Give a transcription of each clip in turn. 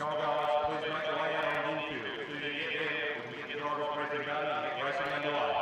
Strong guys, please make your way out on the infield. As soon as you get there, we can get the drivers briefing done and get racing underway.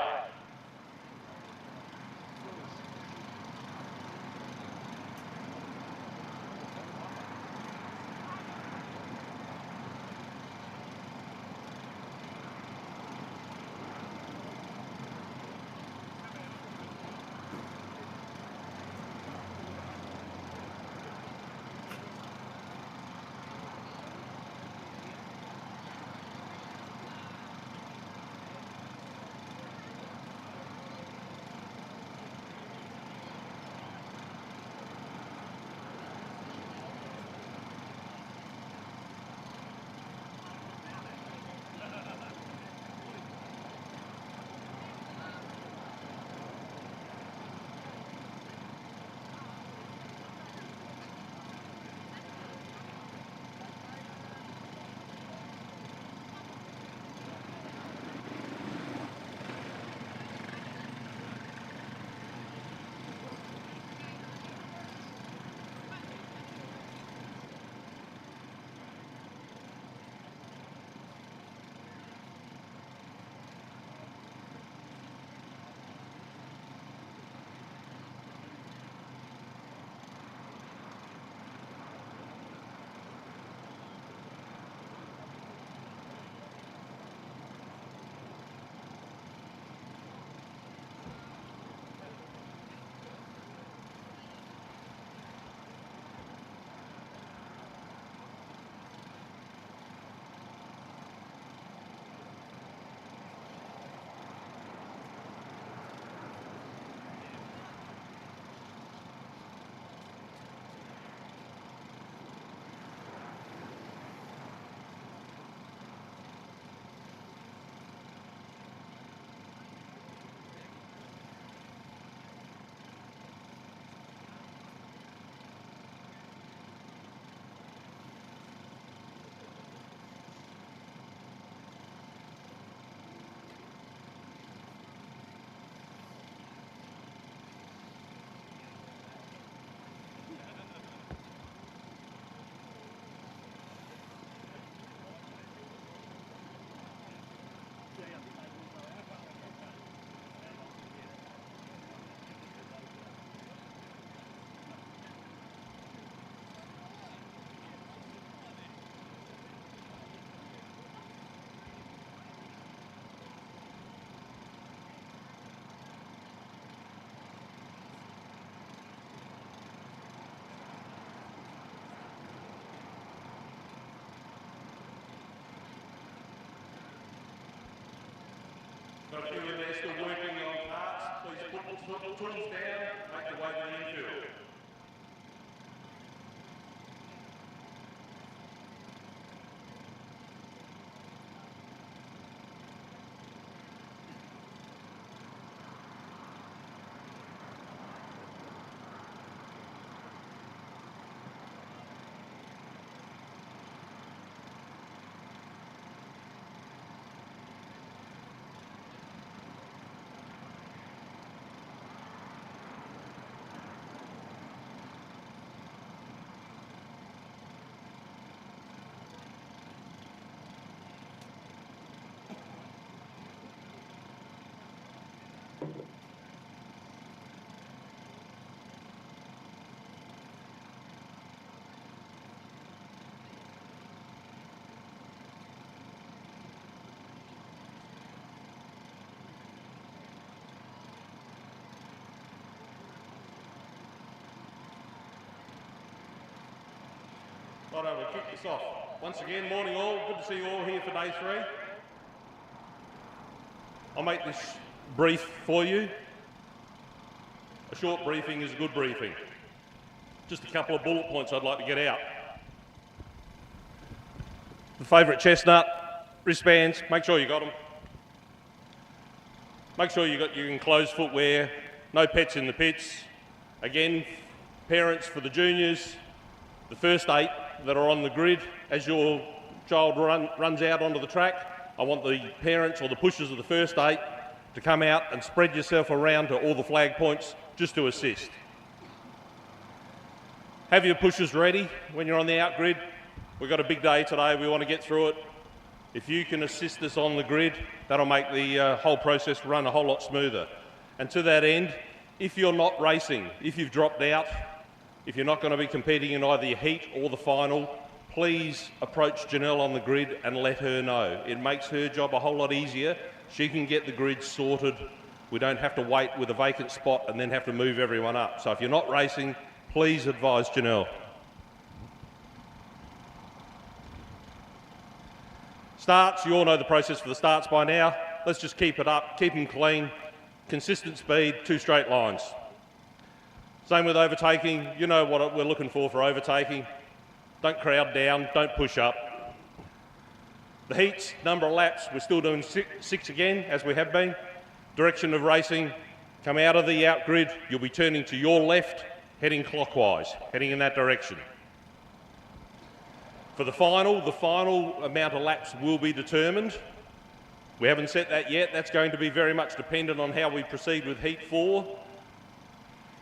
Got a few in there still working on parts. Please put the tools down, make your way to the infield. Righto, we'll kick this off. Once again, morning all. Good to see you all here for day 3. I'll make this brief for you. A short briefing is a good briefing. Just a couple of bullet points I'd like to get out. The favourite chestnut, wristbands, make sure you got them. Make sure you got your enclosed footwear, no pets in the pits. Again, parents for the juniors, the first 8 that are on the grid. As your child runs out onto the track, I want the parents or the pushers of the first 8 to come out and spread yourself around to all the flag points just to assist. Have your pushers ready when you're on the out grid. We've got a big day today, we want to get through it. If you can assist us on the grid, that'll make the whole process run a whole lot smoother. And to that end, if you're not racing, if you've dropped out, if you're not going to be competing in either your heat or the final, please approach Janelle on the grid and let her know. It makes her job a whole lot easier. She can get the grid sorted. We don't have to wait with a vacant spot and then have to move everyone up. So if you're not racing, please advise Janelle. Starts, you all know the process for the starts by now. Let's just keep it up, keep them clean, consistent speed, 2 straight lines. Same with overtaking, you know what we're looking for overtaking. Don't crowd down, don't push up. The heats, number of laps, we're still doing 6 again, as we have been. Direction of racing, come out of the out grid, you'll be turning to your left, heading clockwise, heading in that direction. For the final amount of laps will be determined. We haven't set that yet. That's going to be very much dependent on how we proceed with Heat 4.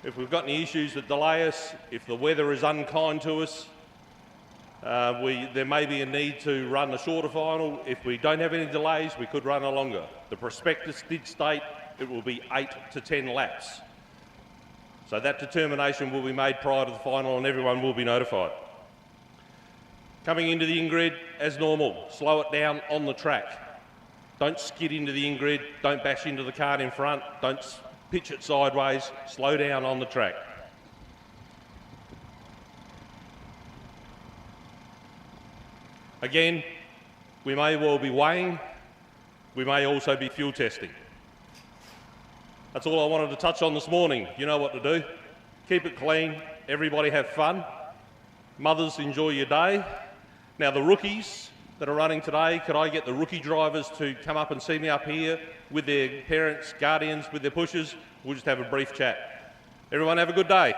If we've got any issues that delay us, if the weather is unkind to us, there may be a need to run a shorter final. If we don't have any delays, we could run a longer. The prospectus did state it will be 8 to 10 laps. So that determination will be made prior to the final and everyone will be notified. Coming into the in-grid, as normal, slow it down on the track. Don't skid into the in-grid, don't bash into the cart in front, don't pitch it sideways, slow down on the track. Again, we may well be weighing, we may also be fuel testing. That's all I wanted to touch on this morning. You know what to do. Keep it clean, everybody have fun. Mothers, enjoy your day. Now the rookies that are running today, could I get the rookie drivers to come up and see me up here with their parents, guardians, with their pushers? We'll just have a brief chat. Everyone have a good day.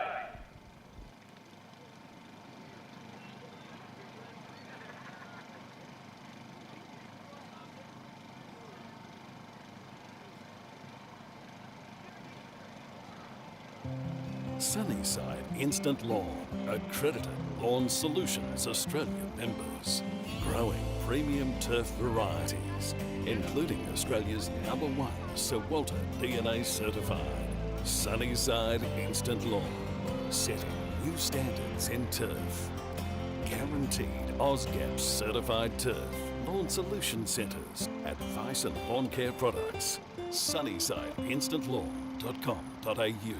Sunnyside Instant Lawn, accredited Lawn Solutions Australia members, growing premium turf varieties, including Australia's #1 Sir Walter DNA certified Sunnyside Instant Lawn, setting new standards in turf. Guaranteed AusGAP certified turf. Lawn Solution Centres, advice and lawn care products. SunnysideInstantLawn.com.au.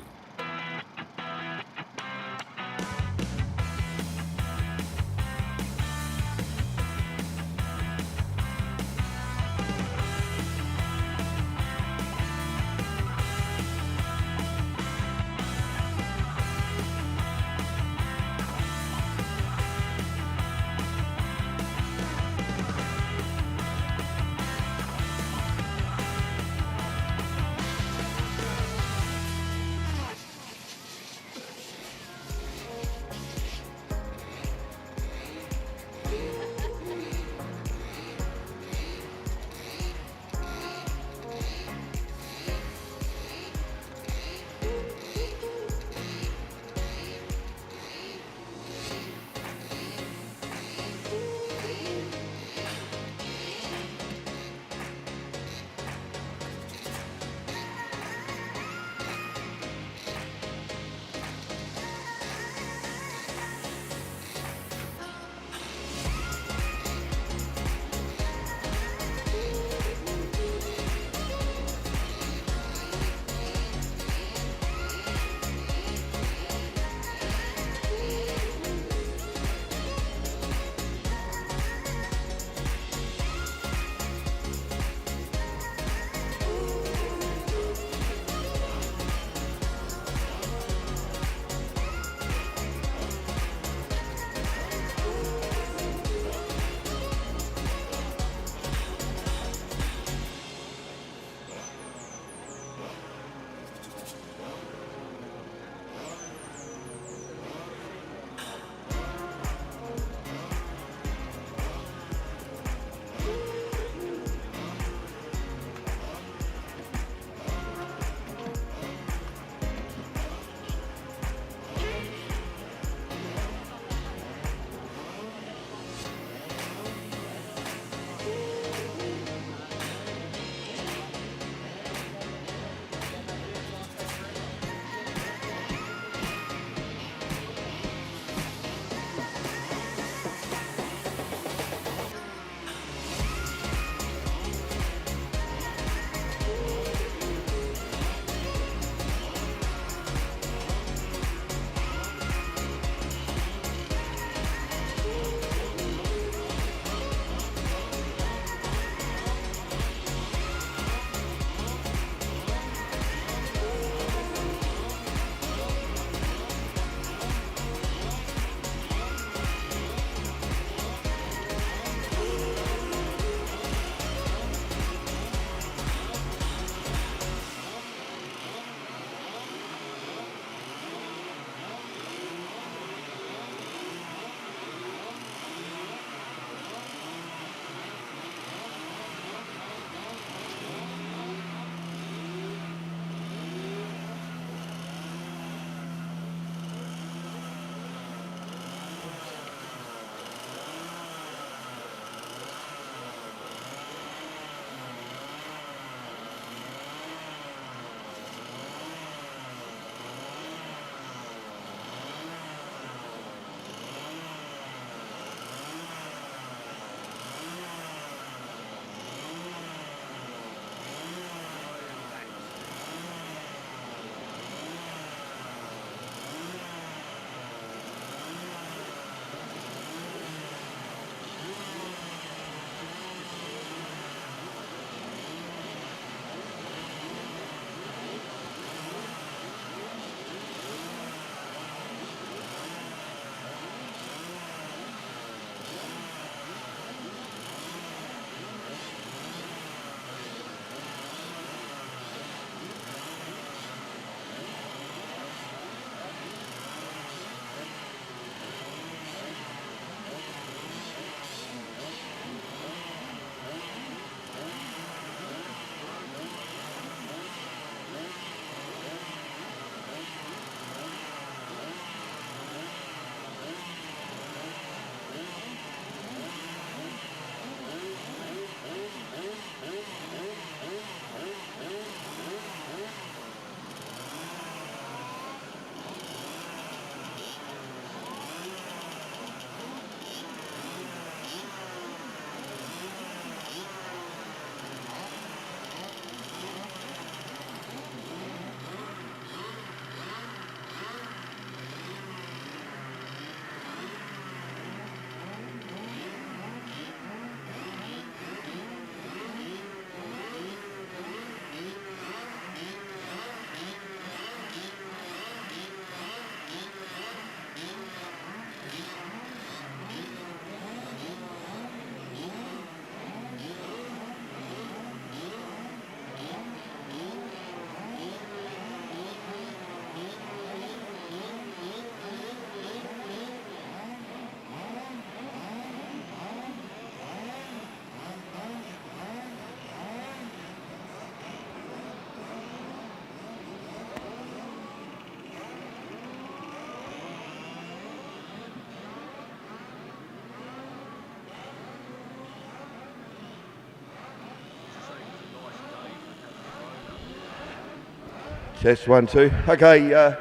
Test 1, 2. Okay,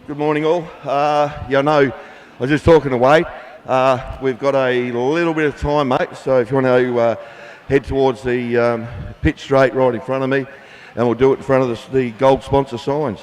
good morning all. Yeah, I know I was just talking to Wade. We've got a little bit of time, mate, so if you want to head towards the pitch straight right in front of me, and we'll do it in front of the gold sponsor signs.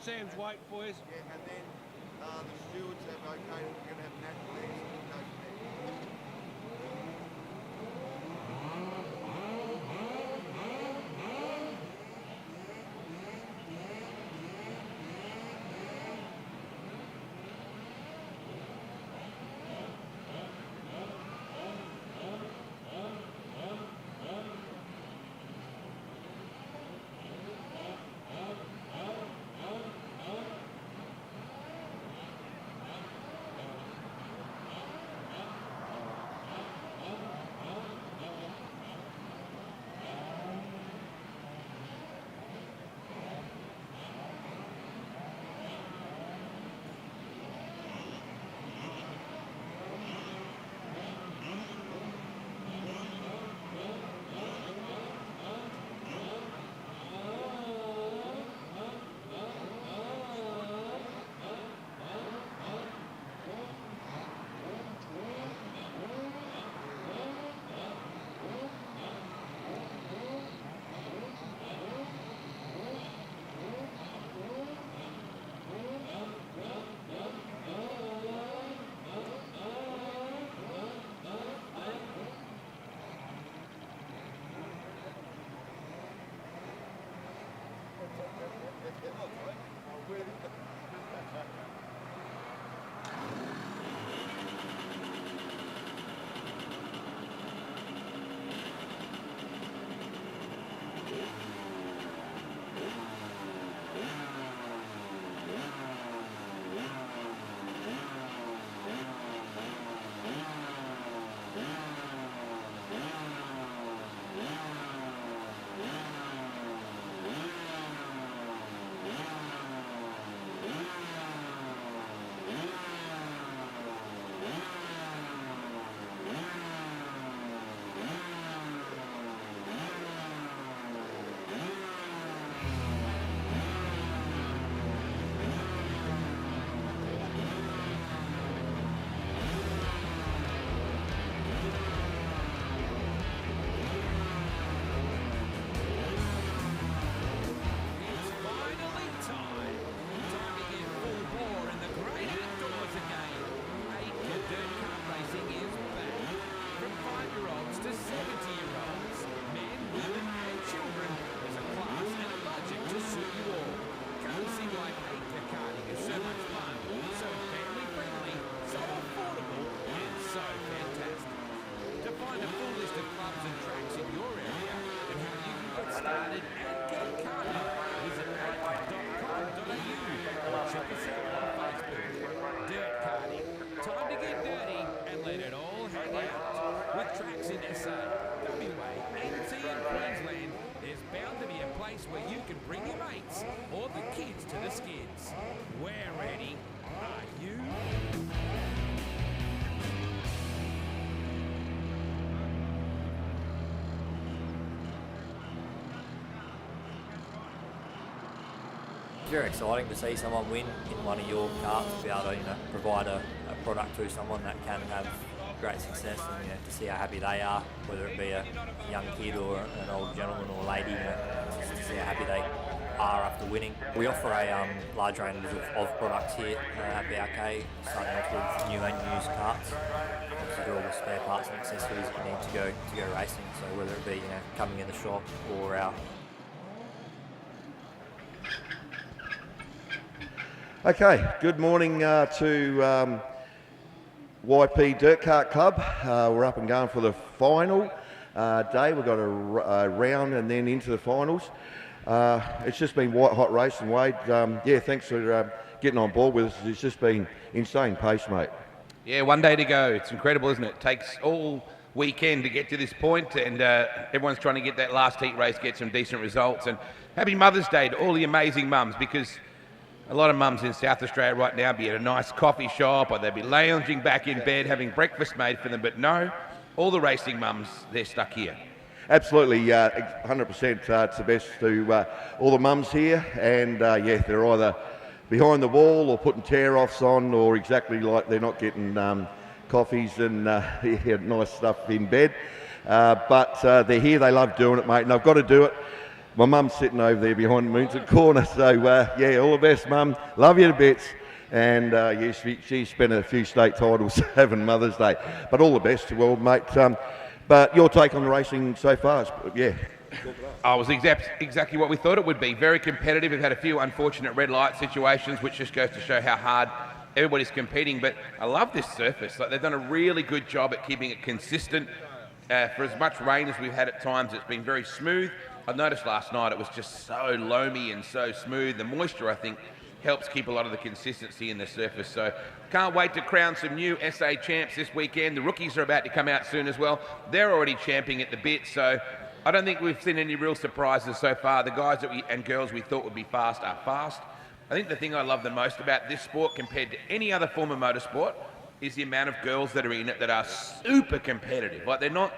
Sam's waiting for you. Yeah, and then the stewards have okayed, we're going to have natural eggs and we'll go from there. It's very exciting to see someone win in one of your karts, to be able to provide a product to someone that can have great success, and to see how happy they are, whether it be a young kid or an old gentleman or lady, just to see how happy they are after winning. We offer a large range of products here at BRK, starting off with new and used karts. Obviously, do all the spare parts and accessories that you need to go racing. So whether it be coming in the shop or our Okay, good morning to YP Dirt Kart Club. We're up and going for the final day. We've got a round and then into the finals. It's just been white hot racing, Wade. Thanks for getting on board with us. It's just been insane pace, mate. Yeah, one day to go. It's incredible, isn't it? It takes all weekend to get to this point, and everyone's trying to get that last heat race, get some decent results. And happy Mother's Day to all the amazing mums, because a lot of mums in South Australia right now be at a nice coffee shop, or they'll be lounging back in bed having breakfast made for them. But no, all the racing mums, they're stuck here. Absolutely, 100%. It's the best to all the mums here, and they're either behind the wall or putting tear-offs on, or exactly like they're not getting coffees and nice stuff in bed. But they're here, they love doing it, mate, and I've got to do it. My mum's sitting over there behind the Moonton corner, so all the best, Mum. Love you to bits. And she spent a few state titles having Mother's Day. But all the best to all, mate. But your take on the racing so far, yeah. I was exactly what we thought it would be. Very competitive. We've had a few unfortunate red light situations, which just goes to show how hard everybody's competing. But I love this surface. Like, they've done a really good job at keeping it consistent. For as much rain as we've had at times, it's been very smooth. I noticed last night it was just so loamy and so smooth. The moisture, I think, helps keep a lot of the consistency in the surface. So can't wait to crown some new SA champs this weekend. The rookies are about to come out soon as well. They're already champing at the bit, so I don't think we've seen any real surprises so far. The guys and girls we thought would be fast are fast. I think the thing I love the most about this sport compared to any other form of motorsport is the amount of girls that are in it that are super competitive. Like, they're not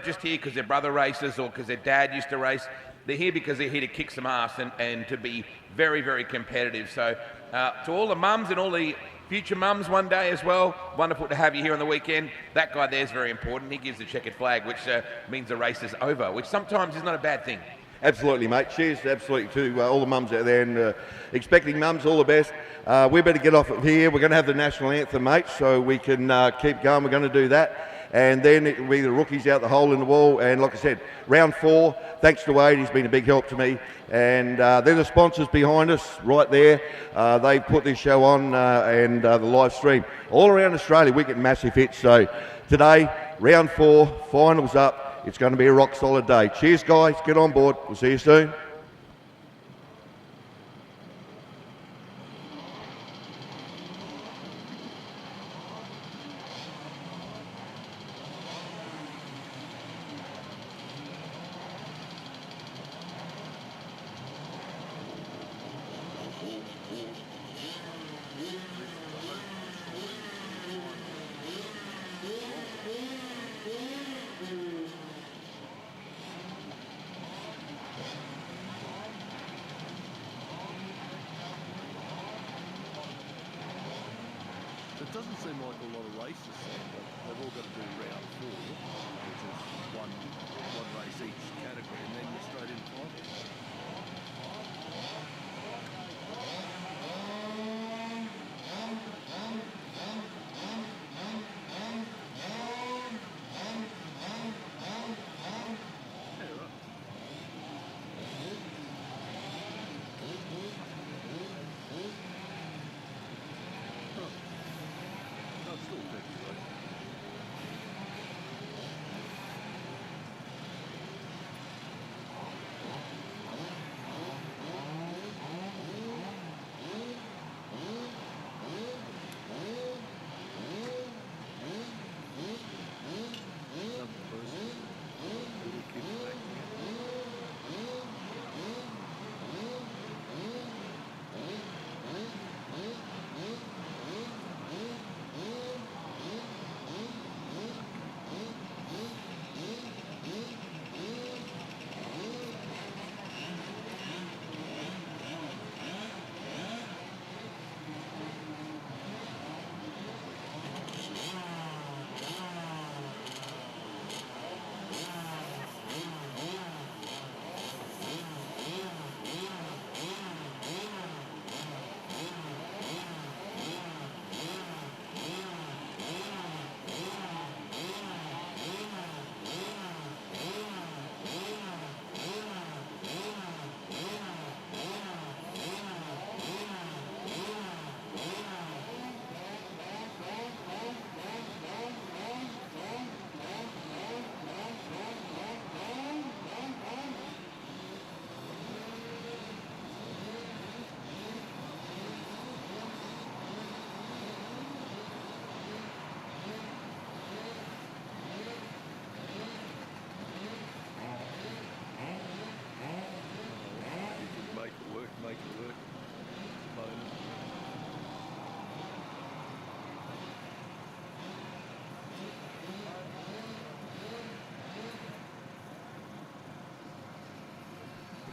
just here because their brother races or because their dad used to race. They're here because they're here to kick some ass and to be very, very competitive. So to all the mums and all the future mums one day as well, wonderful to have you here on the weekend. That guy there is very important. He gives the checkered flag, which means the race is over, which sometimes is not a bad thing. Absolutely, mate. Cheers, absolutely, to all the mums out there, and expecting mums, all the best. We better get off of here. We're going to have the national anthem, mate, so we can keep going. We're going to do that. And then it will be the rookies out the hole in the wall. And like I said, round 4, thanks to Wade, he's been a big help to me. And they're the sponsors behind us right there. They put this show on and the live stream. All around Australia, we get massive hits. So today, round 4, finals up. It's going to be a rock solid day. Cheers, guys. Get on board. We'll see you soon. It doesn't seem like a lot of races, but they've all got to do round 4, which is one race each category, and then you're straight in finals.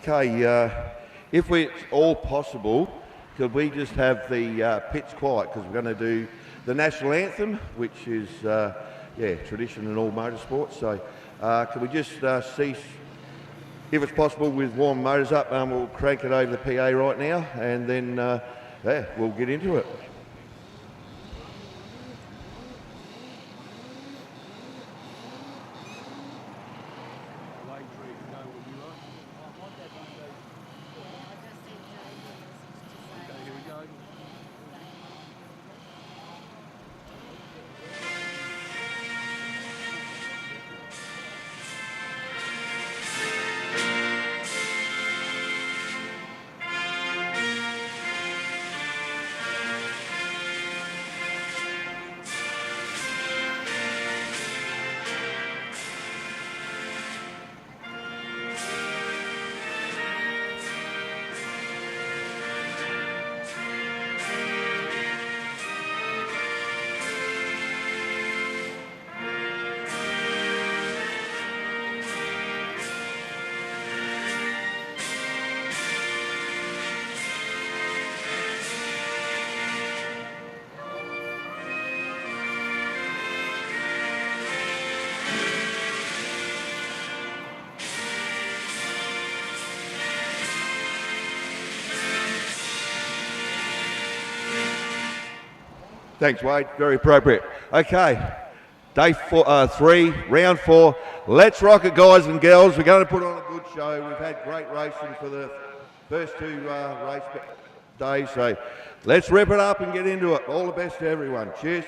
Okay, if it's all possible, could we just have the pits quiet, because we're going to do the national anthem, which is tradition in all motorsports. So can we just cease, if it's possible, with warm motors up, and we'll crank it over the PA right now, and then we'll get into it. Thanks, Wade. Very appropriate. Okay, day 3, round 4. Let's rock it, guys and girls. We're going to put on a good show. We've had great racing for the first 2 race days, so let's rip it up and get into it. All the best to everyone. Cheers.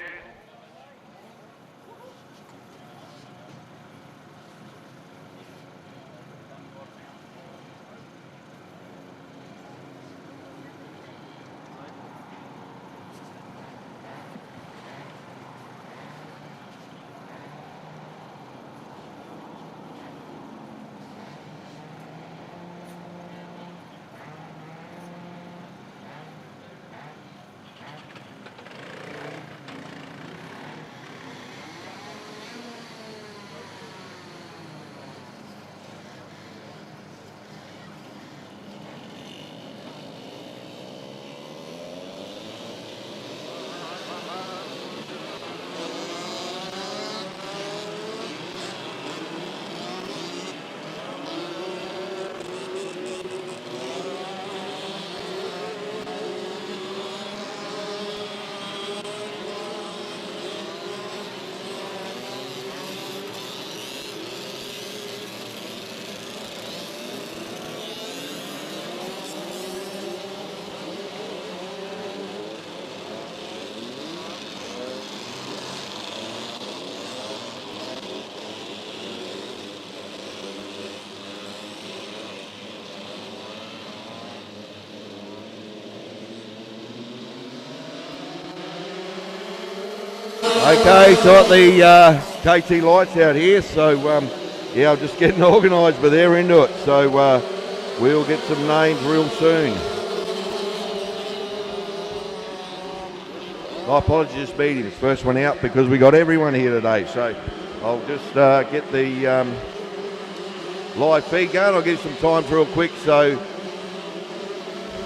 Okay, so got the KT lights out here, so I'm just getting organised, but they're into it, so we'll get some names real soon. My apologies, Mediums, first one out because we got everyone here today, so I'll just get the live feed going. I'll give some times real quick. So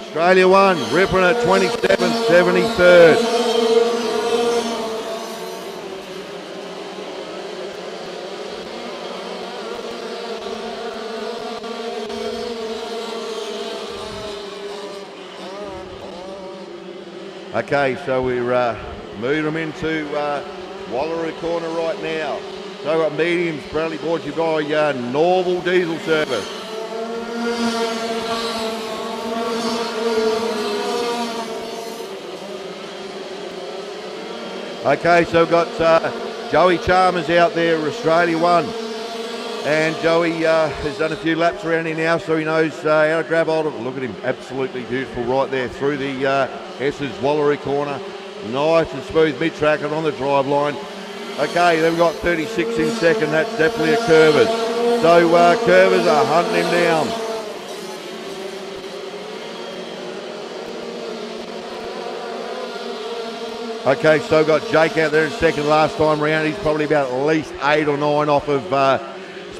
Australia 1, ripping at 27th, 73rd. Okay, so we're moving them into Wallaroo corner right now. So we've got Mediums, proudly brought to you by Norval Diesel Service. Okay, so we've got Joey Chalmers out there, Australia 1. And Joey has done a few laps around here now, so he knows how to grab hold of it. Look at him, absolutely beautiful right there through the S's Wallaroo corner. Nice and smooth mid-track and on the drive line. Okay, then we've got 36 in second, that's definitely a Curvers. So Curvers are hunting him down. Okay, so we've got Jake out there in second last time round. He's probably about at least 8 or 9 off of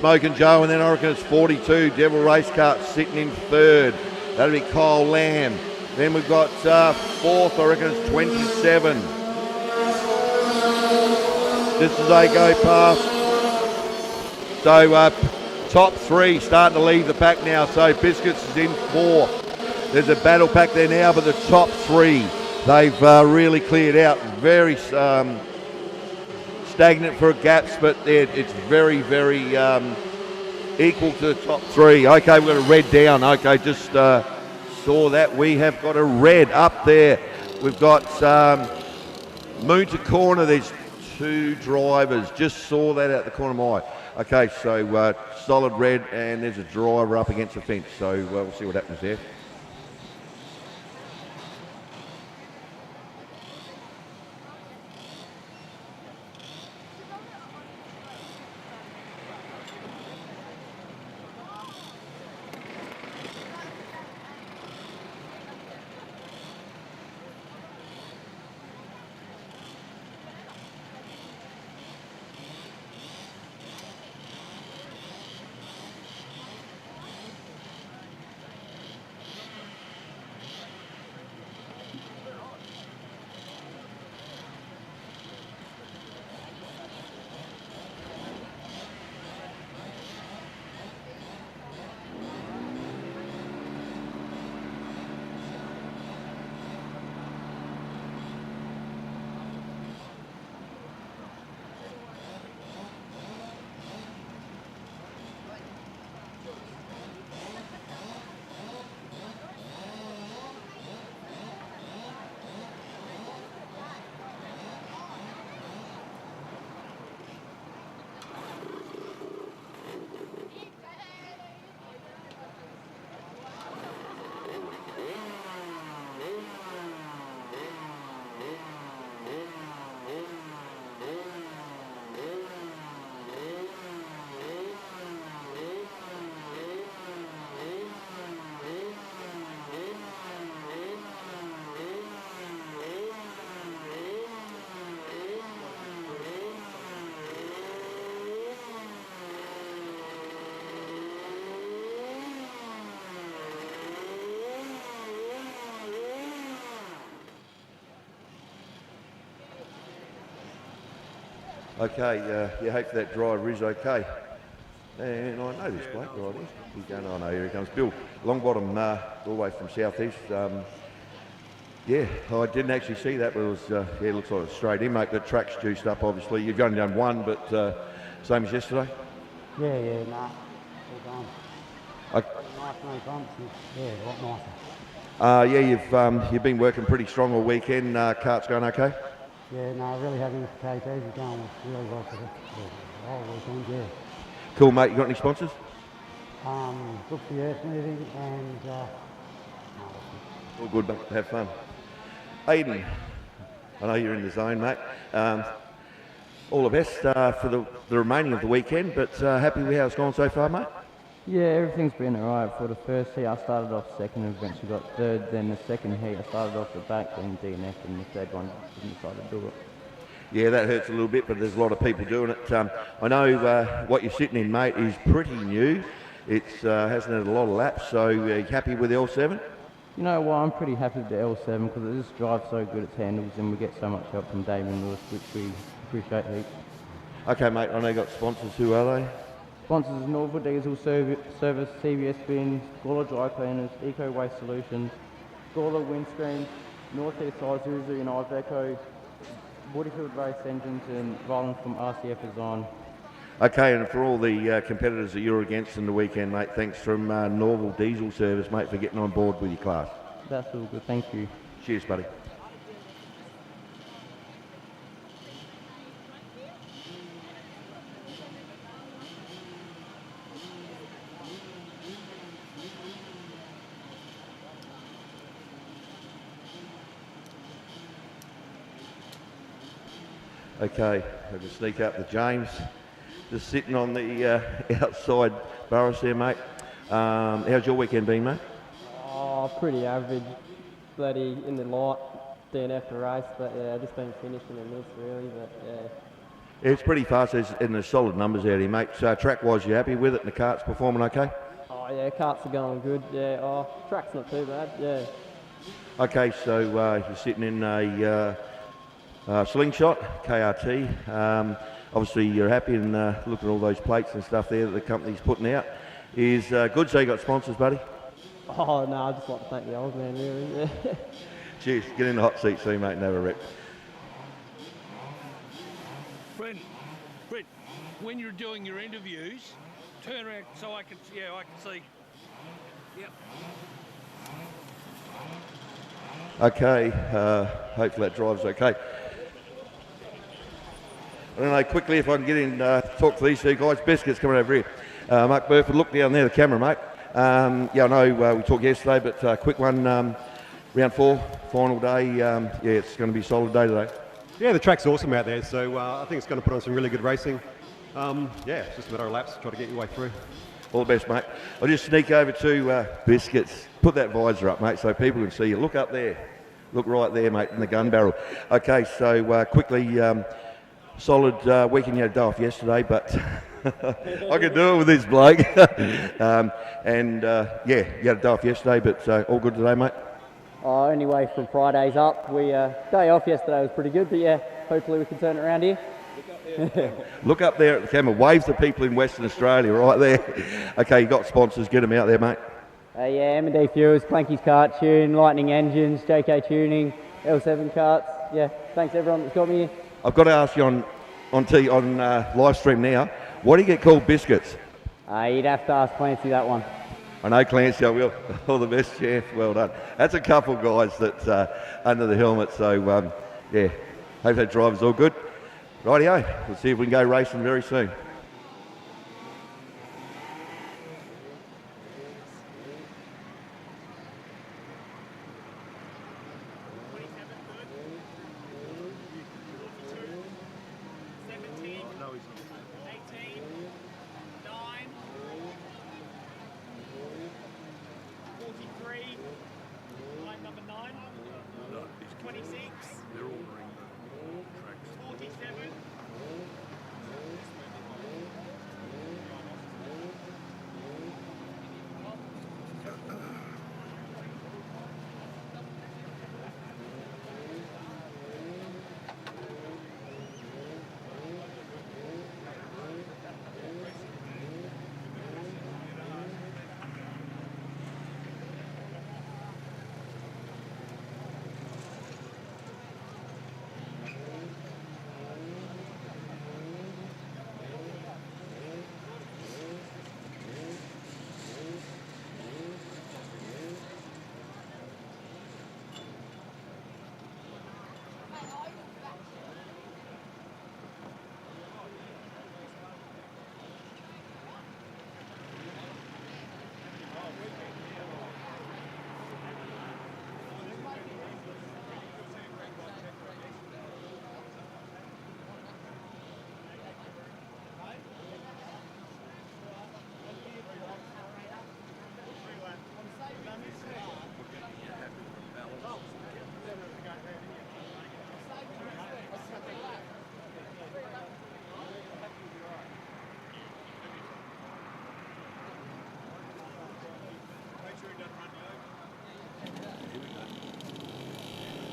Smoking Joe, and then I reckon it's 42, Devil Race Kart sitting in third. That'll be Kyle Lamb. Then we've got fourth, I reckon it's 27. Just as they go past. So top three starting to leave the pack now. So Biscuits is in fourth. There's a battle pack there now, but the top three, they've really cleared out. Very stagnant for gaps, but it's very, very equal to the top three. Okay, we've got a red down. Okay, just saw that. We have got a red up there. We've got Moon to corner. There's two drivers. Just saw that out the corner of my eye. Okay, so solid red, and there's a driver up against the fence. So we'll see what happens there. Okay, you hope that driver is okay. And I know this bloke, right? He's going, oh no, here he comes. Bill Longbottom, all the way from southeast. Yeah, I didn't actually see that, but it was, yeah, it looks like it's straight in, mate. The track's juiced up, obviously. You've only done one, but same as yesterday? Yeah, nah, all gone. Nice, no bumps, yeah, a lot nicer. Yeah, you've been working pretty strong all weekend. Kart's going okay? Yeah, no, really happy with the KPs. He's going really well for the whole weekend, yeah. Cool, mate. You got any sponsors? Booked the earth moving and All good, mate. Have fun. Aiden, I know you're in the zone, mate. All the best for the remaining of the weekend, but happy with how it's gone so far, mate? Yeah, everything's been alright. For the first heat, I started off second and eventually got third. Then the second heat, I started off the back, then DNF, and the third one didn't decide to do it. Yeah, that hurts a little bit, but there's a lot of people doing it. I know what you're sitting in, mate, is pretty new. It hasn't had a lot of laps, so are you happy with L7? You know what, I'm pretty happy with the L7 because it just drives so good, its handles, and we get so much help from Damien Lewis, which we appreciate heaps. Okay, mate, I know you got sponsors. Who are they? Sponsors: Norval Diesel Service, CBS Bins, Gawler Dry Cleaners, Eco Waste Solutions, Gawler Windscreens, North East Isuzu and Iveco, Woodfield Race Engines, and Roland from RCF Design. Okay, and for all the competitors that you're against in the weekend, mate, thanks from Norval Diesel Service, mate, for getting on board with your class. That's all good, thank you. Cheers, buddy. Okay, I'll just sneak up to James. Just sitting on the outside barrels there, mate. How's your weekend been, mate? Oh, pretty average. Bloody in the light, DNF the race, but yeah, just been finishing a miss really, but yeah. It's pretty fast, and there's solid numbers out here, mate. So track-wise, you happy with it, and the cart's performing okay? Oh yeah, carts are going good. Yeah. Oh, track's not too bad. Yeah. Okay, so you're sitting in a slingshot, KRT. Obviously, you're happy and looking at all those plates and stuff there that the company's putting out. Is good, so you got sponsors, buddy? Oh no, I just like to thank the old man, really. Yeah. Cheers, get in the hot seat soon, mate, and have a rep. Brent, when you're doing your interviews, turn around so I can see. Yep. Okay, hopefully that drive's okay. I don't know, quickly if I can get in, talk to these two guys. Biscuits coming over here. Mark Burford, look down there, the camera, mate. Yeah, I know we talked yesterday, but quick one, round 4, final day. Yeah, it's going to be a solid day today. Yeah, the track's awesome out there, so I think it's going to put on some really good racing. Yeah, it's just a matter of laps, try to get your way through. All the best, mate. I'll just sneak over to Biscuits. Put that visor up, mate, so people can see you. Look up there. Look right there, mate, in the gun barrel. Okay, so quickly, solid weekend. You had a day off yesterday, but I can do it with this bloke. Yeah, you had a day off yesterday, but all good today, mate? Oh, anyway, from Fridays up, we day off yesterday was pretty good, but yeah, hopefully we can turn it around here. Look up there at the camera. Wave to people in Western Australia right there. Okay, you got sponsors. Get them out there, mate. Yeah, M&D Fuels, Clanky's Kart Tune, Lightning Engines, JK Tuning, L7 Karts. Yeah, thanks everyone that's got me here. I've got to ask you on live stream now, why do you get called Biscuits? You'd have to ask Clancy that one. I know Clancy, I will. All the best, Jeff. Well done. That's a couple guys that's under the helmet, so yeah, hope that driver's all good. Rightio, we'll see if we can go racing very soon.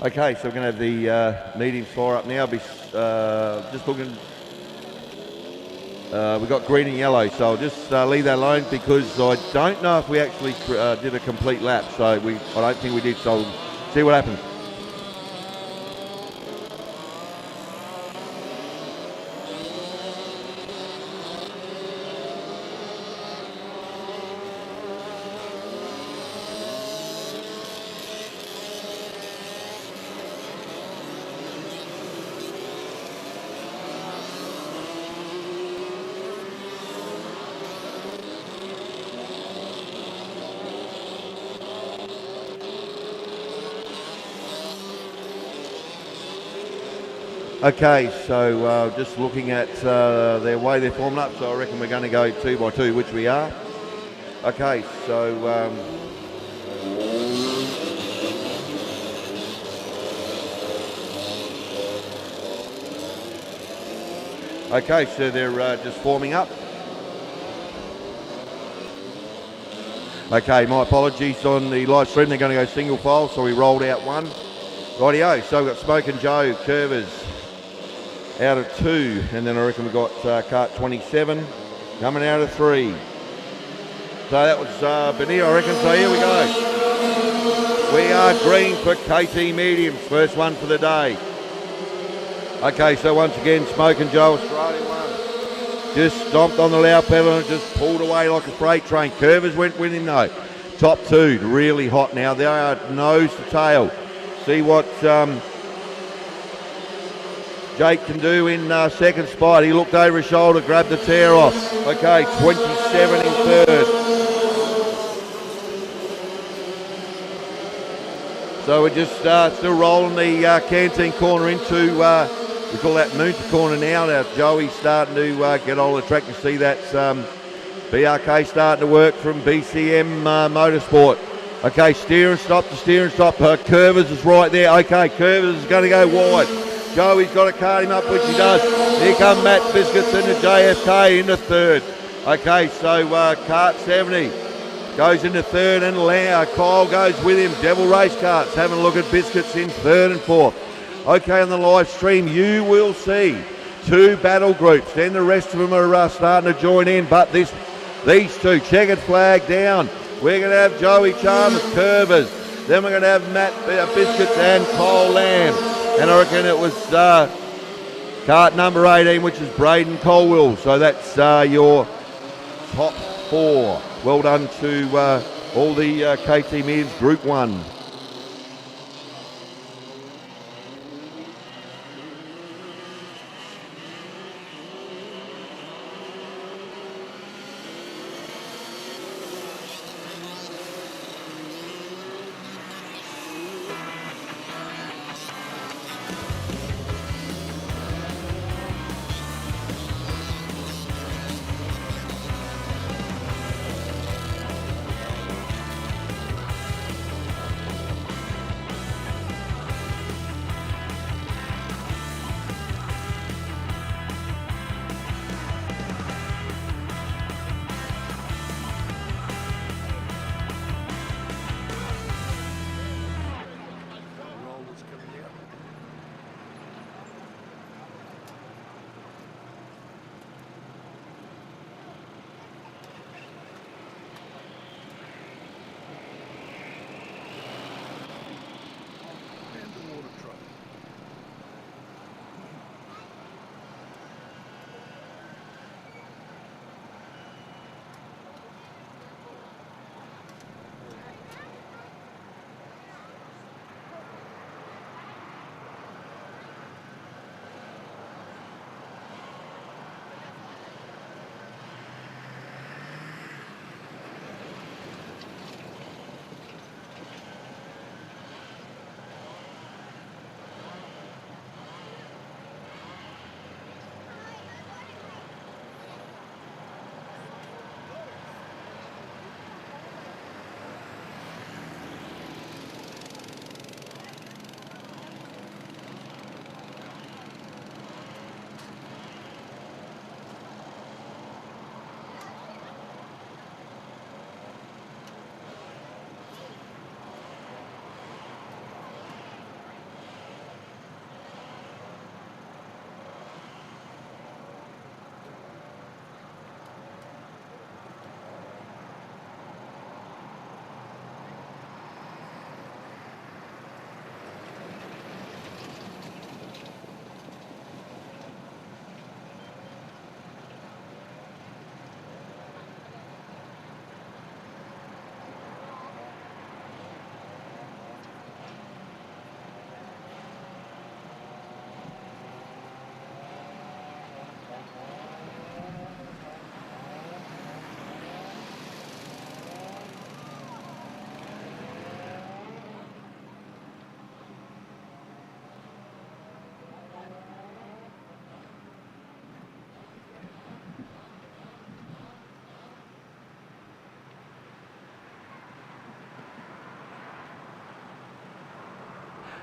Okay, so we're going to have the meeting fire up now. Just looking, we've got green and yellow, so I'll just leave that alone because I don't know if we actually did a complete lap, so I don't think we did, so we'll see what happens. Okay, so just looking at their way they're forming up, so I reckon we're going to go 2 by 2, which we are. Okay, so Okay, so they're just forming up. Okay, my apologies on the live stream. They're going to go single file, so we rolled out one. Rightio, so we've got Smoke and Joe, Curvers out of 2, and then I reckon we've got Kart 27 coming out of 3. So that was Benita, I reckon. So here we go. We are green for KT Mediums, first one for the day. Okay, so once again, Smoke and Joe, Australia 1. Just stomped on the loud pedal and just pulled away like a freight train. Curvers went with him though. Top 2, really hot now. They are nose to tail. See what Jake can do in second spot. He looked over his shoulder, grabbed the tear off. Okay, 27 in third. So we're just still rolling the canteen corner into, we call that Moonta corner now. Now Joey's starting to get all the track. You see that's BRK starting to work from BCM Motorsport. Okay, steer and stop to steer and stop. Curvers is right there. Okay, Curvers is going to go wide. Joey's got to cart him up, which he does. Here come Matt Biscuits into JFK into third. Okay, so Kart 70 goes into third, and Kyle goes with him. Devil Race Karts having a look at Biscuits in third and fourth. Okay, on the live stream, you will see 2 battle groups. Then the rest of them are starting to join in, but these 2, checkered flag down. We're going to have Joey Chalmers, Curvers. Then we're going to have Matt Biscuits and Kyle Lamb. And I reckon it was kart number 18, which is Braden Colwell. So that's your top 4. Well done to all the KT Mediums Group 1.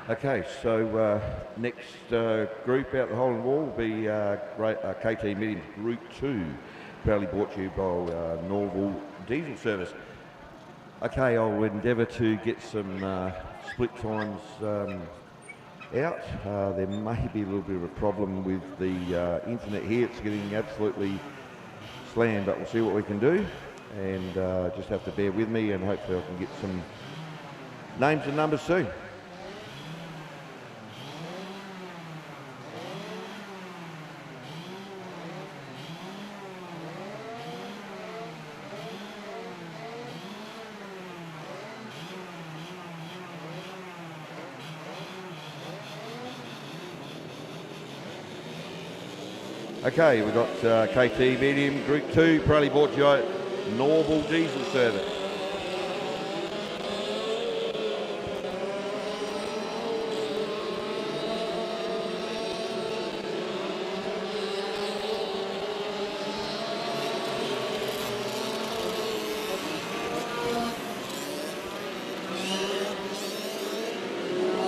Okay, so next group out the hole and wall will be KT Medium Group 2, proudly brought to you by Norval Diesel Service. Okay, I'll endeavour to get some split times out. There may be a little bit of a problem with the internet here. It's getting absolutely slammed, but we'll see what we can do. And just have to bear with me, and hopefully I can get some names and numbers soon. Okay, we've got KT Medium Group 2, proudly brought to you by Norval Diesel Service.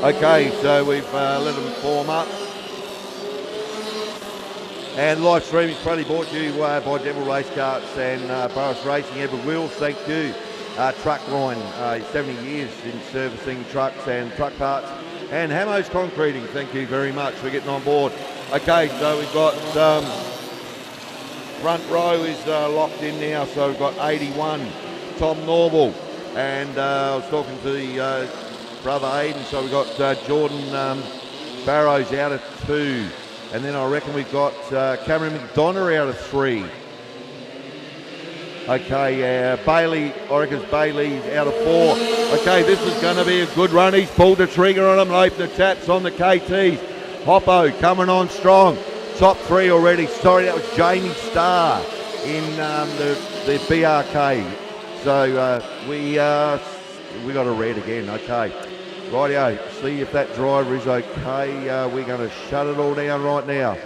Okay, so we've let them form up. And live streaming is proudly brought to you by Devil Race Karts and Burris Racing, Edward Wills, thank you. Truckline, 70 years in servicing trucks and truck parts. And Hammo's Concreting, thank you very much for getting on board. Okay, so we've got front row is locked in now, so we've got 81, Tom Norval. And I was talking to the brother Aiden, so we've got Jordan Barrows out of 2. And then I reckon we've got Cameron McDonough out of 3. Okay, Bailey, I reckon Bailey's out of 4. Okay, this is going to be a good run. He's pulled the trigger on him, opened the taps on the KTs. Hoppo coming on strong. Top 3 already. Sorry, that was Jamie Starr in the BRK. So we got a red again, okay. Rightio, see if that driver is okay. We're going to shut it all down right now.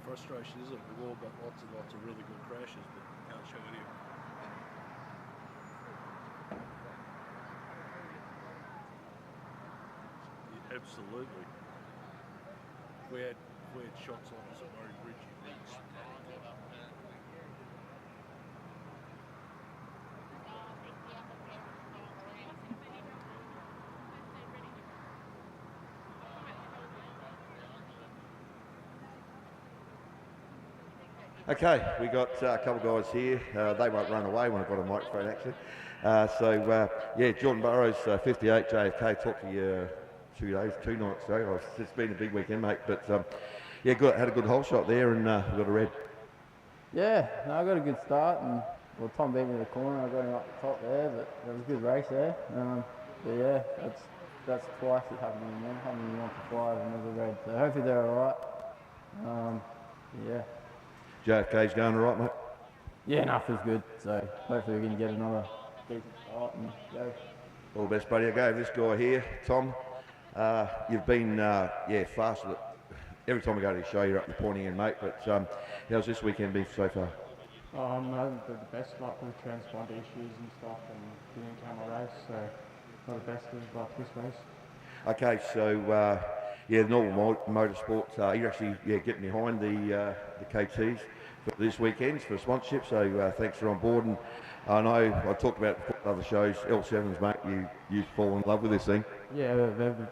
Frustration, isn't it? We've all got lots and lots of really good crashes, but can't show any of them. Yeah, absolutely. We had shots on us at Murray Bridge, you'd be Okay, we got a couple of guys here. They won't run away when I've got a microphone actually. Yeah, Jordan Burrows, 58, JFK, talked to you 2 nights ago. It's been a big weekend, mate. But yeah, had a good hole shot there, and we got a red. Yeah, no, I got a good start, and well, Tom beat me in the corner. I got him up the top there, but it was a good race there. But yeah, that's twice it happened to me. Happened 1 to 5 and there's a red. So hopefully they're all right. Yeah. JFK's going all right, mate? Yeah, no, feels good. So hopefully we're going to get another decent start and go. All the best, buddy. I gave this guy here, Tom. You've been, fast. Every time we go to the show, you're up the pointy end, mate. But how's this weekend been so far? I haven't been the best, like with transponder issues and stuff, and didn't come a race, so not the best of like this race. Okay, so Normal Motorsports, you're actually getting behind the KTs. for this weekend for sponsorship. So thanks for on board. And I know I talked about other shows. L7s, mate. You fall in love with this thing. Yeah, they're the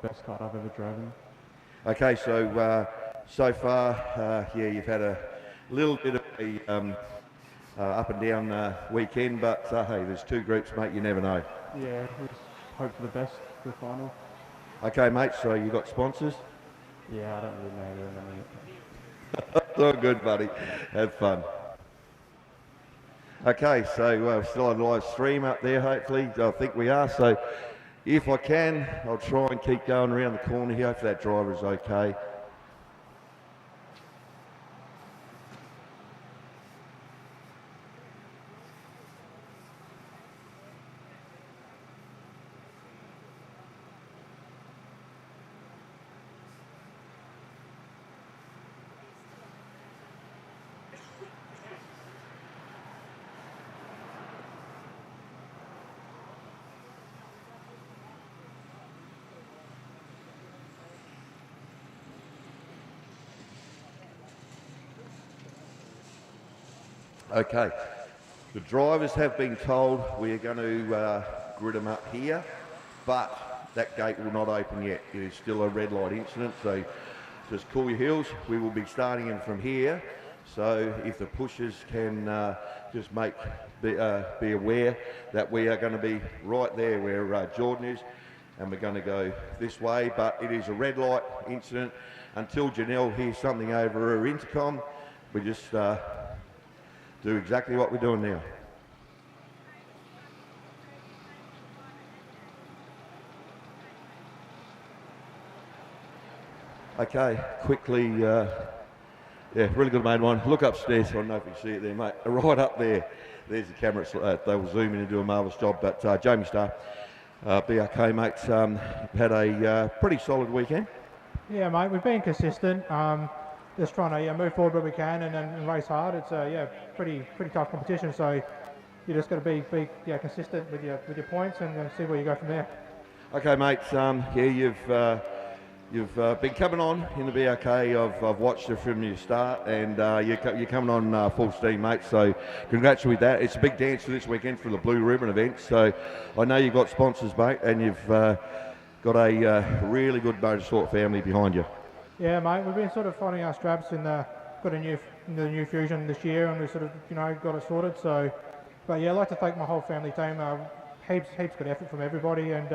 best kart I've ever driven. Okay, so so far, yeah, you've had a little bit of a up and down weekend, but hey, there's two groups, mate. You never know. Yeah, we just hope for the best for the final. Okay, mate. So you got sponsors? Yeah, I don't really know them. It's all good, buddy. Have fun. Okay, so still on live stream up there, hopefully. I think we are. So if I can, I'll try and keep going around the corner here. Hopefully that driver is okay. Okay, the drivers have been told we are going to grid them up here, but that gate will not open yet. It is still a red light incident, so just cool your heels. We will be starting in from here, so if the pushers can just be aware that we are going to be right there where Jordan is, and we're going to go this way, but it is a red light incident until Janelle hears something over her intercom. We just do exactly what we're doing now. Okay, quickly, yeah, really good, mate. One. Look upstairs. I don't know if you can see it there, mate. Right up there. There's the camera. They will zoom in and do a marvellous job. But Jamie Starr, BRK, mates, had a pretty solid weekend. Yeah, mate, we've been consistent. Just trying to move forward where we can and race hard. It's pretty tough competition. So you just got to be consistent with your points and see where you go from there. Okay, mate. Yeah, you've been coming on in the BRK. I've watched it from your start, and you're coming on full steam, mate. So congrats with that. It's a big dance for this weekend for the Blue Ribbon event. So I know you've got sponsors, mate, and you've got a really good motorsport family behind you. Yeah, mate, we've been sort of finding our straps in the new Fusion this year, and we sort of got it sorted. So, but yeah, I'd like to thank my whole family team. Heaps good effort from everybody, and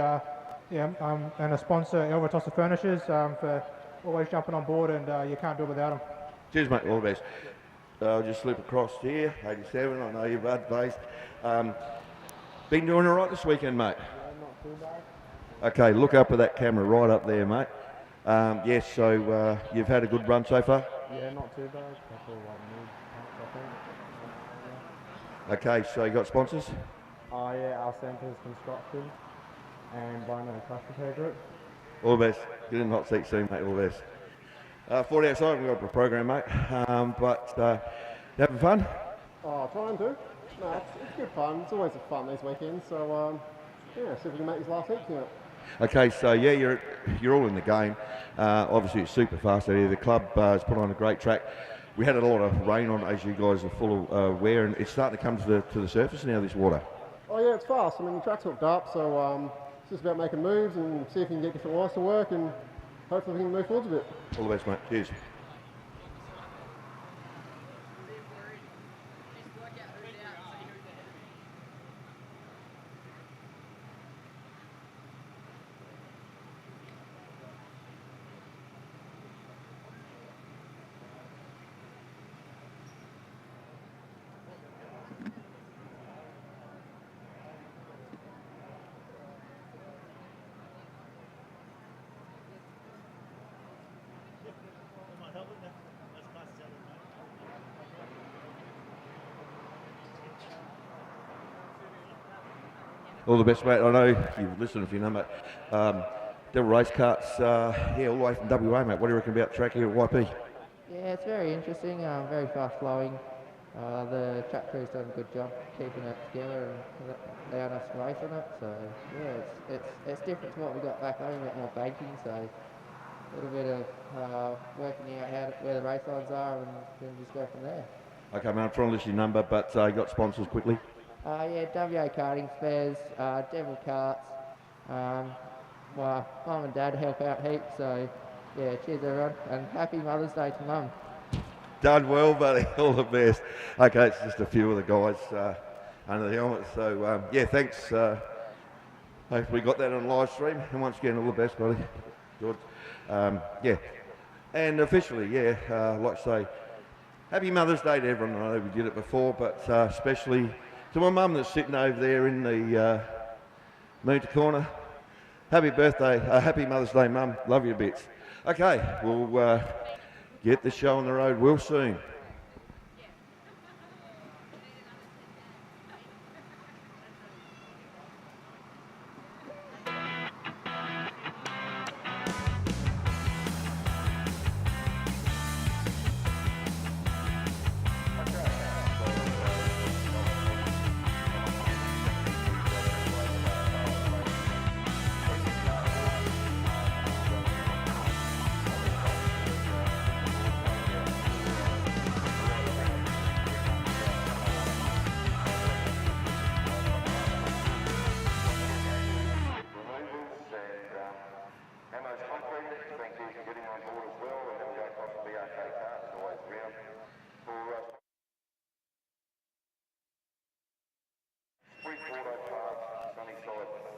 and a sponsor, Elvatossa Furnishers, for always jumping on board, and you can't do it without them. Cheers, mate. All the best. I'll just slip across here. 87. I know you're bud-based. Been doing all right this weekend, mate. Yeah, not too bad. Okay, look up at that camera right up there, mate. Yes, so you've had a good run so far? Yeah, not too bad. Okay, so you got sponsors? Yeah, our Centres Construction and Bino Crash Repair Group. All the best. Get in the hot seat soon, mate. All the best. 40 outside, we've got a program, mate. But you having fun? Oh, trying to. No, it's good fun. It's always fun these weekends. So, yeah, see if we can make this last week count. Okay, so yeah, you're all in the game. Obviously, it's super fast out here. The club has put on a great track. We had a lot of rain on, as you guys are full aware, and it's starting to come to the surface now, this water. Oh yeah, it's fast. I mean, the track's hooked up, so it's just about making moves and see if we can get different lines to work, and hopefully we can move forwards a bit. All the best, mate. Cheers. All the best, mate. I know you've listened if you know, mate. Devil Race Karts, yeah, all the way from WA, mate. What do you reckon about the track here at YP? Yeah, it's very interesting, very fast flowing. The track crew's done a good job keeping it together and allowing us to race on it. So yeah, it's different to what we got back home, a bit more banking. So little bit of working out where the race lines are, and then just go from there. Okay, mate, I'm trying to list your number, but you got sponsors quickly? Yeah, WA Karting Spares, Devil Karts. Well, Mum and Dad help out heaps, so yeah, cheers everyone, and happy Mother's Day to Mum. Done well, buddy. All the best. Okay, it's just a few of the guys under the helmet. So, yeah, thanks. Hopefully we got that on live stream. And once again, all the best, buddy. George. Yeah. And officially, yeah, I'd like to say happy Mother's Day to everyone. I know we did it before, but especially to my mum that's sitting over there in the Moonta corner. Happy birthday. Happy Mother's Day, Mum. Love you bits. Okay, we'll get the show on the road real soon.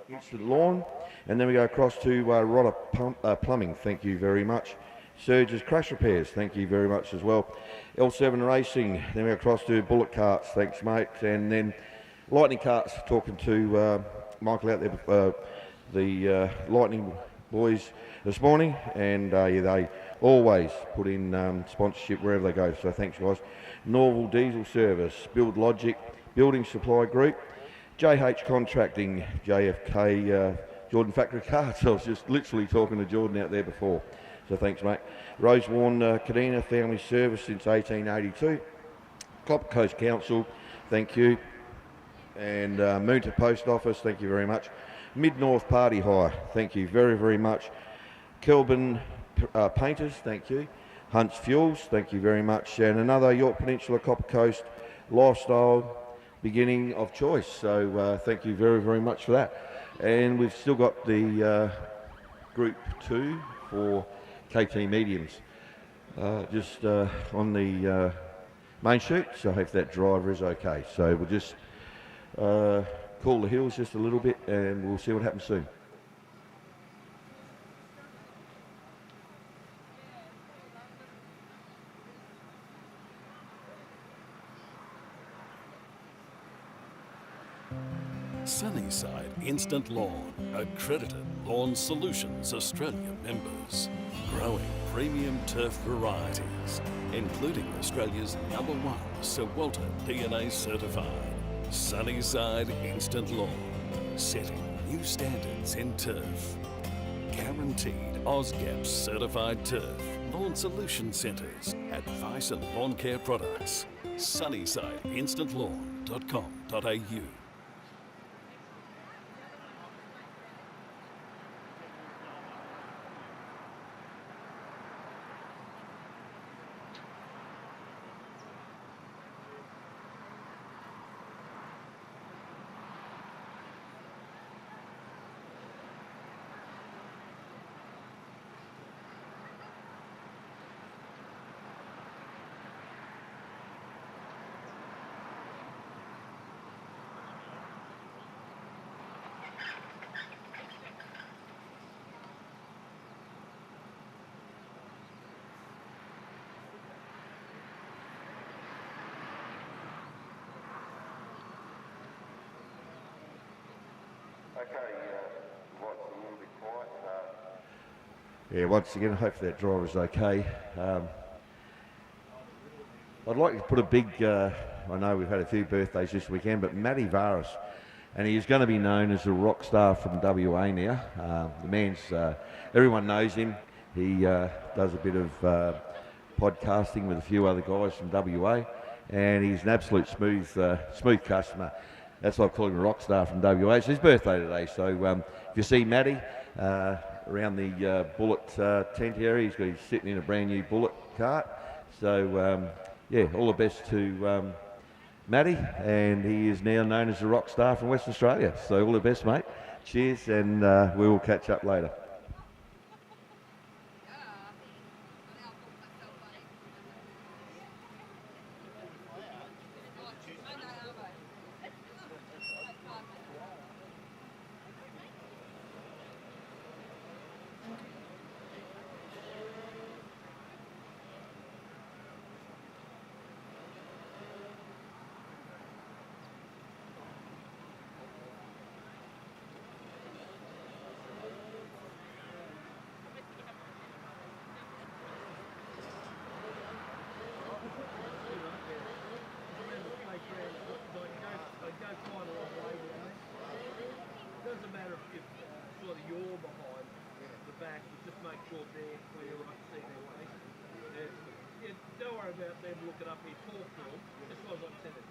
Instant Lawn, and then we go across to Rodder Plumbing, thank you very much. Surge's Crash Repairs, thank you very much as well. L7 Racing, then we go across to Bullet Carts, thanks mate, and then Lightning Carts, talking to Michael out there, the Lightning boys this morning, and yeah, they always put in sponsorship wherever they go, so thanks guys. Norval Diesel Service, Build Logic, Building Supply Group, JH Contracting, JFK, Jordan Factory Carts. I was just literally talking to Jordan out there before. So thanks, mate. Rosewarn Kadina Family Service since 1882. Copper Coast Council, thank you. And Moonta Post Office, thank you very much. Mid-North Party Hire, thank you very, very much. Kelburn Painters, thank you. Hunt's Fuels, thank you very much. And another Yorke Peninsula Copper Coast Lifestyle beginning of choice, so thank you very, very much for that. And we've still got the Group 2 for KT Mediums just on the main chute, so I hope that driver is okay. So we'll just cool the hills just a little bit and we'll see what happens soon. Sunnyside Instant Lawn, accredited Lawn Solutions Australia members. Growing premium turf varieties, including Australia's #1 Sir Walter DNA certified. Sunnyside Instant Lawn, setting new standards in turf. Guaranteed AusGAP certified turf. Lawn Solution Centres, advice and lawn care products. SunnysideInstantLawn.com.au. Yeah, once again, hopefully that driver's okay. I'd like to put a big, I know we've had a few birthdays this weekend, but Matty Varis, and he's going to be known as a rock star from WA now. The man's, everyone knows him. He does a bit of podcasting with a few other guys from WA, and he's an absolute smooth customer. that's why I call him a rock star from WA. It's his birthday today, so if you see Matty around the Bullet tent area, he's sitting in a brand new Bullet cart. So yeah, all the best to Matty, and he is now known as the rock star from Western Australia. So all the best, mate. Cheers, and we will catch up later. Doesn't matter if sort of you're behind the back, but just make sure they're clear, right, see their waist. Yeah, don't worry about them looking up here, talk to them, just as I said it.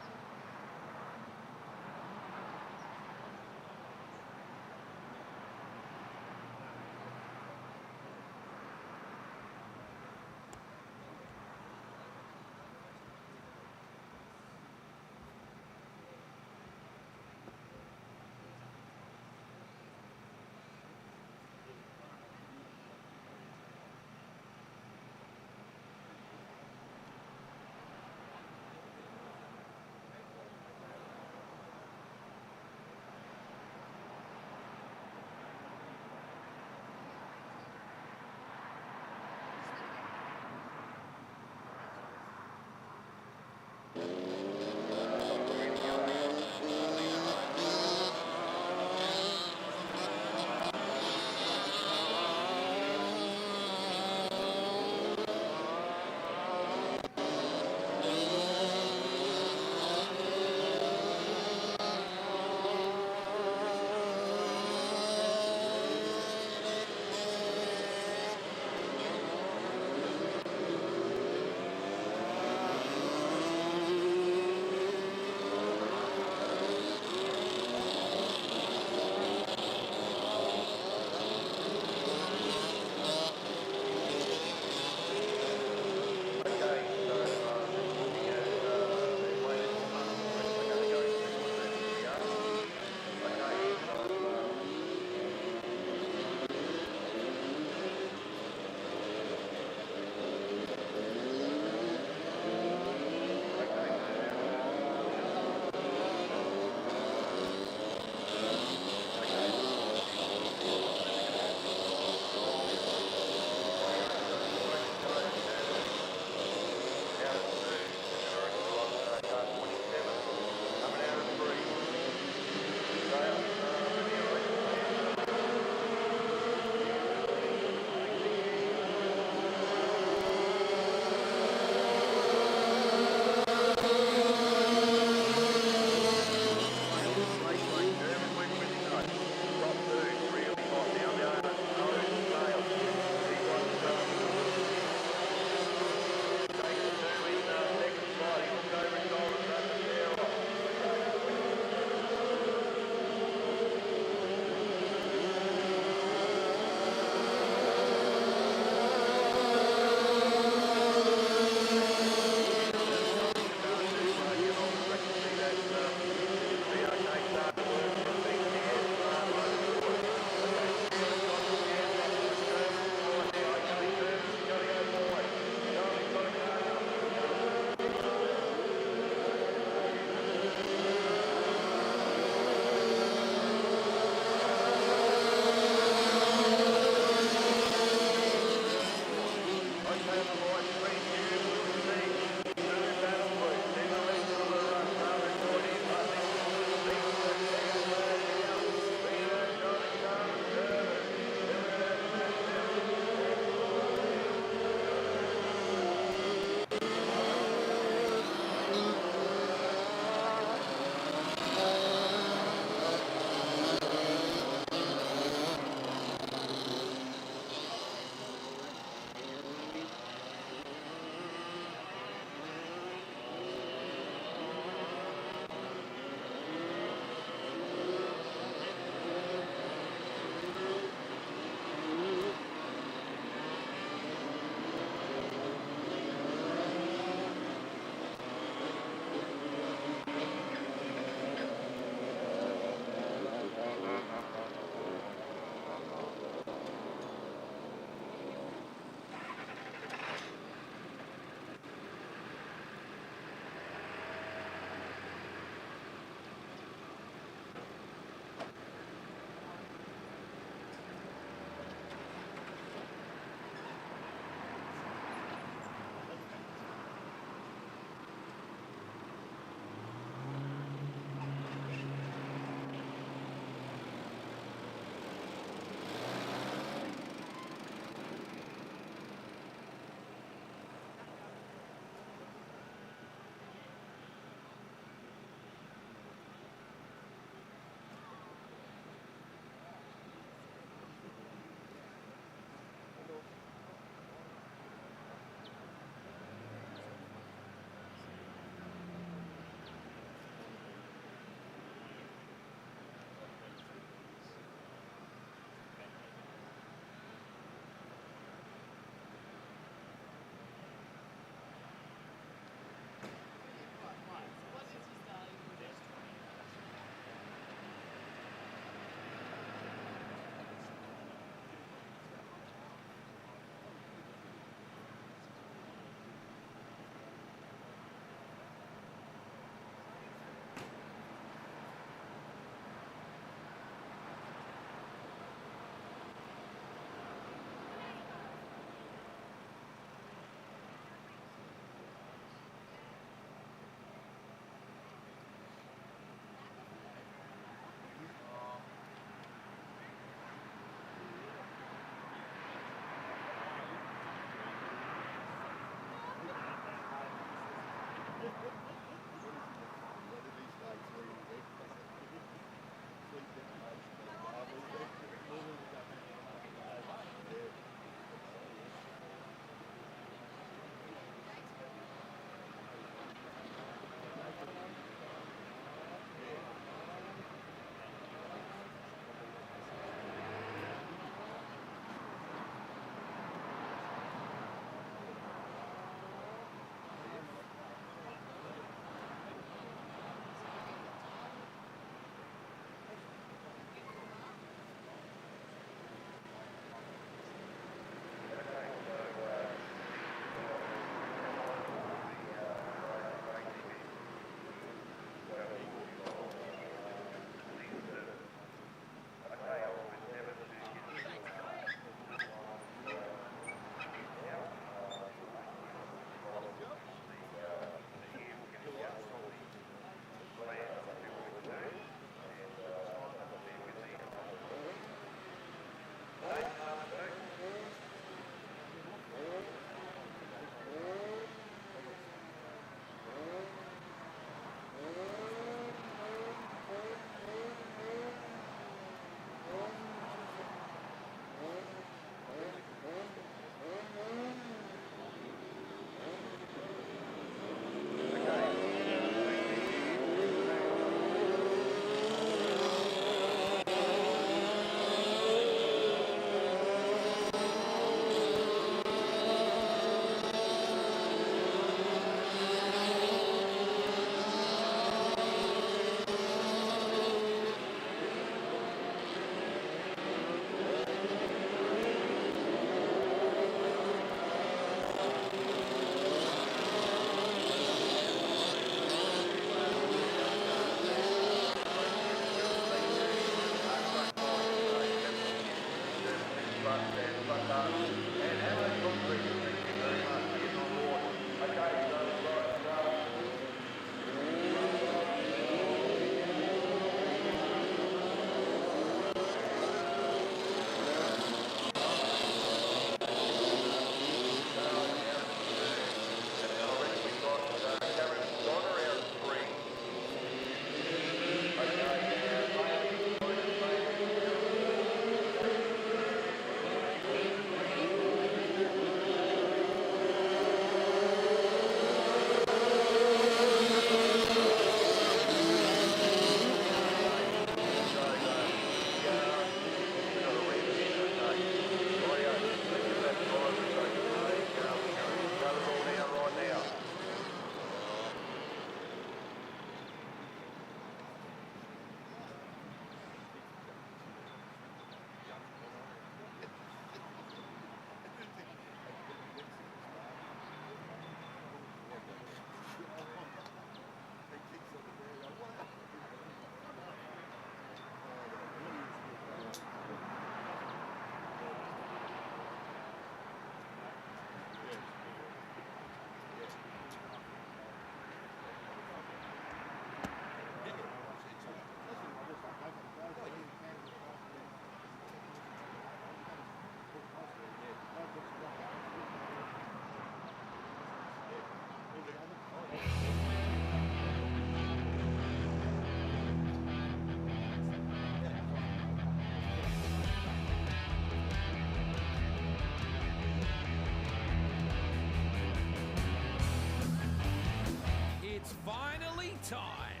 It's finally time.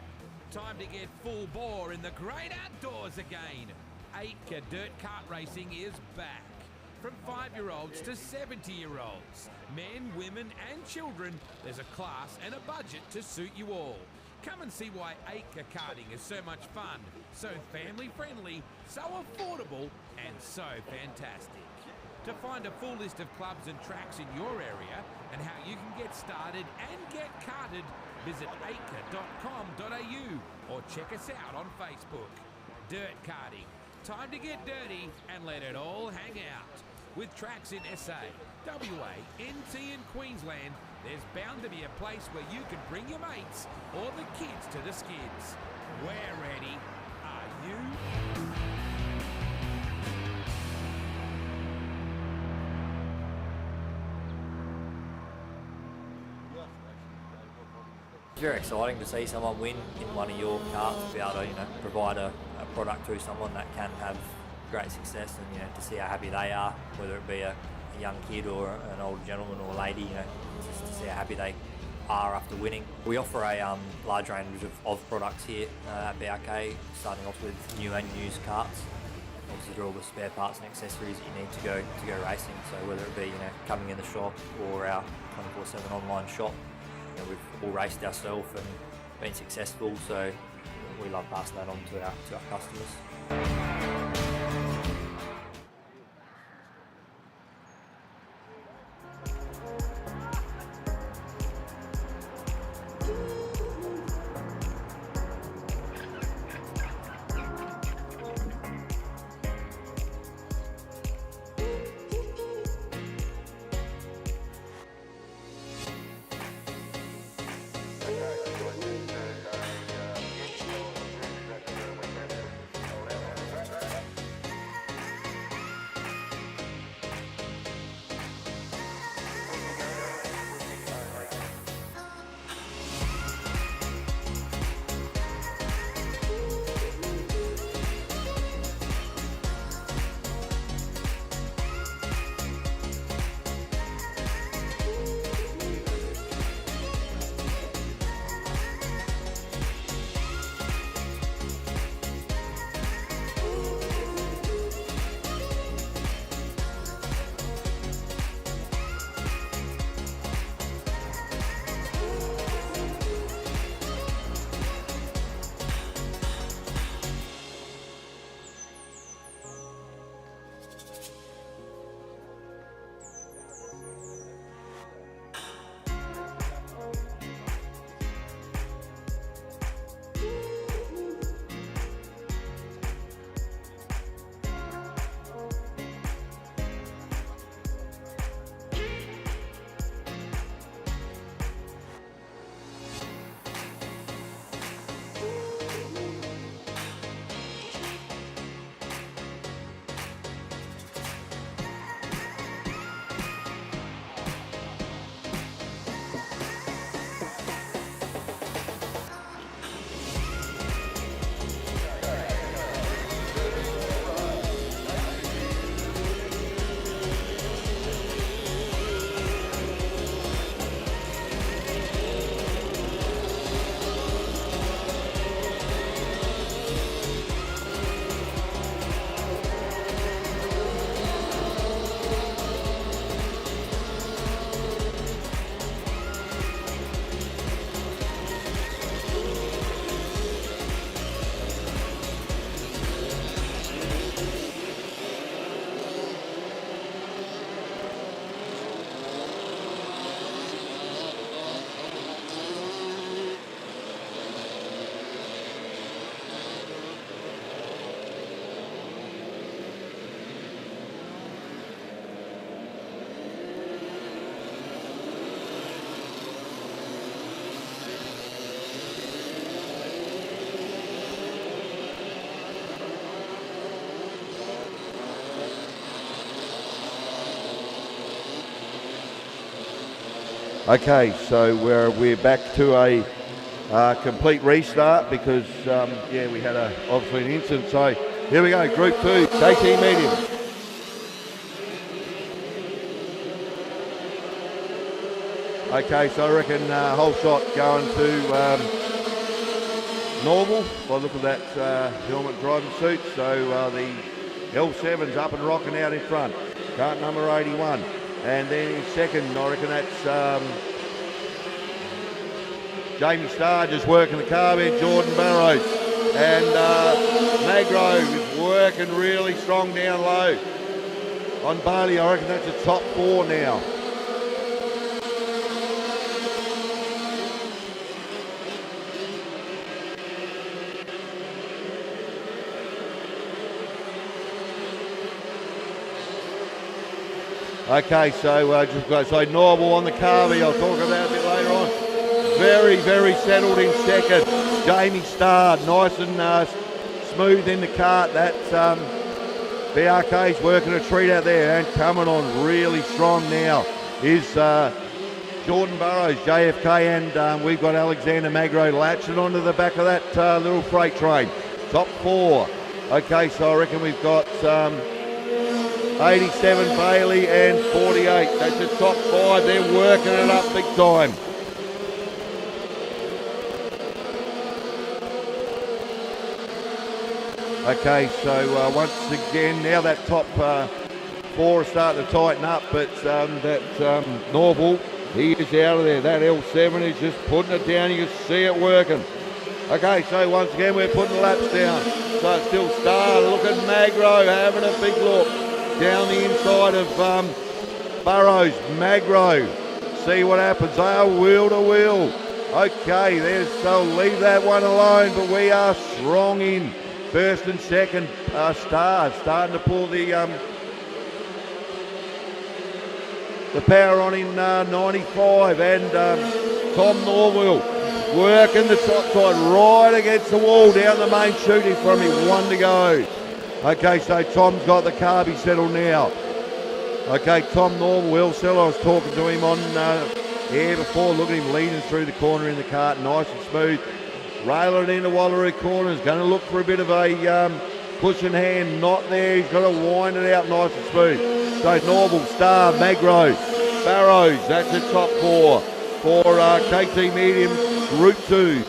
Time to get full bore in the great outdoors again. 8K dirt kart racing is back. From 5-year-olds to 70-year-olds, men, women and children, there's a class and a budget to suit you all. Come and see why 8K karting is so much fun, so family friendly, so affordable and so fantastic. To find a full list of clubs and tracks in your area and how you can get started and get karted, visit 8k.com.au or check us out on Facebook. Dirt karting. Time to get dirty and let it all hang out. With tracks in SA, WA, NT and Queensland, there's bound to be a place where you can bring your mates or the kids to the skids. We're ready. Are you? It's very exciting to see someone win in one of your karts, to be able to provide a product to someone that can have great success, and to see how happy they are, whether it be a young kid or an old gentleman or lady, just to see how happy they are after winning. We offer a large range of products here at BRK, starting off with new and used karts. Obviously, they're all the spare parts and accessories that you need to go racing. So whether it be coming in the shop or our 24/7 online shop, we've all raced ourselves and been successful. So we love passing that on to our customers. Okay, so we're back to a complete restart because, we had obviously an incident. So here we go, Group 2, JT Medium. Okay, so I reckon whole shot going to Norval by the look of that helmet driving suit. So the L7's up and rocking out in front. Kart number 81. And then in second, I reckon that's Jamie Starr just working the car bed, Jordan Barrows. And Magro is working really strong down low. On Bailey, I reckon that's a top 4 now. Okay, so just go. So Norval on the carby, I'll talk about a bit later on. Very, very settled in second. Jamie Starr, nice and smooth in the kart. That's BRK's working a treat out there and coming on really strong now is Jordan Burrows, JFK, and we've got Alexander Magro latching onto the back of that little freight train. Top 4. Okay, so I reckon we've got 87 Bailey and 48. That's the top 5. They're working it up big time. Okay, so once again, now that top 4 are starting to tighten up, but that Norval, he is out of there. That L7 is just putting it down. You can see it working. Okay, so once again, we're putting the laps down. So it's still Star. Look at Magro having a big look. Down the inside of Burrows, Magro. See what happens. They are wheel to wheel. Okay, so leave that one alone, but we are strong in first and second. Star starting to pull the power on in 95, and Tom Norwell working the top side right against the wall down the main chute in front of me. 1 to go. Okay, so Tom's got the carby settled now. Okay, Tom Norwell, I was talking to him on air before. Look at him leading through the corner in the kart, nice and smooth. Railing into Wallaroo corners, going to look for a bit of a pushing hand, not there. He's got to wind it out nice and smooth. So Norval, Star, Magro, Barrows, that's the top 4 for KT Medium Group 2.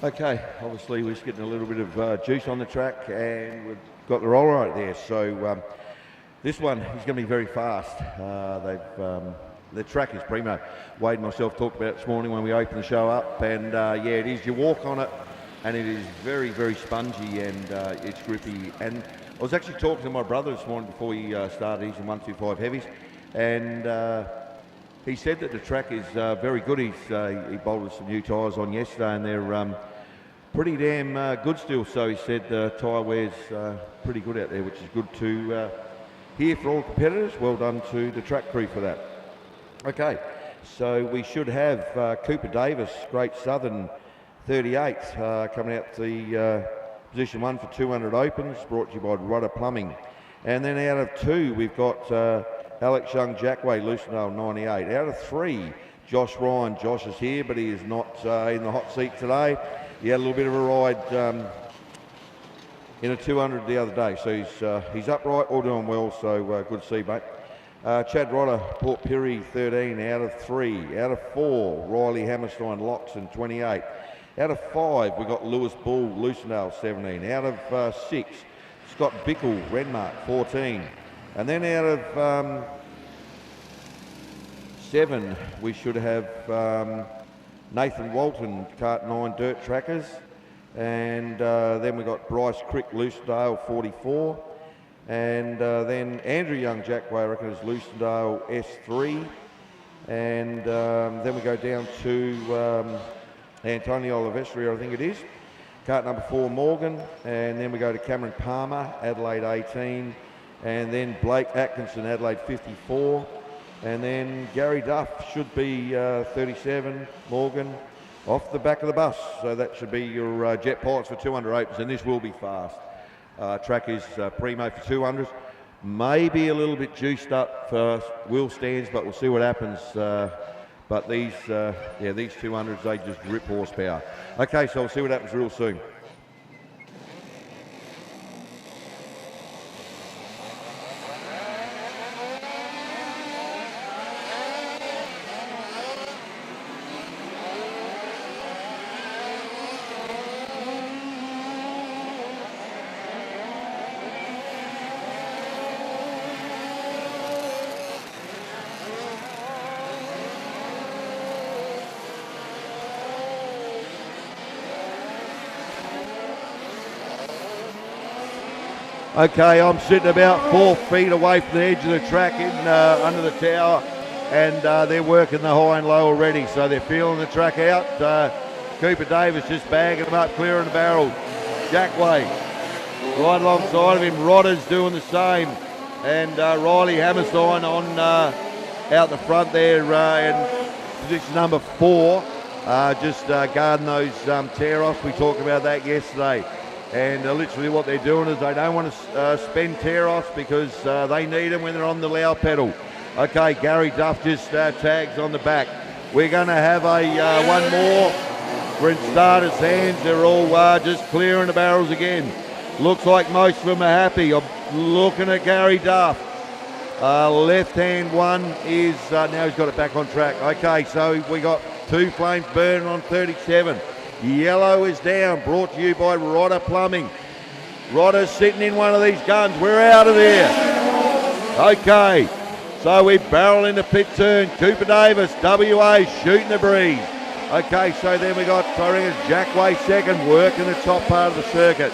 Okay, obviously we're just getting a little bit of juice on the track, and we've got the roller right there. So this one is going to be very fast. The track is primo. Wade and myself talked about it this morning when we opened the show up, and yeah, it is. You walk on it, and it is very, very spongy, and it's grippy. And I was actually talking to my brother this morning before he started. He's in 125 Heavies, and he said that the track is very good. He bolted some new tyres on yesterday, and they're pretty damn good still. So he said tyre wear's pretty good out there, which is good to hear for all competitors. Well done to the track crew for that. Okay, so we should have Cooper Davis, Great Southern 38, coming out the position 1 for 200 opens, brought to you by Rudder Plumbing. And then out of 2, we've got Alex Young Jackway, Lucendale 98. Out of 3, Josh Ryan. Josh is here, but he is not in the hot seat today. He had a little bit of a ride in a 200 the other day, so he's upright, all doing well, so good to see, mate. Chad Rodder, Port Pirie 13, out of 3. Out of 4, Riley Hammerstein, Loxton 28. Out of 5, we got Lewis Bull, Lucendale 17. Out of 6, Scott Bickle, Renmark 14. And then out of 7, we should have Nathan Walton, Kart 9 Dirt Trackers. And then we got Bryce Crick, Lucendale 44. And then Andrew Young Jackway, I reckon, is Lucendale S3. And then we go down to Antonio Olivestri, I think it is. Kart number 4, Morgan. And then we go to Cameron Palmer, Adelaide 18. And then Blake Atkinson, Adelaide 54. And then Gary Duff should be 37, Morgan, off the back of the bus. So that should be your jet pilots for 200 opens, and this will be fast. Track is primo for 200s. Maybe a little bit juiced up for wheel stands, but we'll see what happens. But these 200s, they just rip horsepower. Okay, so we'll see what happens real soon. Okay, I'm sitting about 4 feet away from the edge of the track under the tower, and they're working the high and low already, so they're feeling the track out. Cooper Davis just bagging them up, clearing the barrel. Jackway right alongside of him. Rodder's doing the same, and Riley Hammerstein on out the front there in position number 4, just guarding those tear-offs. We talked about that yesterday. And literally what they're doing is they don't want to spend tear-offs because they need them when they're on the low pedal. Okay, Gary Duff just tags on the back. We're going to have a one more. We're in starters' hands. They're all just clearing the barrels again. Looks like most of them are happy. I'm looking at Gary Duff. Left-hand one is, now he's got it back on track. Okay, so we got 2 flames burning on 37. Yellow is down, brought to you by Rodder Plumbing. Rodder's sitting in one of these guns. We're out of here. Okay, so we barrel into pit turn. Cooper Davis, WA, shooting the breeze. Okay, so then we got, I reckon, Jackway second, working the top part of the circuit.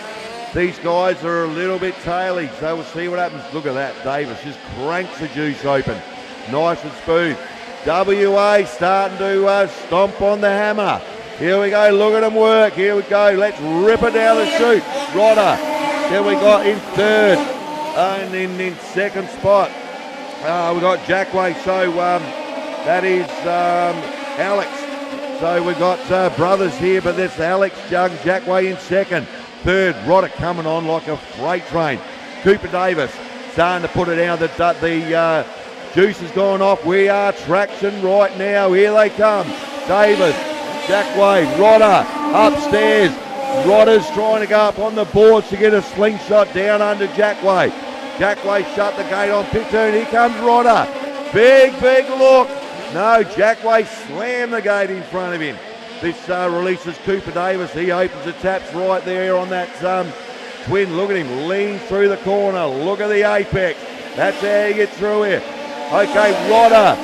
These guys are a little bit taily, so we'll see what happens. Look at that, Davis just cranks the juice open. Nice and smooth. WA starting to stomp on the hammer. Here we go, look at them work. Here we go, let's rip it down the chute. Rodder, then we got in third, and in second spot, we got Jackway. So that is Alex. So we got brothers here, but that's Alex Young Jackway in second. Third, Rodder coming on like a freight train. Cooper Davis starting to put it down. The juice has gone off. We are traction right now. Here they come. Davis. Jackway, Rodder, upstairs. Rodder's trying to go up on the boards to get a slingshot down under Jackway. Jackway shut the gate on pit turn. Here comes Rodder. Big look. No, Jackway slammed the gate in front of him. This releases Cooper Davis. He opens the taps right there on that twin. Look at him lean through the corner. Look at the apex. That's how you get through here. Okay, Rodder.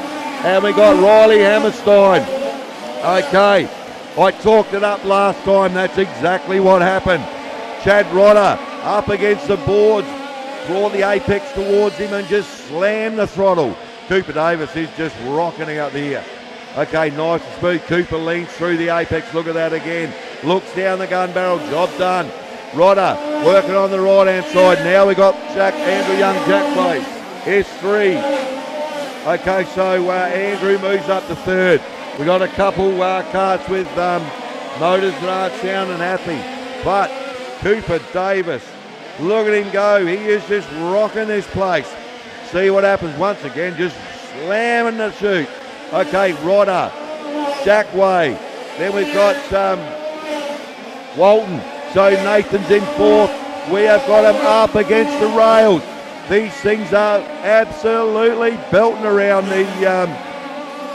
And we got Riley Hammerstein. Okay, I talked it up last time. That's exactly what happened. Chad Rodder up against the boards, brought the apex towards him and just slammed the throttle. Cooper Davis is just rocking out here. Okay, nice and smooth. Cooper leans through the apex. Look at that again. looks down the gun barrel, job done. Rodder working on the right hand side. Now we got Andrew Young, Jack Place, S3. Okay, so Andrew moves up to third. We got a couple carts with motors that aren't sounding happy. But Cooper Davis, look at him go. He is just rocking this place. See what happens once again, just slamming the chute. Okay, Rodder, Jack Way. Then we've got Walton. So Nathan's in fourth. We have got him up against the rails. These things are absolutely belting around the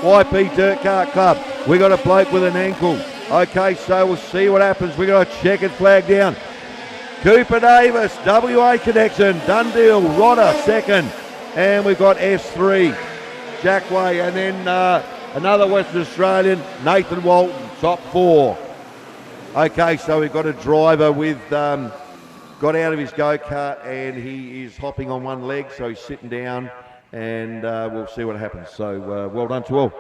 YP Dirt Kart Club. We got a bloke with an ankle. Okay, so we'll see what happens. We got a checkered flag down. Cooper Davis, WA connection. Done deal. Rodder second. And we've got S3, Jack Way. And then another Western Australian, Nathan Walton, top four. Okay, so we've got a driver with, got out of his go-kart and he is hopping on one leg, so he's sitting down and we'll see what happens. So well done to all.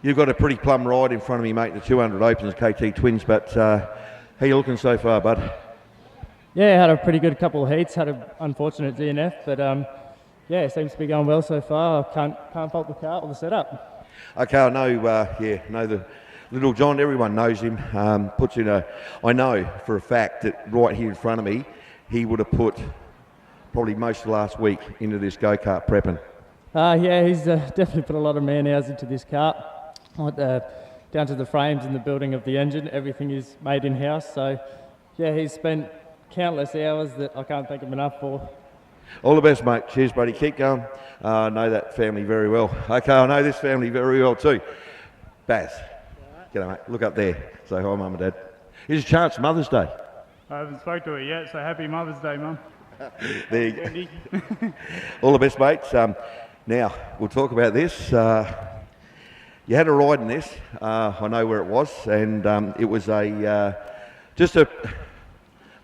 You've got a pretty plum ride in front of me, mate, the 200 Opens KT Twins, but how you looking so far, bud? Yeah, had a pretty good couple of heats, had an unfortunate DNF, but yeah, it seems to be going well so far. Can't fault the car or the setup. Okay, I know, know the Little John, everyone knows him, puts in I know for a fact that right here in front of me, he would have put probably most of last week into this go-kart prepping. Yeah, he's definitely put a lot of man-hours into this kart. Down to the frames and the building of the engine, everything is made in-house. So, yeah, he's spent countless hours that I can't thank him enough for. All the best, mate. Cheers, buddy. Keep going. I know that family very well. Okay, I know this family very well too. Baz, g'day, mate. Look up there. Say hi, Mum and Dad. Here's a chance, Mother's Day. I haven't spoke to her yet, so happy Mother's Day, Mum. There you go. All the best, mates. Now, we'll talk about this. You had a ride in this. I know where it was, and it was just a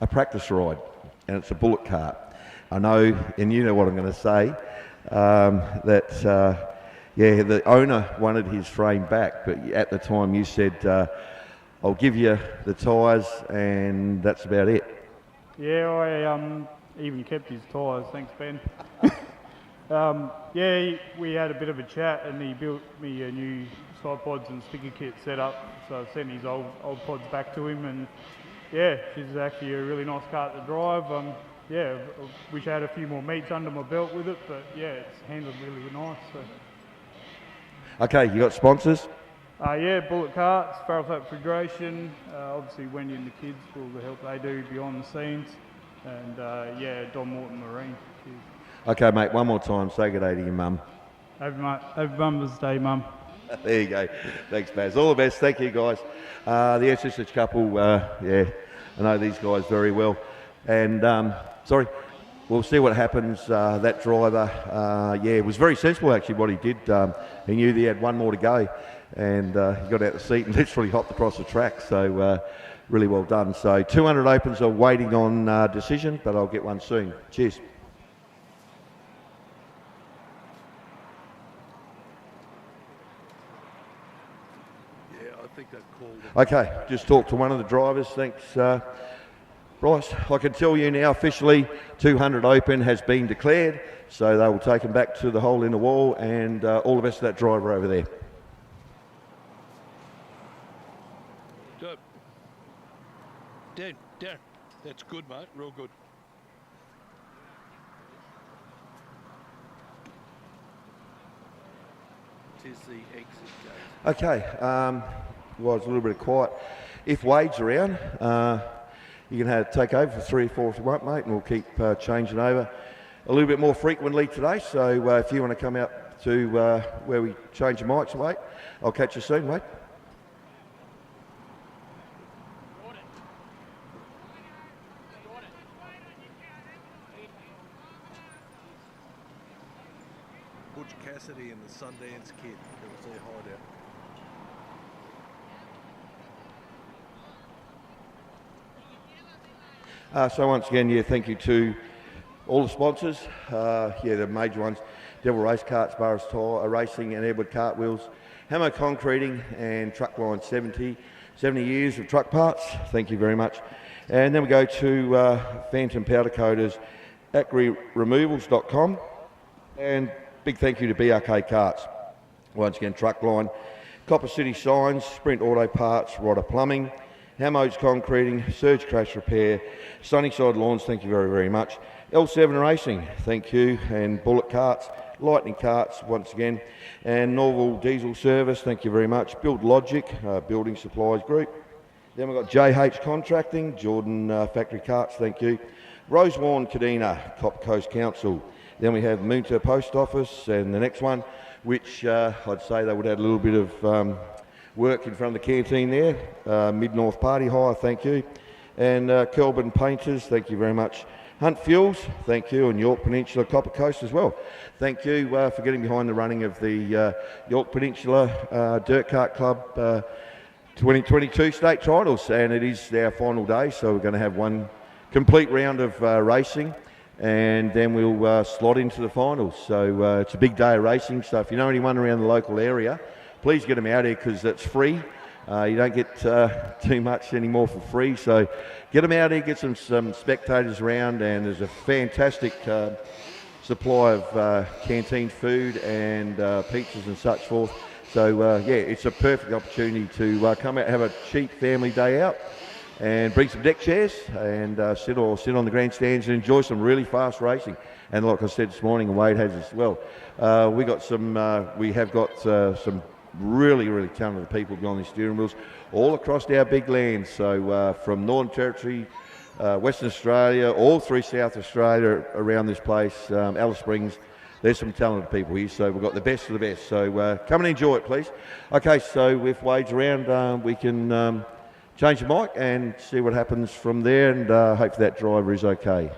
practice ride, and it's a bullet cart. I know, and you know what I'm going to say, that yeah, the owner wanted his frame back, but at the time you said, I'll give you the tyres, and that's about it. Yeah, I even kept his tyres, thanks Ben. Yeah, we had a bit of a chat and he built me a new side pods and sticker kit set up, so I sent his old pods back to him, and yeah, she's actually a really nice car to drive. Yeah, I wish I had a few more meets under my belt with it, but yeah, it's handled really nice. So. Okay, you got sponsors? Yeah, Bullet Carts, Farrell Flat Refrigeration, obviously Wendy and the kids for all the help they do behind the scenes, and yeah, Don Morton Marine. Cheers. Okay, mate, one more time, say good day to your mum. Happy Mother's Day, Mum. There you go. Thanks, Baz. All the best. Thank you, guys. The SSH couple, yeah, I know these guys very well. And, sorry, we'll see what happens. That driver, yeah, it was very sensible, actually, what he did. He knew that he had one more to go, and he got out the seat and literally hopped across the track. So, really well done. So, 200 Opens are waiting on decision, but I'll get one soon. Cheers. Okay, just talked to one of the drivers. Thanks, Bryce. I can tell you now officially 200 Open has been declared, so they will take them back to the hole in the wall, and all the best of that driver over there. Down. That's good, mate. Real good. Tis the exit gate. Okay, well, it's a little bit quiet. If Wade's around, you can take over for 3 or 4 if you want, mate, and we'll keep changing over a little bit more frequently today. So if you want to come out to where we change the mics, Wade, I'll catch you soon, Wade. Butch Cassidy and the Sundance Kid. That was their hideout. So once again, thank you to all the sponsors. The major ones: Devil Race Karts, Barras Tyre Racing, and Edward Cartwheels, Hamo Concreting, and Truckline 70 years of truck parts. Thank you very much. And then we go to Phantom Powder Coaters, acreremovals.com, and big thank you to BRK Karts. Once again, Truckline, Copper City Signs, Sprint Auto Parts, Rodder Plumbing, Hamo's Concreting, Surge Crash Repair, Sunnyside Lawns, thank you very, very much. L7 Racing, thank you, and Bullet Karts, Lightning Karts, once again, and Norval Diesel Service, thank you very much. Build Logic, Building Supplies Group. Then we've got JH Contracting, Jordan Factory Karts, thank you. Rosewarne Kadina, Cop Coast Council. Then we have Moonta Post Office, and the next one, which I'd say they would add a little bit of work in front of the canteen there. Mid-North Party Hire, thank you. And Kelburn Painters, thank you very much. Hunt Fuels, thank you. And Yorke Peninsula Copper Coast as well. Thank you for getting behind the running of the Yorke Peninsula Dirt Kart Club 2022 state titles. And it is our final day, so we're going to have one complete round of racing, and then we'll slot into the finals. So it's a big day of racing, so if you know anyone around the local area, please get them out here because it's free. You don't get too much anymore for free, so get them out here, get some spectators around, and there's a fantastic supply of canteen food and pizzas and such forth. So it's a perfect opportunity to come out, have a cheap family day out, and bring some deck chairs and sit on the grandstands and enjoy some really fast racing. And like I said this morning, and Wade has as well, we have got some really, really talented people behind these steering wheels all across our big land. So from Northern Territory, Western Australia, all through South Australia around this place, Alice Springs, there's some talented people here. So we've got the best of the best. So come and enjoy it, please. Okay, so if Wade's around, we can change the mic and see what happens from there, and hope that driver is okay.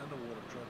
underwater truck.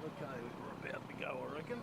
Okay, we're about to go, I reckon.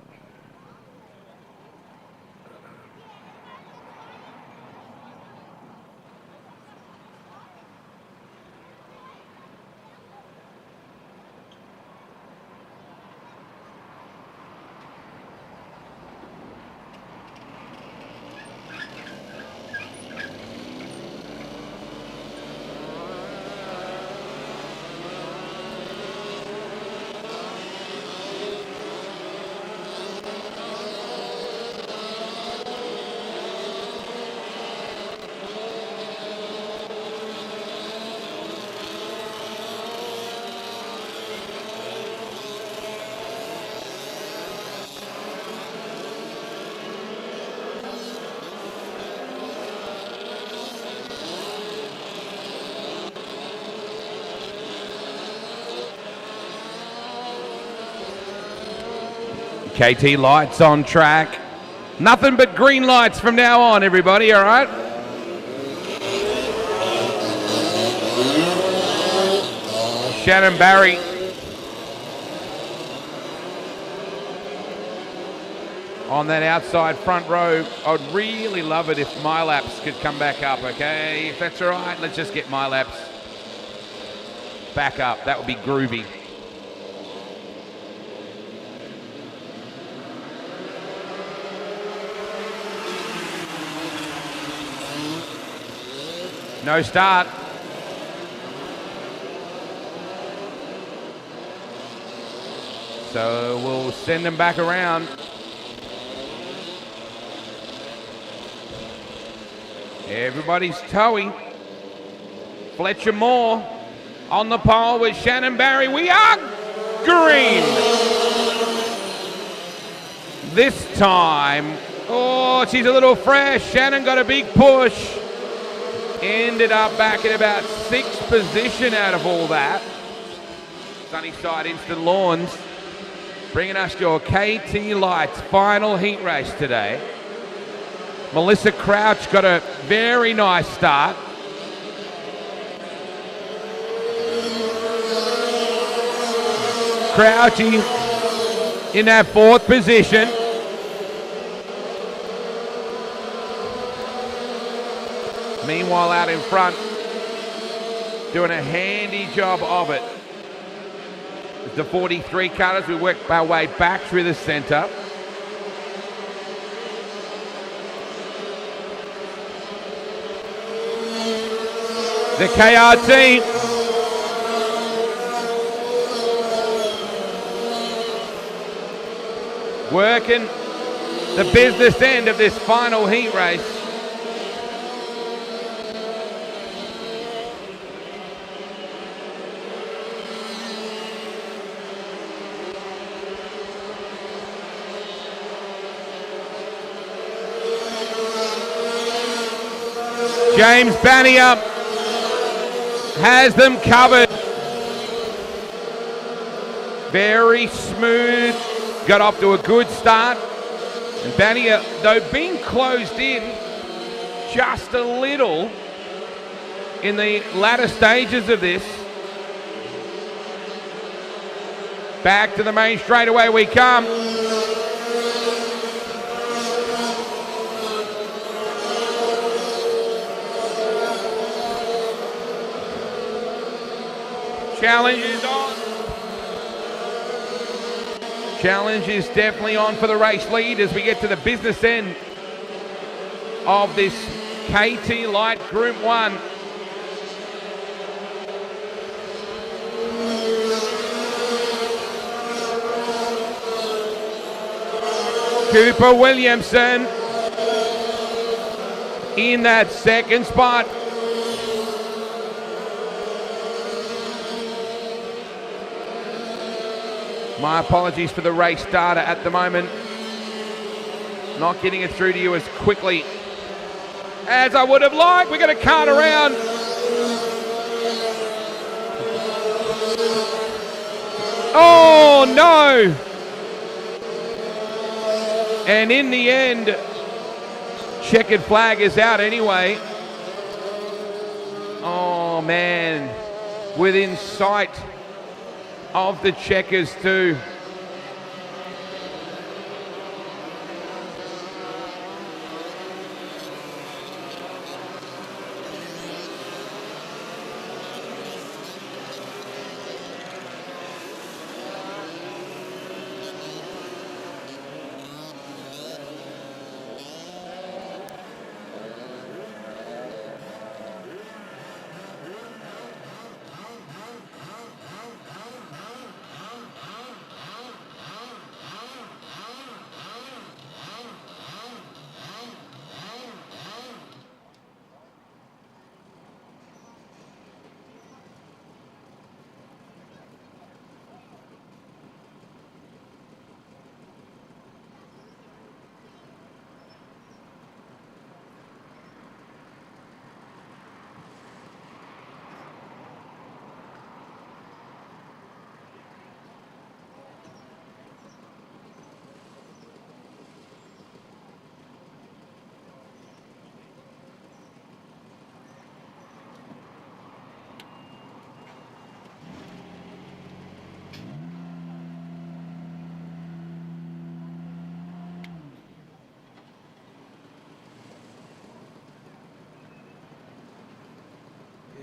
KT lights on track. Nothing but green lights from now on, everybody, all right? Shannon Barry. On that outside front row. I'd really love it if MyLaps could come back up, okay? If that's all right, let's just get MyLaps back up. That would be groovy. No start. So we'll send them back around. Everybody's towing. Fletcher Moore on the pole with Shannon Barry. We are green. This time, oh, she's a little fresh. Shannon got a big push. Ended up back in about 6th position out of all that. Sunnyside Instant Lawns bringing us your KT Lights final heat race today. Melissa Crouch got a very nice start. Crouchy in that 4th position. Meanwhile, out in front, doing a handy job of it. The 43 cutters, we work our way back through the centre. The KRT. Working the business end of this final heat race. James Bannier has them covered. Very smooth. Got off to a good start. And Bannier, though being closed in just a little in the latter stages of this. Back to the main straightaway we come. Challenge is on. Challenge is definitely on for the race lead as we get to the business end of this KT Light Group 1. Cooper Williamson in that 2nd spot. My apologies for the race data at the moment. Not getting it through to you as quickly as I would have liked. We're going to cart around. Oh no! And in the end, checkered flag is out anyway. Oh man, within sight of the checkers too.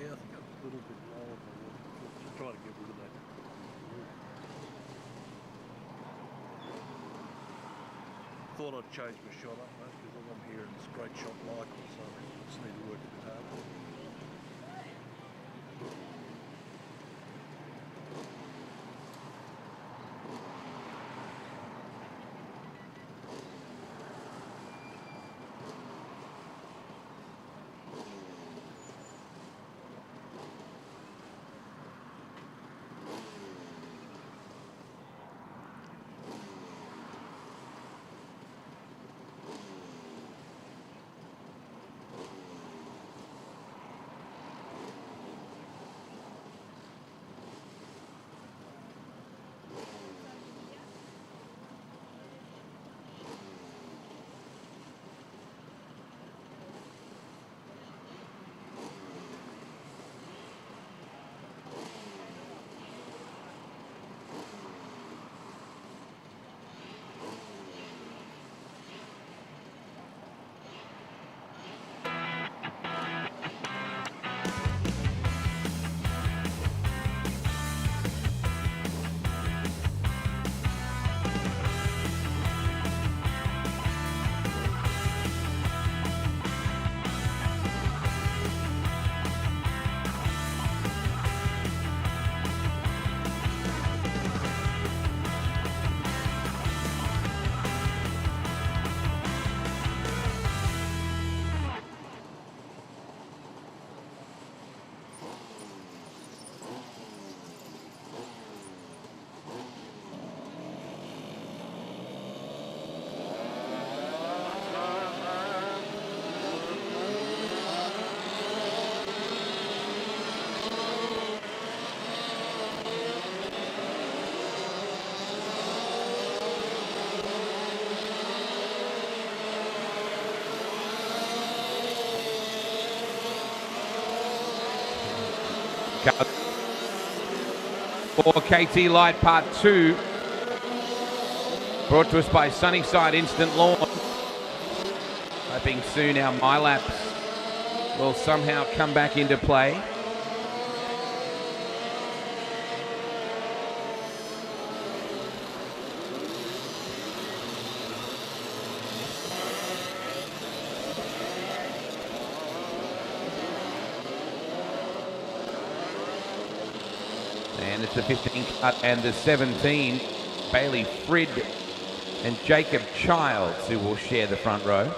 Yeah, I think I'm a little bit lower than that. Just trying to get rid of that. Thought I'd change my shot up, mate, because all I'm hearing is great shot Michael, so I just need to work a bit harder. for KT Light Part 2. Brought to us by Sunnyside Instant Lawn. Hoping soon our MyLaps will somehow come back into play. And it's the 15 cut and the 17. Bailey Frid and Jacob Childs who will share the front row.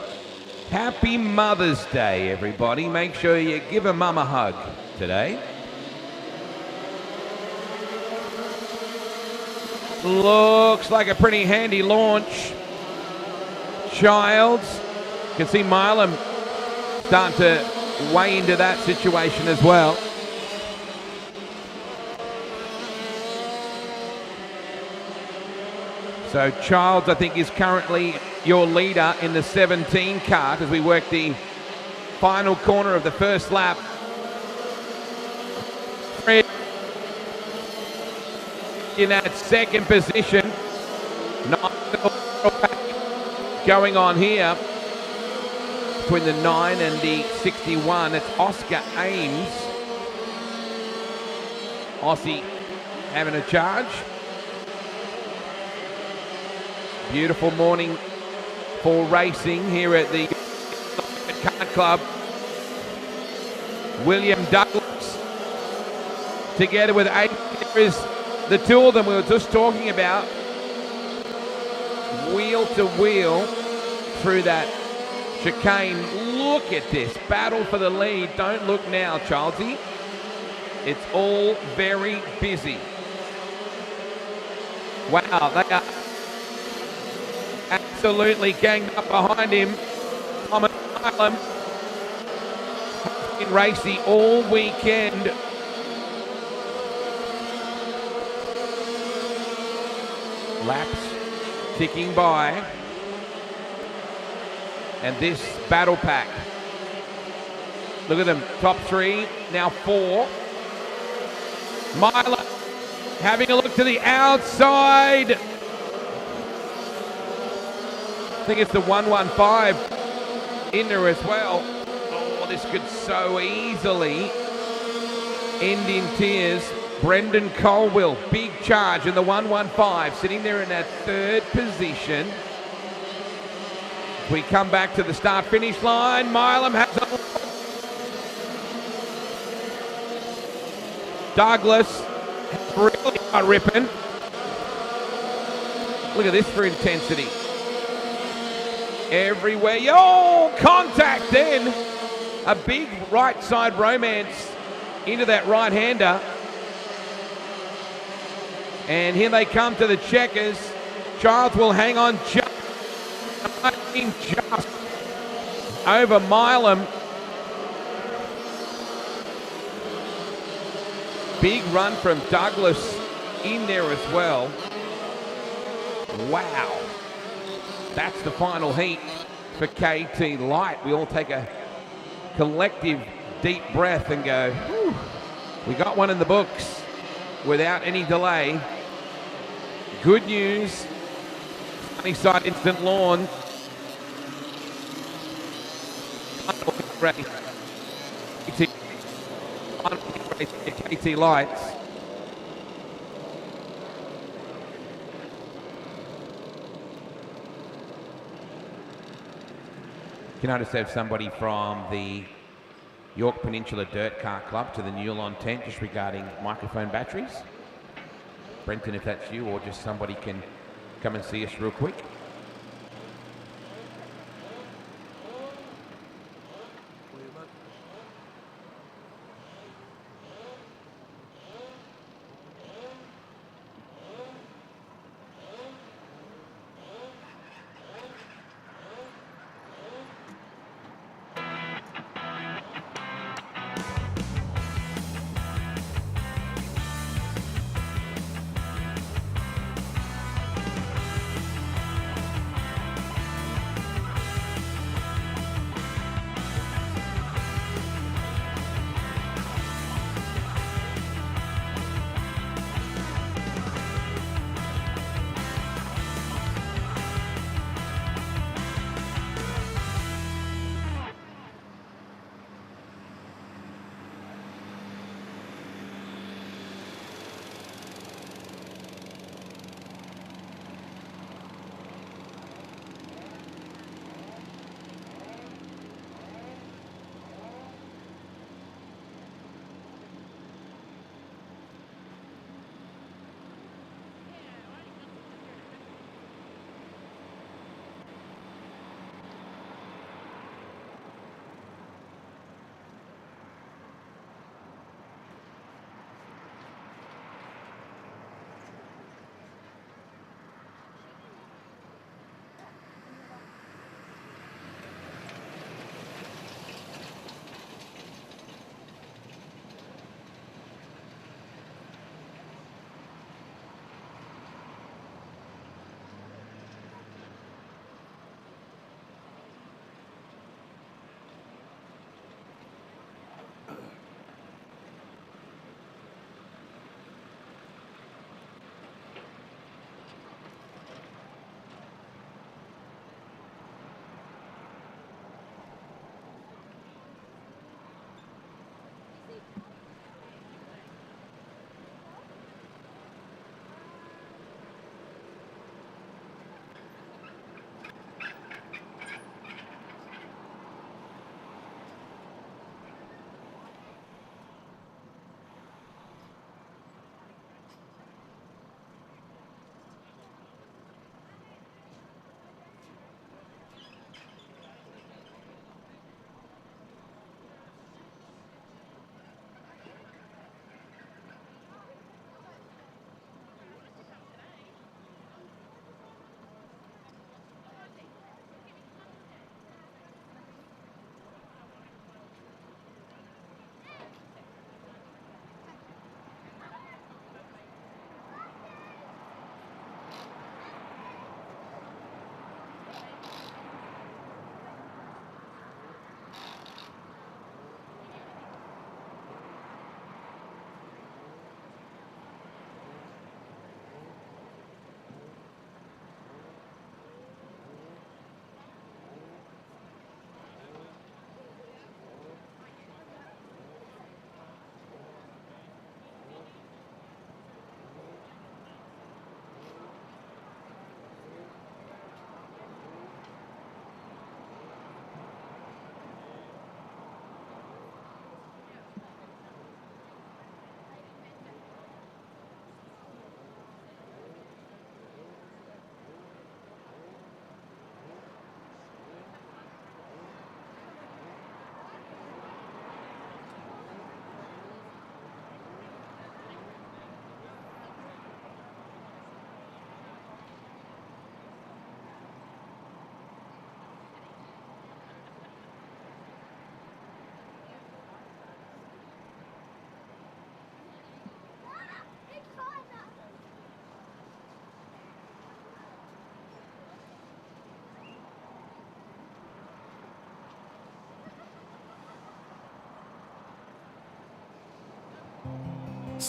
Happy Mother's Day, everybody. Make sure you give a mum a hug today. Looks like a pretty handy launch. Childs. You can see Milam starting to weigh into that situation as well. So Childs, I think, is currently your leader in the 17 cart as we work the final corner of the first lap. Fred in that second position. Going on here between the 9 and the 61. It's Oscar Ames. Aussie having a charge. Beautiful morning for racing here at the Kart Club. William Douglas together with Aiden. There is the two of them we were just talking about. Wheel to wheel through that chicane. Look at this battle for the lead. Don't look now, Charlesy. It's all very busy. Wow, they are absolutely ganged up behind him. Thomas Milam has been racy all weekend. Laps ticking by. And this battle pack. Look at them, top three, now four. Milam having a look to the outside. I think it's the 115 in there as well. Oh, this could so easily end in tears. Brendan Colwell, big charge in the 115, sitting there in that third position. We come back to the start-finish line. Milam has a... Douglas has really got ripping. Look at this for intensity. Everywhere. Oh, contact then. A big right side romance into that right-hander. And here they come to the checkers. Childs will hang on just over Milam. Big run from Douglas in there as well. Wow. That's the final heat for KT Light. We all take a collective deep breath and go, whew, we got one in the books without any delay. Good news. Sunnyside Instant Lawn. KT Lights. Can I just have somebody from the Yorke Peninsula Dirt Kart Club to the Newlon tent just regarding microphone batteries? Brenton, if that's you, or just somebody can come and see us real quick.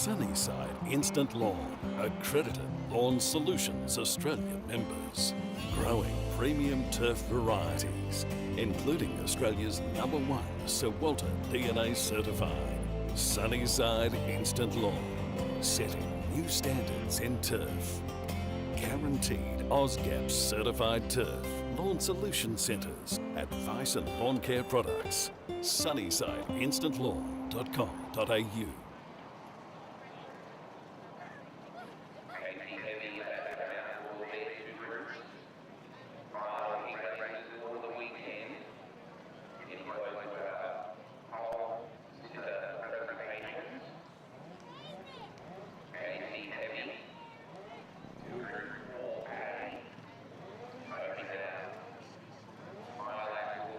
Sunnyside Instant Lawn, accredited Lawn Solutions Australia members. Growing premium turf varieties, including Australia's #1 Sir Walter DNA certified. Sunnyside Instant Lawn, setting new standards in turf. Guaranteed AusGAP certified turf. Lawn Solution Centres, advice and lawn care products. SunnysideInstantLawn.com.au.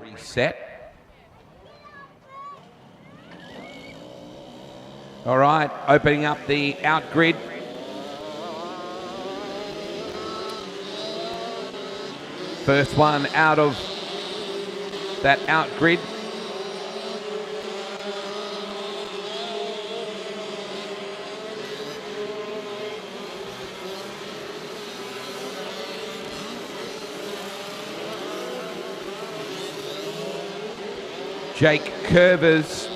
Reset. All right, opening up the out grid. First one out of that out grid. Jake Curvers.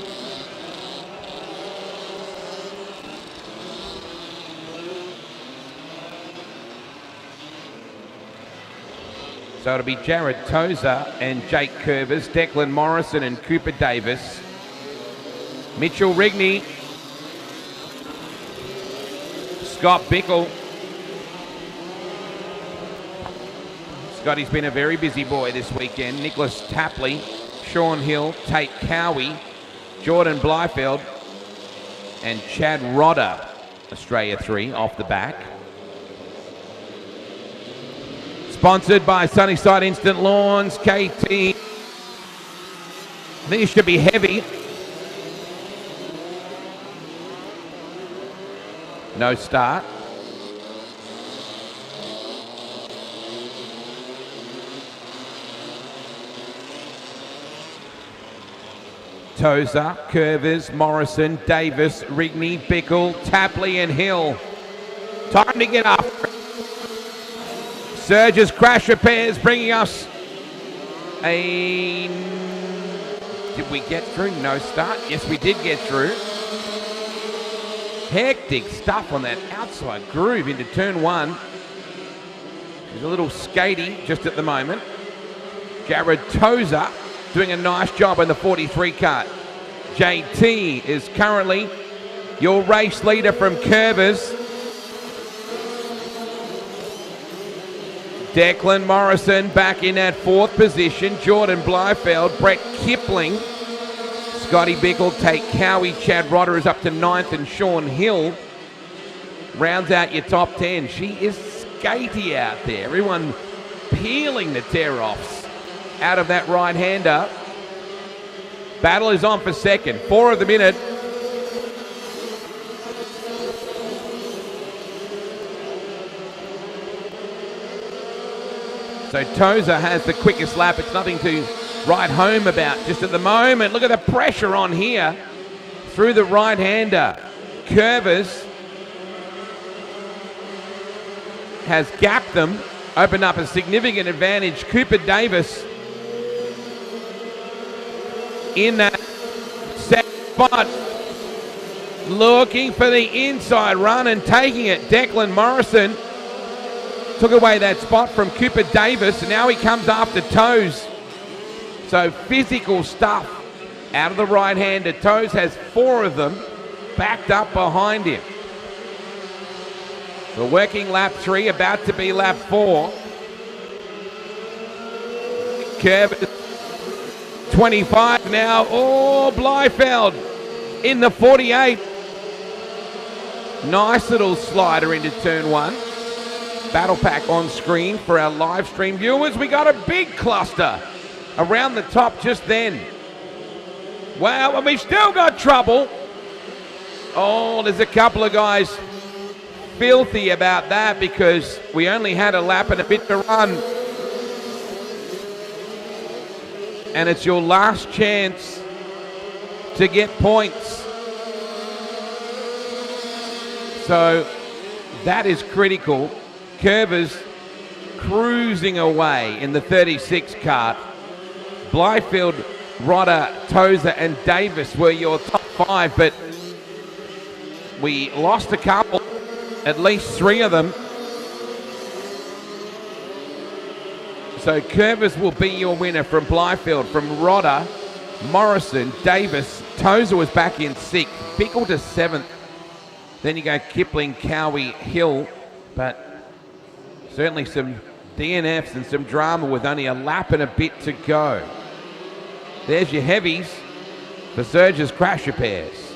So it'll be Jared Tozer and Jake Curvers, Declan Morrison and Cooper Davis, Mitchell Rigney, Scott Bickle. Scotty's been a very busy boy this weekend. Nicholas Tapley, Sean Hill, Tate Cowie, Jordan Blyfeld, and Chad Rodder, Australia 3 off the back. Sponsored by Sunnyside Instant Lawns, KT. I think it should be heavy. No start. Tozer, Curvers, Morrison, Davis, Rigney, Bickle, Tapley and Hill. Time to get up. Surges Crash Repairs bringing us a... Did we get through? No start. Yes, we did get through. Hectic stuff on that outside groove into turn one. She's a little skatey just at the moment. Jared Tozer doing a nice job on the 43 kart. JT is currently your race leader from Curvers. Declan Morrison back in that fourth position. Jordan Blyfeld, Brett Kipling, Scotty Bickle, Tate Cowie, Chad Rodder is up to ninth, and Sean Hill rounds out your top 10. She is skatey out there. Everyone peeling the tear-offs out of that right-hander. Battle is on for second. 4 of the minute. So Tozer has the quickest lap. It's nothing to write home about just at the moment. Look at the pressure on here through the right-hander. Curvers has gapped them, opened up a significant advantage. Cooper Davis in that second spot, looking for the inside run and taking it. Declan Morrison took away that spot from Cooper Davis, and now he comes after Toes. So physical stuff out of the right-hander. Toes has 4 of them backed up behind him. We're working lap 3, about to be lap 4. Curve 25 now. Oh, Blyfeld in the 48. Nice little slider into turn 1. Battle pack on screen for our live stream viewers. We got a big cluster around the top just then. Wow, and we've still got trouble. Oh, there's a couple of guys filthy about that because we only had a lap and a bit to run. And it's your last chance to get points. So that is critical. Curvers cruising away in the 36 cart. Blyfield, Rodder, Tozer and Davis were your top 5, but we lost a couple, at least 3 of them. So Curvers will be your winner from Blyfield, from Rodder, Morrison, Davis. Tozer was back in 6th, Bickle to 7th. Then you go Kipling, Cowie, Hill, but certainly some DNFs and some drama with only a lap and a bit to go. There's your heavies for Surge's Crash Repairs.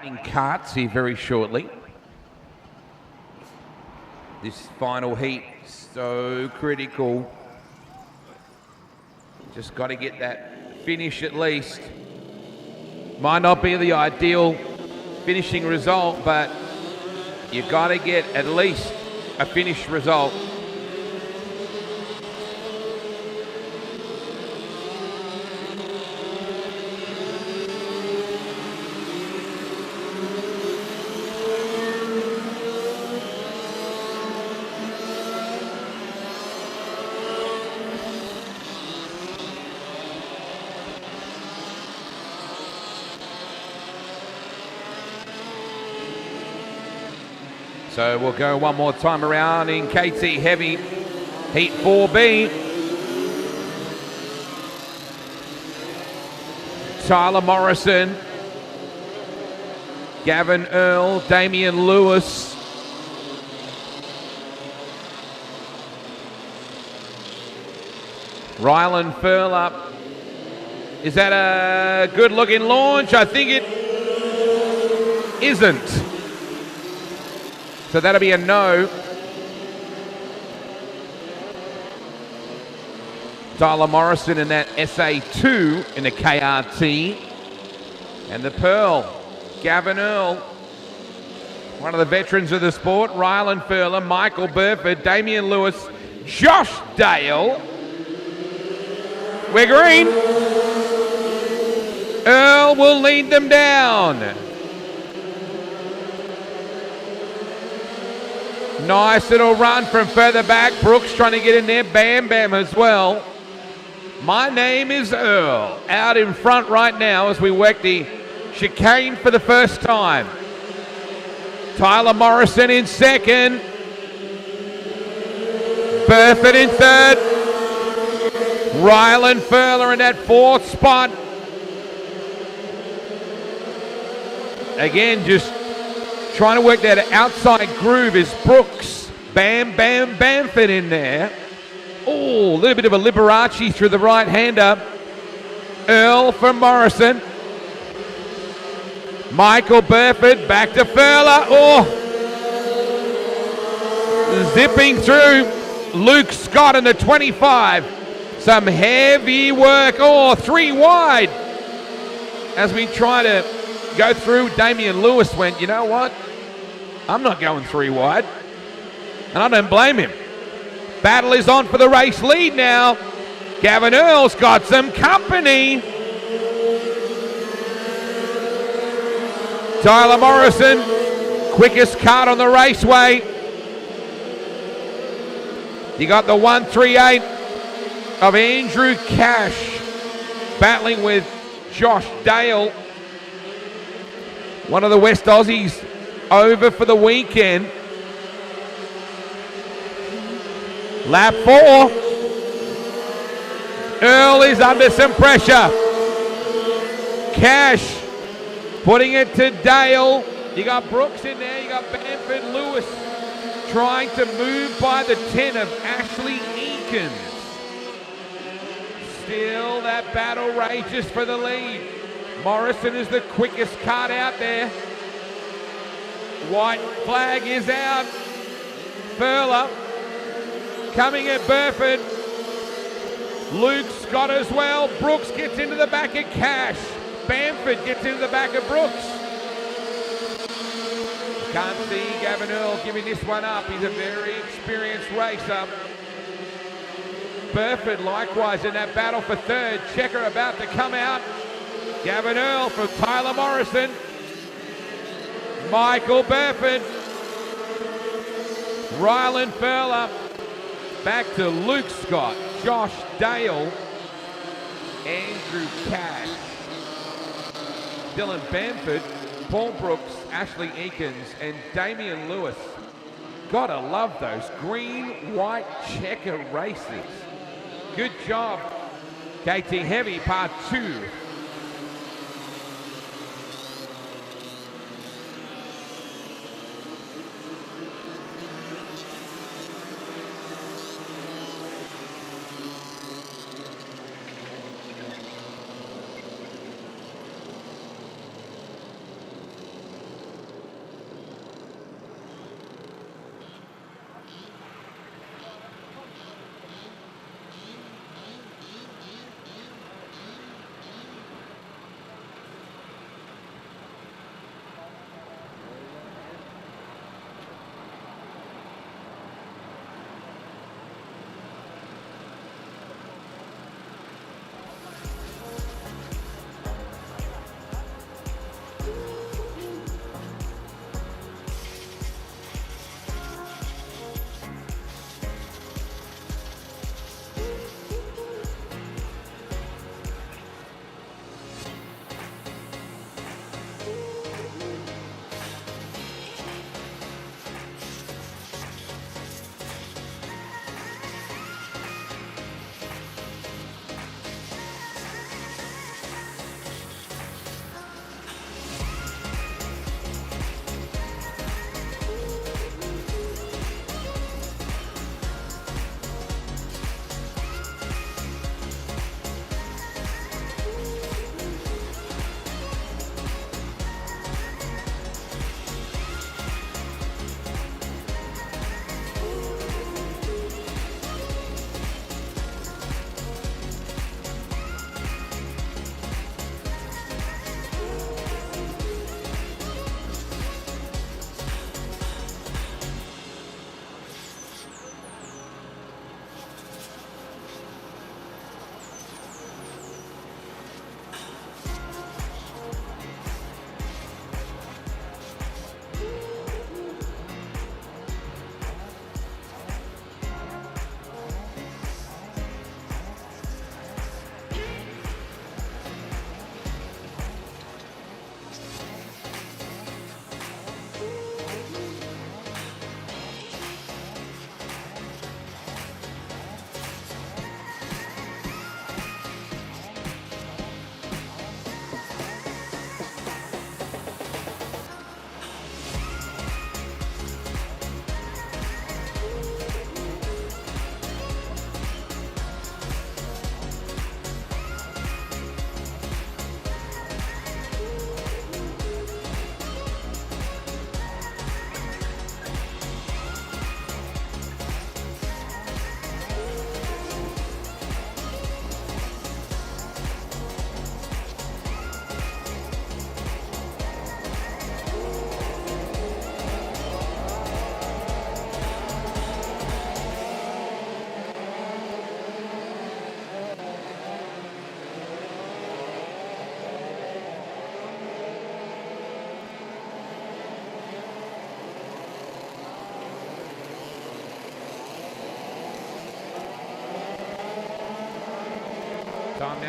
In Karts here very shortly. This final heat, so critical. Just got to get that finish at least. Might not be the ideal finishing result, but you got to get at least a finished result. So we'll go one more time around in KT Heavy, Heat 4B. Tyler Morrison, Gavin Earl, Damian Lewis. Rylan Furlup. Is that a good looking launch? I think it isn't. So that'll be a no. Tyler Morrison in that SA2 in the KRT. And the Pearl, Gavin Earl, one of the veterans of the sport, Rylan Furler, Michael Burford, Damian Lewis, Josh Dale. We're green. Earl will lead them down. Nice little run from further back. Brooks trying to get in there. Bam Bam as well. My Name is Earl out in front right now as we work the chicane for the first time. Tyler Morrison in second. Burford in third. Rylan Furler in that fourth spot. Again, just trying to work that outside groove is Brooks. Bam Bam Bamford in there. Oh, a little bit of a Liberace through the right-hander. Earl for Morrison. Michael Burford back to Furler. Oh, zipping through. Luke Scott in the 25. Some heavy work. Oh, 3 wide. As we try to go through, Damian Lewis went, you know what? I'm not going 3 wide. And I don't blame him. Battle is on for the race lead now. Gavin Earl's got some company. Tyler Morrison, quickest cart on the raceway. You got the 138 of Andrew Cash battling with Josh Dale. One of the West Aussies over for the weekend. Lap 4. Earl is under some pressure. Cash putting it to Dale. You got Brooks in there. You got Bamford Lewis trying to move by the 10 of Ashley Eakins. Still that battle rages for the lead. Morrison is the quickest cart out there. White flag is out. Furler coming at Burford. Luke Scott as well. Brooks gets into the back of Cash. Bamford gets into the back of Brooks. Can't see Gavin Earl giving this one up. He's a very experienced racer. Burford likewise in that battle for third. Checker about to come out. Gavin Earl from Tyler Morrison. Michael Burford. Rylan Furler. Back to Luke Scott. Josh Dale. Andrew Cash. Dylan Bamford. Paul Brooks. Ashley Eakins. And Damian Lewis. Gotta love those green, white checker races. Good job. KT Heavy Part 2.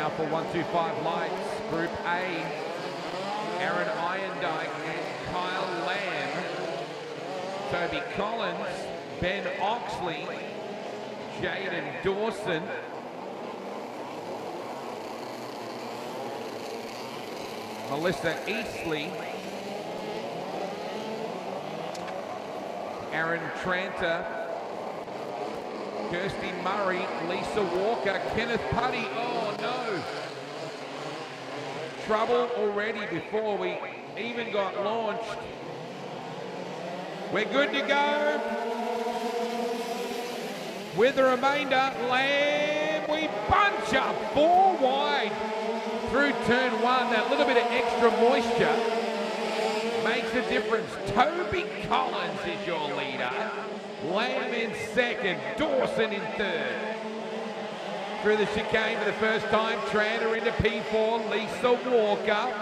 now for 125 lights. Group A, Aaron Irondike and Kyle Lamb. Toby Collins, Ben Oxley, Jaden Dawson. Melissa Eastley, Aaron Tranter, Kirsty Murray, Lisa Walker, Kenneth Putty. Oh no! Trouble already before we even got launched. We're good to go. With the remainder, Lamb, we bunch up 4 wide through turn 1. That little bit of extra moisture makes a difference. Toby Collins is your leader. Lamb in second, Dawson in third. Through the chicane for the first time, Tranter into P4, Lisa Walker.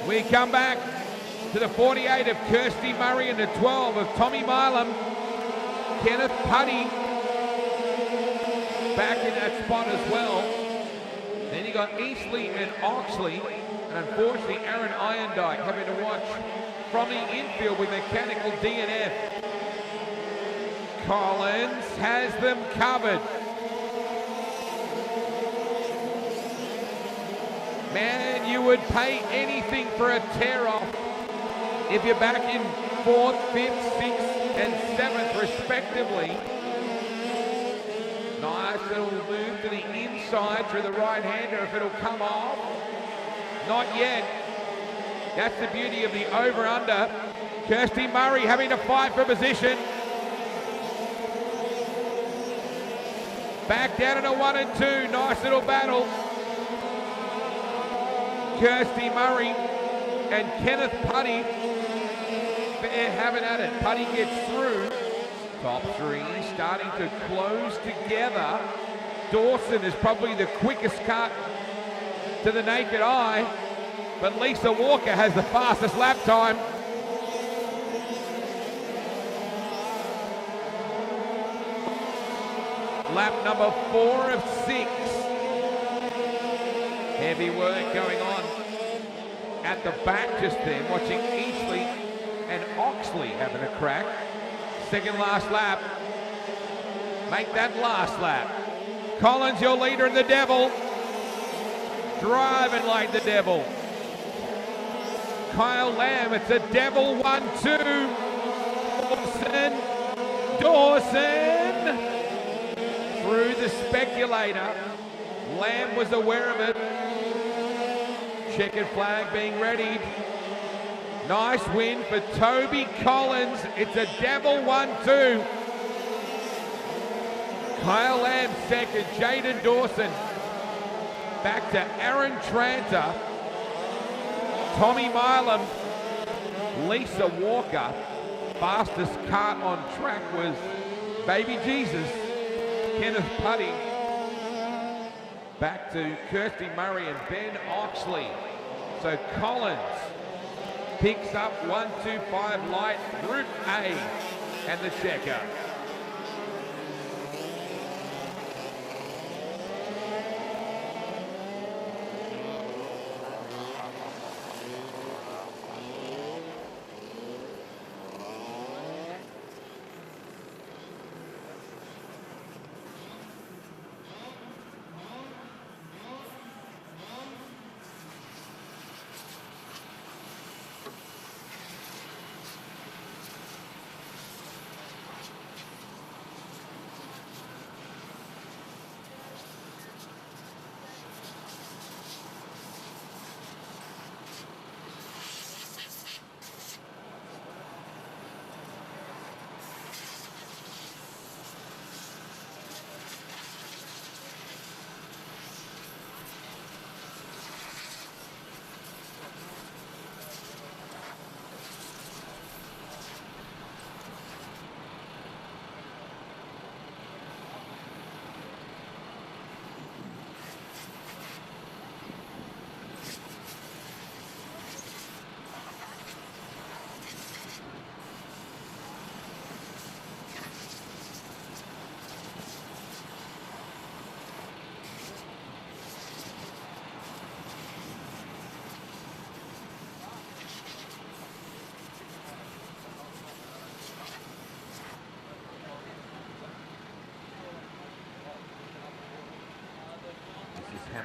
We come back to the 48 of Kirsty Murray and the 12 of Tommy Milam. Kenneth Putty back in that spot as well. Then you got Eastley and Oxley, and unfortunately Aaron Irondike having to watch from the infield with mechanical DNF. Collins has them covered. Man, you would pay anything for a tear-off if you're back in 4th, 5th, 6th, and 7th respectively. Nice little move to the inside through the right-hander if it'll come off. Not yet. That's the beauty of the over-under. Kirsty Murray having to fight for position. Back down in a 1 and 2. Nice little battle. Kirsty Murray and Kenneth Putty. They're having at it. Putty gets through. Top 3 starting to close together. Dawson is probably the quickest cut to the naked eye, but Lisa Walker has the fastest lap time. Lap number 4 of 6. Heavy work going on at the back just then, watching Eastley and Oxley having a crack. Second last lap. Make that last lap. Collins, your leader in the Devil. Driving like the Devil. Kyle Lamb, it's a Devil 1-2. Dawson. Through the speculator. Lamb was aware of it. Checkered flag being readied. Nice win for Toby Collins. It's a Devil 1-2. Kyle Lamb second. Jaden Dawson. Back to Aaron Tranter. Tommy Milam. Lisa Walker. Fastest car on track was Baby Jesus. Kenneth Putty. Back to Kirsty Murray and Ben Oxley. So Collins picks up 125 light, Group A, and the checker.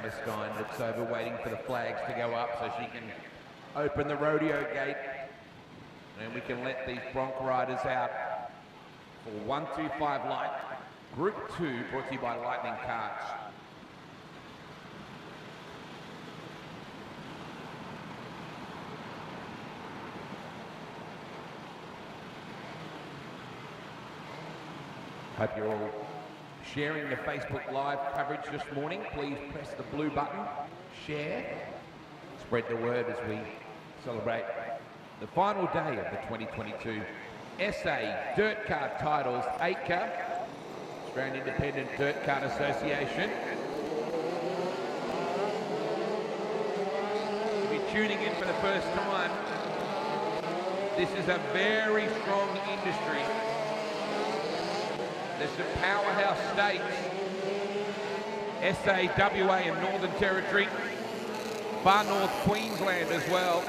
Hammerstein looks over waiting for the flags to go up so she can open the rodeo gate and we can let these bronc riders out for 125 Light Group 2, brought to you by Lightning Karts. Hope you're all sharing the Facebook Live coverage this morning. Please press the blue button, share, spread the word as we celebrate the final day of the 2022 SA Dirt Kart Titles, AICA, Australian Independent Dirt Kart Association. If you're tuning in for the first time, this is a very strong industry. There's some powerhouse states, SA, WA and Northern Territory, far north Queensland as well.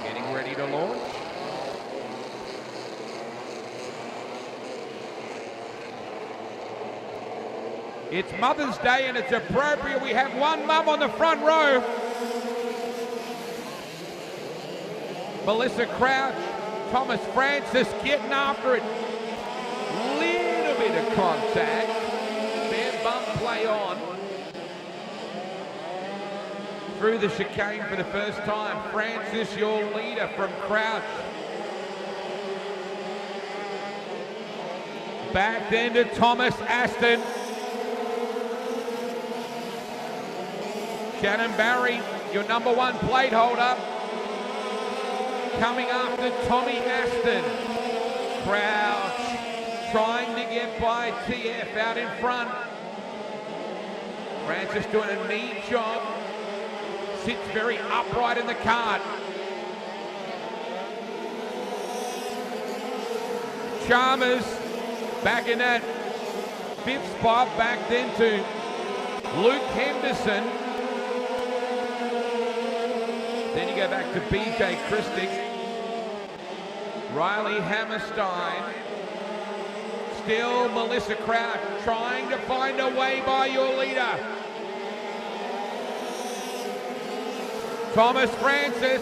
Getting ready to launch. It's Mother's Day and it's appropriate. We have one mum on the front row. Melissa Crouch, Thomas Francis getting after it. Little bit of contact. Their bump play on. Through the chicane for the first time. Francis, your leader from Crouch. Back then to Thomas Aston. Shannon Barry, your number one plate holder. Coming after Tommy Aston. Crouch trying to get by TF out in front. Francis doing a neat job. Sits very upright in the kart. Chalmers back in that fifth spot. Back then to Luke Henderson. Then you go back to BJ Christic. Riley Hammerstein. Still Melissa Crouch trying to find a way by your leader. Thomas Francis.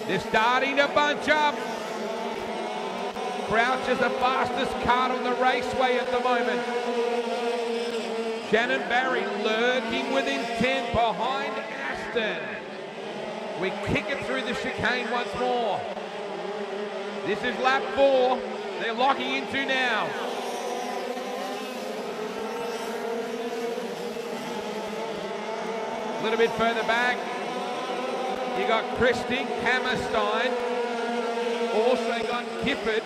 They're starting to bunch up. Crouch is the fastest kart on the raceway at the moment. Shannon Barry lurking with intent behind Aston. We kick it through the chicane once more. This is lap 4. They're locking into now. A little bit further back. You got Christie, Hammerstein. Also got Gifford.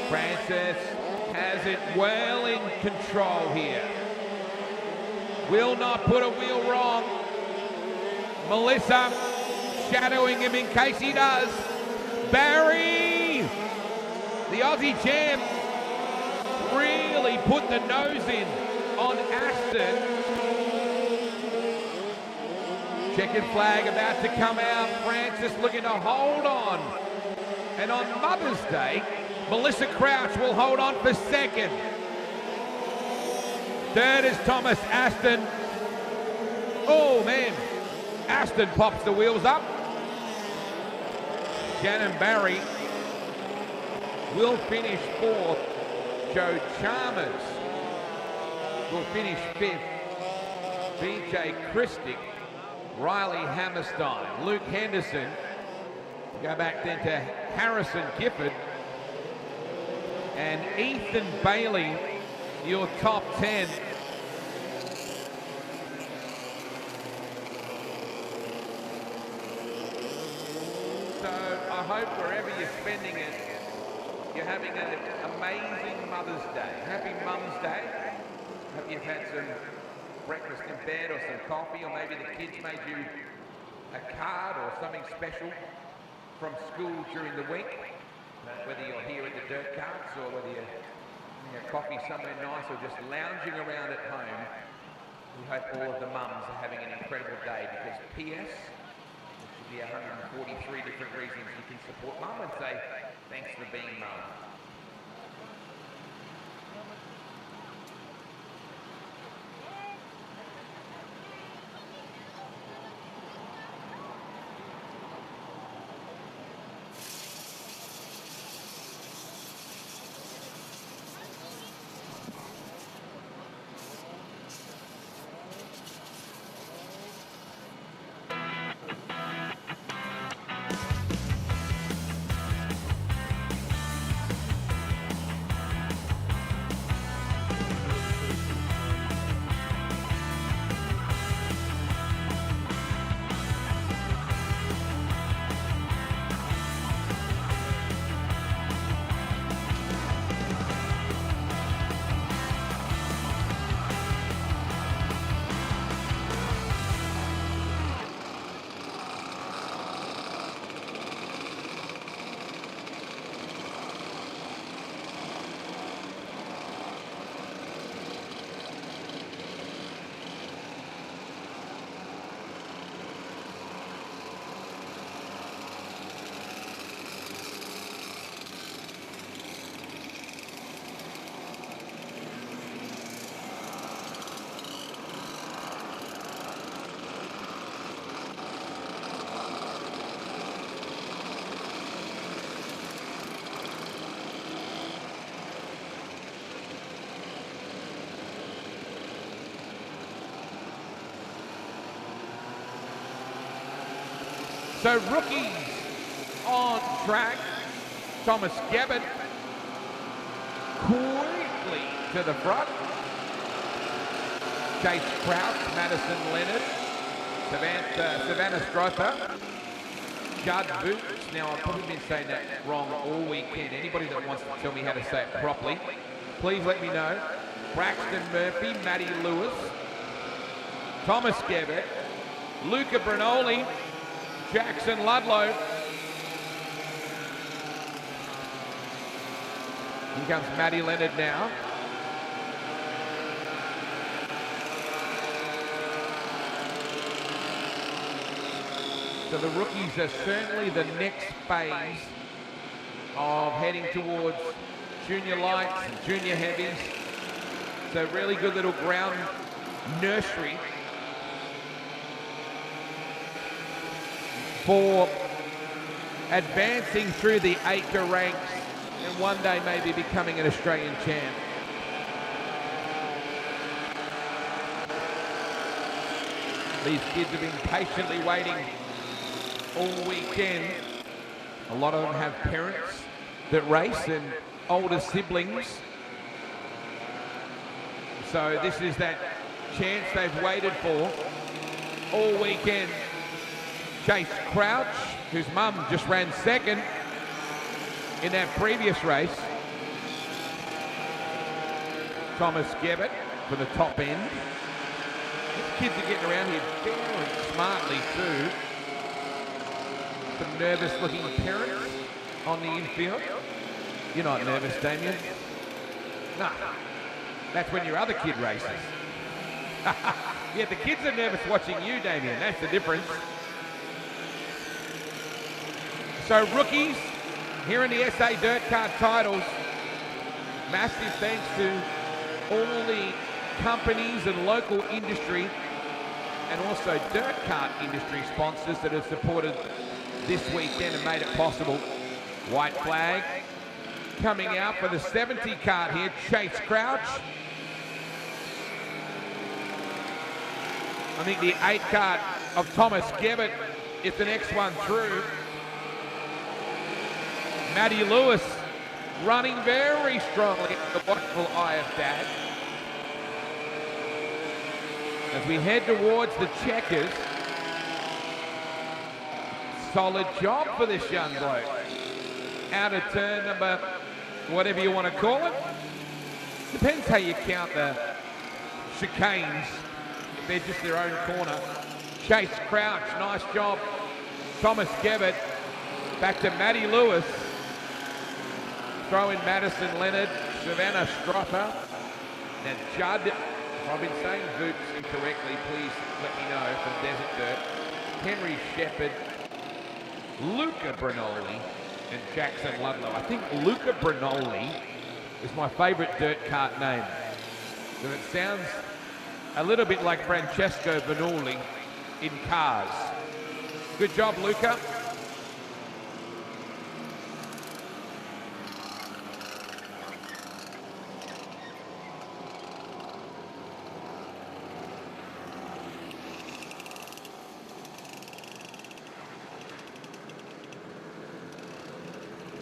Francis has it well in control here. Will not put a wheel wrong. Melissa shadowing him in case he does. Barry, the Aussie champ, really put the nose in on Aston. Checkered flag about to come out. Francis looking to hold on. And on Mother's Day, Melissa Crouch will hold on for second. Third is Thomas Aston. Oh man, Aston pops the wheels up. Shannon Barry will finish 4th. Joe Chalmers will finish 5th. BJ Christic, Riley Hammerstein, Luke Henderson. Go back then to Harrison Gifford. And Ethan Bailey, your top 10. So I hope wherever you're spending it, you're having an amazing Mother's Day. Happy Mum's Day. Hope you've had some breakfast in bed or some coffee, or maybe the kids made you a card or something special from school during the week. Whether you're here at the Dirt Karts or whether you're having a coffee somewhere nice or just lounging around at home, we hope all of the mums are having an incredible day, because PS, which should be be 143 different reasons you can support Mum and say, thanks for being Mum. So rookies on track. Thomas Gabbett quickly to the front. Chase Crouch, Madison Leonard, Savannah Striper, Judd Boots. Now I've probably been saying that wrong all weekend. Anybody that wants to tell me how to say it properly, please let me know. Braxton Murphy, Matty Lewis, Thomas Gabbett, Luca Brinoli, Jackson Ludlow. Here comes Matty Leonard now. So the rookies are certainly the next phase of heading towards junior lights and junior heavies. So really good little ground nursery for advancing through the acre ranks and one day maybe becoming an Australian champ. These kids have been patiently waiting all weekend. A lot of them have parents that race and older siblings. So this is that chance they've waited for all weekend. Chase Crouch, whose mum just ran second in that previous race. Thomas Gabbett for the top end. These kids are getting around here very smartly too. Some nervous looking parents on the infield. You're not nervous, Damien? No. That's when your other kid races. Yeah, the kids are nervous watching you, Damien. That's the difference. So rookies here in the SA Dirt Kart titles. Massive thanks to all the companies and local industry and also dirt kart industry sponsors that have supported this weekend and made it possible. White flag coming out for the 70 kart here, Chase Crouch. I think the 8 kart of Thomas Gabbett is the next one through. Matty Lewis running very strongly at the watchful eye of Dad. As we head towards the checkers, solid job for this young bloke. Out of turn number, whatever you want to call it. Depends how you count the chicanes. If they're just their own corner. Chase Crouch, nice job. Thomas Gabbett, back to Matty Lewis. Throw in Madison Leonard, Savannah Striper. Now Judd, if I've been saying Boots incorrectly, please let me know from Desert Dirt. Henry Shepherd, Luca Brinoli and Jackson Ludlow. I think Luca Brinoli is my favourite dirt cart name. And it sounds a little bit like Francesco Bernoulli in Cars. Good job, Luca.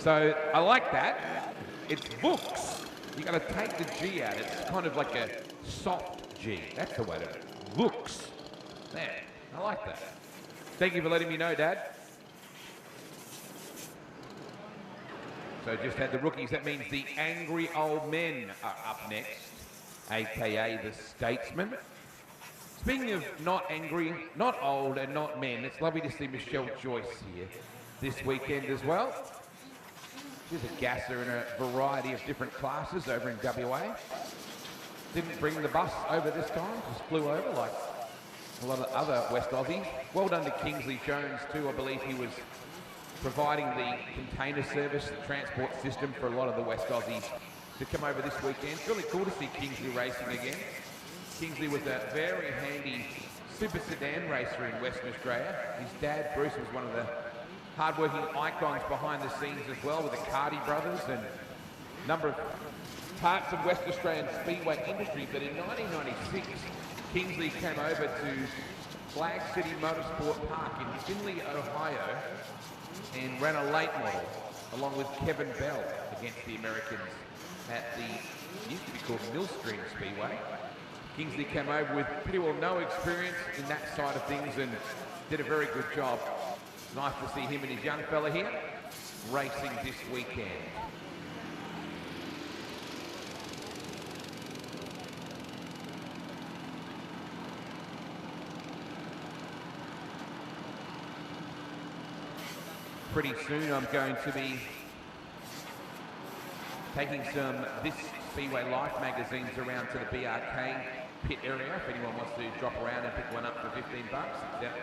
So I like that. It's books. You got to take the G out. It's kind of like a soft G. That's the way to do it. Books. Man, I like that. Thank you for letting me know, Dad. So just had the rookies. That means the angry old men are up next, aka the statesmen. Speaking of not angry, not old, and not men, it's lovely to see Michelle Joyce here this weekend as well. She's a gasser in a variety of different classes over in WA. Didn't bring the bus over this time, just flew over like a lot of other West Aussies. Well done to Kingsley Jones too. I believe he was providing the container service, the transport system for a lot of the West Aussies to come over this weekend. It's really cool to see Kingsley racing again. Kingsley was a very handy super sedan racer in Western Australia. His dad, Bruce, was one of the hard-working icons behind the scenes as well with the Carty brothers and a number of parts of West Australian speedway industry. But in 1996, Kingsley came over to Flag City Motorsport Park in Findlay, Ohio, and ran a late model along with Kevin Bell against the Americans at the, used to be called Millstream Speedway. Kingsley came over with pretty well no experience in that side of things and did a very good job. Nice to see him and his young fella here racing this weekend. Pretty soon I'm going to be taking some This Speedway Life magazines around to the BRK pit area if anyone wants to drop around and pick one up for 15 bucks. It's out.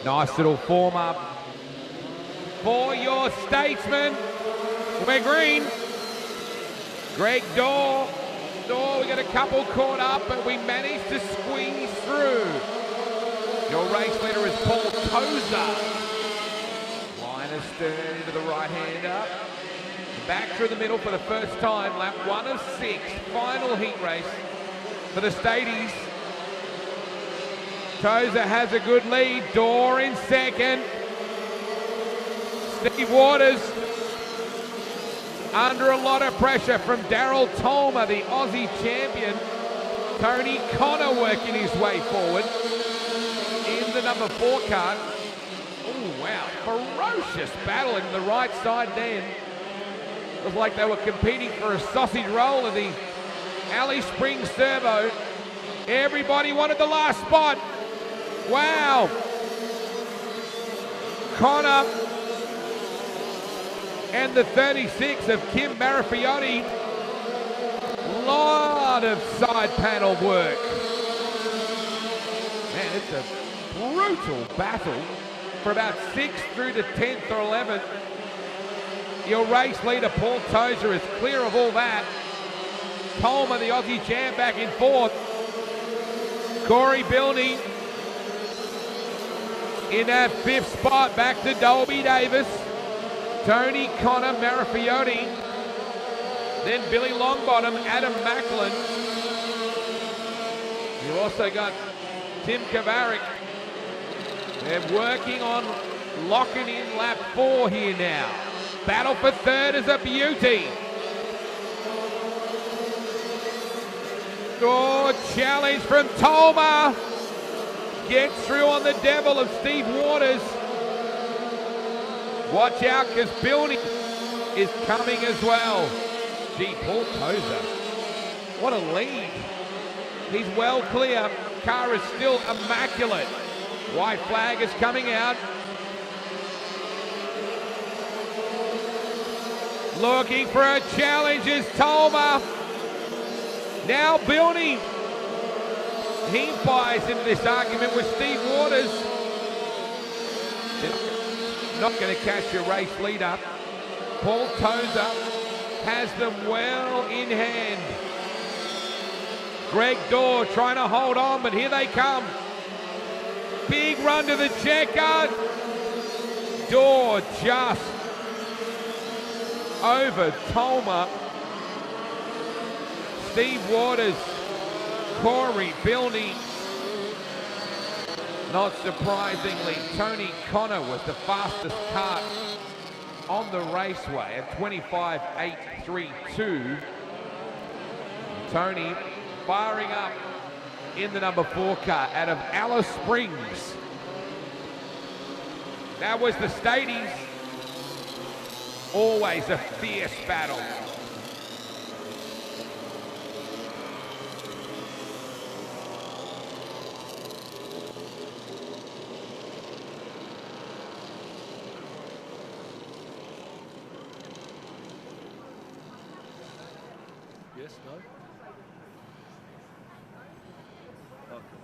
Nice little form up for your statesman. We're green. Greg Dorr Oh, we got a couple caught up, but we managed to squeeze through. Your race leader is Paul Tozer. Line astern into the right-hander. Back through the middle for the first time. Lap 1 of 6. Final heat race for the Stadies. Tozer has a good lead. Dorr in second. Steve Waters under a lot of pressure from Daryl Tolmer, the Aussie champion. Tony Connor working his way forward in the number 4 cart. Oh, wow. Ferocious battle in the right side then. It was like they were competing for a sausage roll in the Alice Springs Servo. Everybody wanted the last spot. Wow. Connor and the 36 of Kim Marafiotti. Lot of side panel work. Man, it's a brutal battle for about 6th through to 10th or 11th. Your race leader, Paul Tozer, is clear of all that. Tolmer, the Aussie champ, back in 4th. Corey Bilney in that 5th spot, back to Dolby Davis. Tony Connor, Marafiotti. Then Billy Longbottom, Adam Macklin. You also got Tim Kavarik. They're working on locking in lap 4 here now. Battle for 3rd is a beauty. Oh, challenge from Tolmer. Gets through on the devil of Steve Waters. Watch out, because Bilney is coming as well. Gee, Paul Tozer. What a lead. He's well clear. Car is still immaculate. White flag is coming out. Looking for a challenge is Tolmer. Now Bilney. He buys into this argument with Steve Waters. Not going to catch your race leader. Paul Tozer has them well in hand. Greg Dorr trying to hold on, but here they come. Big run to the checker. Dorr just over Tolmer. Steve Waters, Corey Bilney. Not surprisingly, Tony Connor was the fastest kart on the raceway at 25.832. Tony firing up in the number 4 car out of Alice Springs. That was the Stadies. Always a fierce battle. Yes, no? Okay.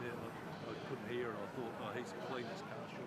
Yeah, I couldn't hear and I thought, oh, he's clean as car, surely.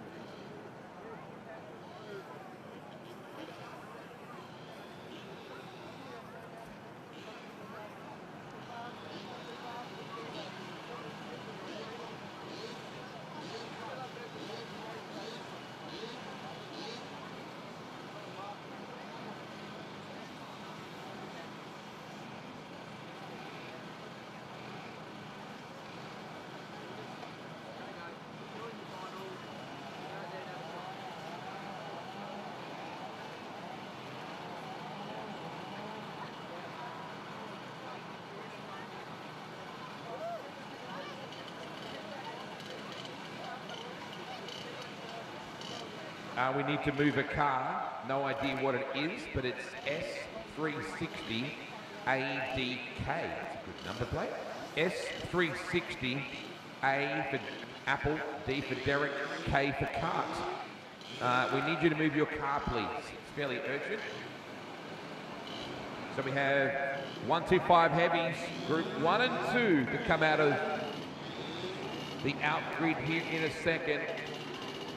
We need to move a car. No idea what it is, but it's S360 ADK. That's a good number plate. S360 A for Apple, D for Derek, K for Kart. We need you to move your car, please. It's fairly urgent. So we have 125 Heavies, Group 1 and 2 to come out of the out grid here in a second.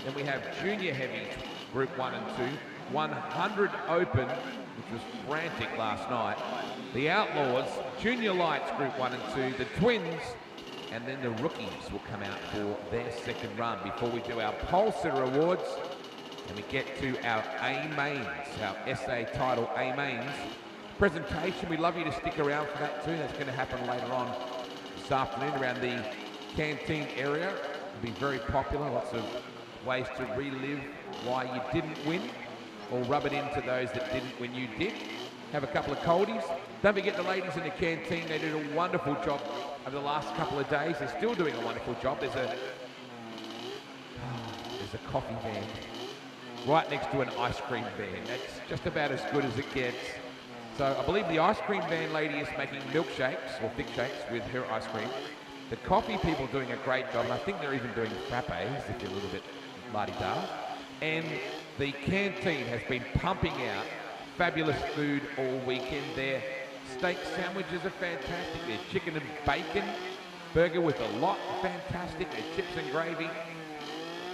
Then we have Junior Heavies, Group 1 and 2. 100 Open, which was frantic last night. The Outlaws, Junior Lights Group 1 and 2. The Twins, and then the rookies will come out for their second run before we do our pole sitter awards and we get to our A mains, our SA title A mains presentation. We'd love you to stick around for that too. That's going to happen later on this afternoon around the canteen area. It'll be very popular. Lots of ways to relive why you didn't win or rub it into those that didn't when you did. Have a couple of coldies. Don't forget the ladies in the canteen. They did a wonderful job over the last couple of days. They're still doing a wonderful job. There's a coffee van right next to an ice cream van. That's just about as good as it gets. So I believe the ice cream van lady is making milkshakes or thick shakes with her ice cream. The coffee people doing a great job, and I think they're even doing frappes if you're a little bit la-di-da. And the canteen has been pumping out fabulous food all weekend. Their steak sandwiches are fantastic. Their chicken and bacon burger with a lot, fantastic. Their chips and gravy.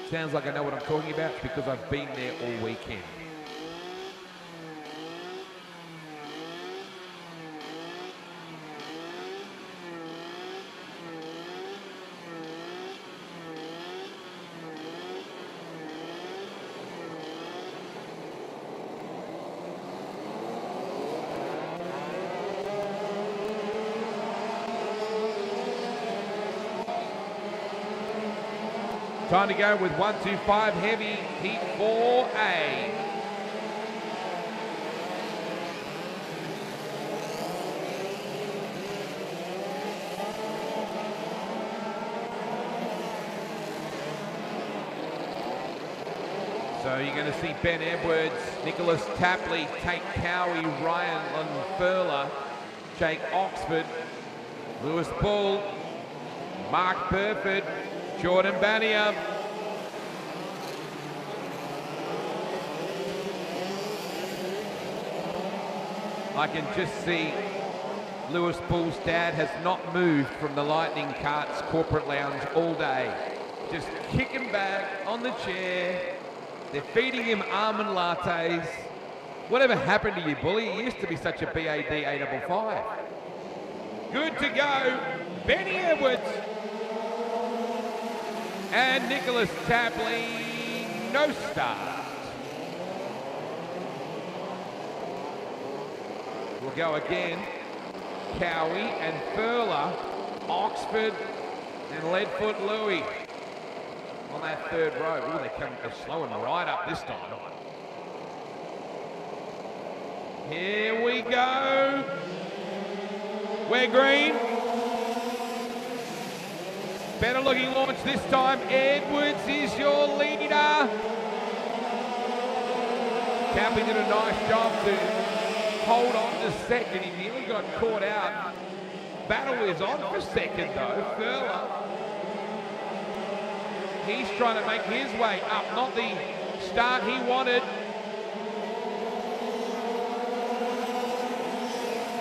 Sounds like I know what I'm talking about because I've been there all weekend. Time to go with 125 heavy, heat 4A. So you're going to see Ben Edwards, Nicholas Tapley, Tate Cowie, Ryan Furler, Jake Oxford, Lewis Bull, Mark Burford, Jordan Bania. I can just see Lewis Bull's dad has not moved from the Lightning Karts corporate lounge all day. Just kicking back on the chair. They're feeding him almond lattes. Whatever happened to you, Bully? He used to be such a BAD 855. Good to go. Benny Edwards. And Nicholas Tapley, no start. We'll go again. Cowie and Furler, Oxford and Leadfoot Louis on that third row. Ooh, they're slowing right up this time. Here we go. We're green. Better looking launch this time. Edwards is your leader. Tapley did a nice job to hold on to second. He nearly got caught out. Battle is on for second though. Furler. He's trying to make his way up. Not the start he wanted.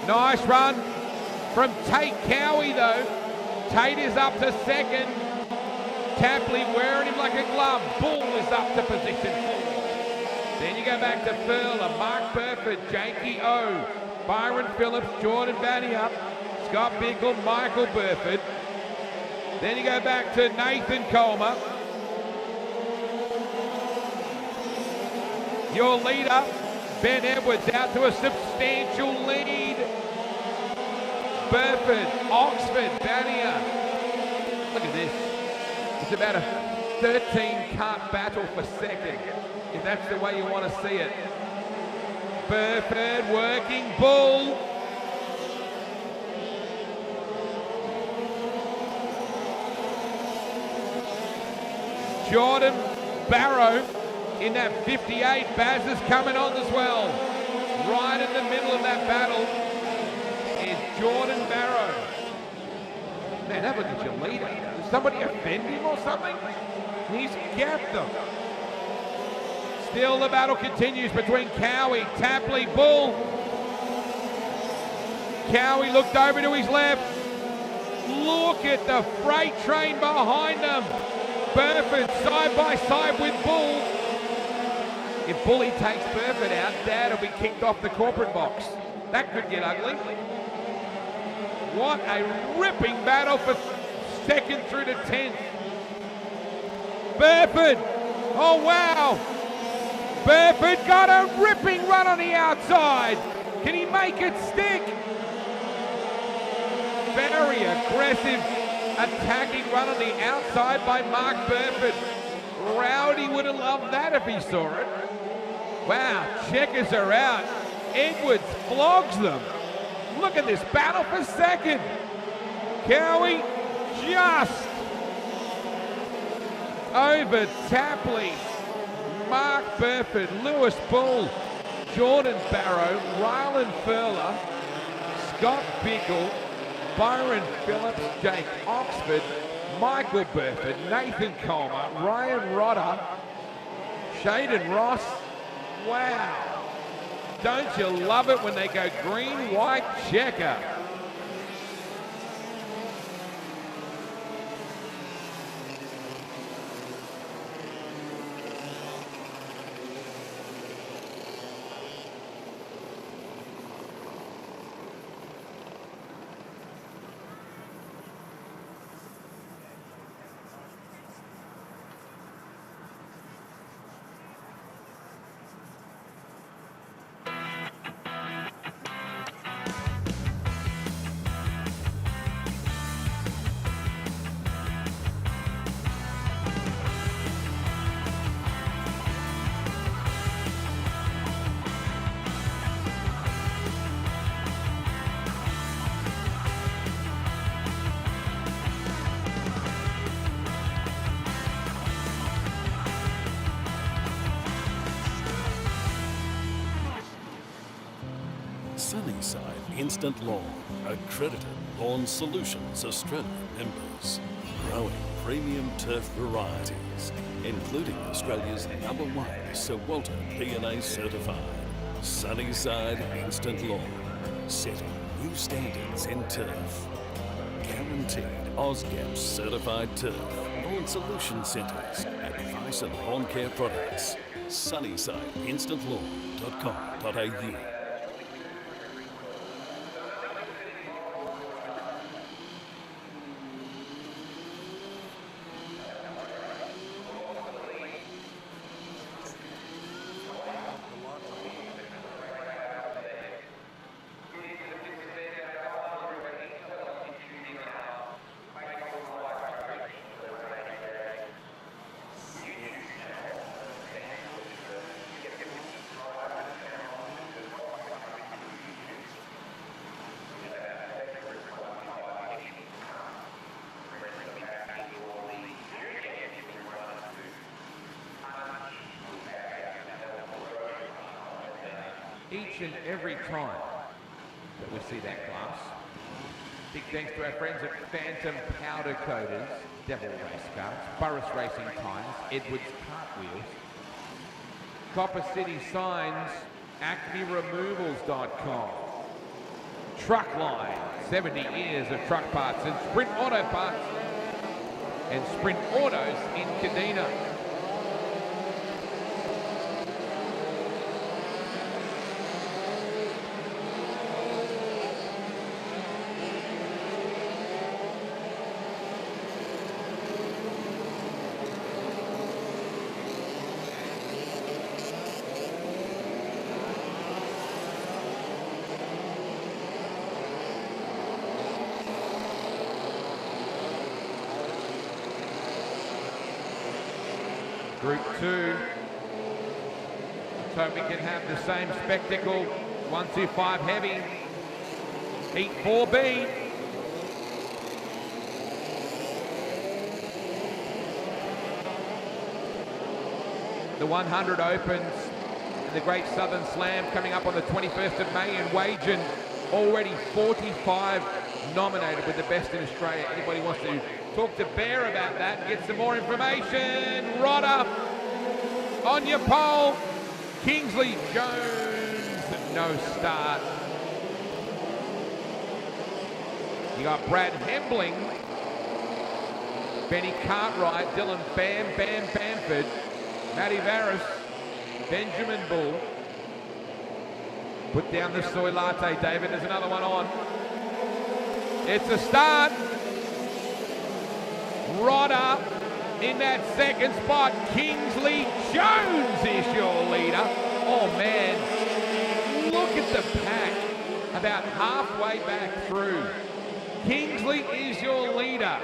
Nice run from Tate Cowie though. Tate is up to second. Tapley wearing him like a glove. Bull is up to position 4. Then you go back to Furler, Mark Burford, Jakey O, Byron Phillips, Jordan Bania, Scott Bickle, Michael Burford. Then you go back to Nathan Coleman. Your leader, Ben Edwards, out to a substantial lead. Burford, Oxford, Bania. Look at this. It's about a 13-kart battle for second, if that's the way you want to see it. Burford working Bull. Jordan Barrow in that 58. Baz is coming on as well. Right in the middle of that battle is Jordan Barrow. Man, have a look at your leader. Did somebody offend him or something? He's gapped them. Still the battle continues between Cowie, Tapley, Bull. Cowie looked over to his left. Look at the freight train behind them. Burford side by side with Bull. If Bully takes Burford out, Dad will be kicked off the corporate box. That could get ugly. What a ripping battle for second through to 10th. Burford, oh wow. Burford got a ripping run on the outside. Can he make it stick? Very aggressive attacking run on the outside by Mark Burford. Rowdy would have loved that if he saw it. Wow, checkers are out. Edwards flogs them. Look at this battle for second. Cowie just over Tapley. Mark Burford, Lewis Bull, Jordan Barrow, Ryland Furler, Scott Bickle, Byron Phillips, Jake Oxford, Michael Burford, Nathan Coleman, Ryan Rodder, Shaden Ross. Wow. Don't you love it when they go green, white, checker? Sunnyside Instant Lawn, accredited Lawn Solutions Australia members. Growing premium turf varieties, including Australia's #1 Sir Walter DNA certified. Sunnyside Instant Lawn, setting new standards in turf. Guaranteed AusGAP certified turf. Lawn Solution Centres, advice and lawn care products. SunnysideInstantLawn.com.au. Each and every time that we see that class. Big thanks to our friends at Phantom Powder Coaters, Devil Race Carts, Burris Racing Tyres, Edwards Cartwheels, Copper City Signs, AcmeRemovals.com, Truckline, 70 years of truck parts, and Sprint Auto Parts, and Sprint Autos in Kadina. Group 2. Let's hope we can have the same spectacle. 125 heavy. Heat 4B. The 100 opens and the Great Southern Slam coming up on the 21st of May in Wagen. Already 45 nominated with the best in Australia. Anybody wants to talk to Bear about that and get some more information? Rodder on your pole. Kingsley Jones, no start. You got Brad Hembling, Benny Cartwright, Dylan Bam Bamford, Matty Varus, Benjamin Bull. Put down the soy latte, David. There's another one on. It's a start. Rodder in that second spot. Kingsley Jones is your leader. Oh man, look at the pack. About halfway back through. Kingsley is your leader.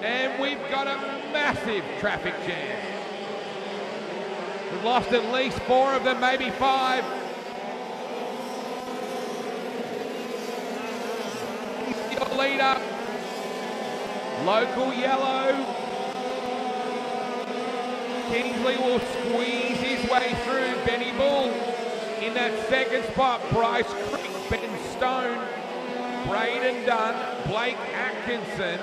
And we've got a massive traffic jam. We've lost at least 4 of them, maybe 5. Your leader. Local yellow. Kingsley will squeeze his way through. Benny Bull in that second spot. Bryce Creek, Ben Stone, Braden Dunn, Blake Atkinson,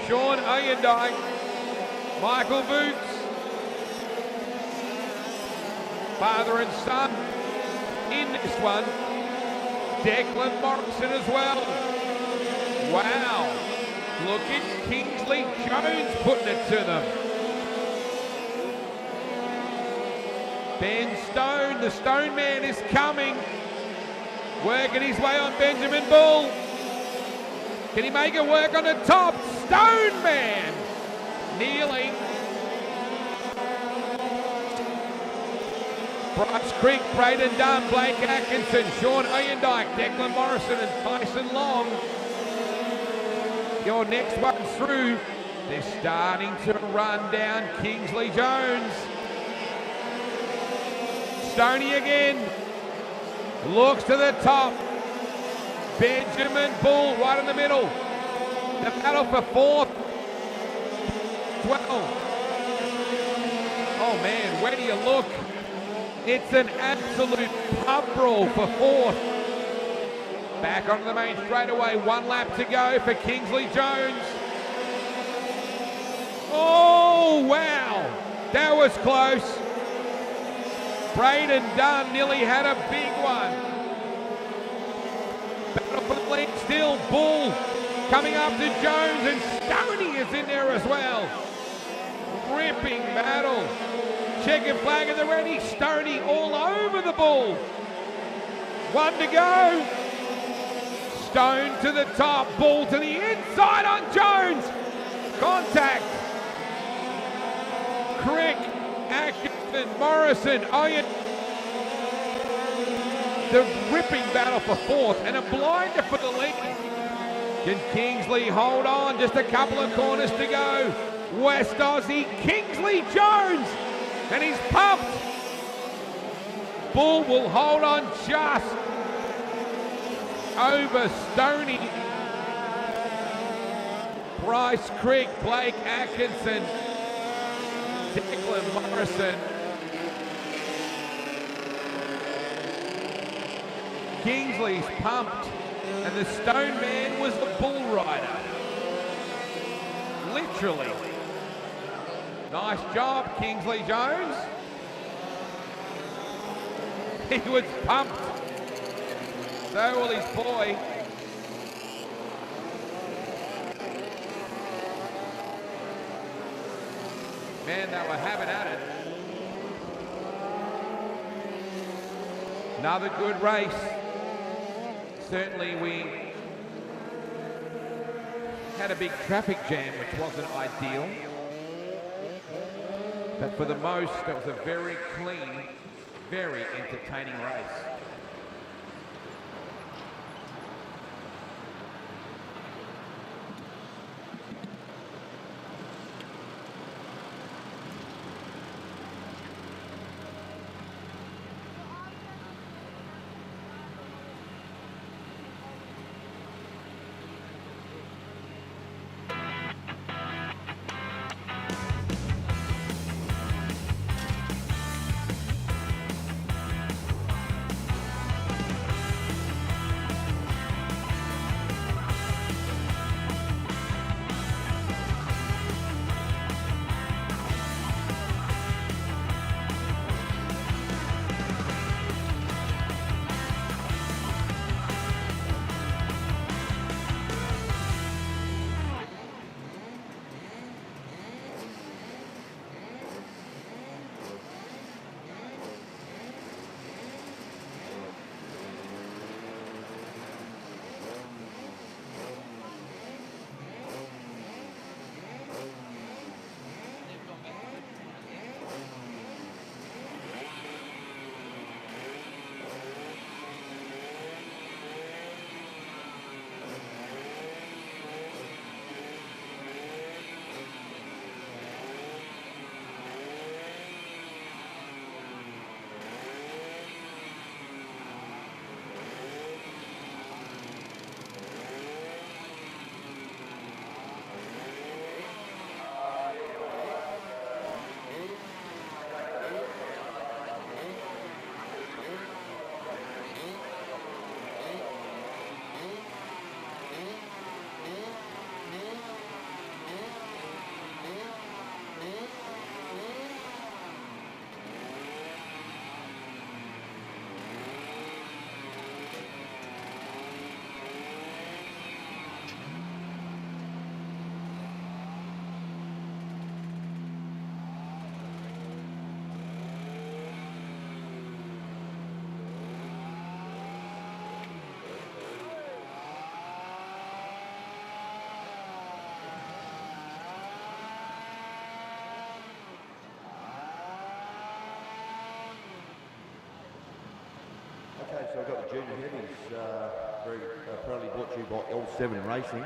Sean Oyendike, Michael Boots, father and son in this one. Declan Morrison as well. Wow. Look at Kingsley Jones putting it to them. Ben Stone, the Stone Man is coming. Working his way on Benjamin Bull. Can he make it work on the top? Stone Man kneeling. Bryce Creek, Braden Dunn, Blake Atkinson, Sean Oyendike, Declan Morrison and Tyson Long. Your next one through. They're starting to run down Kingsley Jones. Stoney again. Looks to the top. Benjamin Bull right in the middle. The battle for 4th. 12. Oh man, where do you look? It's an absolute pub brawl for 4th. Back onto the main straightaway. 1 lap to go for Kingsley Jones. Oh wow, that was close. Braden Dunn nearly had a big one. Battle for the lead still. Bull coming up to Jones and Stoney is in there as well. Ripping battle. Checkered flag at the ready. Stoney all over the Bull. 1 to go. Stone to the top. Bull to the inside on Jones. Contact. Crick. Atkinson, Morrison, Oyen. The ripping battle for 4th and a blinder for the lead. Can Kingsley hold on? Just a couple of corners to go. West Aussie, Kingsley Jones, and he's pumped. Bull will hold on just over Stoney. Bryce Creek, Blake Atkinson, Declan Morrison. Kingsley's pumped, and the Stone Man was the bull rider. Literally. Nice job, Kingsley Jones. He was pumped. So will his boy. Man, they were having at it. Another good race. Certainly we had a big traffic jam, which wasn't ideal. But for the most, it was a very clean, very entertaining race. so I've got the Junior Heavies, very proudly brought to you by L7 Racing.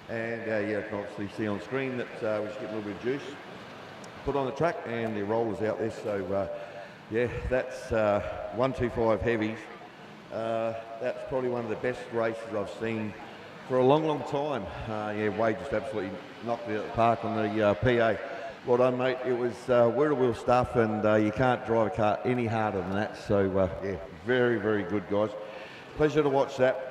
And yeah, you can obviously see on screen that we're just getting a little bit of juice put on the track, and the rollers out there. So yeah, that's 125 Heavies. That's probably one of the best races I've seen for a long, long time. Yeah, Wade just absolutely knocked it out of the park on the PA. Well done, mate. It was wheel-to-wheel stuff, and you can't drive a car any harder than that. So yeah, very, very good, guys. Pleasure to watch that.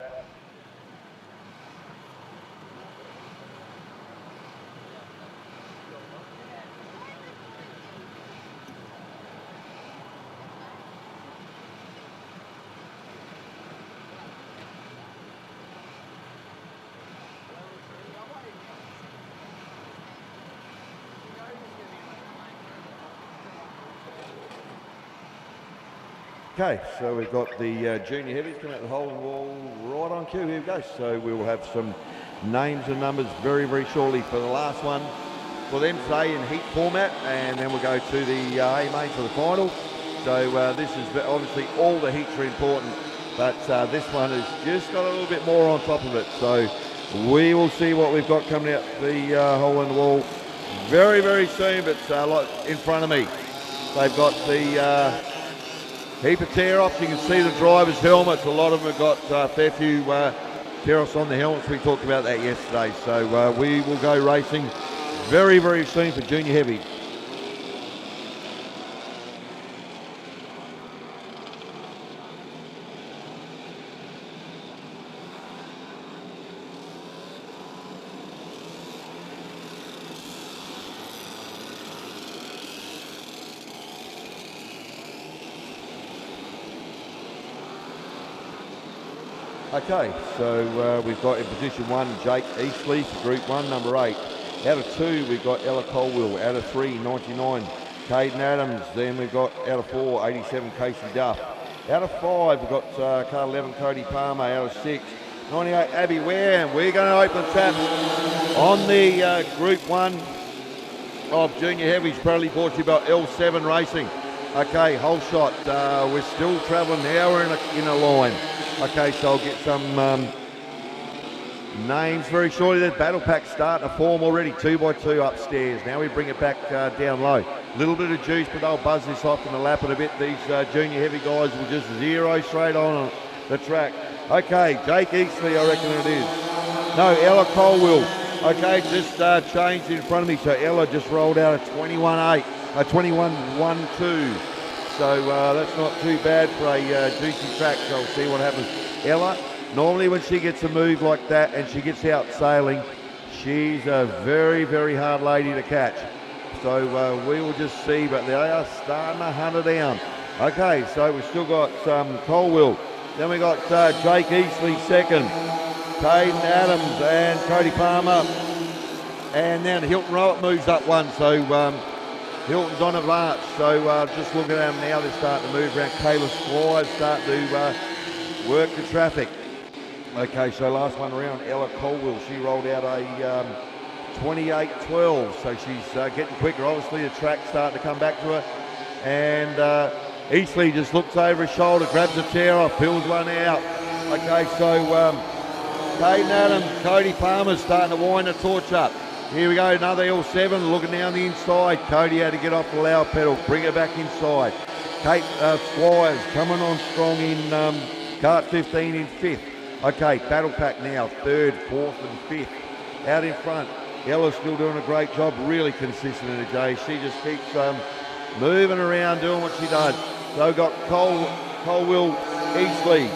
Okay, so we've got the Junior Heavies coming out the hole and wall right on cue. Here we go. So we will have some names and numbers very, very shortly for the last one for them today in heat format, and then we'll go to the A main for the final. So this is obviously all the heats are important, but this one has just got a little bit more on top of it. So we will see what we've got coming out the hole in the wall very, very soon, but in front of me. They've got the heap of tear-offs. You can see the driver's helmets. A lot of them have got a fair few tear-offs on the helmets. We talked about that yesterday. So we will go racing very, very soon for Junior Heavy. Okay, so we've got in position 1 Jake Eastley for Group 1, number 8. Out of 2 we've got Ella Colwell. Out of 3, 99 Caden Adams. Then we've got out of 4, 87 Casey Duff. Out of 5 we've got car 11 Cody Palmer. Out of 6, 98 Abby Ware. And we're going to open taps on the Group 1 of Junior Heavies, proudly brought to you by L7 Racing. Okay, whole shot. We're still travelling now. We're in a line. Okay, so I'll get some names very shortly. The battle pack starting to form already, 2x2 upstairs. Now we bring it back down low. Little bit of juice, but they'll buzz this off and lap it a bit. These Junior Heavy guys will just zero straight on the track. Okay, Jake Eastley, I reckon it is. No, Ella Colwell. Okay, just changed in front of me. So Ella just rolled out a 21.8, a 21.12. So that's not too bad for a juicy track, so we'll see what happens. Ella, normally when she gets a move like that and she gets out sailing, she's a very, very hard lady to catch. So we will just see, but they are starting to hunt her down. Okay, so we've still got Colwell. Then we got Jake Eastley second, Caden Adams and Cody Palmer. And then Hilton Rowett moves up one, so Hilton's on advance, so just looking at them now, they're starting to move around. Kayla Squires starting to work the traffic. Okay, so last one around, Ella Colwell, she rolled out a 28.12, so she's getting quicker. Obviously the track's starting to come back to her, and Eastley just looks over his shoulder, grabs a tear off, pulls one out. Okay, so Caden Adams, Cody Palmer's starting to wind the torch up. Here we go, another L7, looking down the inside. Cody had to get off the lower pedal, bring it back inside. Kate Squires coming on strong in Kart 15 in 5th. Okay, battle pack now, 3rd, 4th and 5th. Out in front, Ella's still doing a great job, really consistent in the day. She just keeps moving around, doing what she does. So we've got Colwell, Eastley,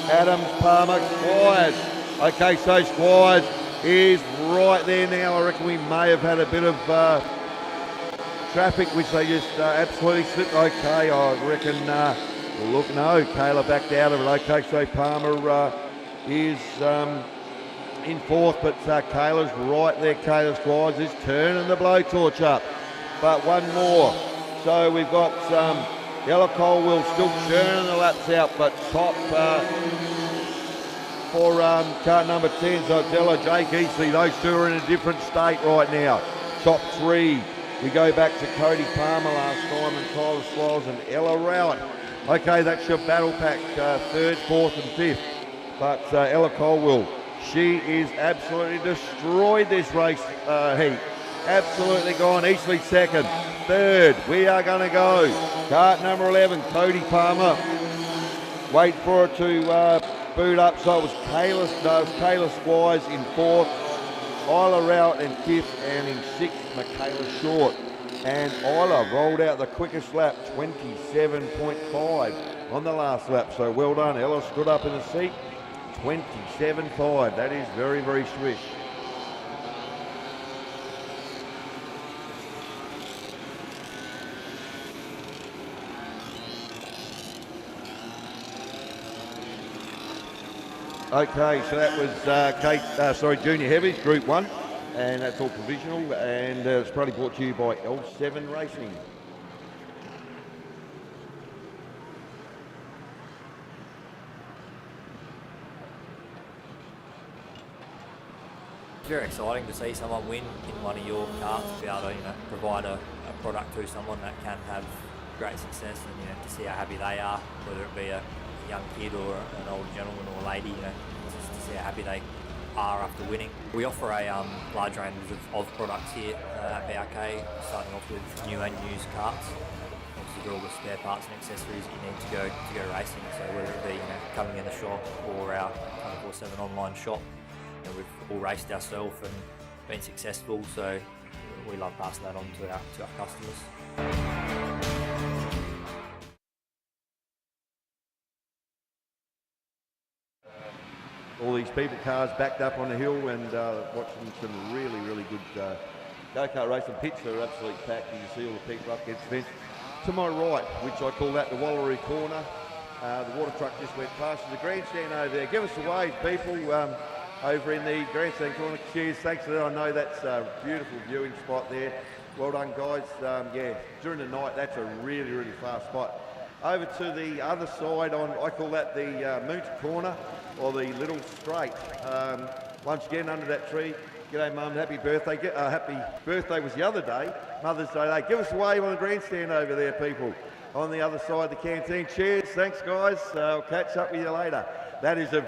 Adams, Palmer, Squires. Okay, so Squires is right there now. I reckon we may have had a bit of traffic, which they just absolutely slipped. Okay, I reckon, look, no, Kayla backed out of it. Okay, so Palmer is in 4th, but Kayla's right there. Kayla Squires is turning the blowtorch up. But one more. So we've got Ella Colwell still churning the laps out, but top for car number 10, so it's Ella, Jake Eastley. Those two are in a different state right now. Top 3, we go back to Cody Palmer last time and Tyler Squires and Ella Rowett. Okay, that's your battle pack, third, fourth and fifth. But Ella Colwell, she is absolutely destroyed this race heat. Absolutely gone. Eastleigh second. Third, we are going to go. Kart number 11, Cody Palmer. Wait for it to boot up. So it was Kayla Squires in fourth, Isla Rowett in fifth, and in sixth, Michaela Short. And Isla rolled out the quickest lap, 27.5 on the last lap. So well done. Ella stood up in the seat, 27.5. That is very, very swish. Okay, so that was Junior Heavies, Group 1, and that's all provisional, and it's probably brought to you by L7 Racing. It's very exciting to see someone win in one of your karts, to be able to provide a product to someone that can have great success, and to see how happy they are, whether it be a young kid or an old gentleman or a lady, just to see how happy they are after winning. We offer a large range of products here at BRK, starting off with new and used karts. Obviously, got all the spare parts and accessories that you need to go racing. So whether it be coming in the shop or our 24/7 online shop, we've all raced ourselves and been successful. So we love passing that on to our customers. All these people cars backed up on the hill and watching some really, really good go-kart racing. Pits are absolutely packed. You can see all the people up against the fence. To my right, which I call that the Wallaroo corner, the water truck just went past. There's a grandstand over there. Give us a wave, people, over in the grandstand corner. Cheers, thanks for that. I know that's a beautiful viewing spot there. Well done, guys. Yeah, during the night, that's a really, really fast spot. Over to the other side, I call that the Moonta corner, or the little straight. Once again, under that tree. G'day, Mum. Happy birthday. Happy birthday was the other day. Mother's Day. Hey, give us a wave on the grandstand over there, people. On the other side of the canteen. Cheers. Thanks, guys. I'll catch up with you later. That is a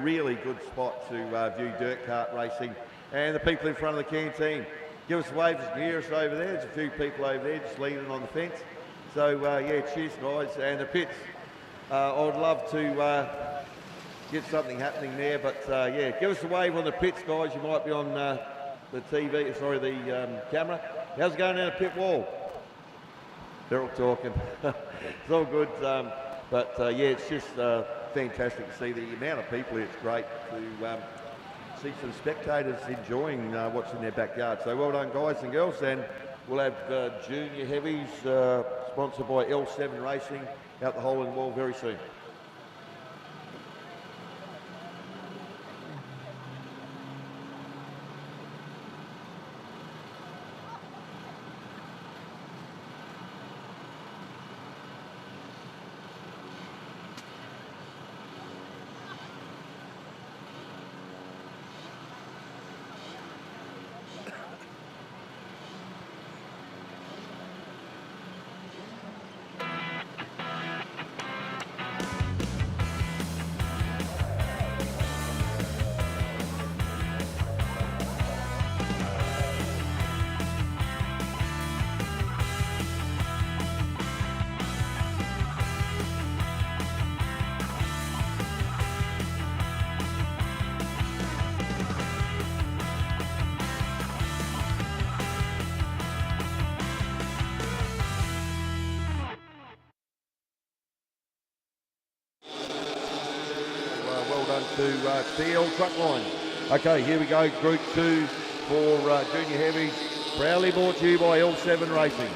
really good spot to view dirt kart racing. And the people in front of the canteen. Give us a wave as you hear us over there. There's a few people over there just leaning on the fence. So, yeah, cheers, guys. And the pits. I would love to get something happening there, but yeah, give us a wave on the pits, guys. You might be on the camera. How's it going down the pit wall? They're all talking. It's all good, but yeah, it's just fantastic to see the amount of people. It's great to see some spectators enjoying what's in their backyard. So well done, guys and girls, and we'll have Junior Heavies, sponsored by L7 Racing, out the hole in the wall very soon. To TL Truck Line. Okay, here we go, Group 2 for Junior Heavies, proudly brought to you by L7 Racing.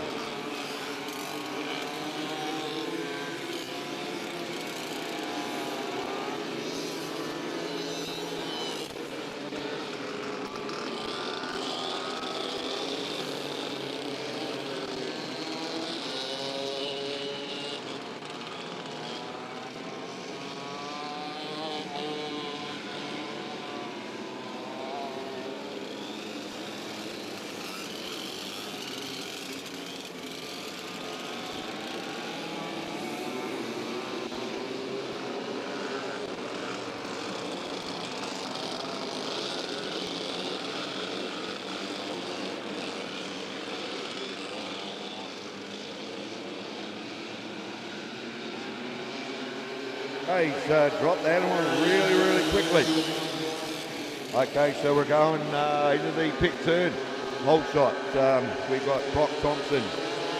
He's dropped the animal really quickly. Okay, so we're going into the pick turn. Whole shot. We've got Brock Thompson,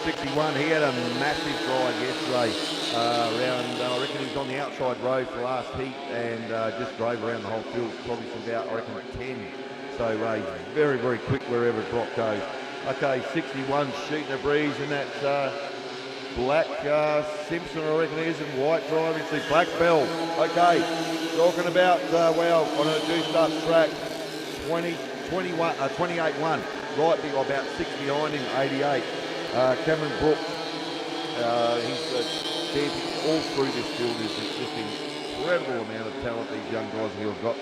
61. He had a massive drive yesterday. I reckon he was on the outside road for last heat and just drove around the whole field, probably from about, I reckon, 10. So he's very quick wherever Brock goes. Okay, 61 shooting a breeze in that black Simpson, I reckon it is, and white drive. It's the black bell. Okay, talking about, well, on a juiced up track, 28-1. Right big, about 6 behind him, 88. Cameron Brooks, he's champion all through this field. Is just incredible amount of talent these young guys have got.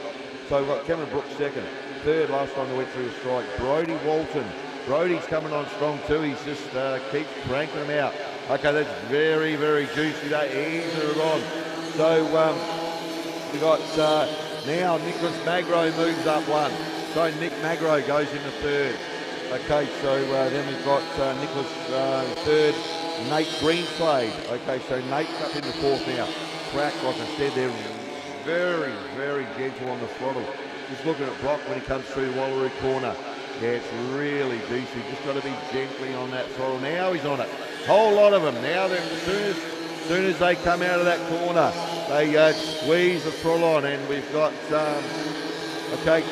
So we've got Cameron Brooks second. Third, last time they went through the strike, Brodie Walton. Brodie's coming on strong too. He's just keeps cranking them out. Okay, that's very juicy. That easing it on. So we got now Nicholas Magro moves up one. So Nick Magro goes into third. Okay, so then we've got Nicholas third, Nate Greenslade. Okay, so Nate's up in the fourth now. Crack, like I said, they're very gentle on the throttle. Just looking at Brock when he comes through the Wallaroo corner. Yeah, it's really juicy. Just got to be gently on that throttle. Now he's on it. Whole lot of them. Now, as soon as they come out of that corner, they squeeze the throttle on, and we've got okay.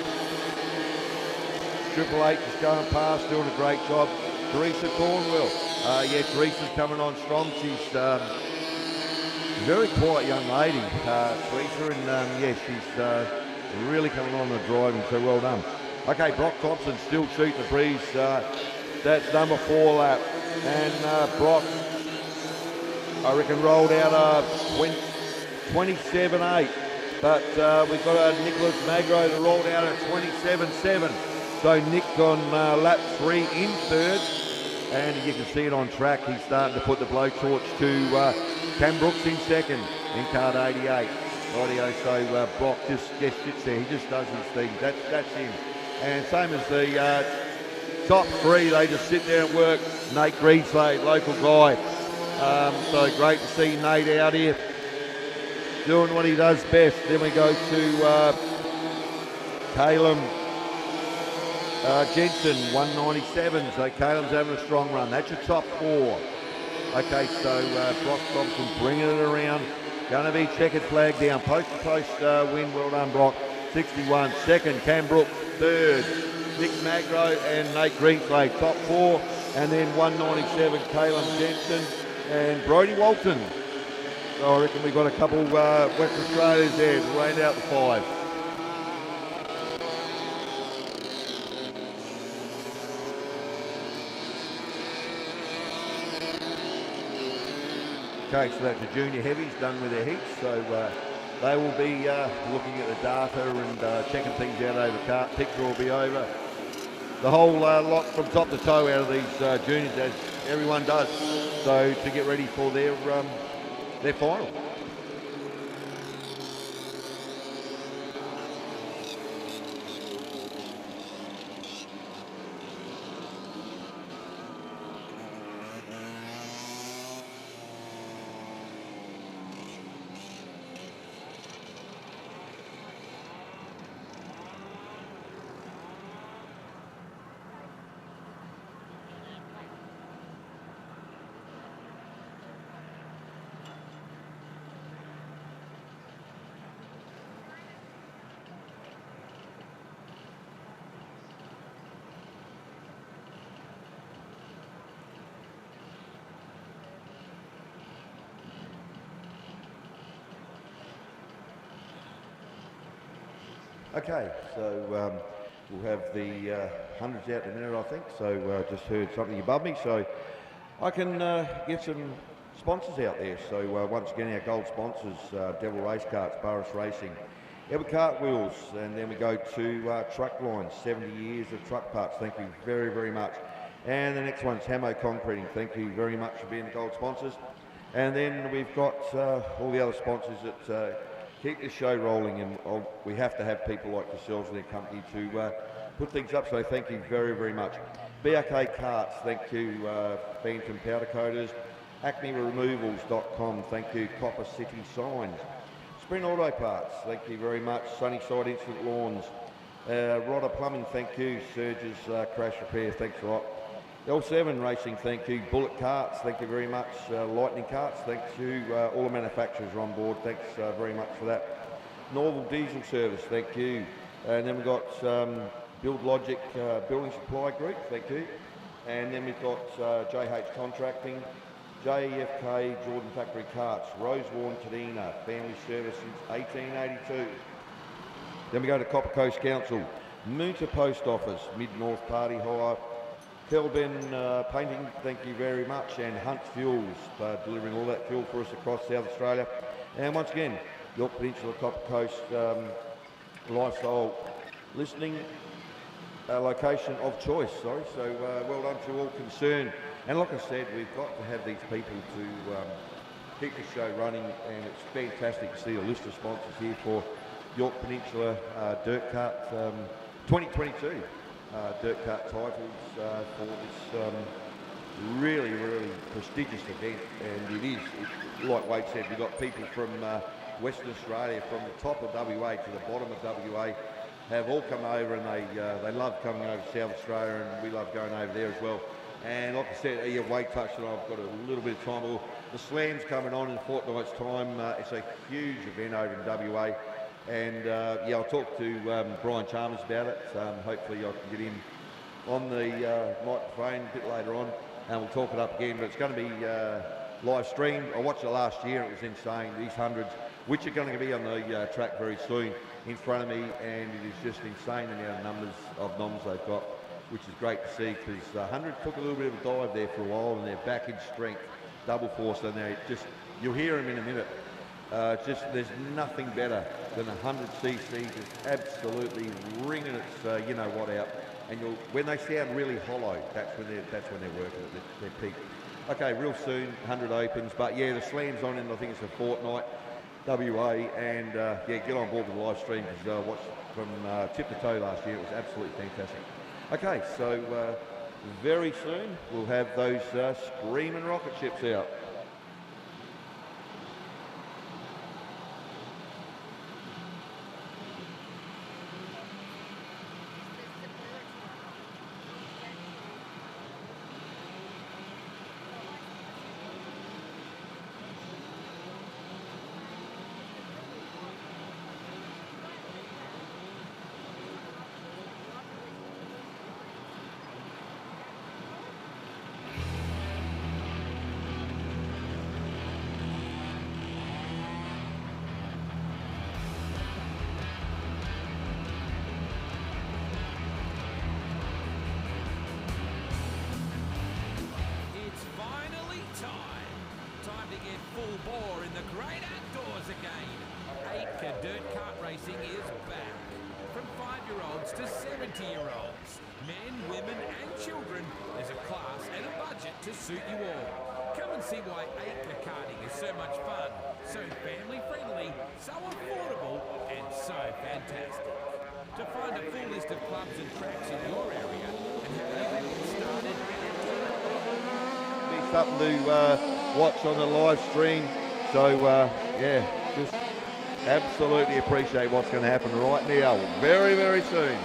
Triple H is going past, doing a great job. Teresa Cornwell. Teresa's coming on strong. She's a very quiet young lady, Teresa, and she's really coming on the driving, so well done. Okay, Brock Thompson still shooting the breeze. That's number 4 lap. And Brock, I reckon, rolled out a 27.8. But we've got Nicholas Magro that rolled out at 27.7. So Nick on lap 3 in third. And you can see it on track. He's starting to put the blowtorch to Cam Brooks in second in Kart 88. Rightio, so Brock just sits there. He just does his thing. That's him. And same as the top 3, they just sit there and work. Nate Greenslade, local guy. So great to see Nate out here doing what he does best. Then we go to Caleb Jensen, 197. So Caleb's having a strong run. That's your top 4. Okay, so Brock Thompson bringing it around. Going to be checkered flag down. Post-to-post win. Well done, Brock. 61. Second, Cam Brooks. Third, Nick Magro and Nate Greenslade. Top 4. And then 197, Caleb Jensen and Brodie Walton. So I reckon we've got a couple West Australians there to round out the 5. Okay, so that's the junior heavies done with their heats. So they will be looking at the data and checking things out over kart. Picture will be over. The whole lot from top to toe out of these juniors, as everyone does. So to get ready for their final. Okay, so we'll have the hundreds out in a minute, I think. So just heard something above me, so I can get some sponsors out there. So once again, our gold sponsors, Devil Race Karts, Burris Racing, Evercart Wheels, and then we go to Truck Lines, 70 years of truck parts. Thank you very much. And the next one's Hamo Concreting. Thank you very much for being the gold sponsors. And then we've got all the other sponsors that keep this show rolling, and we have to have people like yourselves and their company to put things up, so thank you very much. BRK Karts, thank you. Phantom Powder Coaters, AcmeRemovals.com, thank you. Copper City Signs, Sprint Auto Parts, thank you very much. Sunnyside Instant Lawns. Rodder Plumbing, thank you. Surge's Crash Repair, thanks a lot. L7 Racing, thank you. Bullet Carts, thank you very much. Lightning Carts, thanks you. All the manufacturers are on board, thanks very much for that. Norval Diesel Service, thank you. And then we've got Build Logic Building Supply Group, thank you. And then we've got JH Contracting, JFK Jordan Factory Carts, Rosewarne Kadina, family service since 1882. Then we go to Copper Coast Council, Moonta Post Office, Mid-North Party Hire, Kelben Painting, thank you very much, and Hunt Fuels, delivering all that fuel for us across South Australia. And once again, Yorke Peninsula Copper Coast Lifestyle Listening location of choice, sorry. So well done to all concerned. And like I said, we've got to have these people to keep the show running, and it's fantastic to see a list of sponsors here for Yorke Peninsula Dirt Kart 2022 Dirt Kart titles for this really, really prestigious event. And it is, like Wade said, we've got people from Western Australia, from the top of WA to the bottom of WA, have all come over, and they love coming over to South Australia, and we love going over there as well. And like I said, Wade touched on, I've got a little bit of time. Well, the Slam's coming on in a fortnight's time. It's a huge event over in WA. And yeah, I'll talk to Brian Chalmers about it. Hopefully I can get him on the microphone a bit later on, and we'll talk it up again. But it's going to be live streamed. I watched it last year, it was insane. These hundreds, which are going to be on the track very soon, in front of me, and it is just insane the amount of numbers of noms they've got, which is great to see, because 100 took a little bit of a dive there for a while, and they're back in strength, double force, and they just, you'll hear them in a minute. Just there's nothing better than 100cc, just absolutely ringing its you know what out, and when they sound really hollow, that's when they're working at their peak. Okay, real soon 100 opens, but yeah, the Slam's on in, I think it's a fortnight, WA, and yeah, get on board with the live stream, because I watched from tip to toe last year. It was absolutely fantastic. Okay, so very soon we'll have those screaming rocket ships out. Something to watch on the live stream, so yeah, just absolutely appreciate what's going to happen right now, very, very soon.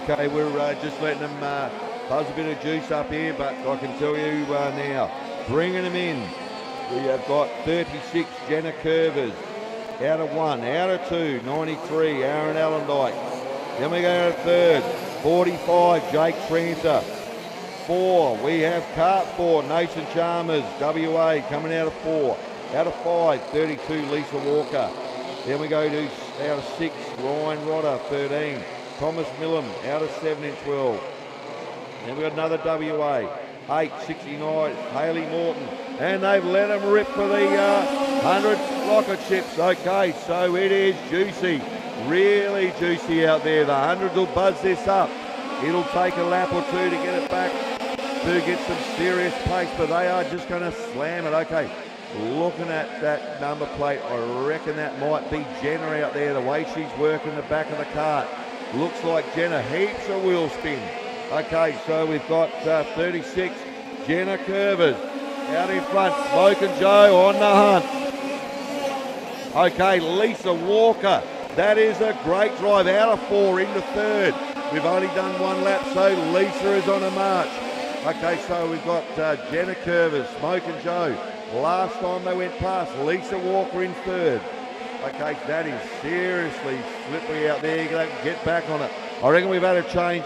Okay, we're just letting them buzz a bit of juice up here, but I can tell you now, bringing them in, we have got 36 Jenna Curvers, out of 1, out of 2, 93, Aaron Allendike. Then we go to third, 45, Jake Tranter. 4, we have Kart 4, Nathan Chalmers, WA, coming out of 4. Out of 5, 32, Lisa Walker. Then we go to out of 6, Ryan Rodder, 13. Thomas Millam, out of 7 and 12. Then we've got another WA, 8, 69, Haley Morton. And they've let them rip for the 100 rocket ships. Okay, so it is juicy, really juicy out there. The 100s will buzz this up. It'll take a lap or two to get it back do get some serious pace, but they are just going to slam it. Okay, looking at that number plate, I reckon that might be Jenna out there, the way she's working the back of the cart. Looks like Jenna, heaps of wheel spin. Okay, so we've got 36, Jenna Curvers out in front, Smokin' Joe on the hunt. Okay, Lisa Walker, that is a great drive, out of 4 into 3rd. We've only done 1 lap, so Lisa is on a march. Okay, so we've got Jenna Curvers, Smokin' Joe. Last time they went past, Lisa Walker in 3rd. Okay, that is seriously slippery out there. You're going to get back on it. I reckon we've had a change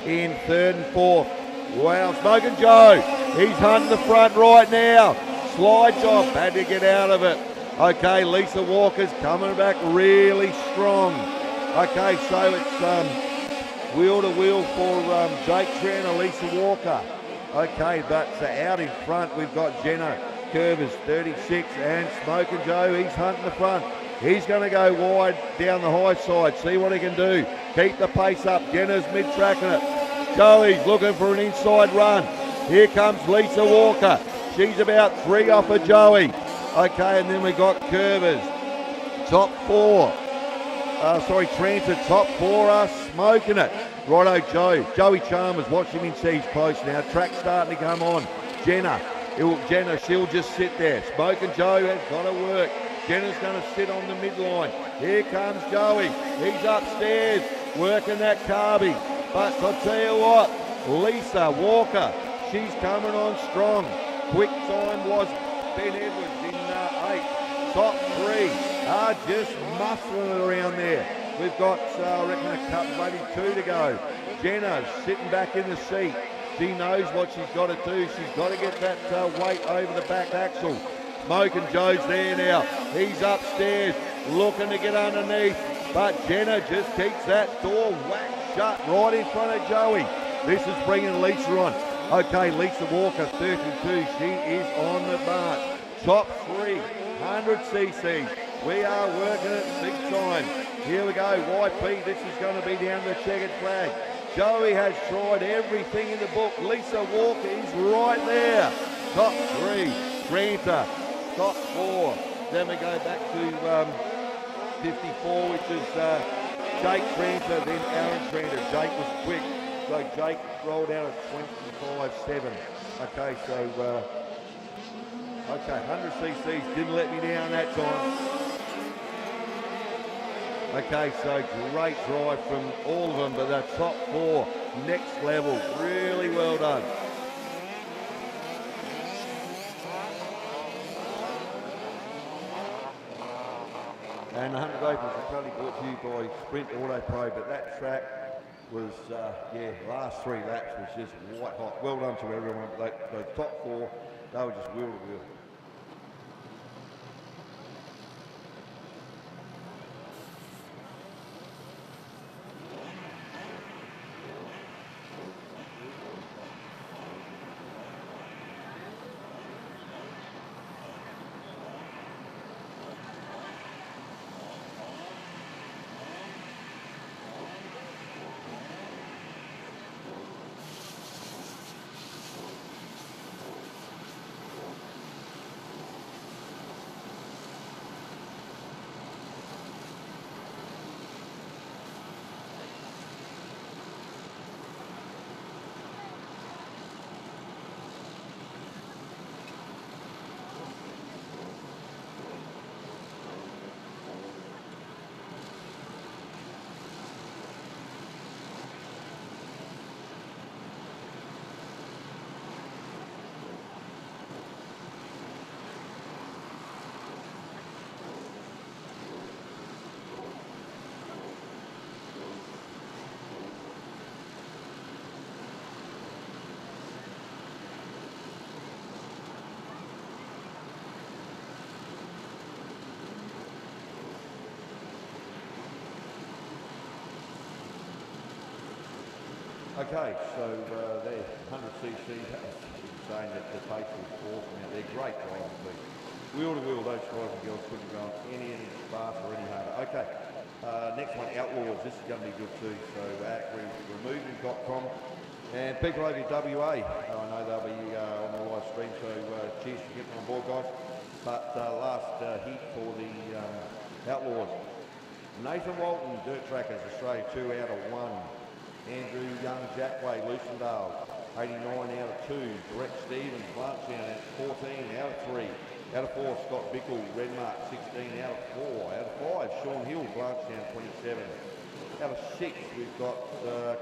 in 3rd and 4th. Wow, Smokin' Joe, he's hunting the front right now. Slide job, had to get out of it. Okay, Lisa Walker's coming back really strong. Okay, so it's wheel to wheel for Jake Trent, Lisa Walker. Okay, but out in front we've got Jenna Curvers, 36, and Smokin' Joe, he's hunting the front. He's going to go wide down the high side, see what he can do. Keep the pace up, Jenna's mid-tracking it. Joey's looking for an inside run. Here comes Lisa Walker. She's about 3 off of Joey. Okay, and then we got Curvers, top 4. Transit, top 4 are smoking it. Righto, Joey Chalmers, watch him in, he's close now. Track starting to come on. Jenna, she'll just sit there. Smokin' Joe has got to work. Jenna's going to sit on the midline. Here comes Joey. He's upstairs working that carby. But I'll tell you what, Lisa Walker, she's coming on strong. Quick time was Ben Edwards in 8. Top 3 are just muscling it around there. We've got, I reckon, a couple, maybe 2 to go. Jenna's sitting back in the seat. She knows what she's got to do. She's got to get that weight over the back axle. Smokin' Joe's there now. He's upstairs looking to get underneath. But Jenna just keeps that door whacked shut right in front of Joey. This is bringing Lisa on. Okay, Lisa Walker, 32. She is on the march. Top 3, 100cc. We are working it big time. Here we go, YP. This is going to be down the checkered flag. Joey has tried everything in the book. Lisa Walker is right there. Top 3, Granta, top 4. Then we go back to 54, which is Jake Granta, then Aaron Granta. Jake was quick, so Jake rolled out at 25.7. Okay, so 100cc's didn't let me down that time. Okay, so great drive from all of them, but that top 4, next level, really well done. And the 100 Opens are probably brought to you by Sprint Auto Pro, but that track was, last 3 laps was just white hot. Well done to everyone. The top 4, they were just wheel to wheel. Okay, so there, 100cc, saying that the pace was awesome out there. Great drivers, but wheel to wheel, those guys and girls couldn't go any faster or any harder. Okay, next one, Outlaws. This is going to be good too. So we're removing .com. And people over in WA, I know they'll be on the live stream, so cheers for getting on board, guys. But last heat for the Outlaws. Nathan Walton, Dirt Trackers, Australia, 2 out of 1. Andrew Young, Jackway, Lucendale, 89 out of 2. Brett Stevens, Blanchtown, 14 out of 3. Out of 4, Scott Bickle, Redmark, 16 out of 4. Out of 5, Sean Hill, Blanchtown, 27. Out of 6, we've got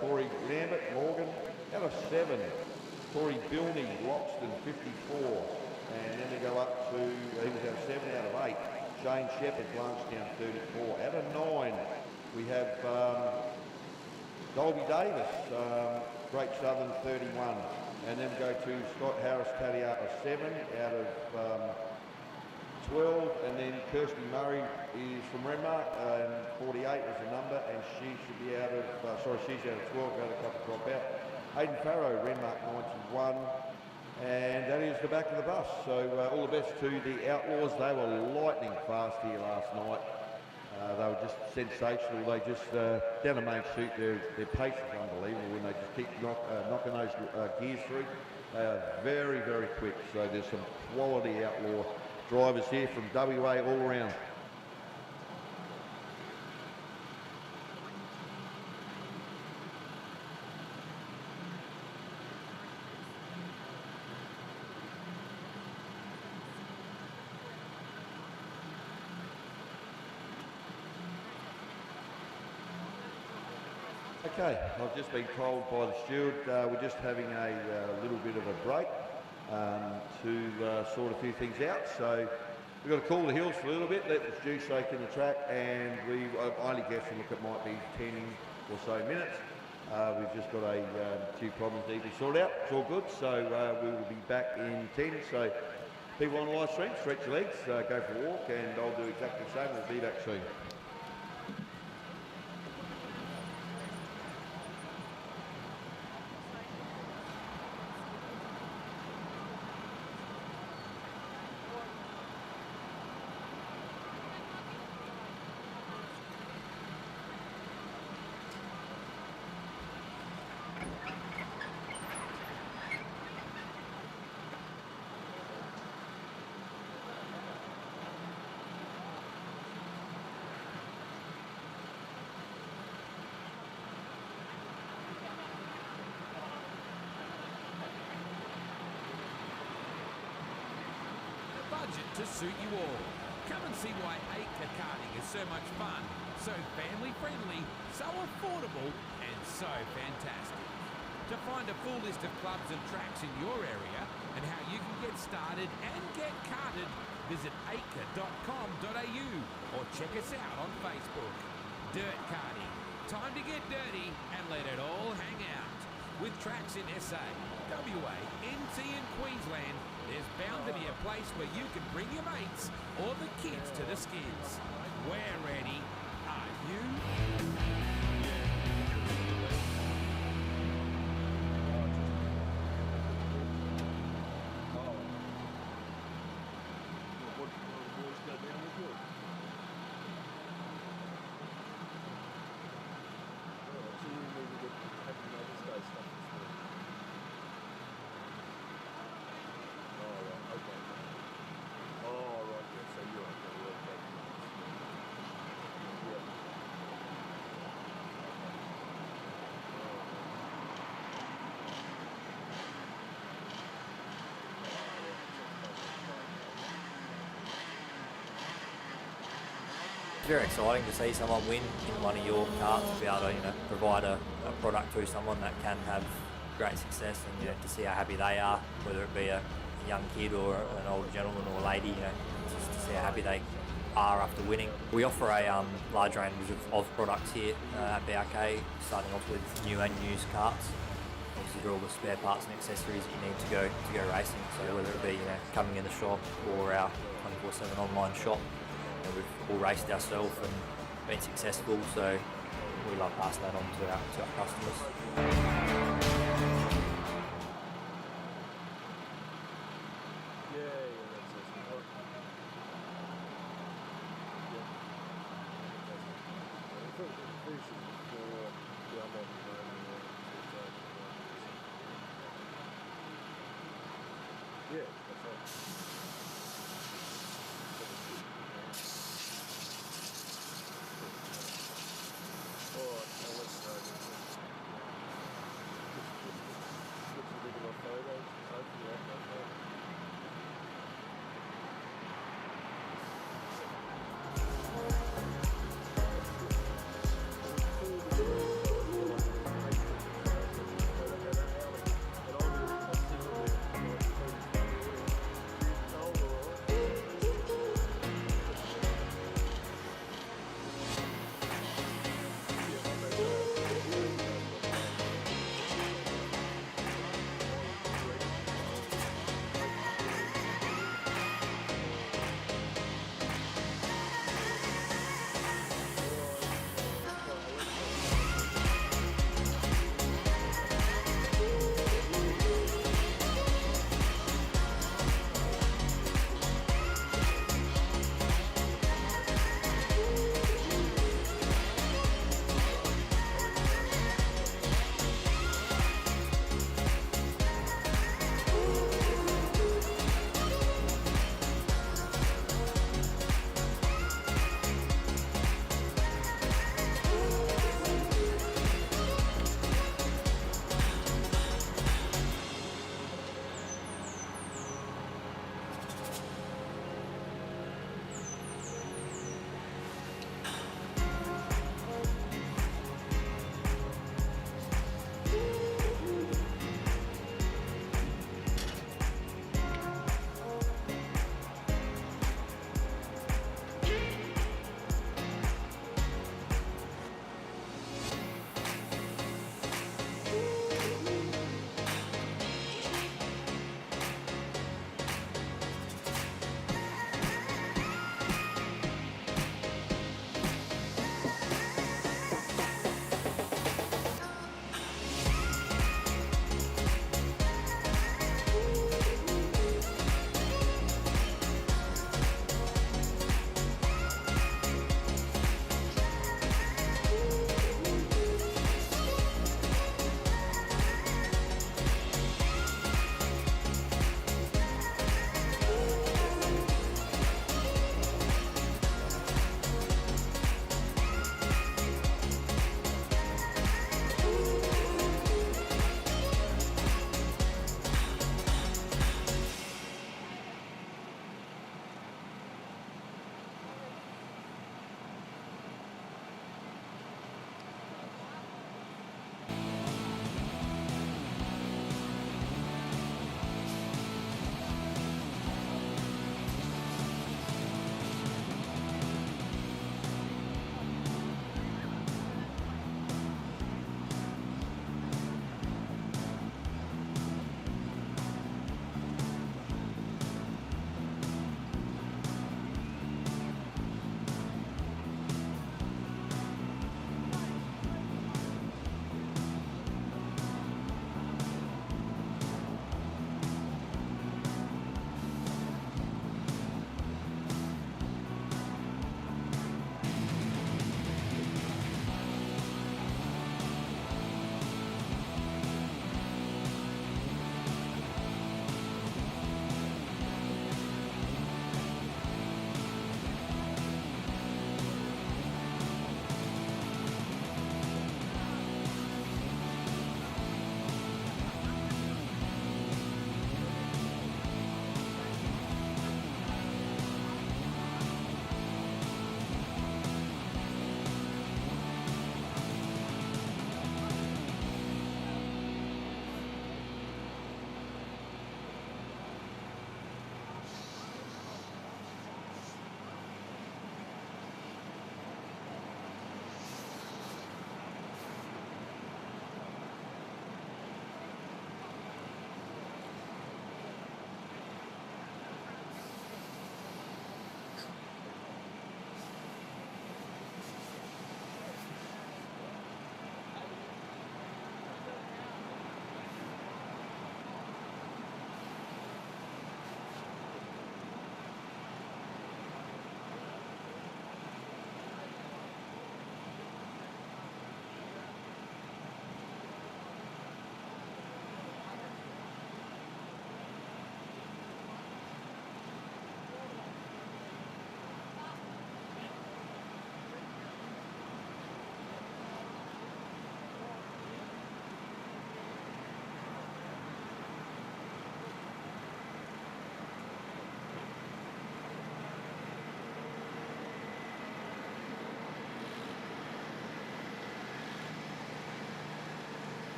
Corey Lambert, Morgan. Out of 7, Corey Bilney, Loxton, 54. And then they go up to, he was out of 7 out of 8. Shane Shepherd, Blanchtown, 34. Out of 9, we have Dolby Davis, Great Southern, 31. And then go to Scott Harris, Tatiana, 7 out of 12. And then Kirsty Murray is from Renmark, and 48 is the number, and she should be out of, she's out of 12, got a couple drop out. Aidan Farrow, Renmark, 91. And that is the back of the bus. So all the best to the Outlaws. They were lightning fast here last night. They were just sensational. They just, down the main chute, their pace is unbelievable when they just keep knocking those gears through. They are very, very quick. So there's some quality Outlaw drivers here from WA all around. Okay, I've just been told by the steward we're just having a little bit of a break to sort a few things out. So we've got to cool the hills for a little bit, let the stew soak in the track, and I only guess it might be 10 or so minutes. We've just got a few problems that need to be sorted out. It's all good, so we will be back in 10. So people on the live stream, stretch your legs, go for a walk, and I'll do exactly the same. We'll be back soon. To suit you all. Come and see why 8K karting is so much fun, so family friendly, so affordable, and so fantastic. To find a full list of clubs and tracks in your area and how you can get started and get karted, visit 8k.com.au or check us out on Facebook. Dirt karting. Time to get dirty and let it all hang out. With tracks in SA, WA, NT and Queensland, there's bound to be a place where you can bring your mates or the kids to the skids. We're ready. Are you? It's very exciting to see someone win in one of your karts, to be able to provide a product to someone that can have great success, and to see how happy they are, whether it be a young kid or an older gentleman or a lady, just to see how happy they are after winning. We offer a large range of products here at BRK, starting off with new and used karts. Obviously, all the spare parts and accessories that you need to go racing. So whether it be coming in the shop or our 24/7 online shop. We've all raced ourselves and been successful, so we love passing that on to our customers.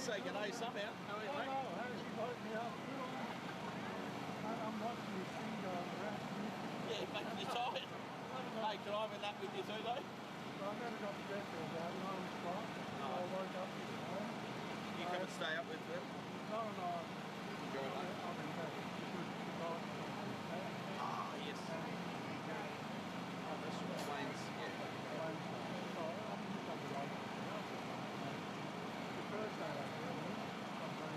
say good day somehow. How are you, mate? You woke me up. I'm watching this thing going around. Yeah, making you tired. Hey, can I have a nap with you too, though? I've never got to bed for about 9 o'clock. So I woke up this morning. You come and stay up with them? No. Enjoy that. I've been Ah, yes. Oh, that's what Wayne's, yeah. The first day I came in, I'm going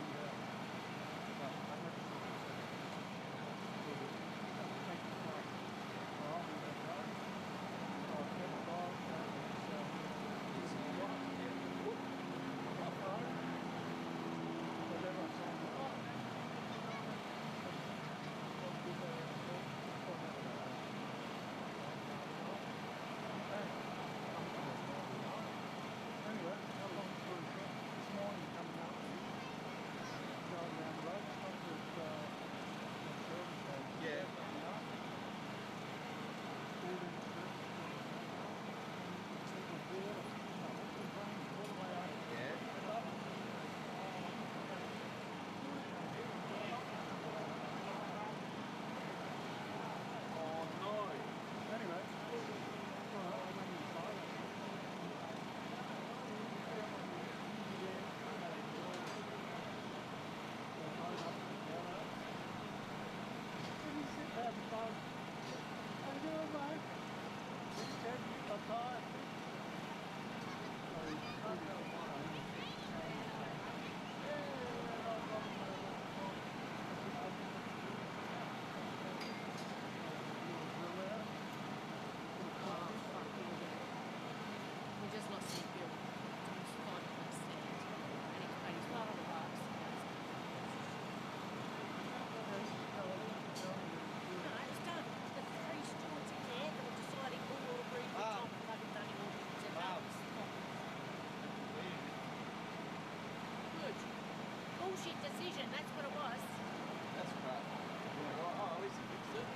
Anyway, how long story short, this morning coming up, going down the road, stopped at service station. Yeah. Coming up, building the service it was water. No, it was raining all the way over. Oh, no. Anyway, I went inside. We just lost the bill. It's fine to understand. And it's paid $1200. No, it's done. The 3 stewards in there that were deciding who will agree with Tom and they've done it all. So that was good. Bullshit decision, that's what it was. That's crap. Oh, at least he fixed it.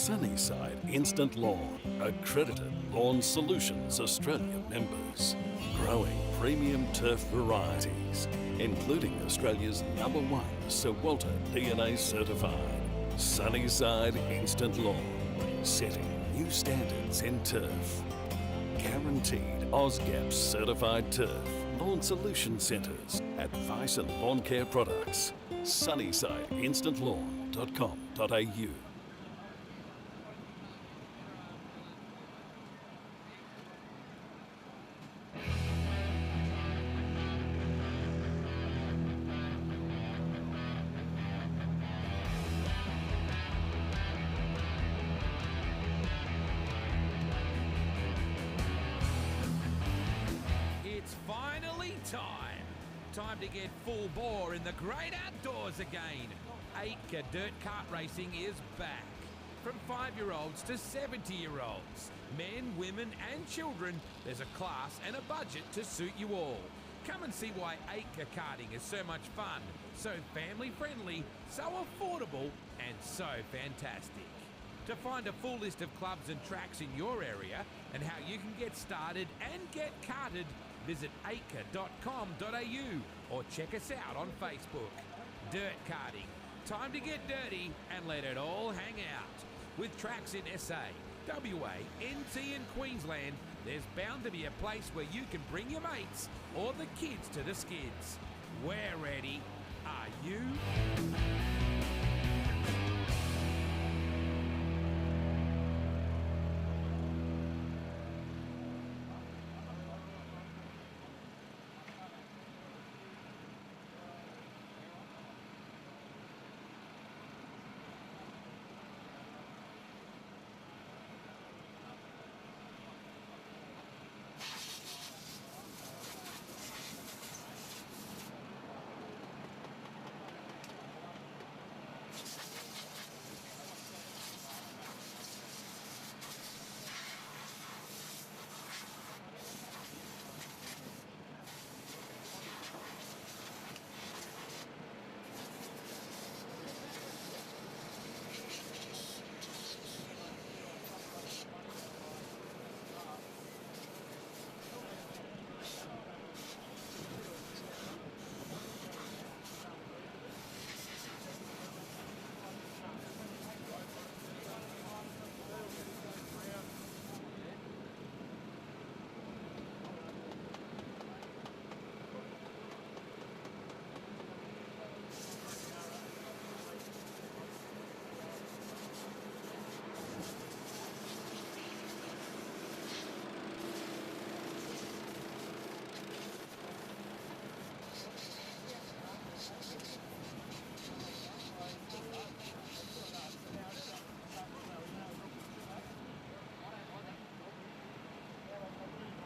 Sunnyside Instant Lawn, accredited Lawn Solutions Australia members. Growing premium turf varieties, including Australia's #1 Sir Walter DNA certified. Sunnyside Instant Lawn, setting new standards in turf. Guaranteed AusGAP certified turf. Lawn Solution Centres, advice and lawn care products. SunnysideInstantLawn.com.au. It's finally time. Time to get full bore in the great outdoors again. 8K Dirt Kart Racing is back. From 5-year-olds to 70-year-olds. Men, women and children, there's a class and a budget to suit you all. Come and see why 8K karting is so much fun, so family friendly, so affordable and so fantastic. To find a full list of clubs and tracks in your area and how you can get started and get karted, visit 8k.com.au or check us out on Facebook. Dirt karting. Time to get dirty and let it all hang out. With tracks in SA, WA, NT and Queensland, there's bound to be a place where you can bring your mates or the kids to the skids. We're ready. Are you?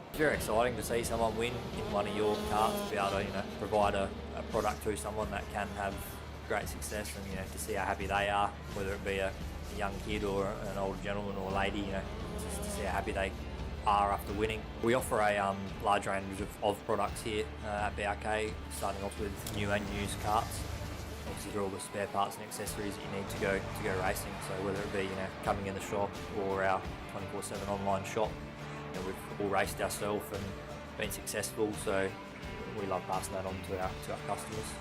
It's very exciting to see someone win in one of your karts, to be able to provide a product to someone that can have great success, and to see how happy they are, whether it be a young kid or an old gentleman or lady, just to see how happy they are after winning. We offer a large range of products here at BRK, starting off with new and used karts. Obviously, they're all the spare parts and accessories that you need to go racing. So whether it be coming in the shop or our 24/7 online shop, we've all raced ourselves and been successful. So we love passing that on to our customers.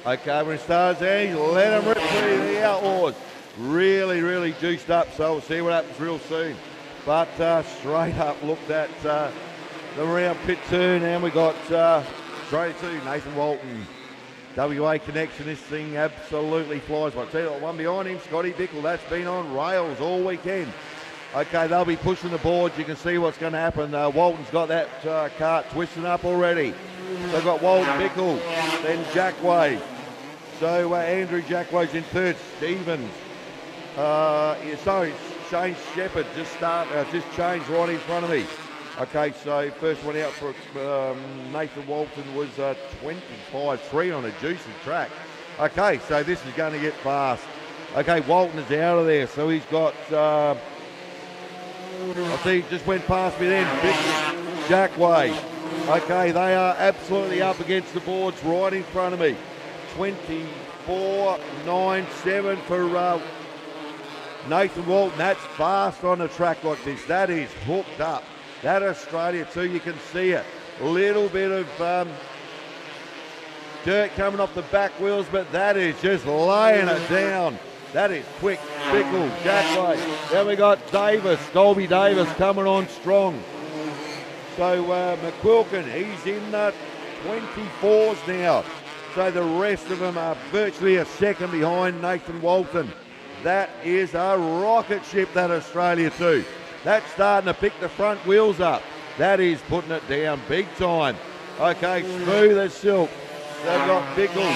Okay, we're in Stars hands. Let them rip through the Outlaws. Really juiced up, so we'll see what happens real soon. But straight up looked at the round pit turn, and we got straight to Nathan Walton. WA connection, this thing absolutely flies. But I tell you what, one behind him, Scotty Bickle, that's been on rails all weekend. Okay, they'll be pushing the boards. You can see what's going to happen. Walton's got that cart twisting up already. They've got Walton, Bickle, then Jackway. So Andrew Jackway's in third. Stevens. Shane Shepherd just changed right in front of me. Okay, so first one out for Nathan Walton was 25.3 on a juicy track. Okay, so this is going to get fast. Okay, Walton is out of there, so he's got, I see he just went past me then, Jackway. Okay, they are absolutely up against the boards right in front of me. 24.97 for Nathan Walton. That's fast on a track like this. That is hooked up. That Australia too, you can see it. A little bit of dirt coming off the back wheels, but that is just laying it down. That is quick. Bickle, Jackway. Then we got Davis, Dolby Davis coming on strong. So McQuilkin, he's in the 24s now. So the rest of them are virtually a second behind Nathan Walton. That is a rocket ship, that Australia too. That's starting to pick the front wheels up. That is putting it down big time. Okay, smooth as silk. They've got Bickle,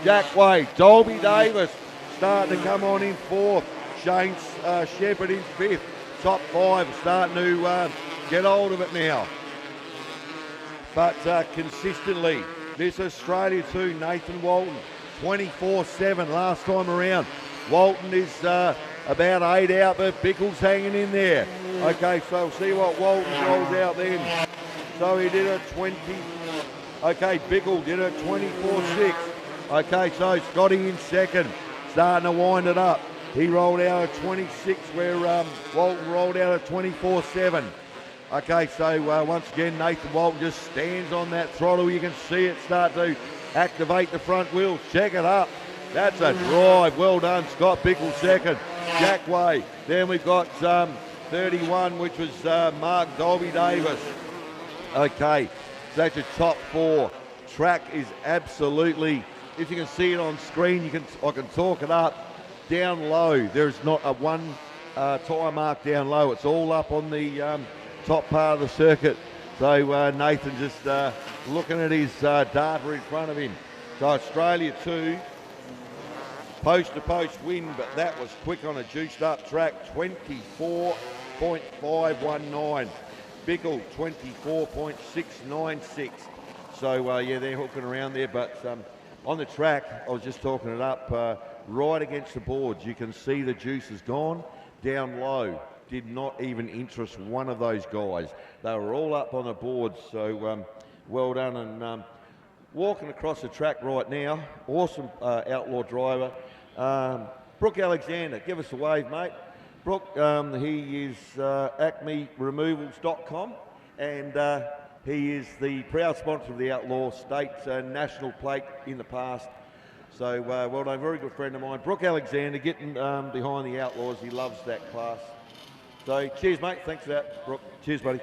Jackway, Dolby Davis starting to come on in fourth. Shane Shepherd in fifth. Top five starting to get hold of it now. But consistently, this Australia too, Nathan Walton, 24.7 last time around. Walton is about 8 out, but Bickle's hanging in there. Okay, so we'll see what Walton rolls out then. So he did a 20. Okay, Bickle did a 24.6. Okay, so Scotty in second, starting to wind it up. He rolled out a 26, where Walton rolled out a 24.7. Okay, so once again, Nathan Walton just stands on that throttle. You can see it start to activate the front wheels. Check it up. That's a drive. Well done, Scott Bickle second. Jackway. Then we've got 31, which was Mark Dolby Davis. Okay, so that's your top four. Track is absolutely, if you can see it on screen, I can talk it up. Down low, there's not a one tyre mark down low. It's all up on the top part of the circuit. So Nathan just looking at his data in front of him. So Australia 2, post-to-post win, but that was quick on a juiced-up track, 24.519. Bickle, 24.696. So, yeah, they're hooking around there, but on the track, I was just talking it up, right against the boards. You can see the juice is gone. Down low, did not even interest one of those guys. They were all up on the boards, so well done. And walking across the track right now, awesome outlaw driver, Brooke Alexander. Give us a wave, mate. Brooke, he is acmeremovals.com, and he is the proud sponsor of the Outlaw State National Plate in the past. So well done, very good friend of mine. Brooke Alexander getting behind the Outlaws. He loves that class. So cheers, mate. Thanks for that, Brooke. Cheers, buddy.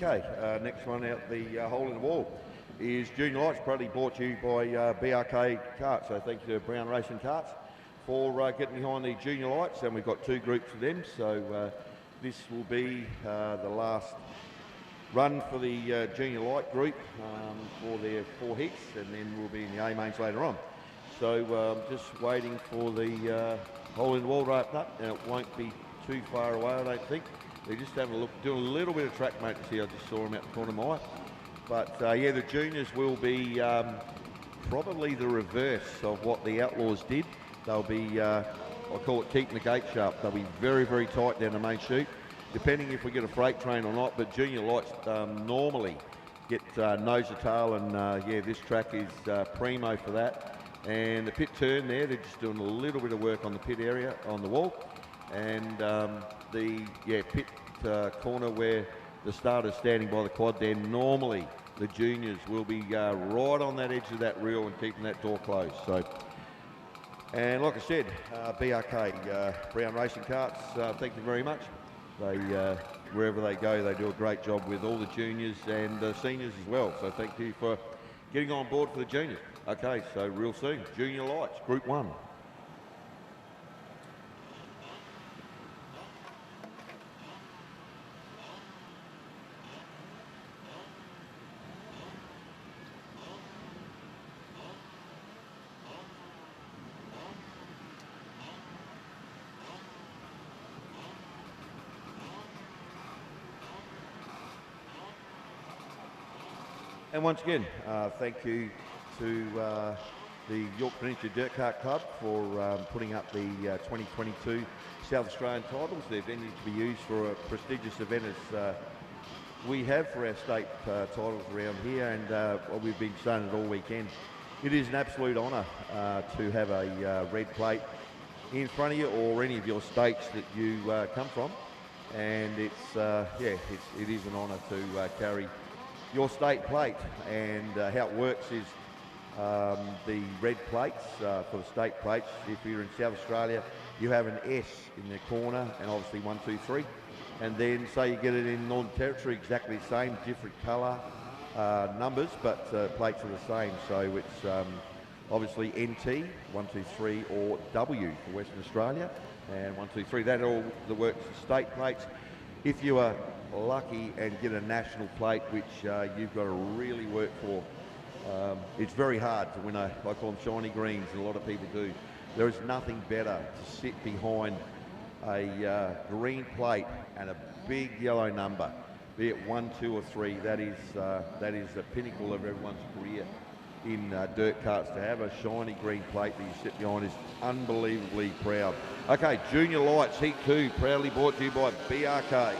Okay, next one out the hole in the wall is Junior Lights, proudly brought to you by BRK Kart. So thank you to Brown Racing Karts for getting behind the Junior Lights, and we've got two groups of them. So this will be the last run for the Junior Light group for their 4 heats, and then we'll be in the A mains later on. So just waiting for the hole in the wall to open up, and it won't be too far away, I don't think. They're just having a look, doing a little bit of track maintenance here. I just saw them out the corner of my eye. But yeah, the juniors will be probably the reverse of what the Outlaws did. They'll be, I call it keeping the gate sharp. They'll be very, very tight down the main chute, depending if we get a freight train or not. But junior lights normally get nose to tail, and yeah, this track is primo for that. And the pit turn there, they're just doing a little bit of work on the pit area, on the wall. And the pit corner where the starter's standing by the quad there, normally the juniors will be right on that edge of that reel and keeping that door closed. So, and like I said, BRK, Brown Racing Karts, thank you very much. They, wherever they go, they do a great job with all the juniors and the seniors as well. So thank you for getting on board for the juniors. Okay, so real soon, Junior Lights, Group 1. And once again, thank you to the Yorke Peninsula Dirt Kart Club for putting up the 2022 South Australian titles. They've ended to be used for a prestigious event as we have for our state titles around here, and we've been saying it all weekend. It is an absolute honour to have a red plate in front of you, or any of your states that you come from, and it's it is an honour to carry your state plate. And how it works is the red plates for the state plates, if you're in South Australia, you have an S in the corner, and obviously 1, 2, 3. And then say you get it in Northern Territory, exactly the same, different colour numbers, but plates are the same. So it's obviously NT, 1, 2, 3, or W for Western Australia, and 1, 2, 3. That all the works for state plates. If you are lucky and get a national plate, which you've got to really work for, it's very hard to win I call them shiny greens, and a lot of people do. There is nothing better to sit behind a green plate and a big yellow number, be it 1, 2, or 3. That is the pinnacle of everyone's career in dirt karts. To have a shiny green plate that you sit behind is unbelievably proud. Okay, Junior Lights Heat 2, proudly brought to you by BRK.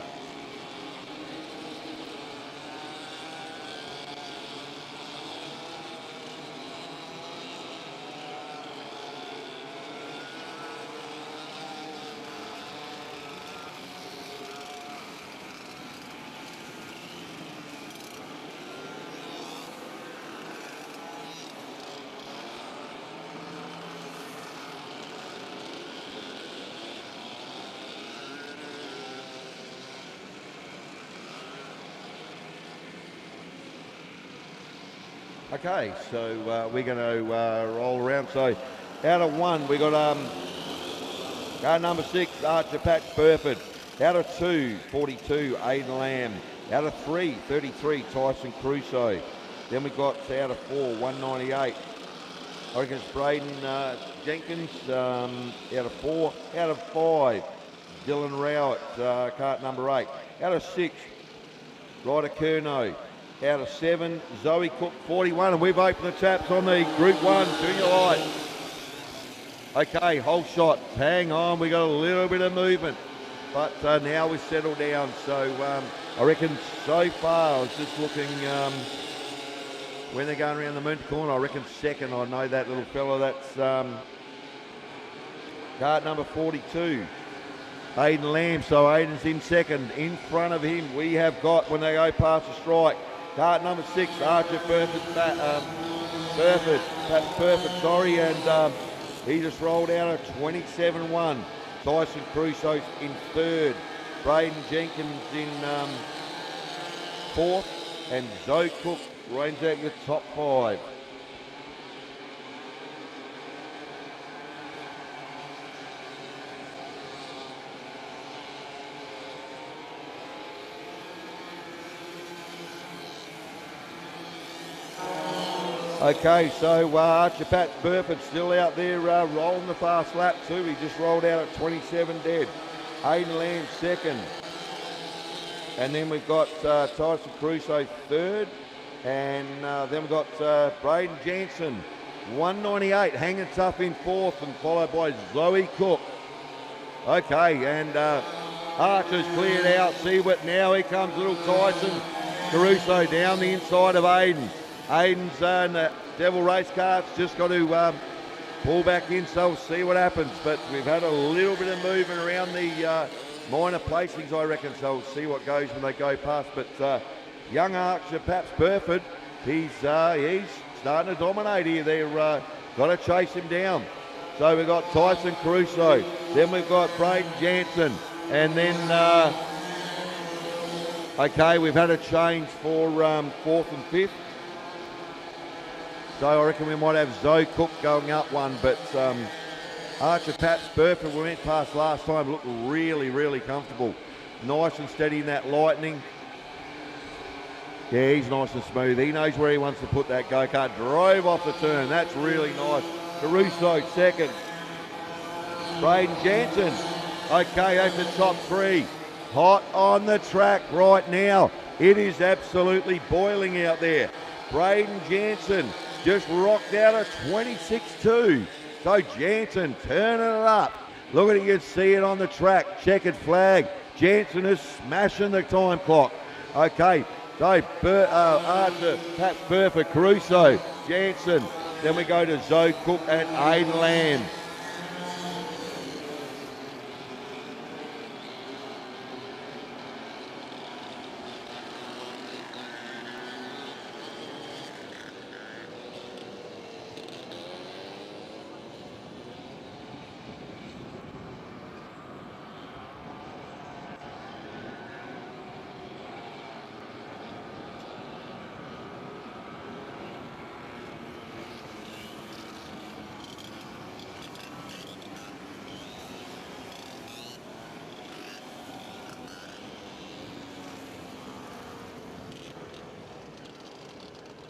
Okay, so we're going to roll around. So out of 1, we got car number 6, Archer Patch Burford. Out of 2, 42, Aidan Lamb. Out of 3, 33, Tyson Crusoe. Then we got out of 4, 198. I reckon it's Braden Jenkins. Out of 4. Out of 5, Dylan Rowett, cart number 8. Out of 6, Ryder Curnow. Out of 7, Zoe Cook, 41, and we've opened the taps on the Group 1 Junior Light. Okay, whole shot, hang on, we got a little bit of movement, but now we've settled down. So I reckon so far, I was just looking when they're going around the moon corner, I reckon second. I know that little fella, that's cart number 42. Aidan Lamb, so Aidan's in second. In front of him, we have got, when they go past the strike, cart number 6, Archer Burford, sorry, and he just rolled out a 27-1. Tyson Crusoe's in third. Braden Jenkins in fourth, and Zoe Cook runs out the top 5. Okay, so Archer Pat Burford's still out there rolling the fast lap too. He just rolled out at 27 dead. Aiden Lamb second. And then we've got Tyson Crusoe third. And then we've got Braden Jansen, 198, hanging tough in fourth, and followed by Zoe Cook. Okay, and Archer's cleared out. See what now? Here comes little Tyson Caruso down the inside of Aiden. Aiden's in the Devil Race Cart's just got to pull back in, so we'll see what happens. But we've had a little bit of movement around the minor placings, I reckon, so we'll see what goes when they go past. But young Archer, Paps Burford, he's starting to dominate here. They're got to chase him down. So we've got Tyson Caruso, then we've got Braden Jansen, and then, okay, we've had a change for fourth and fifth. So I reckon we might have Zoe Cook going up one, but Archer Paps Burford, we went past last time, looked really, really comfortable. Nice and steady in that lightning. Yeah, he's nice and smooth. He knows where he wants to put that go-kart. Drove off the turn. That's really nice. Caruso second. Braden Jansen. Okay, that's the top three. Hot on the track right now. It is absolutely boiling out there. Braden Jansen just rocked out a 26.2. So Jansen turning it up. Look at it, you can see it on the track. Checkered flag. Jansen is smashing the time clock. Okay, so Archer, Pat Burford, Caruso, Jansen. Then we go to Zoe Cook and Aiden Lamb.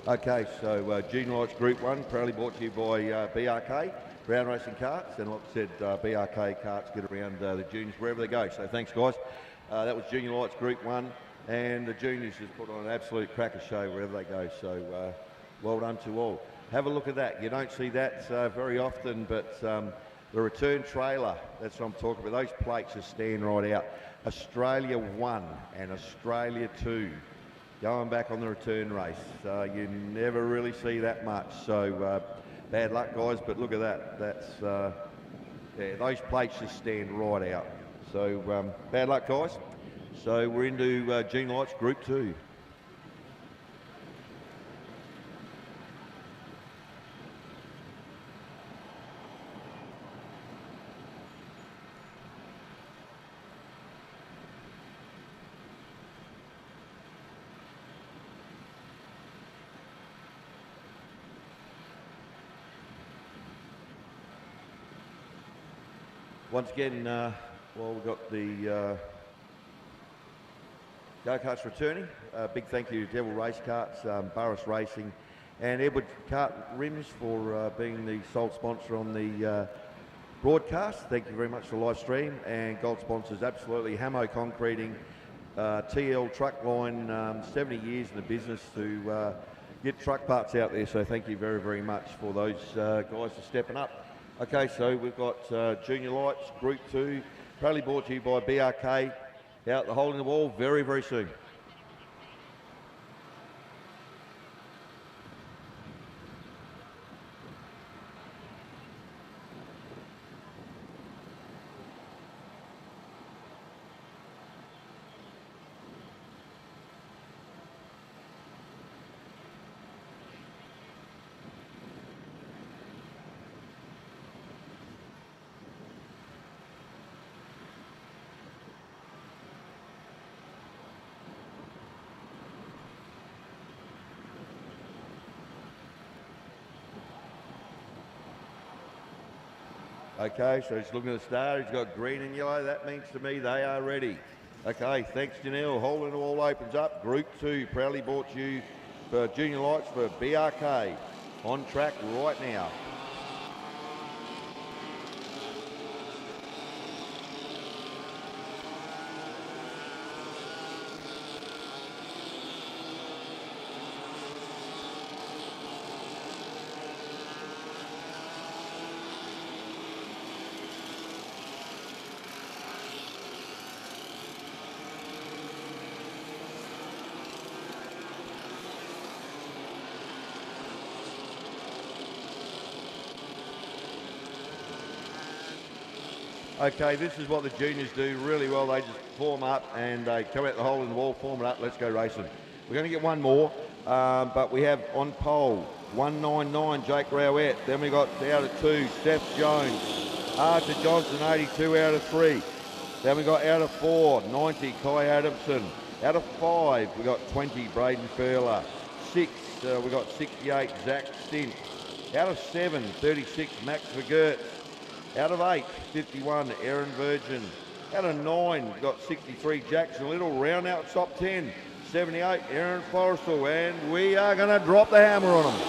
Okay, so Junior Lights Group 1, proudly brought to you by BRK, Brown Racing Karts, and like I said, BRK Karts get around the juniors wherever they go. So thanks, guys. That was Junior Lights Group 1, and the juniors just put on an absolute cracker show wherever they go, so well done to all. Have a look at that. You don't see that very often, but the return trailer, that's what I'm talking about. Those plates just stand right out. Australia 1 and Australia 2. Going back on the return race. You never really see that much. So bad luck, guys, but look at that. That's, yeah, those plates just stand right out. So bad luck, guys. So we're into Junior Lights Group 2. Once again, well, we've got the go-karts returning. Big thank you to Devil Race Karts, Burris Racing, and Edward Kart Rims for being the sole sponsor on the broadcast. Thank you very much for the live stream. And gold sponsors, absolutely, Hamo Concreting, TL Truck Line, 70 years in the business to get truck parts out there. So thank you very, very much for those guys for stepping up. Okay, so we've got Junior Lights, Group 2, proudly brought to you by BRK, out the hole in the wall very, very soon. Okay, so he's looking at the star, he's got green and yellow, that means to me they are ready. Okay, thanks Janelle, hole in the wall opens up, Group 2, proudly brought to you for Junior Lights for BRK. on track right now. Okay, this is what the juniors do really well. They just form up and they come out the hole in the wall, form it up, let's go racing. We're going to get one more, but we have on pole 199 Jake Rowett. Then we got out of 2 Steph Jones. Archer Johnson 82 out of 3. Then we got out of 4 90 Kai Adamson. Out of 5 we got 20 Braden Furler. 6 we got 68 Zach Stint. Out of 7 36 Max Vergert. Out of 8, 51, Aaron Virgin. Out of 9, we've got 63, Jackson Little. Round out top 10, 78, Aaron Forrestal. And we are going to drop the hammer on them.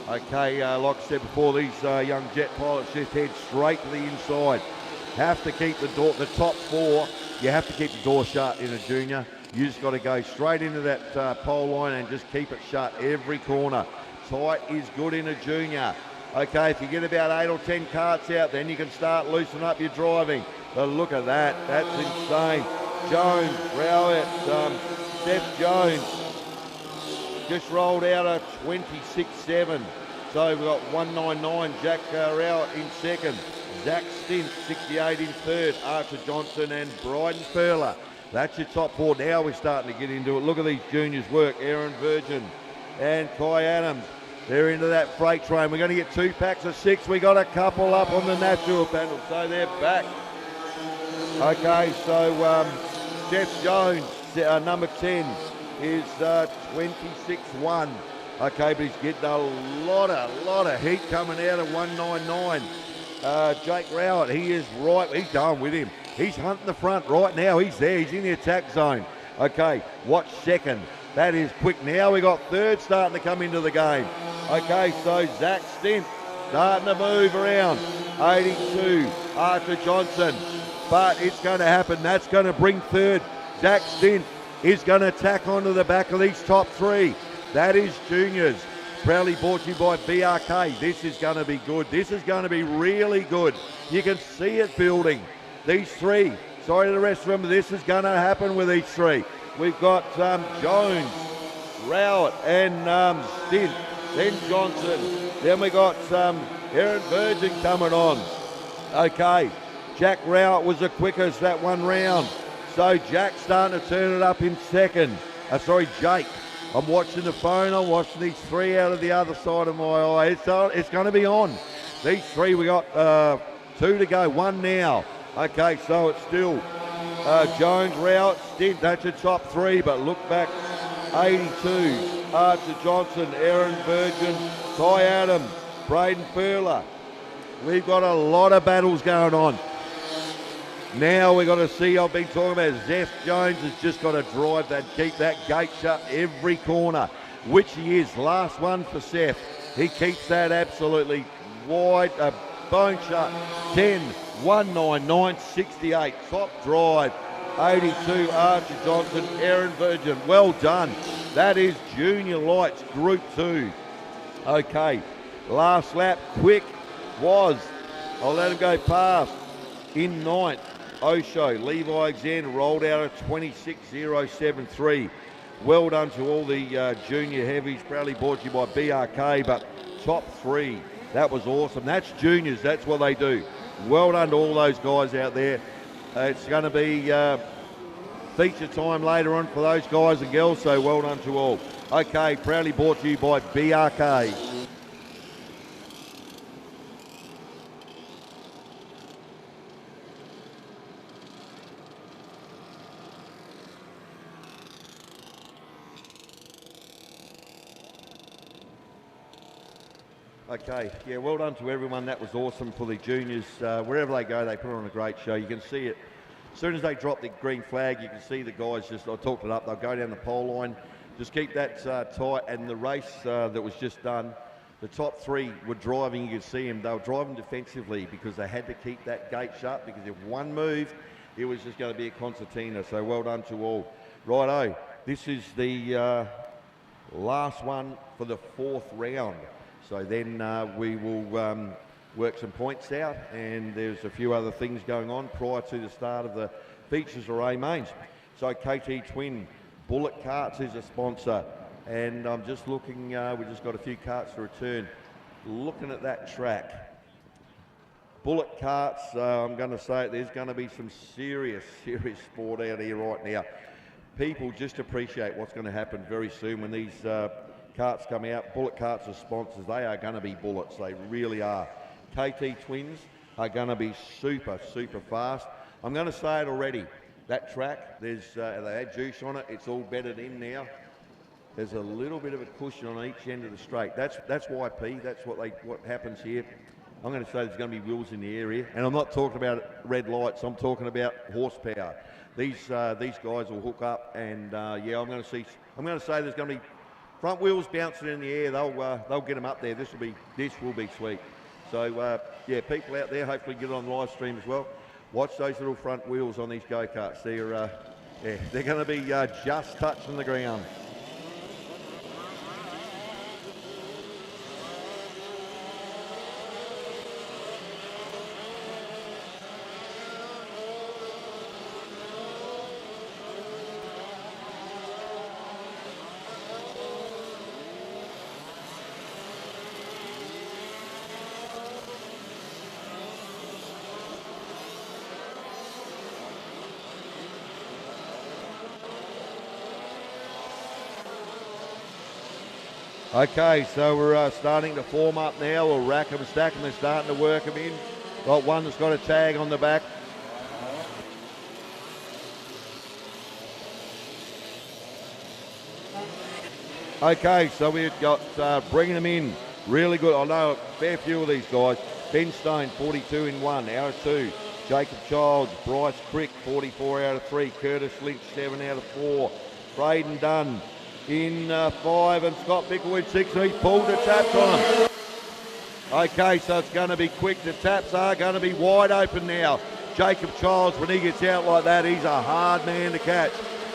Okay, like I said before, these young jet pilots just head straight to the inside. Have to keep the top 4, you have to keep the door shut in a junior. You just got to go straight into that pole line and just keep it shut every corner. Tight is good in a junior. Okay, if you get about 8 or 10 carts out, then you can start loosening up your driving. But look at that, that's insane. Jones, Rowett, Steph Jones just rolled out a 26.7. So we've got 199, Jack Rowett in second. Zach Stint, 68 in third. Archer Johnson and Bryden Furler. That's your top 4. Now we're starting to get into it. Look at these juniors work. Aaron Virgin and Kai Adams. They're into that freight train. We're going to get 2 packs of 6. We got a couple up on the natural panel, so they're back. Okay, so Jeff Jones, number 10, is 26.1. Okay, but he's getting a lot of heat coming out of 199. Jake Rowett, he is right. He's going with him. He's hunting the front right now. He's there. He's in the attack zone. Okay, watch second. That is quick. Now we got third starting to come into the game. Okay, so Zach Stint starting to move around. 82, Archer Johnson. But it's going to happen. That's going to bring third. Zach Stint is going to tack onto the back of these top 3. That is juniors. Proudly brought to you by BRK. This is going to be good. This is going to be really good. You can see it building. These 3. Sorry to the rest of them, but this is going to happen with these 3. We've got Jones, Rowett, and Stint, then Johnson. Then we got Aaron Virgin coming on. Okay, Jack Rowett was the quickest that one round. So Jack's starting to turn it up in second. Jake. I'm watching the phone. I'm watching these 3 out of the other side of my eye. It's going to be on. These 3, we got 2 to go. 1 now. Okay, so it's still Jones, Rowett, Stint, that's your top 3, but look back, 82, Archer Johnson, Aaron Virgin, Kai Adams, Braden Furler. We've got a lot of battles going on. Now we've got to see, I've been talking about Zeph Jones has just got to drive that, keep that gate shut every corner, which he is. Last one for Seth. He keeps that absolutely wide, bone shut. 10, 199, 68, top drive, 82, Archer Johnson, Aaron Virgin. Well done. That is Junior Lights Group 2. Okay, last lap, quick was, I'll let him go past, in 9th, Osho, Levi Alexander rolled out a 26.073. Well done to all the junior heavies, proudly brought to you by BRK, but top 3, that was awesome. That's juniors, that's what they do. Well done to all those guys out there. It's going to be feature time later on for those guys and girls, so well done to all. Okay, proudly brought to you by BRK. Okay, yeah, well done to everyone. That was awesome for the juniors. Wherever they go, they put on a great show. You can see it. As soon as they drop the green flag, you can see the guys just, I talked it up, they'll go down the pole line. just keep that tight. And the race that was just done, the top three were driving, you could see them, they were driving defensively because they had to keep that gate shut, because if one moved, it was just going to be a concertina. So well done to all. Righto, this is the last one for the fourth round. So then we will work some points out, and there's a few other things going on prior to the start of the features or A mains. So KT Twin, Bullet Karts is a sponsor, and I'm just looking, we've just got a few carts to return. Looking at that track, Bullet Karts, I'm going to say there's going to be some serious sport out here right now. People just appreciate what's going to happen very soon when these carts come out. Bullet Karts are sponsors. They are going to be bullets. They really are. KT Twins are going to be super fast. I'm going to say it already. That track, there's they had juice on it. It's all bedded in now. There's a little bit of a cushion on each end of the straight. That's YP. That's what happens here. I'm going to say there's going to be wheels in the area, and I'm not talking about red lights. I'm talking about horsepower. These guys will hook up, and yeah, I'm going to say there's going to be front wheels bouncing in the air. They'll get them up there. This will be sweet. So yeah, people out there, hopefully get it on live stream as well. Watch those little front wheels on these go-karts. They're going to be just touching the ground. Okay, so we're starting to form up now. We'll rack them and stack them. They're starting to work them in. Got one that's got a tag on the back. Okay, so we've got bringing them in. Really good. I know a fair few of these guys. Ben Stone, 42 in 1, out of 2. Jacob Childs, Bryce Crick, 44 out of 3. Curtis Lynch, 7 out of 4. Braden Dunn in 5, and Scott Bicklewood 6, and he's pulled the taps on him. Okay, so it's going to be quick. The taps are going to be wide open now. Jacob Childs, when he gets out like that, he's a hard man to catch.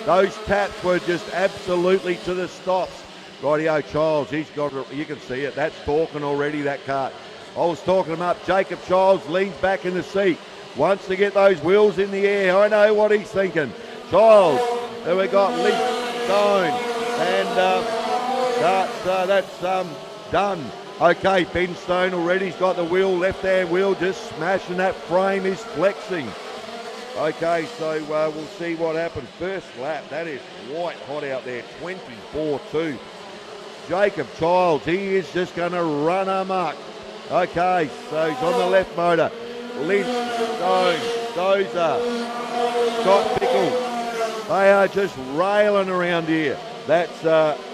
Those taps were just absolutely to the stops. Rightio Childs, he's got it, you can see it. That's talking already, that cart. I was talking him up. Jacob Childs leans back in the seat. Wants to get those wheels in the air. I know what he's thinking. Childs, then we got Lynch, Stone, and that's done. Okay, Ben Stone already, he's got the wheel, left-hand wheel, just smashing that frame, is flexing. Okay, so we'll see what happens. First lap, that is white hot out there, 24-2. Jacob Childs, he is just going to run amok. Okay, so he's on the left motor. Lynch, Stone, Dozer, Scott Pickle, they are just railing around here. That's,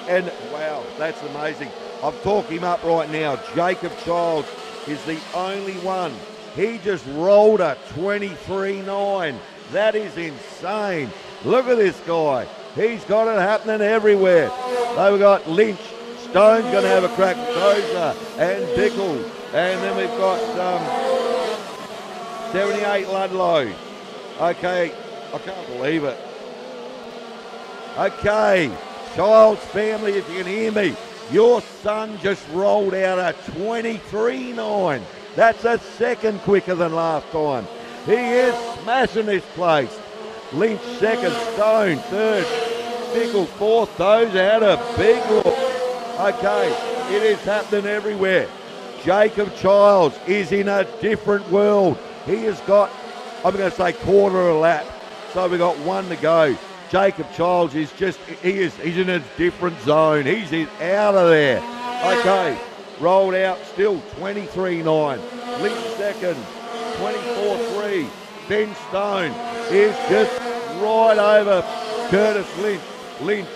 and wow, that's amazing. I've talked him up right now. Jacob Childs is the only one. He just rolled a 23.9. That is insane. Look at this guy. He's got it happening everywhere. So we've got Lynch. Stone's going to have a crack. Dozer and Pickle. And then we've got 78 Ludlow. Okay, I can't believe it. Okay, Childs family, if you can hear me, your son just rolled out a 23.9. That's a second quicker than last time. He is smashing this place. Lynch second, Stone third, Pickle fourth. Those had a big look. Okay, it is happening everywhere. Jacob Childs is in a different world. He has got, I'm going to say quarter of a lap. So we've got one to go. Jacob Childs is just, he's in a different zone. He's out of there. Okay, rolled out still 23.9. Lynch second, 24.3. Ben Stone is just right over Curtis Lynch. Lynch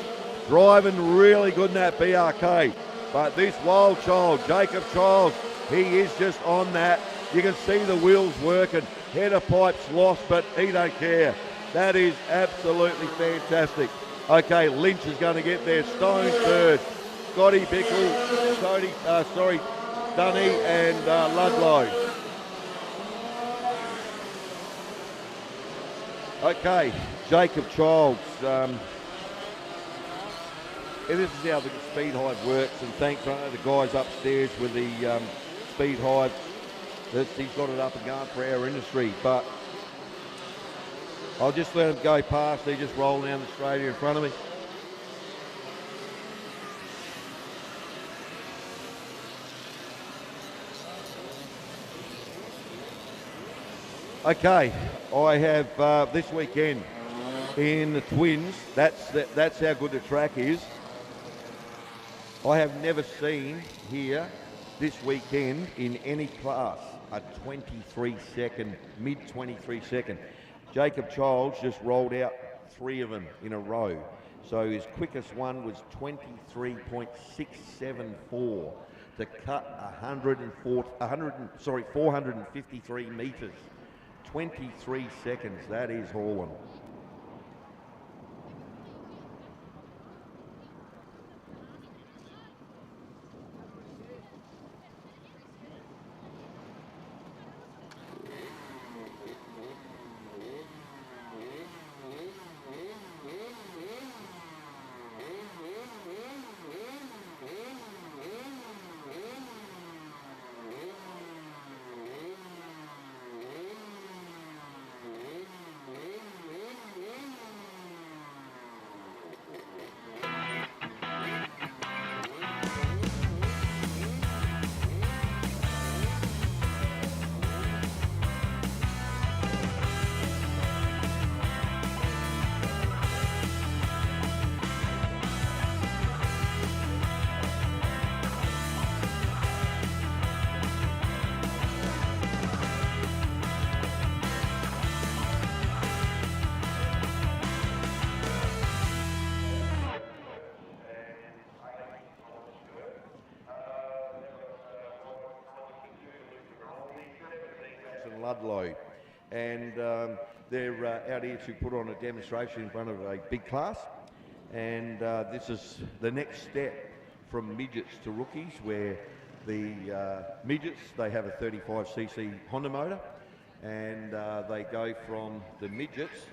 driving really good in that BRK. But this wild child, Jacob Childs, he is just on that. You can see the wheels working. Header pipes lost, but he don't care. That is absolutely fantastic. Okay, Lynch is going to get there. Stone third. Scotty Bickle, Dunny and Ludlow. Okay, Jacob Childs. This is how the speed hive works, and thanks to the guys upstairs with the speed hive. He's got it up and going for our industry, but I'll just let him go past. They're just rolling down the straight in front of me. Okay, I have this weekend in the Twins. That's how good the track is. I have never seen here this weekend in any class a 23-second, mid-23-second. Jacob Childs just rolled out 3 of them in a row. So his quickest one was 23.674 to cut 453 metres. 23 seconds, that is hauling. Ludlow, and they're out here to put on a demonstration in front of a big class, and this is the next step from midgets to rookies, where the midgets, they have a 35cc Honda motor, and they go from the midgets.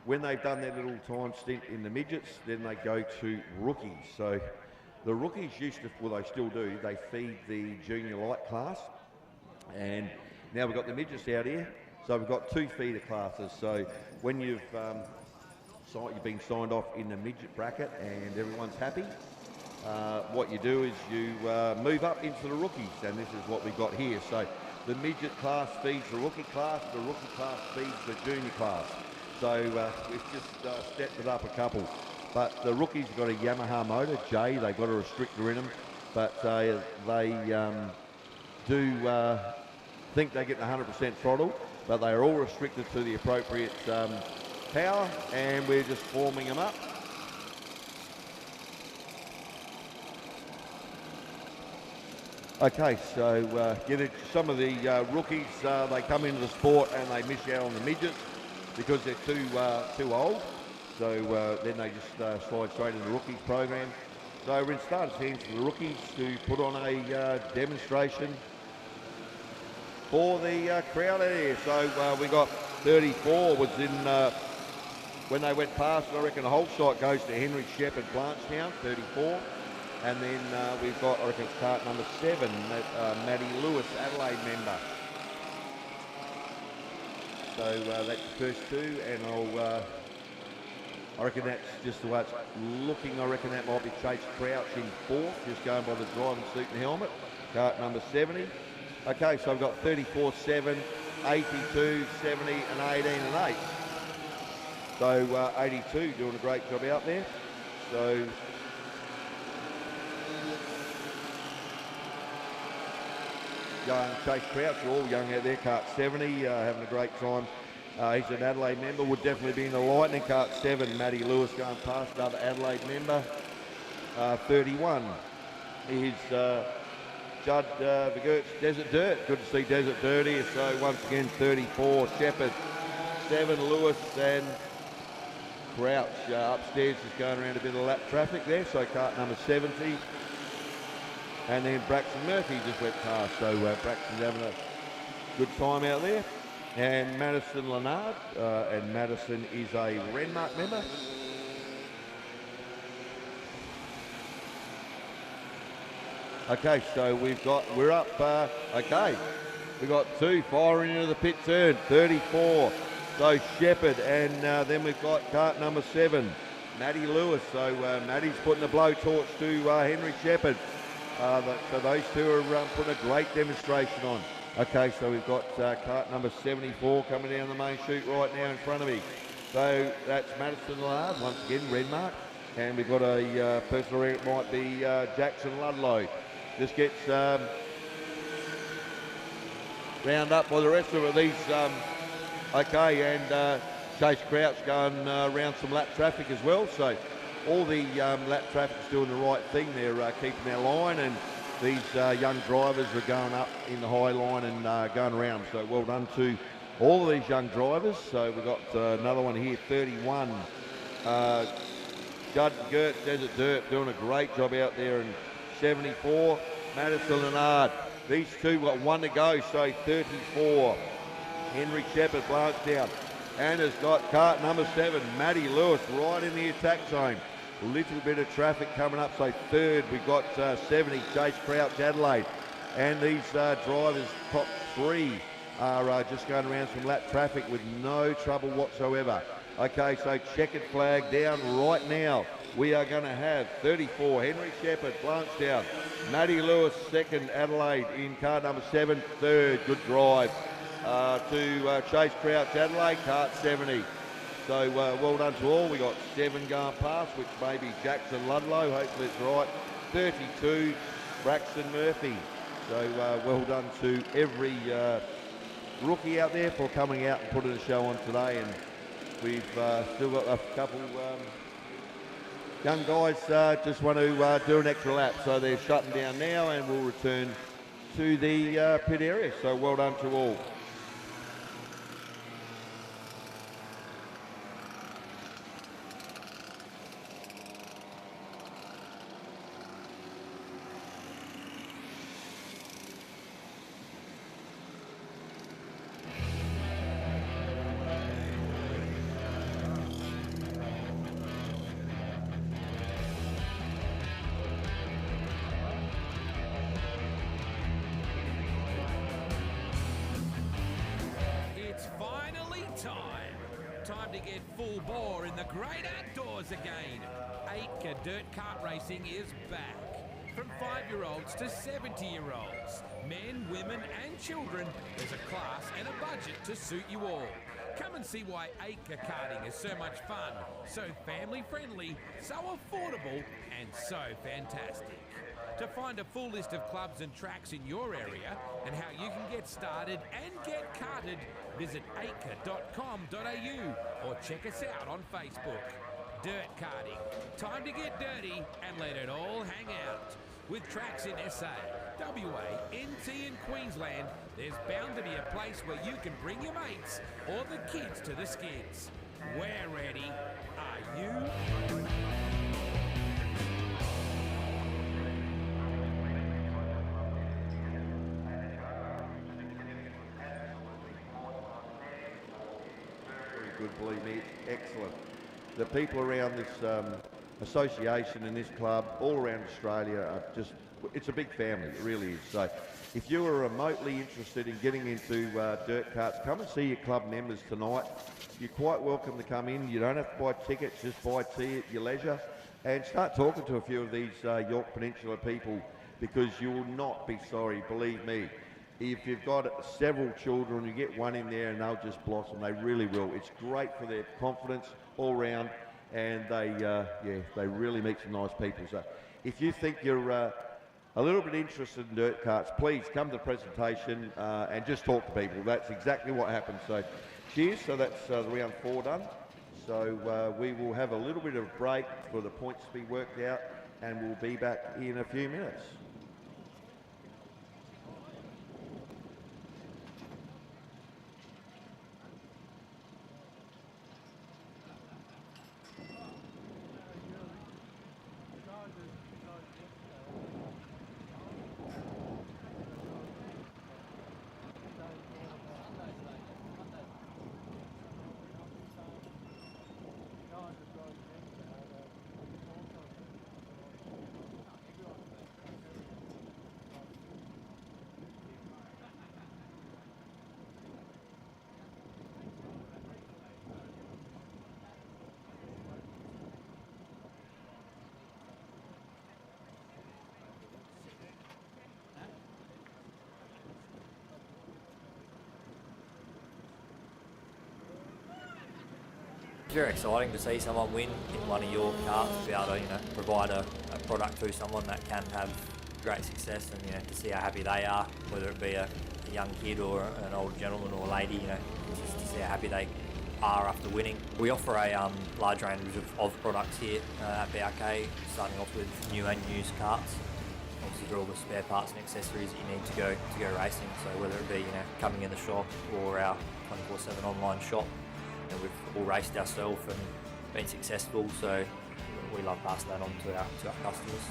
When they've done their little time stint in the midgets, then they go to rookies. So the rookies used to, well, they still do, they feed the junior light class, and now we've got the midgets out here, so we've got 2 feeder classes. So when you've been signed off in the midget bracket and everyone's happy, what you do is you move up into the rookies, and this is what we've got here. So the midget class feeds the rookie class class feeds the junior class. So we've just stepped it up a couple. But the rookies have got a Yamaha motor, J, they've got a restrictor in them, but they do think they get 100% throttle, but they are all restricted to the appropriate power, and we're just forming them up. Okay, so some of the rookies, they come into the sport and they miss out on the midgets because they're too old. So then they just slide straight into the rookies program. So we're in starter's hands for the rookies to put on a demonstration for the crowd out here. So we got 34 was in, when they went past, I reckon the whole shot goes to Henry Shepherd, Blanchetown, 34. And then we've got, I reckon it's cart number 7, Maddie Lewis, Adelaide member. So that's the first 2, and I reckon that's just the way it's looking. I reckon that might be Chase Crouch in 4th, just going by the driving suit and helmet, cart number 70. Okay, so I've got 34, 7, 82, 70, and 18 and 8. So 82 doing a great job out there. So young Chase Crouch, are all young out there, cart 70, having a great time. He's an Adelaide member, would definitely be in the Lightning. Cart 7, Matty Lewis going past, another Adelaide member. 31 is Judd Vigurt's Desert Dirt. Good to see Desert Dirt here. So once again, 34, Shepherd, 7, Lewis, and Crouch upstairs is going around a bit of lap traffic there, so cart number 70. And then Braxton Murphy just went past, so Braxton's having a good time out there. And Madison Leonard, and Madison is a Renmark member. Okay, so we're up, okay. We've got 2 firing into the pit turn, 34. So Shepherd, and then we've got cart number 7, Matty Lewis. So Matty's putting the blowtorch to Henry Shepherd. So those two are putting a great demonstration on. Okay, so we've got cart number 74 coming down the main chute right now in front of me. So that's Madison Lard, once again, Renmark. And we've got a person around, it might be Jackson Ludlow. This gets round up by the rest of it. These, okay, and Chase Crouch going around some lap traffic as well. So all the lap traffic's doing the right thing. They're keeping their line, and these young drivers are going up in the high line and going around. So well done to all of these young drivers. So we've got another one here, 31. Judd Gert, Desert Dirt, doing a great job out there. And 74, Madison Leonard. These two got 1 to go, so 34. Henry Shepherd, Blanchdown. And has got cart number 7, Matty Lewis, right in the attack zone. A little bit of traffic coming up, so third we've got 70, Chase Crouch, Adelaide. And these drivers, top 3, are just going around some lap traffic with no trouble whatsoever. Okay, so checkered flag down right now. We are going to have 34, Henry Shepherd, Blanchdown. Matty Lewis, second, Adelaide in car number 7, third, good drive. To Chase Crouch, Adelaide, cart 70. So well done to all. We got 7 going past, which may be Jackson Ludlow, hopefully it's right. 32, Braxton Murphy. So well done to every rookie out there for coming out and putting a show on today. And we've still got a couple young guys just want to do an extra lap. So they're shutting down now and we'll return to the pit area. So well done to all. Time to get full bore in the great outdoors again. 8K Dirt Kart Racing is back. From 5-year-olds to 70-year-olds, men, women and children, there's a class and a budget to suit you all. Come and see why 8K karting is so much fun, so family-friendly, so affordable and so fantastic. To find a full list of clubs and tracks in your area and how you can get started and get karted, visit 8k.com.au or check us out on Facebook. Dirt karting. Time to get dirty and let it all hang out. With tracks in SA, WA, NT and Queensland, there's bound to be a place where you can bring your mates or the kids to the skids. We're ready. Are you? Good, believe me, it's excellent. The people around this association and this club, all around Australia, are just, it's a big family, it really is. So if you are remotely interested in getting into dirt karts, come and see your club members tonight. You're quite welcome to come in. You don't have to buy tickets, just buy tea at your leisure and start talking to a few of these Yorke Peninsula people, because you will not be sorry, believe me. If you've got several children, you get one in there and they'll just blossom. They really will. It's great for their confidence all round, and they really meet some nice people. So if you think you're a little bit interested in dirt karts, please come to the presentation and just talk to people. That's exactly what happens. So cheers. So that's round 4 done. So we will have a little bit of a break for the points to be worked out, and we'll be back in a few minutes. very exciting to see someone win in one of your karts, to be able to provide a product to someone that can have great success, and to see how happy they are, whether it be a young kid or an older gentleman or lady, just to see how happy they are after winning. We offer a large range of products here at BRK, starting off with new and used karts. Obviously, for all the spare parts and accessories that you need to go racing. So whether it be coming in the shop or our 24/7 online shop, we've all raced ourselves and been successful. So we love passing that on to our customers.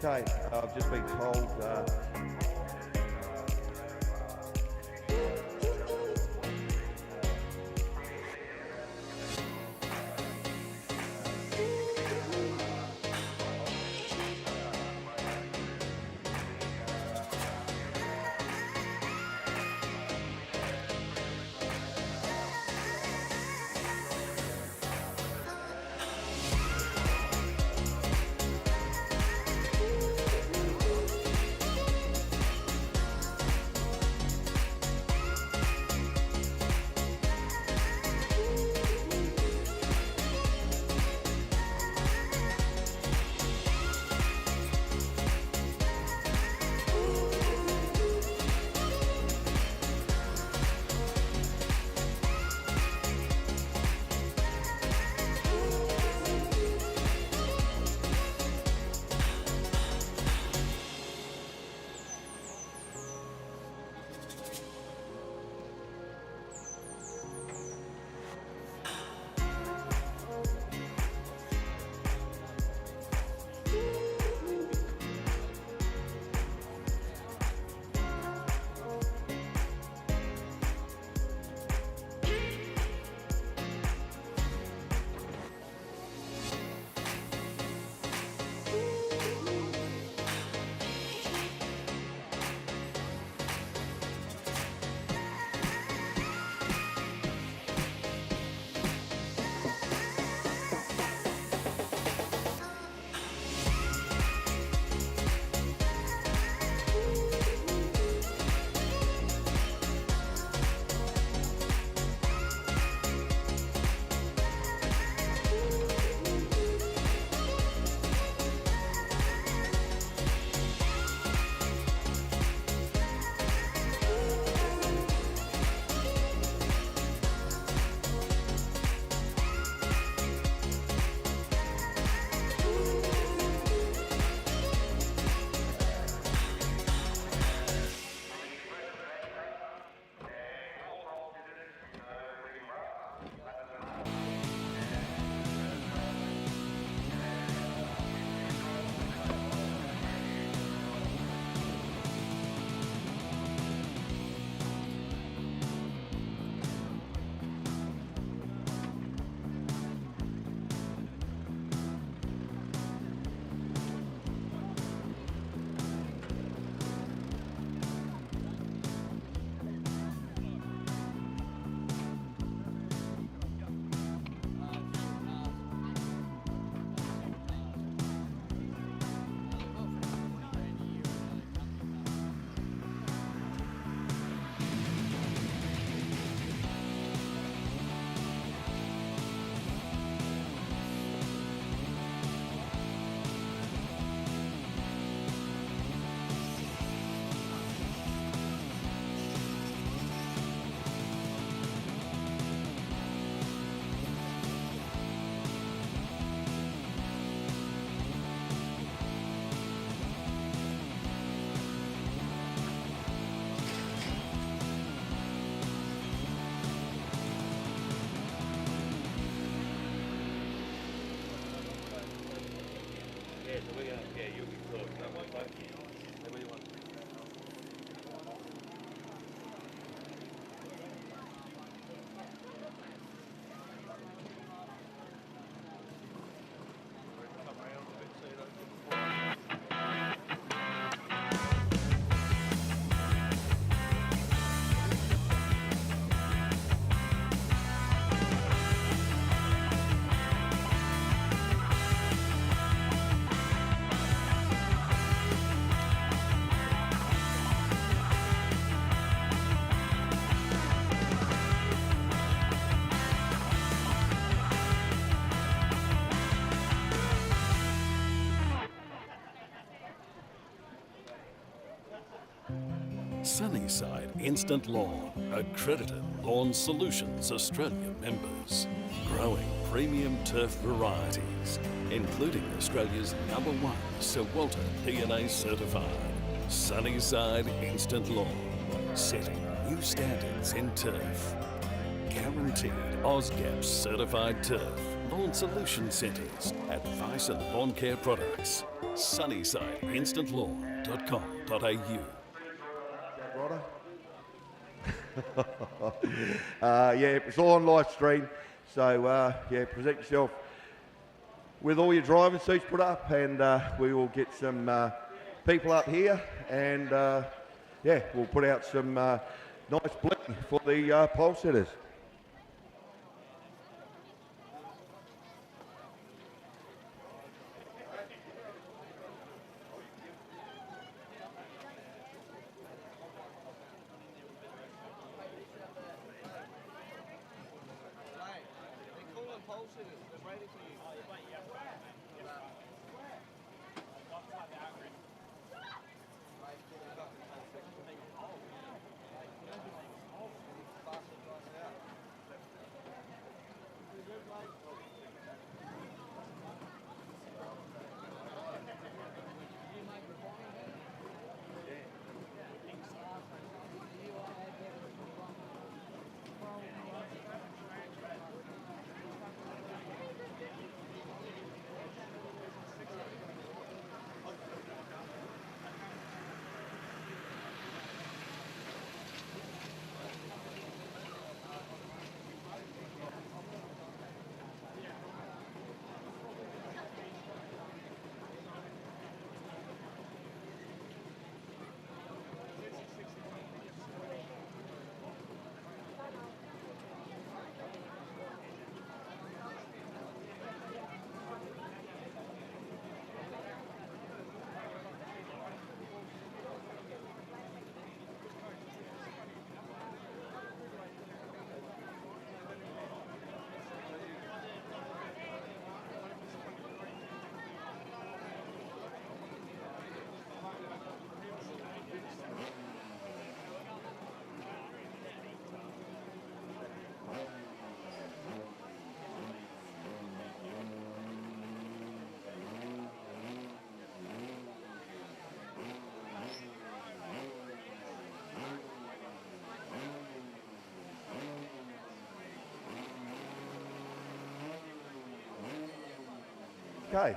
Okay, I've just been told so we're going to, yeah, you'll be talking. Sunnyside Instant Lawn, accredited Lawn Solutions Australia members. Growing premium turf varieties, including Australia's #1 Sir Walter DNA certified. Sunnyside Instant Lawn, setting new standards in turf. Guaranteed AusGAP certified turf. Lawn Solution Centres, advice and lawn care products. SunnysideInstantLawn.com.au. Yeah, it's all on live stream, so yeah, present yourself with all your driving seats put up, and we will get some people up here, and yeah, we'll put out some nice bling for the pole setters. Okay,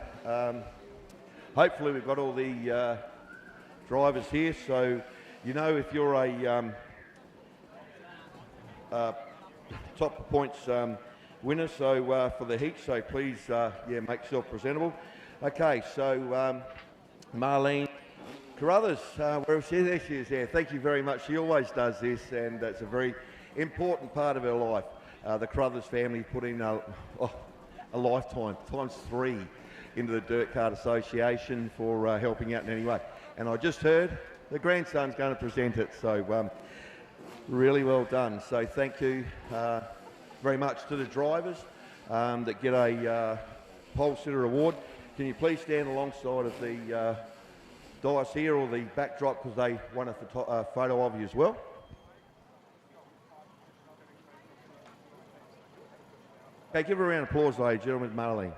hopefully we've got all the drivers here, so you know if you're a top points winner, so for the heat, so please yeah, make yourself presentable. Okay, so Marlene Carruthers, where is she? There she is there. Thank you very much. She always does this, and it's a very important part of her life. The Carruthers family put in a lifetime, ×3, into the Dirt Kart Association for helping out in any way. And I just heard the grandson's going to present it, so really well done. So thank you very much to the drivers that get a pole sitter award. Can you please stand alongside of the dice here, or the backdrop, because they want a photo of you as well. Okay, give her a round of applause, ladies and gentlemen, Marlene.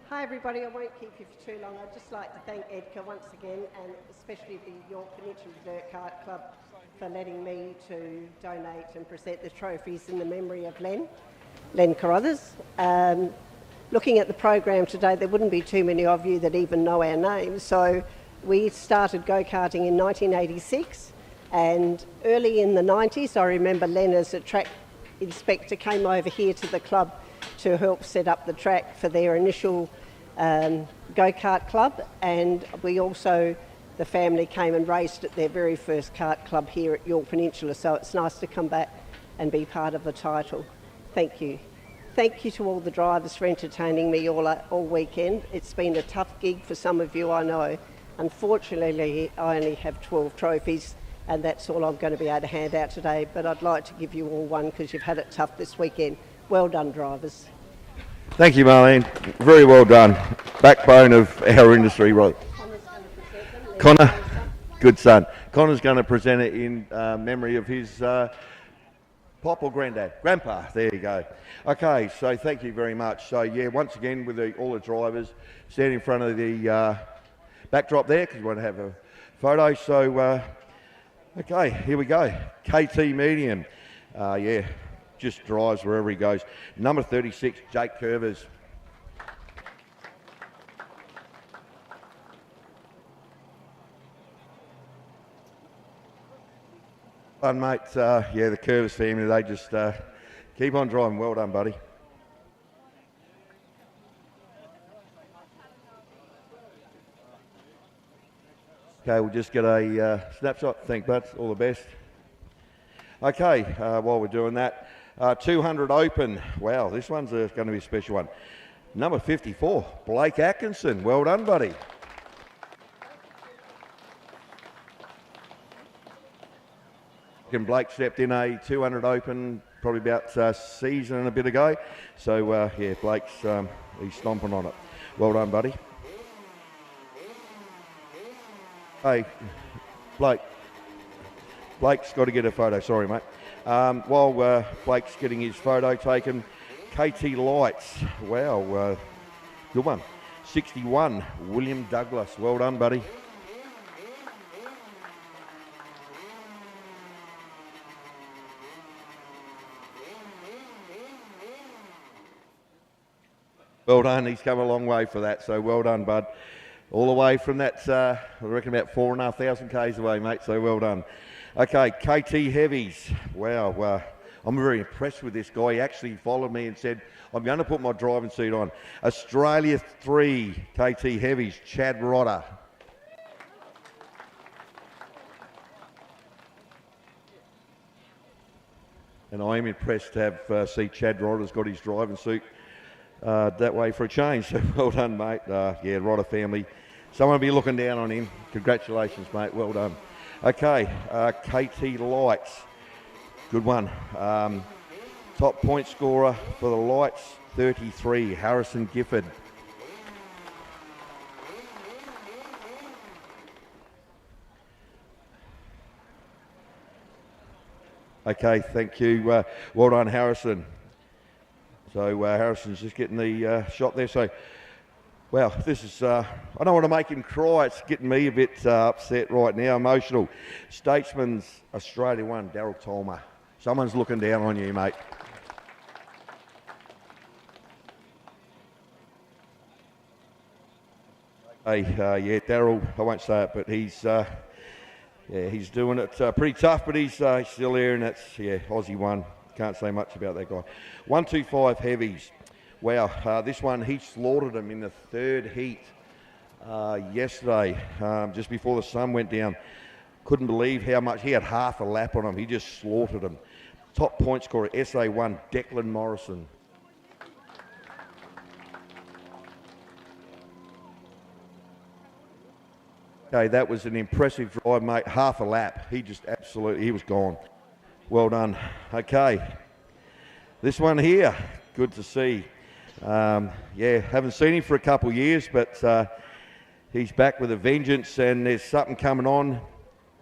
Hi everybody, I won't keep you for too long. I'd just like to thank Edgar once again, and especially the Yorke Peninsula Dirt Kart Club for letting me to donate and present the trophies in the memory of Len. Len Carruthers. Looking at the program today, there wouldn't be too many of you that even know our names. So we started go-karting in 1986, and early in the 90s, I remember Len as a track inspector came over here to the club to help set up the track for their initial go-kart club, and we also, the family came and raced at their very first kart club here at Yorke Peninsula, so it's nice to come back and be part of the title. Thank you. Thank you to all the drivers for entertaining me all weekend. It's been a tough gig for some of you, I know. Unfortunately, I only have 12 trophies, and that's all I'm going to be able to hand out today, but I'd like to give you all one because you've had it tough this weekend. Well done, drivers. Thank you, Marlene. Very well done. Backbone of our industry, right? Connor, good son. Connor's going to present it in memory of his pop or granddad? Grandpa, there you go. Okay, so thank you very much. So yeah, once again with all the drivers, stand in front of the backdrop there because we want to have a photo. So, okay, here we go. KT Medium, yeah, just drives wherever he goes. Number 36, Jake Curvers. Fun, mate. Yeah, the Curvers family, they just keep on driving. Well done, buddy. Okay, we'll just get a snapshot. Thank bud. All the best. Okay, while we're doing that, 200 Open. Wow, this one's going to be a special one. Number 54, Blake Atkinson. Well done, buddy. And Blake stepped in a 200 Open probably about a season and a bit ago. So, yeah, Blake's he's stomping on it. Well done, buddy. Hey, Blake's got to get a photo. Sorry, mate. While Blake's getting his photo taken, KT Lights. Wow, good one. 61, William Douglas. Well done, buddy. Well done, he's come a long way for that, so well done, bud. All the way from that, I reckon about 4,500 k's away, mate, so well done. Okay, KT Heavies. Wow, I'm very impressed with this guy. He actually followed me and said, I'm going to put my driving seat on. Australia 3, KT Heavies, Chad Rodder. And I am impressed to have see Chad Rodder's got his driving suit that way for a change. So well done, mate. Yeah, Rodder family. Someone will be looking down on him. Congratulations, mate. Well done. Okay, KT Lights. Good one. Top point scorer for the Lights, 33, Harrison Gifford. Okay, thank you. Well done, Harrison. So Harrison's just getting the shot there. So, wow, this is, I don't want to make him cry. It's getting me a bit upset right now, emotional. Statesman's Australia 1, Daryl Tolmer. Someone's looking down on you, mate. Hey, yeah, Daryl, I won't say it, but he's, yeah, he's doing it pretty tough, but he's still here, and that's, yeah, Aussie 1. Can't say much about that guy. 125 Heavies. Wow, this one, he slaughtered him in the third heat yesterday, just before the sun went down. Couldn't believe how much, he had half a lap on him. He just slaughtered him. Top point scorer, SA1, Declan Morrison. Okay, that was an impressive drive, mate. Half a lap. He just absolutely, he was gone. Well done. Okay, this one here, good to see. Yeah, haven't seen him for a couple of years, but he's back with a vengeance, and there's something coming on.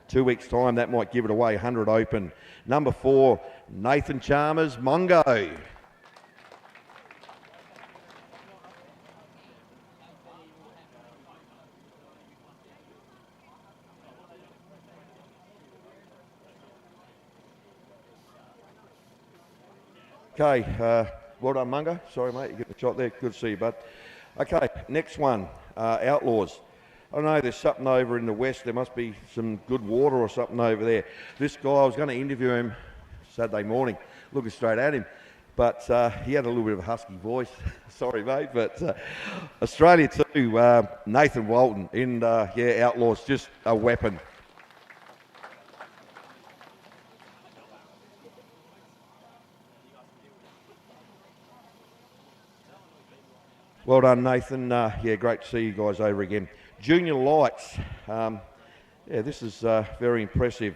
2 weeks' time, that might give it away. 100 Open. Number 4, Nathan Chalmers, Mongo. Okay, Well done, Mungo. Sorry, mate, you're getting the shot there. Good to see you, bud. Okay, next one, Outlaws. I don't know, there's something over in the west. There must be some good water or something over there. This guy, I was going to interview him Saturday morning, looking straight at him, but he had a little bit of a husky voice. Sorry, mate, but Australia too, Nathan Walton in, Outlaws, just a weapon. Well done, Nathan. Great to see you guys over again. Junior Lights. This is very impressive.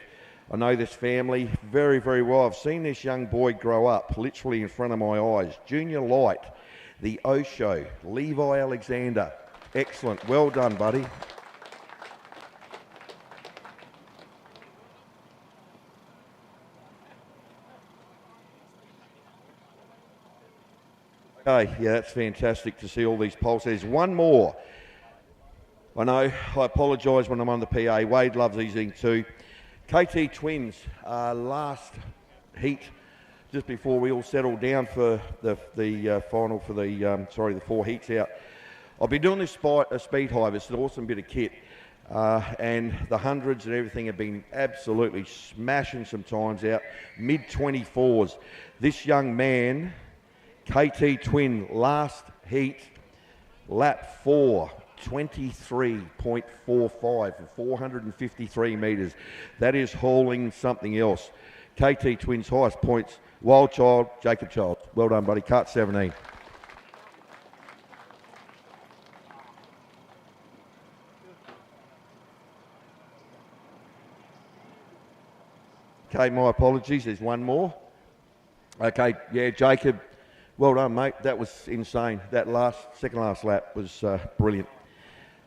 I know this family very, very well. I've seen this young boy grow up literally in front of my eyes. Junior Light, the Osho, Levi Alexander. Excellent. Well done, buddy. Okay, that's fantastic to see all these polls. There's one more. I know, I apologise when I'm on the PA. Wade loves these things too. KT Twins, last heat, just before we all settled down for the final for the 4 heats out. I've been doing this speed hive. It's an awesome bit of kit. And the hundreds and everything have been absolutely smashing some times out. Mid-24s. This young man, KT Twin, last heat, lap 4, 23.45 for 453 metres. That is hauling something else. KT Twins' highest points, Wild Child, Jacob Child. Well done, buddy. Kart 17. Okay, my apologies. There's one more. Okay, Jacob. Well done, mate. That was insane. That second last lap was brilliant.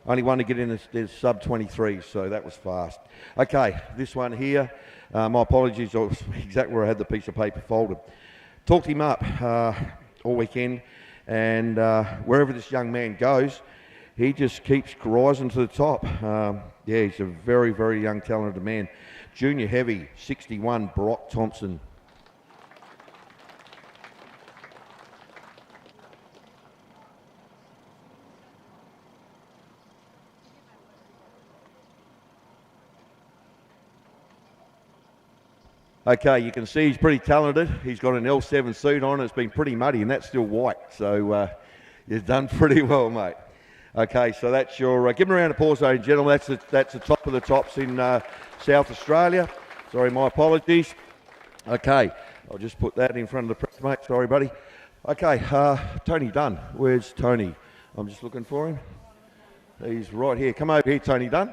Only one to get in is sub 23, so that was fast. Okay, this one here. My apologies. I was exactly where I had the piece of paper folded. Talked him up all weekend, and wherever this young man goes, he just keeps rising to the top. He's a very, very young, talented man. Junior Heavy, 61, Brock Thompson. Okay, you can see he's pretty talented. He's got an L7 suit on. It's been pretty muddy, and that's still white. So you've done pretty well, mate. Okay, so that's your... give him a round of applause, ladies and gentlemen. That's the top of the tops in South Australia. Sorry, my apologies. Okay, I'll just put that in front of the press, mate. Sorry, buddy. Okay, Tony Dunn. Where's Tony? I'm just looking for him. He's right here. Come over here, Tony Dunn.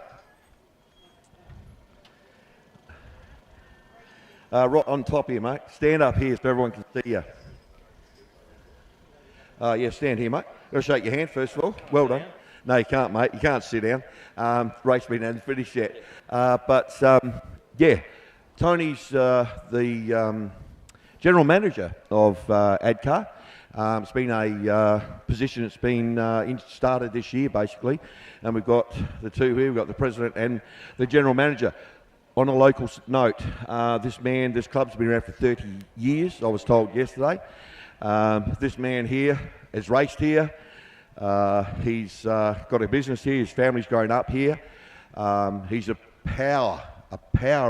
Right on top here, mate. Stand up here so everyone can see you. Stand here, mate. Got to shake your hand first of all. Well done. No, you can't, mate. You can't sit down. Race been hasn't finished yet. Tony's the general manager of ADCAR. It's been a position that's been started this year, basically. And we've got the two here. We've got the president and the general manager. On a local note, this club's been around for 30 years, I was told yesterday. This man here has raced here. He's got a business here. His family's grown up here. He's a power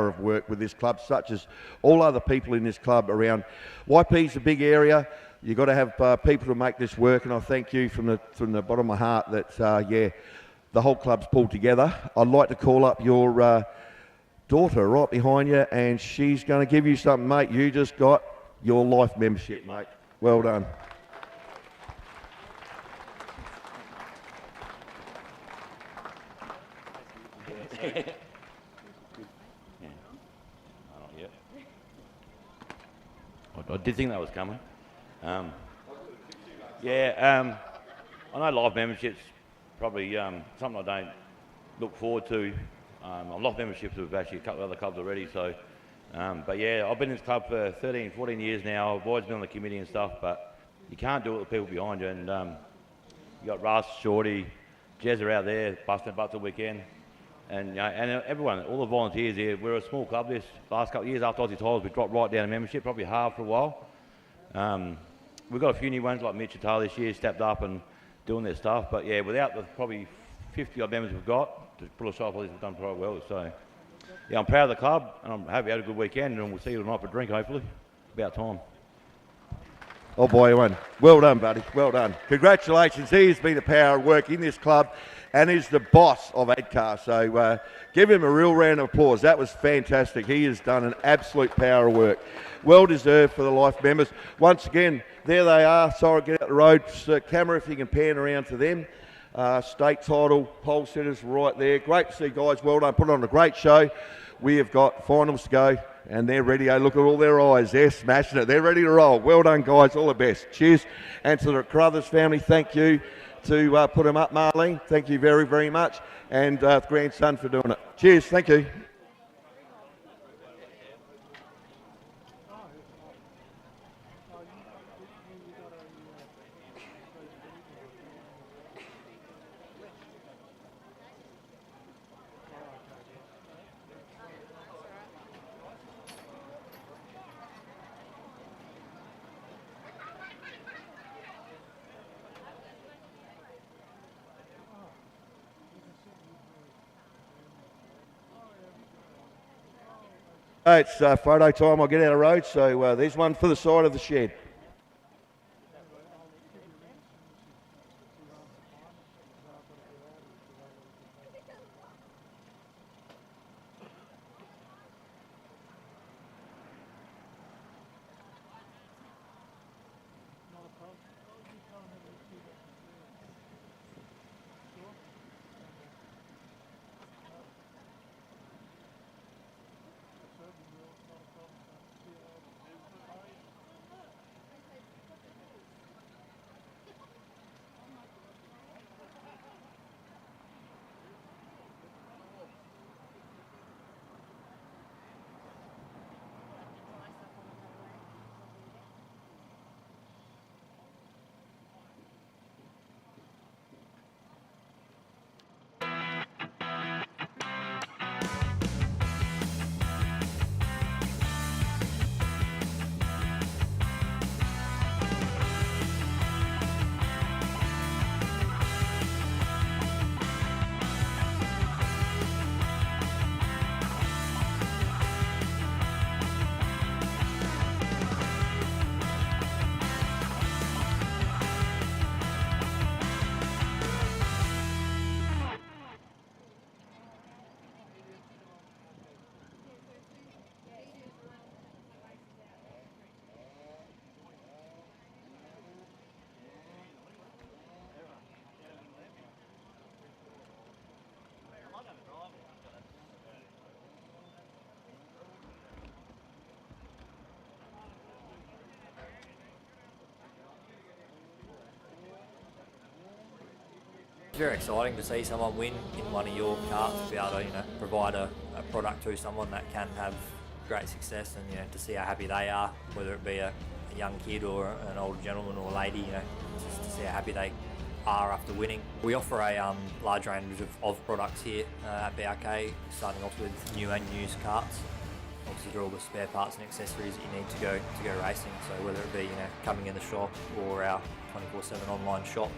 of work with this club, such as all other people in this club around. YP's a big area. You've got to have people to make this work, and I thank you from the bottom of my heart that, the whole club's pulled together. I'd like to call up your daughter right behind you, and she's going to give you something, mate. You just got your life membership, mate. Well done. I did think that was coming. I know life memberships probably something I don't look forward to. I've lost memberships with actually a couple of other clubs already, so I've been in this club for 13, 14 years now. I've always been on the committee and stuff, but you can't do it with people behind you. And you got Russ, Shorty, Jez are out there busting butts all weekend, and everyone, all the volunteers here. We're a small club. This last couple of years after Aussie Titles, we dropped right down in membership, probably half for a while. we've got a few new ones like Midget Class this year, stepped up and doing their stuff. But yeah, without the probably 50 odd members we've got, to pull us off, we've done quite well. So yeah, I'm proud of the club, and I'm happy we had a good weekend, and we'll see you tonight for a drink, hopefully. About time. Oh boy, one. Well done, buddy. Well done. Congratulations. He has been a power of work in this club and is the boss of ADCAR. So give him a real round of applause. That was fantastic. He has done an absolute power of work. Well deserved for the Life members. Once again, there they are. Sorry, get out the road. Camera, if you can pan around to them. State title, pole sitters right there. Great to see guys. Well done. Put on a great show. We have got finals to go. And they're ready. Oh, look at all their eyes. They're smashing it. They're ready to roll. Well done, guys. All the best. Cheers. And to the Carruthers family, thank you to put them up, Marlene. Thank you very, very much. And grandson for doing it. Cheers. Thank you. It's photo time. I'll get out of road. So there's one for the side of the shed. It's very exciting to see someone win in one of your karts, to be able to provide a product to someone that can have great success, and to see how happy they are, whether it be a young kid or an older gentleman or lady, just to see how happy they are after winning. We offer a large range of products here at BRK, starting off with new and used karts. Obviously, they're all the spare parts and accessories that you need to go racing. So whether it be coming in the shop or our 24/7 online shop.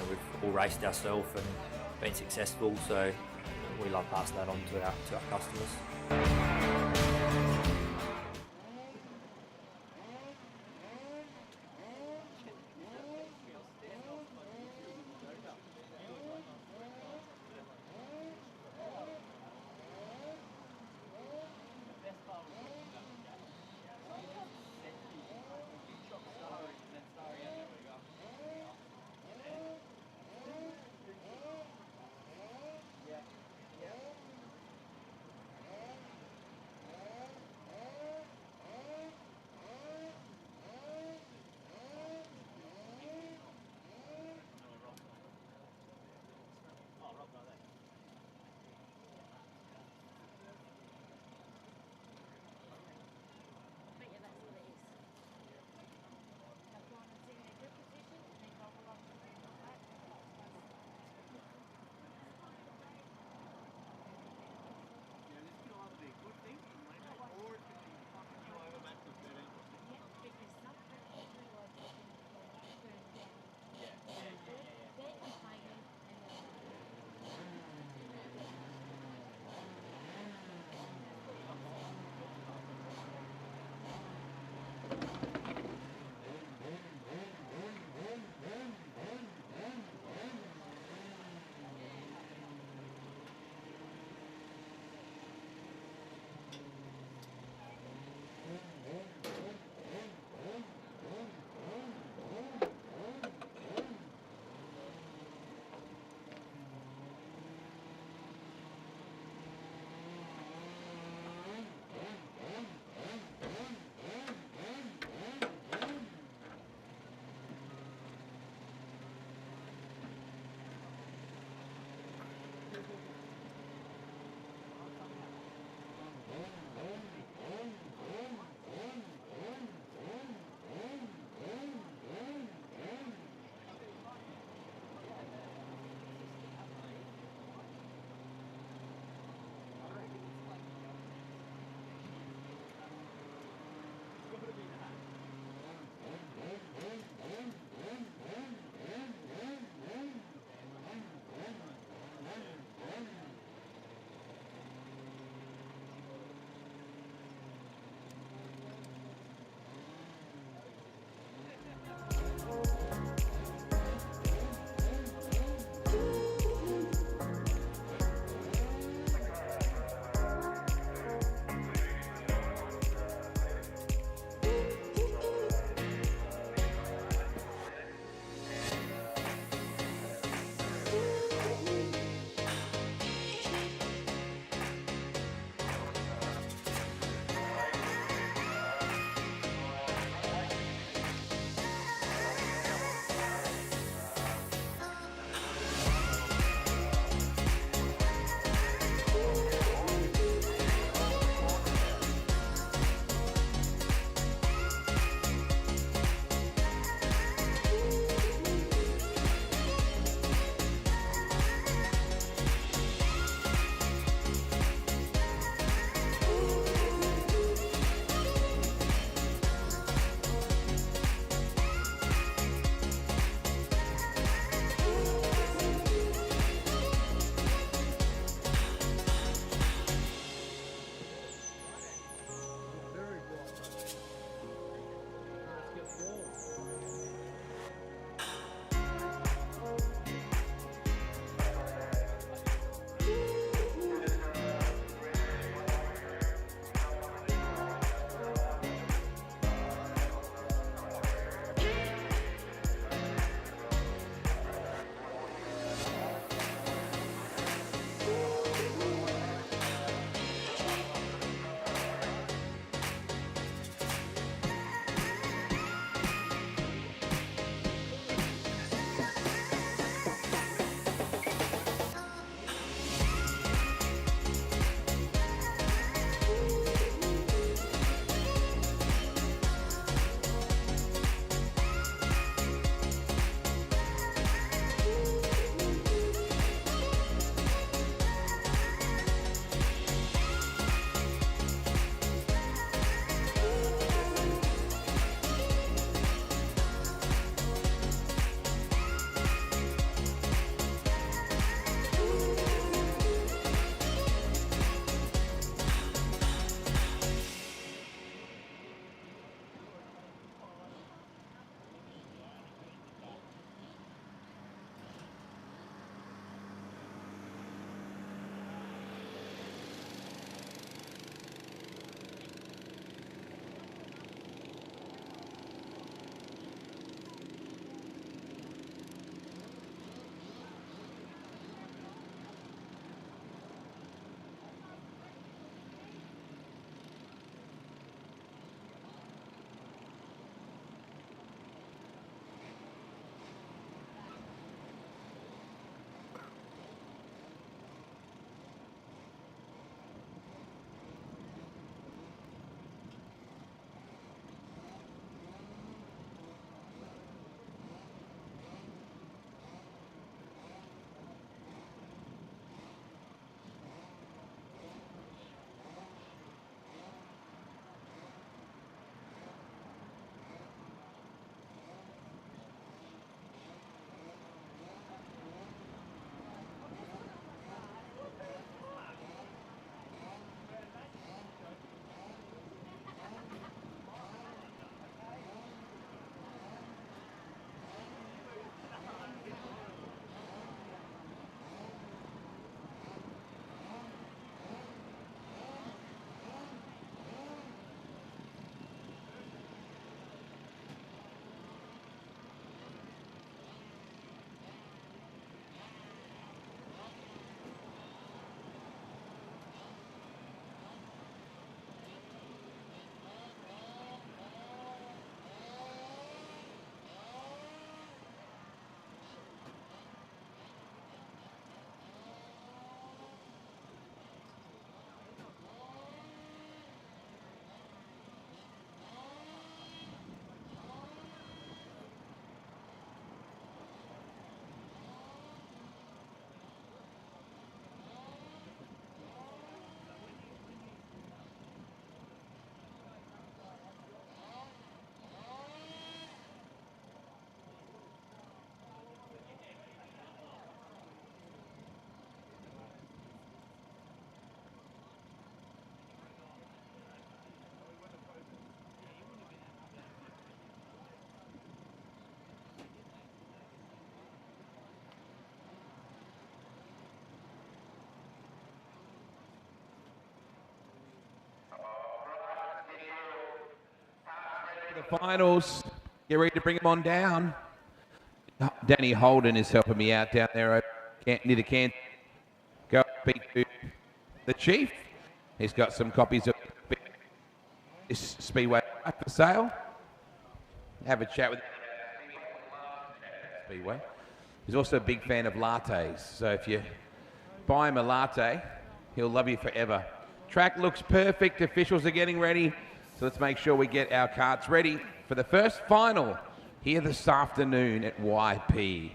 We've all raced ourselves and been successful, so we love passing that on to our customers. the finals. Get ready to bring them on down. Danny Holden is helping me out down there near the can. Go speak to the chief. He's got some copies of this Speedway for sale. Have a chat with Speedway. He's also a big fan of lattes, so if you buy him a latte, he'll love you forever. Track looks perfect. Officials are getting ready, so let's make sure we get our karts ready for the first final here this afternoon at YP.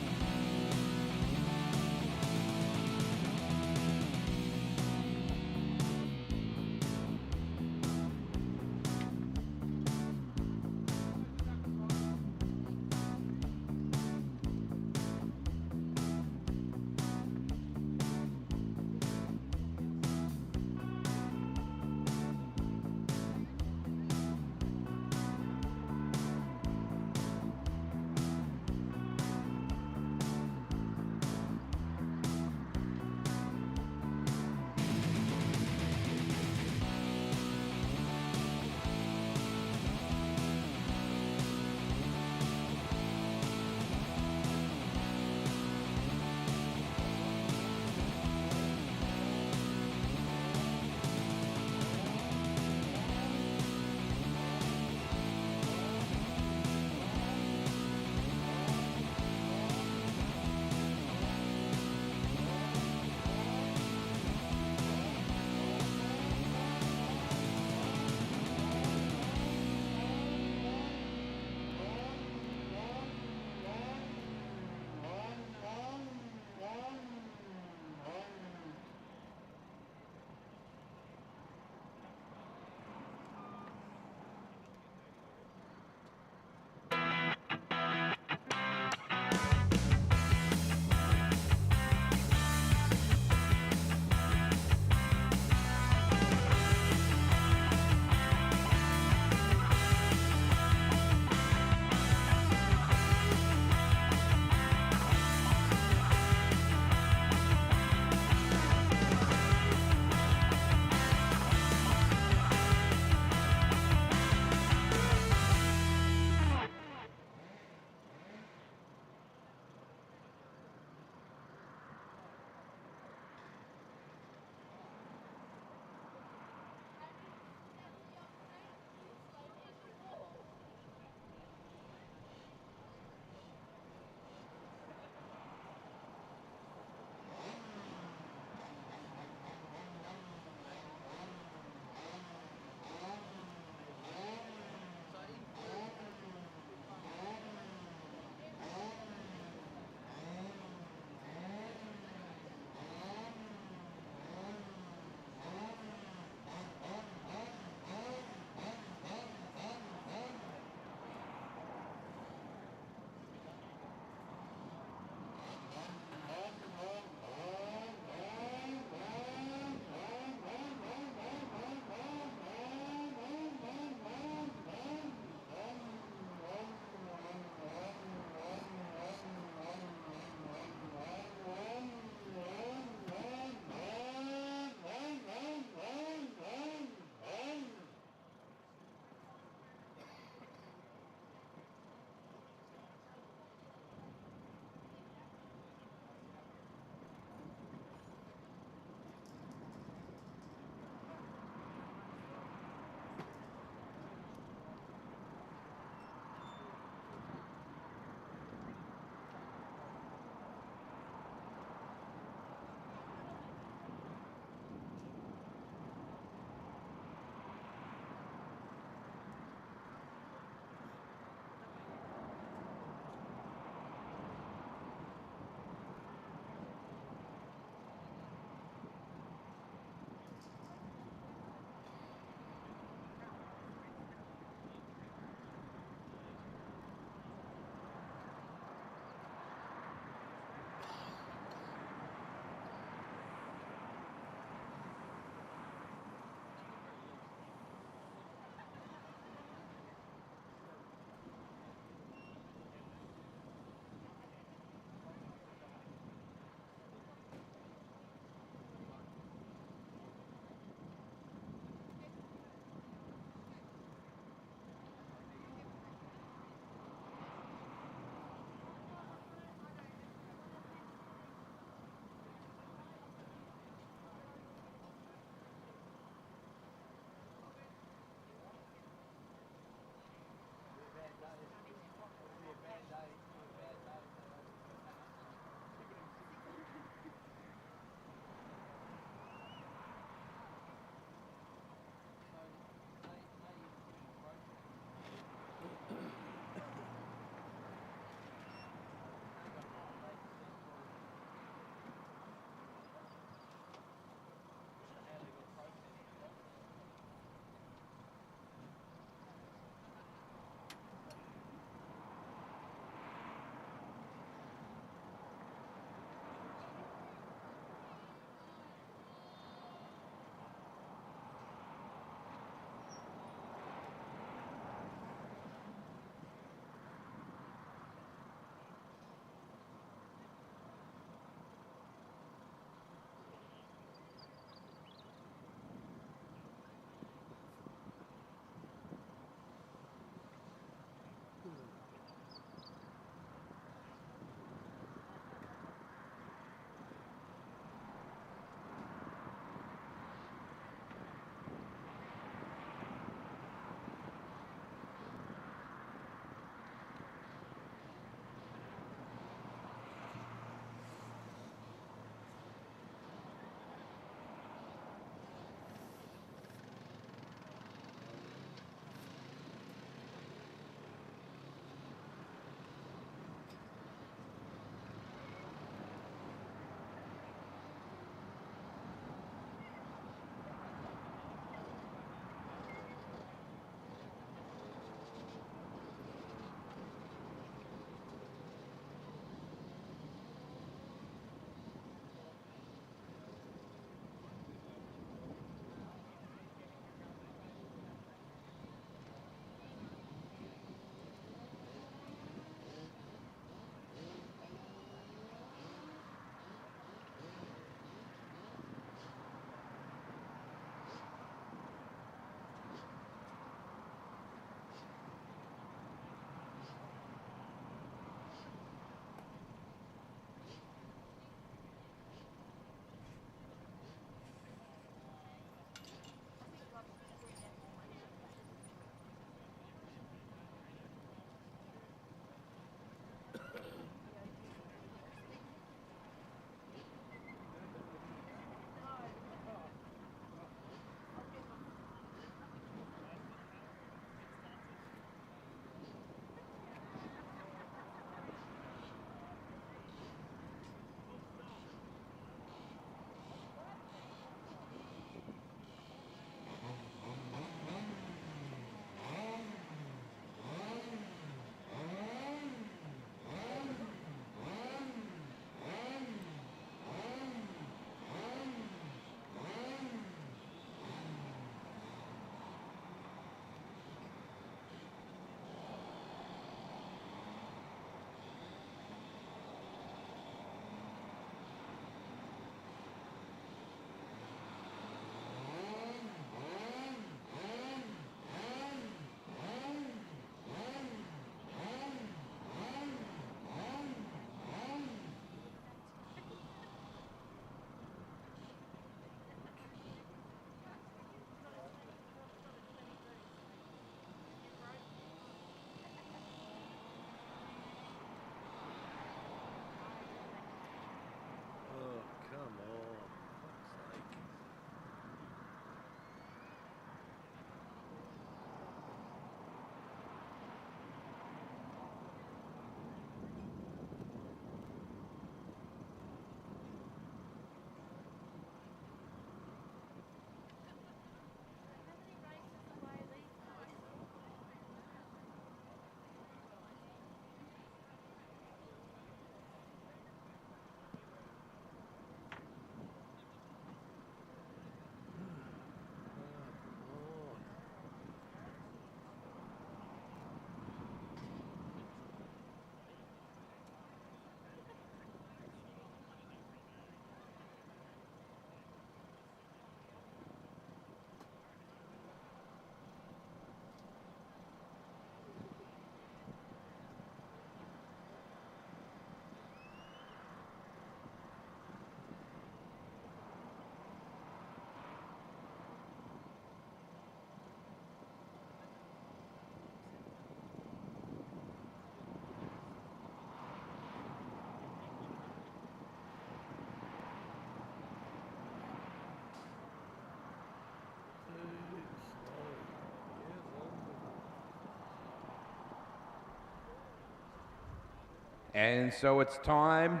And so it's time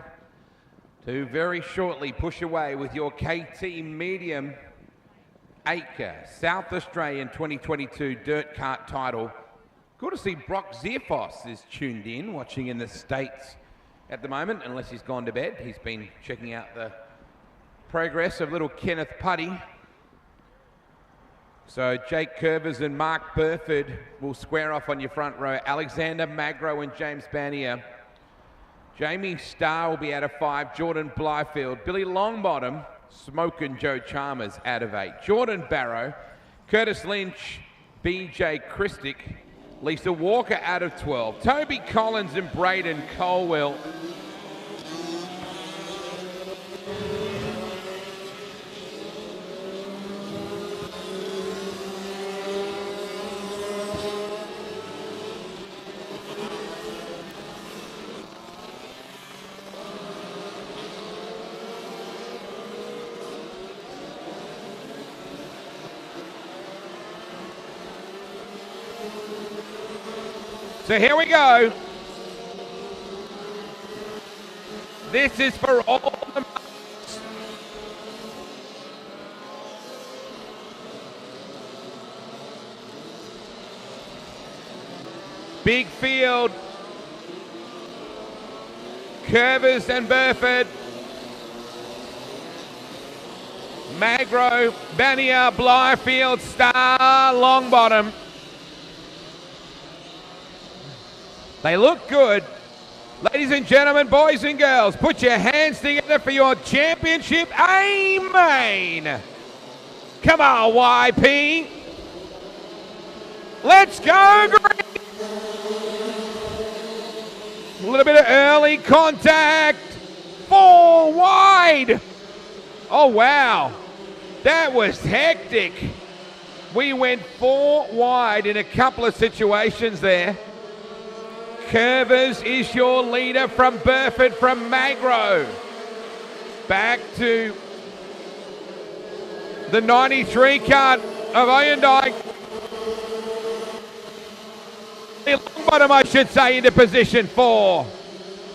to very shortly push away with your KT Medium Acre South Australian 2022 Dirt Kart title. Good to see Brock Zierfoss is tuned in, watching in the States at the moment, unless he's gone to bed. He's been checking out the progress of little Kenneth Putty. So Jake Curvers and Mark Burford will square off on your front row. Alexander Magro and James Banier. Jamie Starr will be out of 5. Jordan Blyfield. Billy Longbottom, Smoke and Joe Chalmers out of 8. Jordan Barrow, Curtis Lynch, BJ Christick, Lisa Walker out of 12. Toby Collins and Braden Colwell. So here we go. This is for all the marks. Big field. Curvers and Burford. Magro, Banier, Blyfield, Starr, Longbottom. They look good. Ladies and gentlemen, boys and girls, put your hands together for your championship A-Main. Come on, YP. Let's go, Green. A little bit of early contact. 4 wide. Oh, wow. That was hectic. We went 4 wide in a couple of situations there. Curvers is your leader from Burford from Magro. Back to the 93 kart of Oyendijk. Longbottom, I should say, into position 4.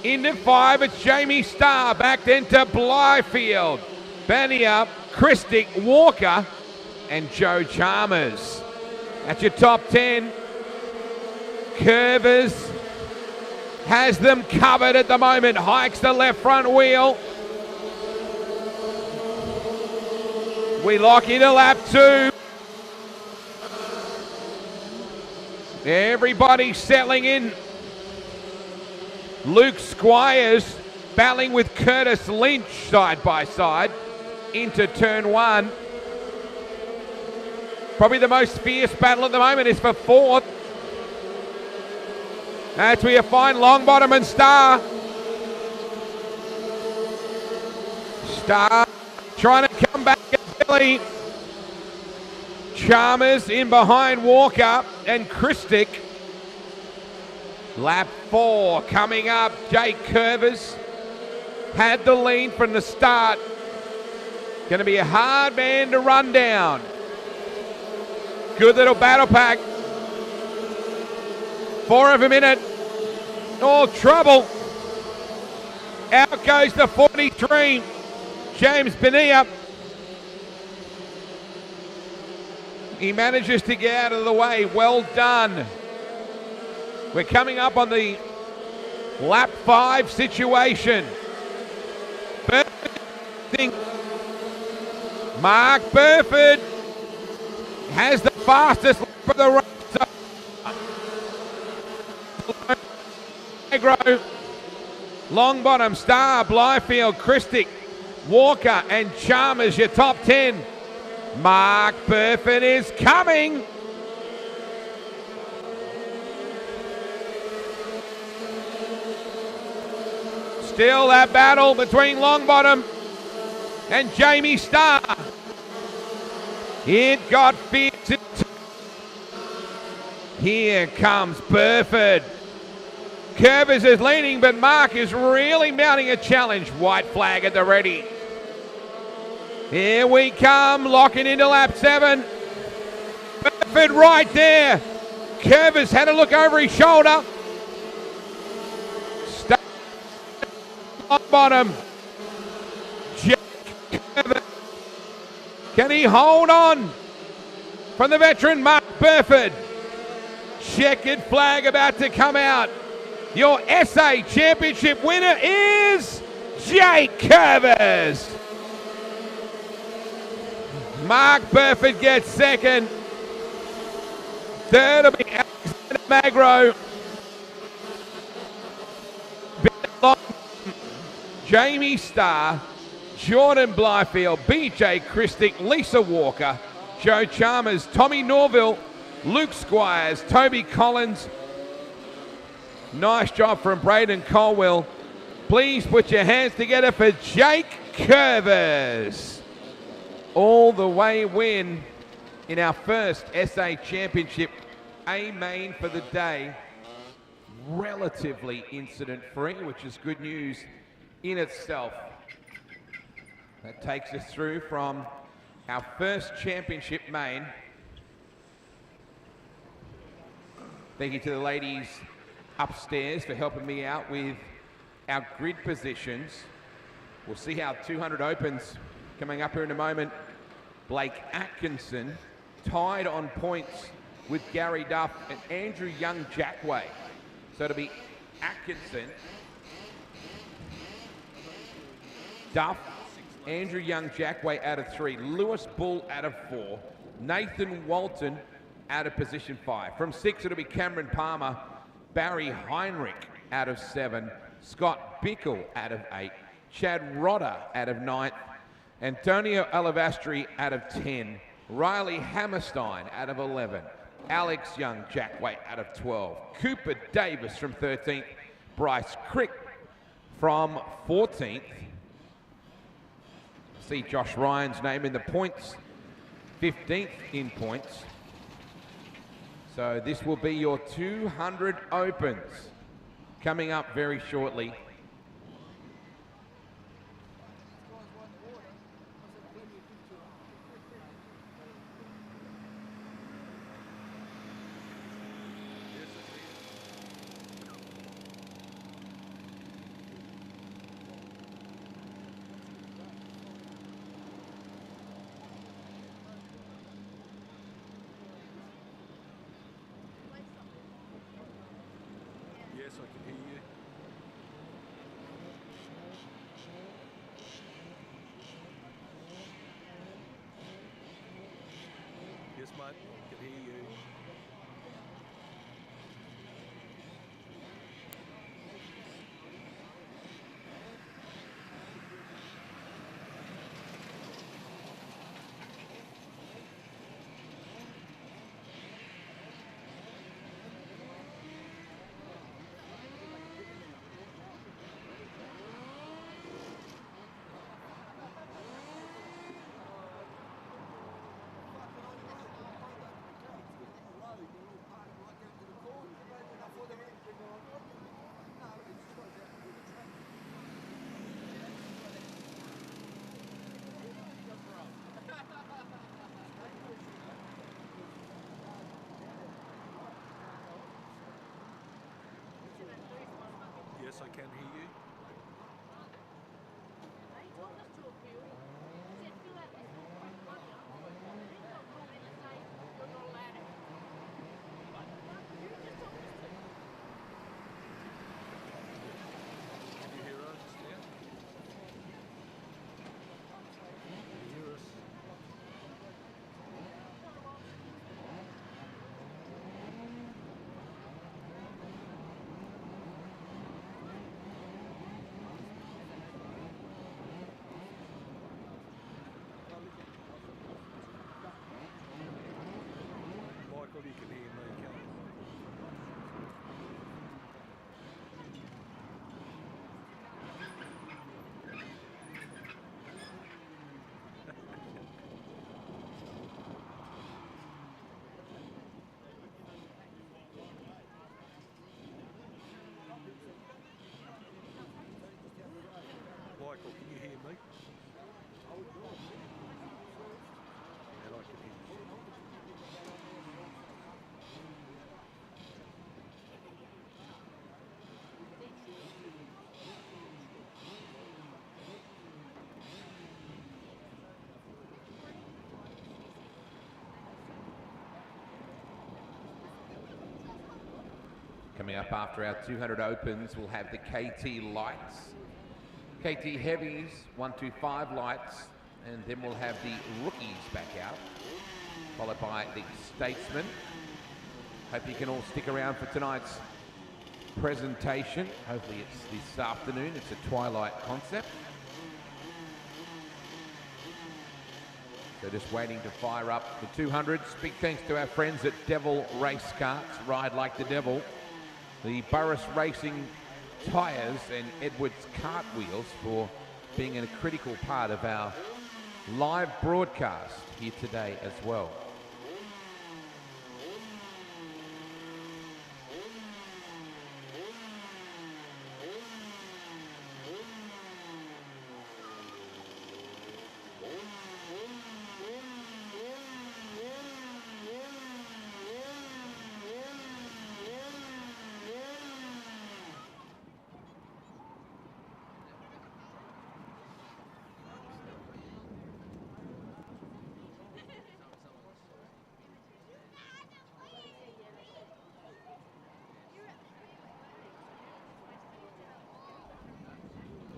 Into 5, it's Jamie Starr. Back then to Blyfield. Banier, Christick, Walker, and Joe Chalmers. That's your top 10. Curvers has them covered at the moment. Hikes the left front wheel. We lock into lap 2. Everybody settling in. Luke Squires battling with Curtis Lynch side by side into turn 1. Probably the most fierce battle at the moment is for 4th. That's where you find Longbottom and Starr. Starr trying to come back at Billy. Chalmers in behind Walker and Christick. Lap 4 coming up. Jake Curvers had the lead from the start. Going to be a hard man to run down. Good little battle pack. 4 of a minute. All trouble. Out goes the 43. James Banier. He manages to get out of the way. Well done. We're coming up on the lap 5 situation. Burford. Mark Burford has the fastest lap of the race. Magro, Longbottom, Starr, Blyfield, Christick, Walker and Chalmers, your top 10. Mark Burford is coming. Still that battle between Longbottom and Jamie Starr. It got fierce. Here comes Burford. Curvers is leading, but Mark is really mounting a challenge. White flag at the ready. Here we come, locking into lap 7. Burford right there. Curvers had a look over his shoulder. bottom. Jack Curvis. Can he hold on from the veteran Mark Burford? Checkered flag about to come out. Your SA Championship winner is Jake Curvis. Mark Burford gets second. Third will be Alexander Magro. Jamie Starr, Jordan Blyfield, BJ Christick, Lisa Walker, Joe Chalmers, Tommy Norville, Luke Squires, Toby Collins. Nice job from Braden Colwell. Please put your hands together for Jake Curvis. All the way win in our first SA Championship A main for the day. Relatively incident-free, which is good news in itself. That takes us through from our first championship main. Thank you to the ladies upstairs for helping me out with our grid positions. We'll see how 200 opens coming up here in a moment. Blake Atkinson tied on points with Gary Duff and Andrew Young-Jackway. So it'll be Atkinson, Duff, Andrew Young-Jackway out of 3, Lewis Bull out of 4, Nathan Walton out of position 5. From 6, it'll be Cameron Palmer, Barry Heinrich out of 7, Scott Bickle out of 8, Chad Rodder out of 9, Antonio Alavastri out of 10, Riley Hammerstein out of 11, Alex Young-Jackway out of 12, Cooper Davis from 13th, Bryce Crick from 14th. See Josh Ryan's name in the points, 15th in points. So this will be your 200 opens coming up very shortly. Yes, I can hear you. Yes, mate, I can hear you. Yes, I can hear you. Can you hear us now? Can you hear us? Coming up after our 200 opens, we'll have the KT Lights, KT Heavies, 125 Lights, and then we'll have the Rookies back out, followed by the Statesmen. Hope you can all stick around for tonight's presentation. Hopefully it's this afternoon. It's a twilight concept. So just waiting to fire up the 200s. Big thanks to our friends at Devil Race Karts, Ride Like the Devil. The Burris Racing tyres and Edwards kart wheels for being a critical part of our live broadcast here today as well.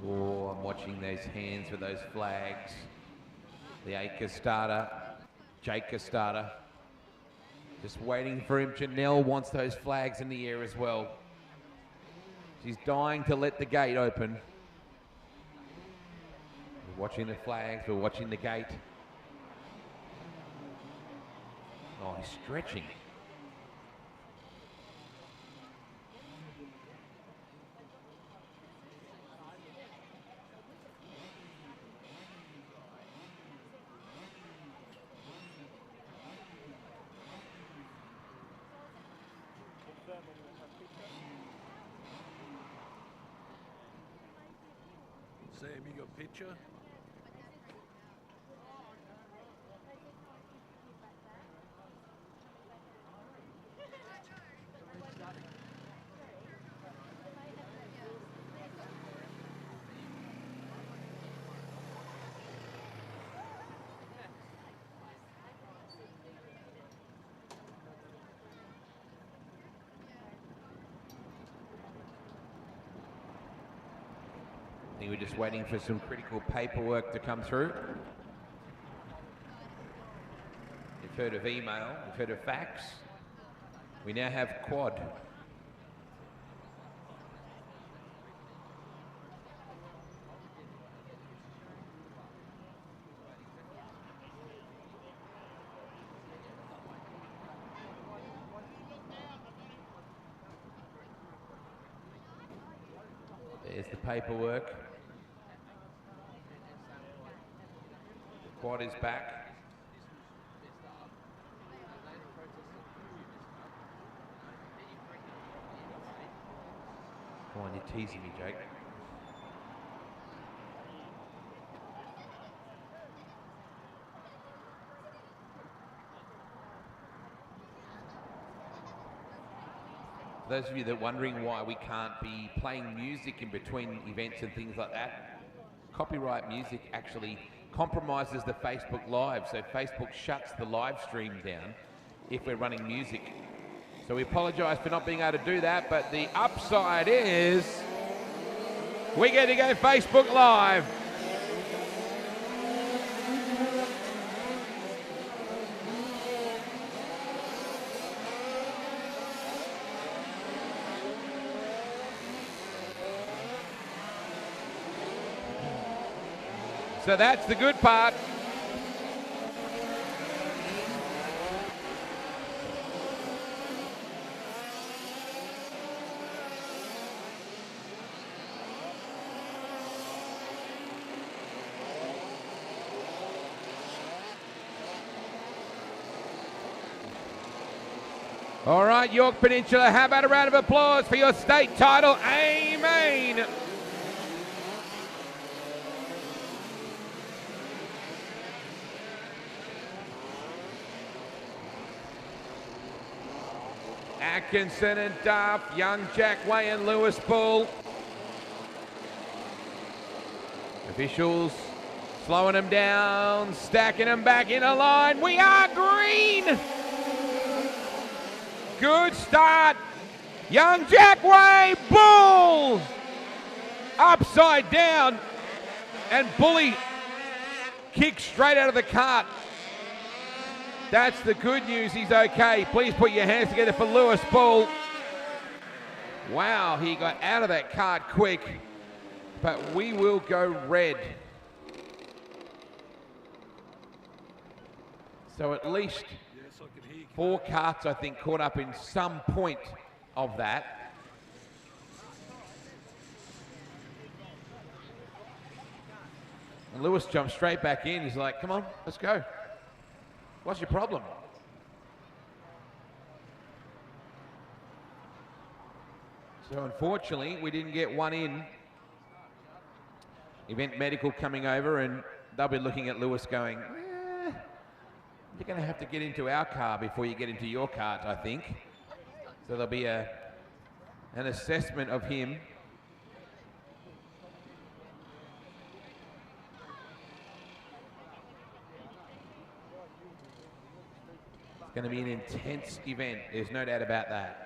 Oh, I'm watching those hands with those flags. The Acre starter, Jake starter. Just waiting for him. Janelle wants those flags in the air as well. She's dying to let the gate open. We're watching the flags, we're watching the gate. Oh, he's stretching. Sam, you got a picture? I think we're just waiting for some critical paperwork to come through. You've heard of email, you've heard of fax. We now have quad. There's the paperwork. The quad is back. Come on, you're teasing me, Jake. For those of you that are wondering why we can't be playing music in between events and things like that, copyright music actually compromises the Facebook Live, so Facebook shuts the live stream down if we're running music. So we apologise for not being able to do that, but the upside is we get to go Facebook Live. So that's the good part. All right, Yorke Peninsula, how about a round of applause for your state title, Amen. Atkinson and Duff, Young Jack Way and Lewis Bull. Officials slowing them down, stacking them back in a line. We are green. Good start. Young Jackway Bull upside down, and Bully kicks straight out of the cart. That's the good news. He's okay. Please put your hands together for Lewis Bull. Wow, he got out of that cart quick, but we will go red. So at least 4 carts, I think, caught up in some point of that. And Lewis jumped straight back in. He's like, come on, let's go. What's your problem? So unfortunately, we didn't get one in. Event Medical coming over, and they'll be looking at Lewis going, you're going to have to get into our car before you get into your cart, I think. So there'll be an assessment of him. It's going to be an intense event. There's no doubt about that.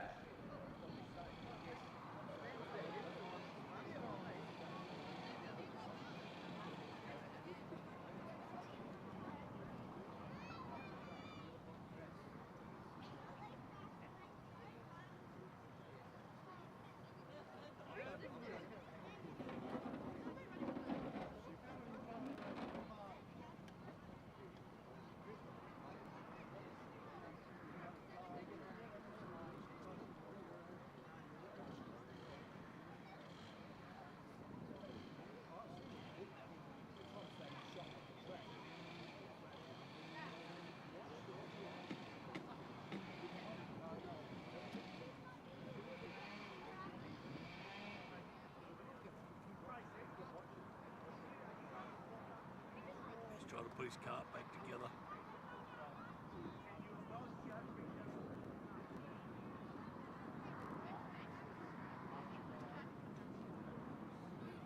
Try to put his cart back together.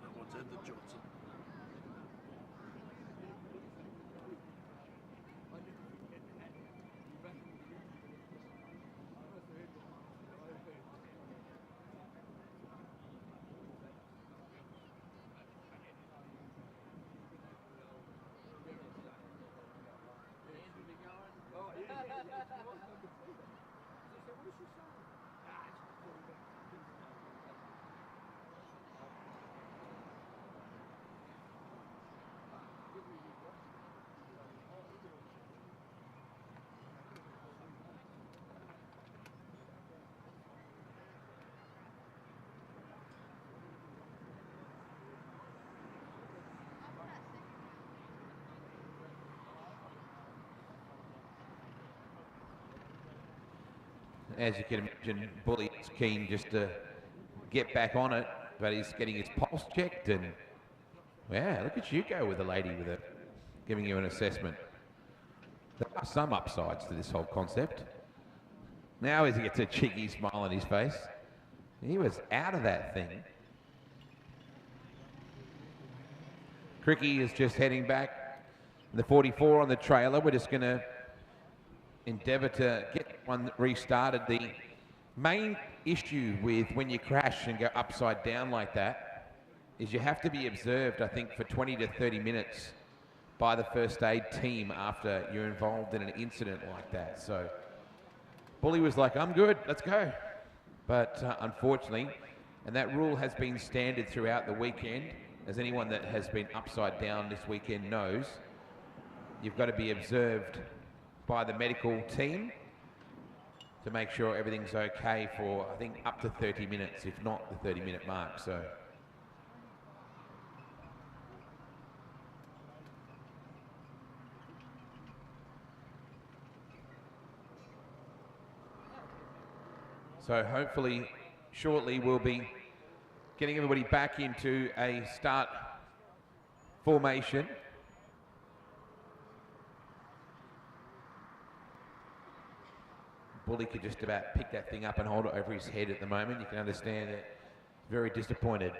No one's had the Johnson. As you can imagine, Bully's keen just to get back on it, but he's getting his pulse checked, and yeah, look at you go with a lady with a giving you an assessment. There are some upsides to this whole concept. Now as he gets a cheeky smile on his face, he was out of that thing. Cricky is just heading back. The 44 on the trailer. We're just going to endeavour to get one restarted. The main issue with when you crash and go upside down like that is you have to be observed, I think, for 20 to 30 minutes by the first aid team after you're involved in an incident like that. So Bully was like, I'm good, let's go. But unfortunately, and that rule has been standard throughout the weekend, as anyone that has been upside down this weekend knows, you've got to be observed by the medical team to make sure everything's okay for, I think, up to 30 minutes, if not the 30-minute mark. So hopefully, shortly, we'll be getting everybody back into a start formation. Bully could just about pick that thing up and hold it over his head at the moment. You can understand that. Very disappointed.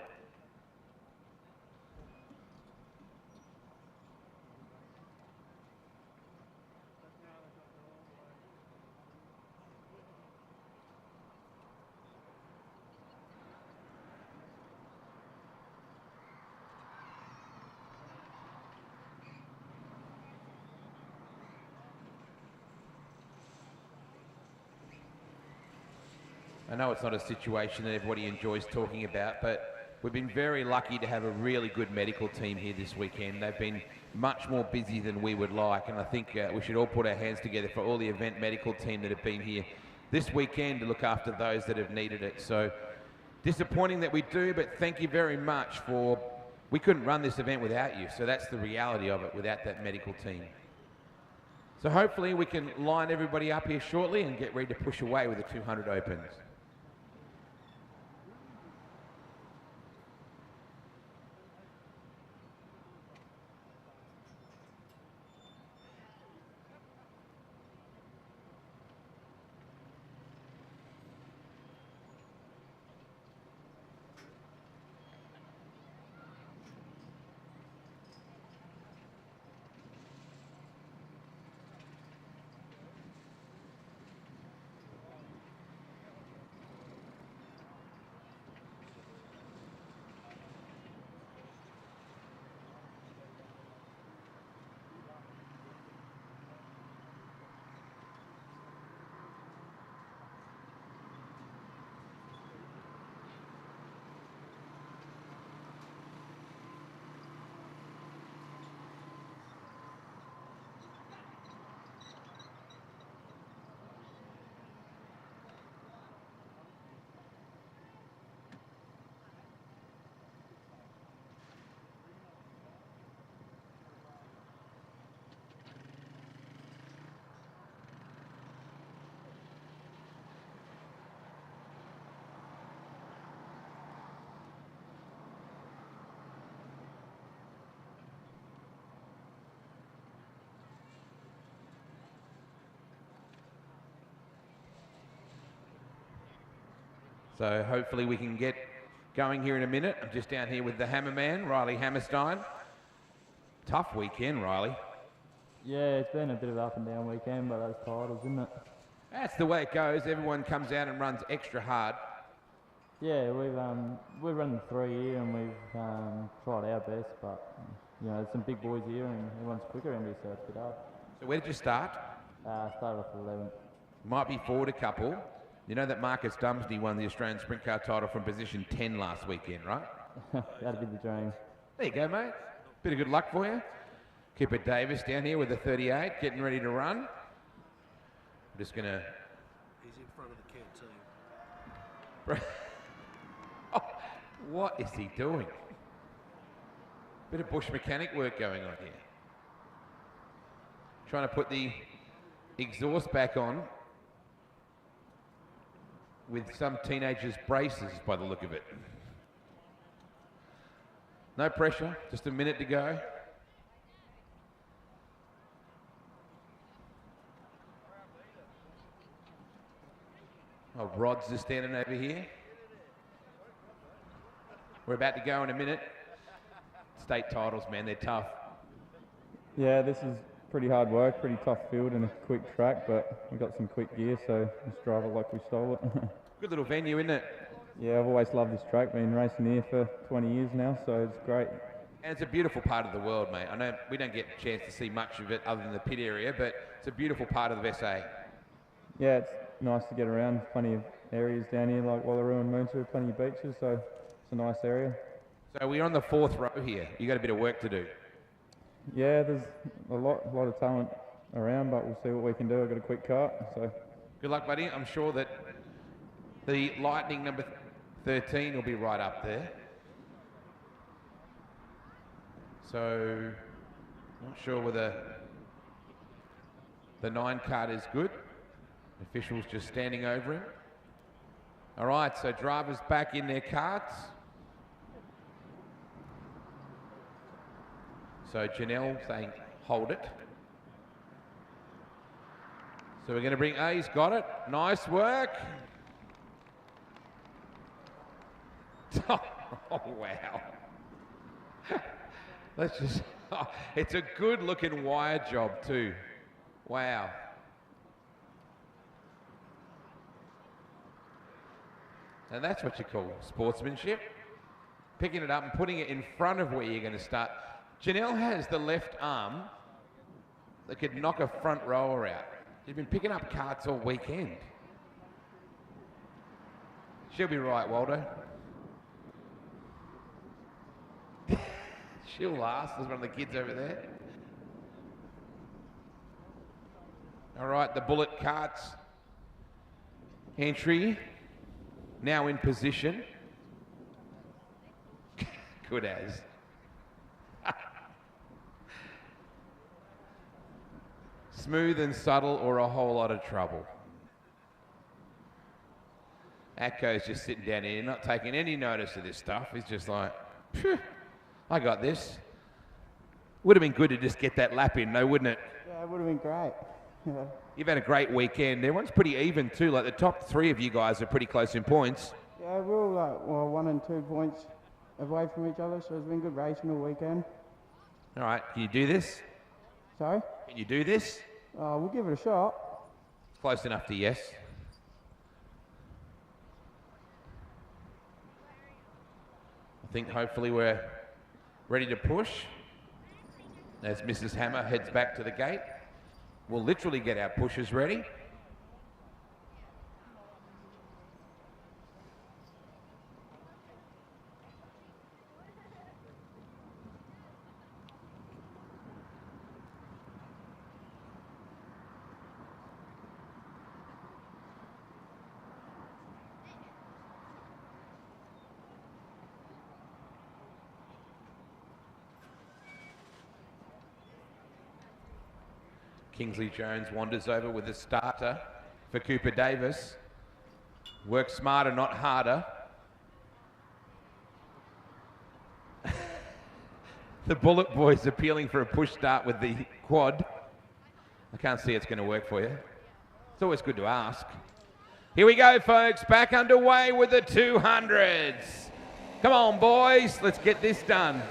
I know it's not a situation that everybody enjoys talking about, but we've been very lucky to have a really good medical team here this weekend. They've been much more busy than we would like, and I think we should all put our hands together for all the event medical team that have been here this weekend to look after those that have needed it. So disappointing that we do, but thank you very much for... We couldn't run this event without you, so that's the reality of it, without that medical team. So hopefully we can line everybody up here shortly and get ready to push away with the 200 opens. So hopefully we can get going here in a minute. I'm just down here with the Hammerman, Riley Hammerstein. Tough weekend, Riley. Yeah, it's been a bit of up and down weekend, but those titles, isn't it? That's the way it goes. Everyone comes out and runs extra hard. Yeah, we've run the 3 here and we've tried our best, but you know, there's some big boys here and everyone's quicker around here, so it's a bit hard. So where did you start? Started off at 11th. Might be forward a couple. You know that Marcus Dumsney won the Australian Sprint Car title from position 10 last weekend, right? That'd be the dream. There you go, mate. Bit of good luck for you. Kipper Davis down here with the 38, getting ready to run. I'm just going to... He's in front of the canteen. Oh, what is he doing? Bit of bush mechanic work going on here. Trying to put the exhaust back on with some teenagers' braces by the look of it. No pressure, just a minute to go. Oh, Rod's just standing over here. We're about to go in a minute. State titles, man, they're tough. Yeah, this is pretty hard work, pretty tough field and a quick track, but we've got some quick gear, so let's drive it like we stole it. Good little venue, isn't it? Yeah, I've always loved this track, been racing here for 20 years now, so it's great. And it's a beautiful part of the world, mate. I know we don't get a chance to see much of it other than the pit area, but it's a beautiful part of the SA. Yeah, it's nice to get around. Plenty of areas down here like Wallaroo and Moonsu, plenty of beaches, so it's a nice area. So we're on the 4th row here. You got a bit of work to do. Yeah, there's a lot of talent around, but we'll see what we can do. I've got a quick cart, so... Good luck, buddy. I'm sure that the Lightning number 13 will be right up there. So, not sure whether the 9 card is good. Officials just standing over him. All right, so drivers back in their carts. So Janelle saying, hold it. So we're going to bring, he's got it. Nice work. Oh, wow. Let's just, it's a good looking wire job too. Wow. And that's what you call sportsmanship. Picking it up and putting it in front of where you're going to start. Janelle has the left arm that could knock a front rower out. She's been picking up carts all weekend. She'll be right, Waldo. She'll last. There's one of the kids over there. All right, the Bullet Carts entry now in position. Good as. Smooth and subtle or a whole lot of trouble. Atco's just sitting down here, not taking any notice of this stuff. He's just like, phew, I got this. Would have been good to just get that lap in, though, wouldn't it? Yeah, it would have been great. Yeah. You've had a great weekend. Everyone's pretty even, too. Like, the top three of you guys are pretty close in points. Yeah, we're all like, well, 1 and 2 points away from each other, so it's been good racing all weekend. All right, can you do this? Sorry? Can you do this? We'll give it a shot. Close enough to yes. I think hopefully we're ready to push. As Mrs. Hammer heads back to the gate, we'll literally get our pushers ready. Kingsley Jones wanders over with a starter for Cooper Davis. Work smarter, not harder. The Bullet Boys appealing for a push start with the quad. I can't see it's going to work for you. It's always good to ask. Here we go, folks. Back underway with the 200s. Come on, boys. Let's get this done.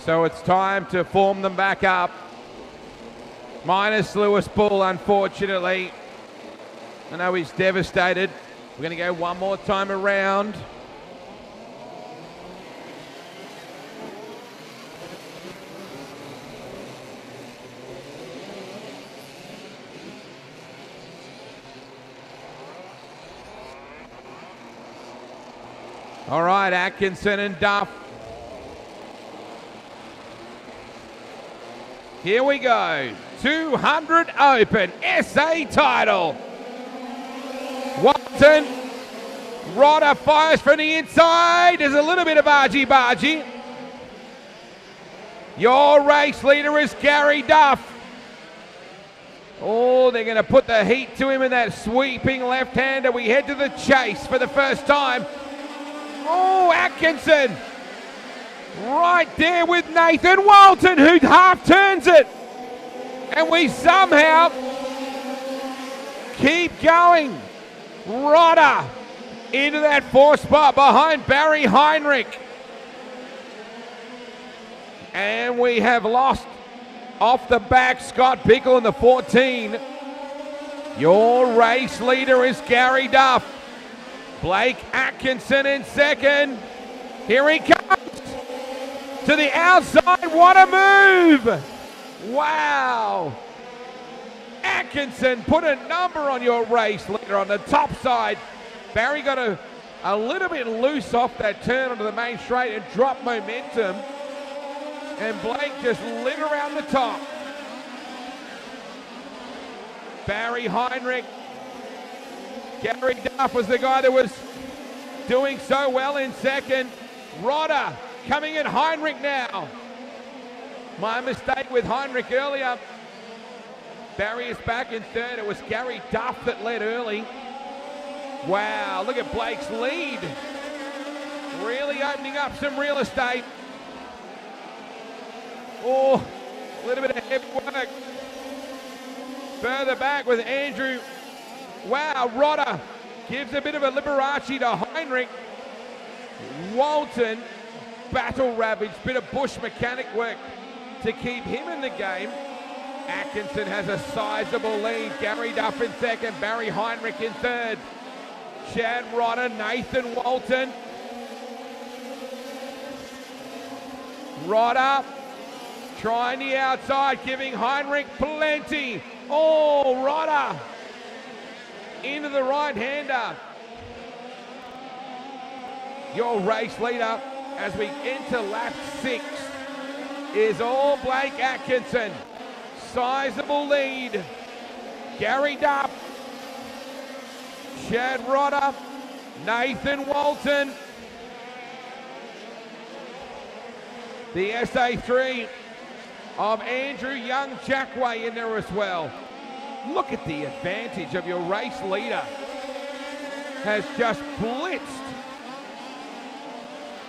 So it's time to form them back up. Minus Lewis Bull, unfortunately. I know he's devastated. We're going to go one more time around. All right, Atkinson and Duff. Here we go. 200 open. SA title. Watson. Rodder fires from the inside. There's a little bit of argy-bargy. Your race leader is Gary Duff. Oh, they're going to put the heat to him in that sweeping left-hander. We head to the chase for the first time. Oh, Atkinson. Right there with Nathan Walton, who half turns it. And we somehow keep going. Rodder into that 4th spot behind Barry Heinrich. And we have lost off the back Scott Bickle in the 14. Your race leader is Gary Duff. Blake Atkinson in second. Here he comes. To the outside, what a move! Wow! Atkinson put a number on your race leader on the top side. Barry got a little bit loose off that turn onto the main straight and dropped momentum. And Blake just lit around the top. Barry Heinrich. Gary Duff was the guy that was doing so well in second. Rodder coming in Heinrich now. My mistake with Heinrich earlier. Barry is back in third. It was Gary Duff that led early. Wow, look at Blake's lead. Really opening up some real estate. Oh, a little bit of heavy work. Further back with Andrew. Wow, Rodder gives a bit of a Liberace to Heinrich. Walton, battle ravaged, bit of bush mechanic work to keep him in the game. Atkinson has a sizable lead. Gary Duff in second, Barry Heinrich in third. Chad Rodder, Nathan Walton. Rodder trying the outside, giving Heinrich plenty. Oh, Rodder into the right-hander. Your race leader as we enter lap 6 is all Blake Atkinson. Sizable lead. Gary Duff, Chad Rodder, Nathan Walton. The SA3 of Andrew Young Jackway in there as well. Look at the advantage of your race leader. Has just blitzed.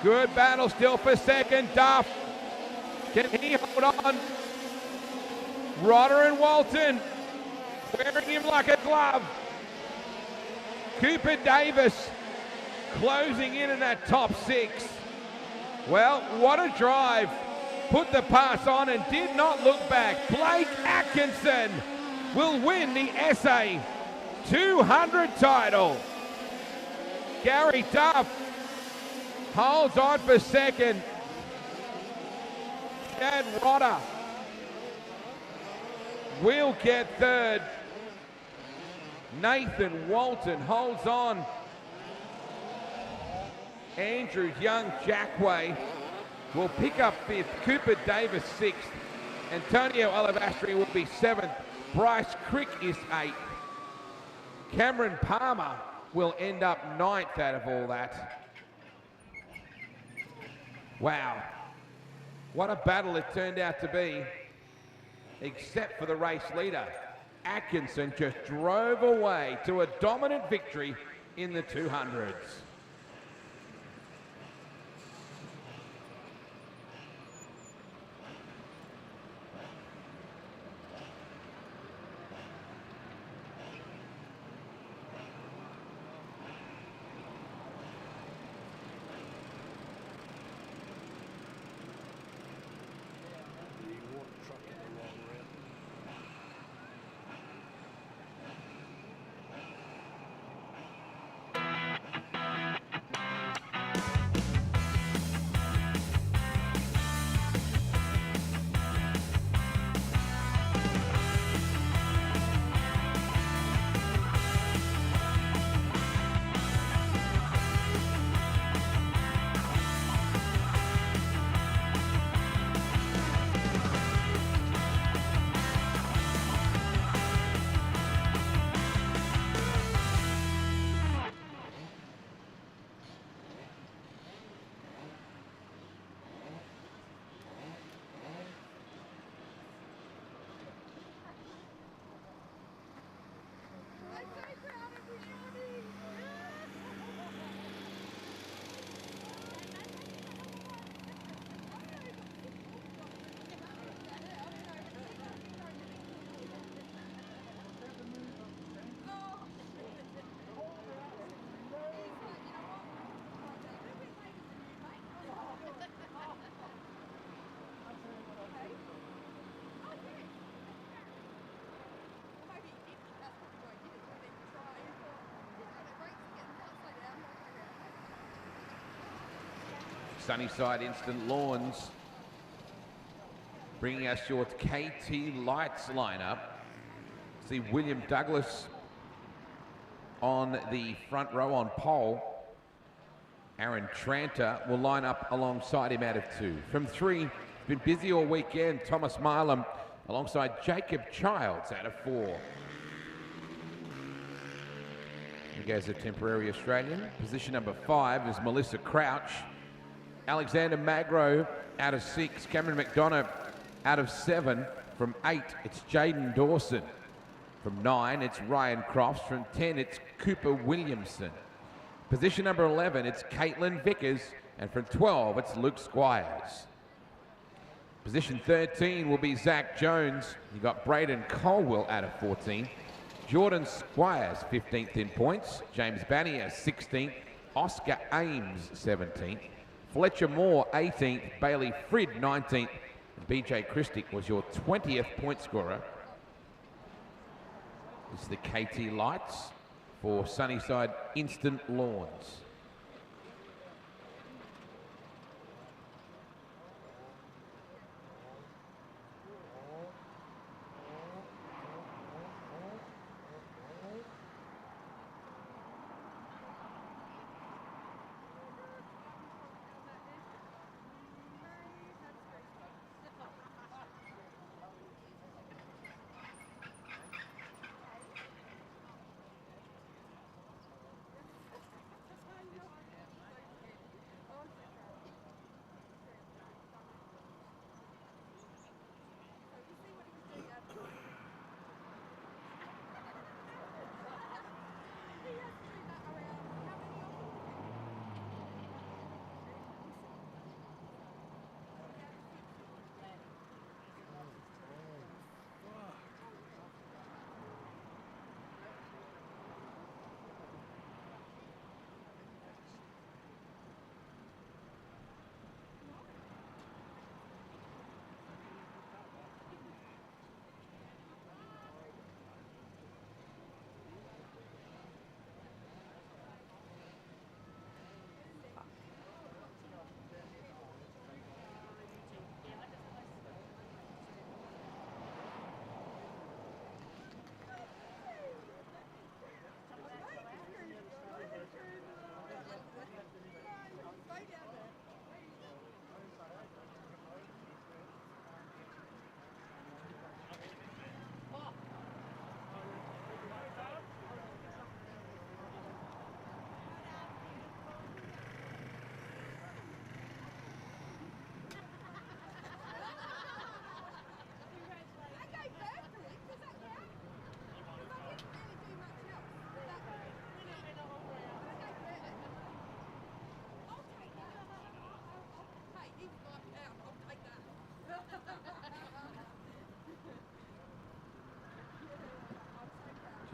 Good battle still for second. Duff. Can he hold on? Rodder and Walton wearing him like a glove. Cooper Davis closing in that top 6. Well, what a drive. Put the pass on and did not look back. Blake Atkinson will win the SA 200 title. Gary Duff holds on for second. Chad Rodder will get third. Nathan Walton holds on. Andrew Young Jackway will pick up 5th. Cooper Davis 6th. Antonio Olivastri will be 7th. Bryce Crick is 8th. Cameron Palmer will end up 9th out of all that. Wow. What a battle it turned out to be. Except for the race leader. Atkinson just drove away to a dominant victory in the 200s. Sunnyside Instant Lawns bringing us your KT Lights lineup. See William Douglas on the front row on pole. Aaron Tranter will line up alongside him out of 2. From 3, been busy all weekend. Thomas Marlam alongside Jacob Childs out of 4. Here goes a temporary Australian. Position number 5 is Melissa Crouch. Alexander Magro out of 6. Cameron McDonough out of 7. From 8, it's Jaden Dawson. From 9, it's Ryan Crofts. From 10, it's Cooper Williamson. Position number 11, it's Caitlin Vickers. And from 12, it's Luke Squires. Position 13 will be Zach Jones. You got Braden Colwell out of 14. Jordan Squires, 15th in points. James Bannier, 16th. Oscar Ames, 17th. Fletcher Moore, 18th. Bailey Frid, 19th. And BJ Christick was your 20th point scorer. This is the KT Lights for Sunnyside Instant Lawns.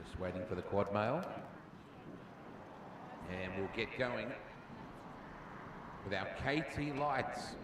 Just waiting for the quad mail. And we'll get going with our KT Lights.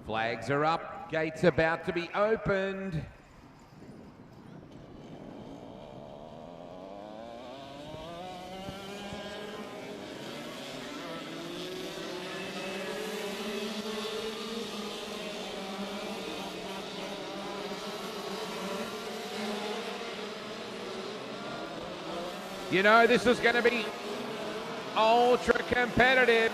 Flags are up, gates about to be opened. You know, this is going to be ultra competitive.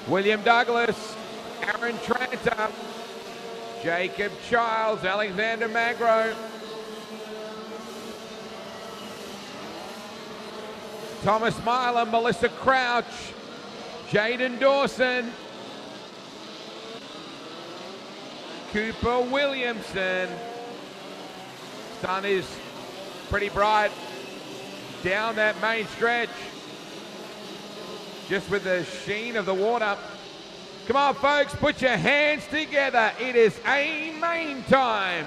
William Douglas, Aaron Tranter, Jacob Childs, Alexander Magro, Thomas Milam, Melissa Crouch, Jaden Dawson, Cooper Williamson. Sun is pretty bright down that main stretch. Just with the sheen of the water. Come on, folks, put your hands together. It is A-main time.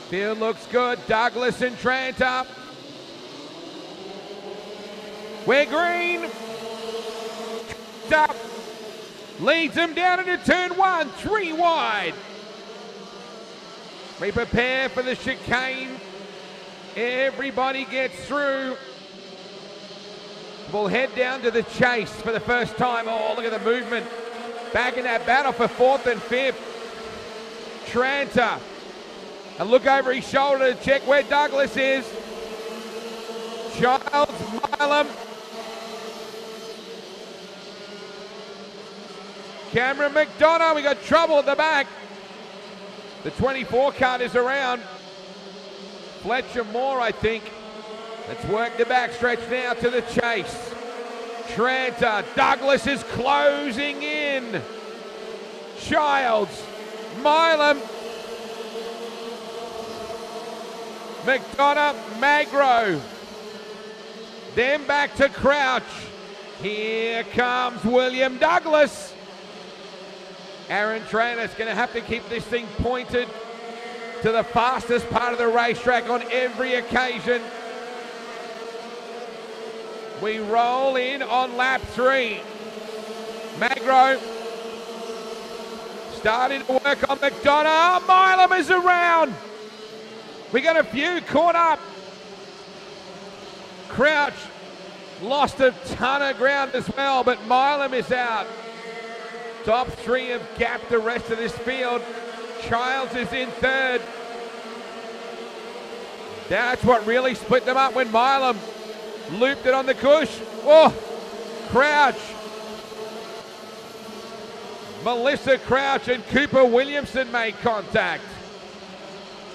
Field looks good. Douglas and Tranter. We're green. Up. Leads them down into turn one, 3 wide. We prepare for the chicane. Everybody gets through. will head down to the chase for the first time. Oh, look at the movement. Back in that battle for 4th and 5th. Tranter. And look over his shoulder to check where Douglas is. Childs, Milam. Cameron McDonough, we got trouble at the back. The 24 card is around. Fletcher Moore, I think. Let's work the backstretch now to the chase. Tranter, Douglas is closing in. Childs, Milam. McDonough, Magro. Then back to Crouch. Here comes William Douglas. Aaron Trainer's going to have to keep this thing pointed to the fastest part of the racetrack on every occasion. We roll in on lap 3. Magro starting to work on McDonough. Milam is around. We got a few caught up. Crouch lost a ton of ground as well, but Milam is out. Top 3 have gapped the rest of this field. Childs is in 3rd. That's what really split them up when Milam looped it on the cush. Oh, Crouch. Melissa Crouch and Cooper Williamson made contact.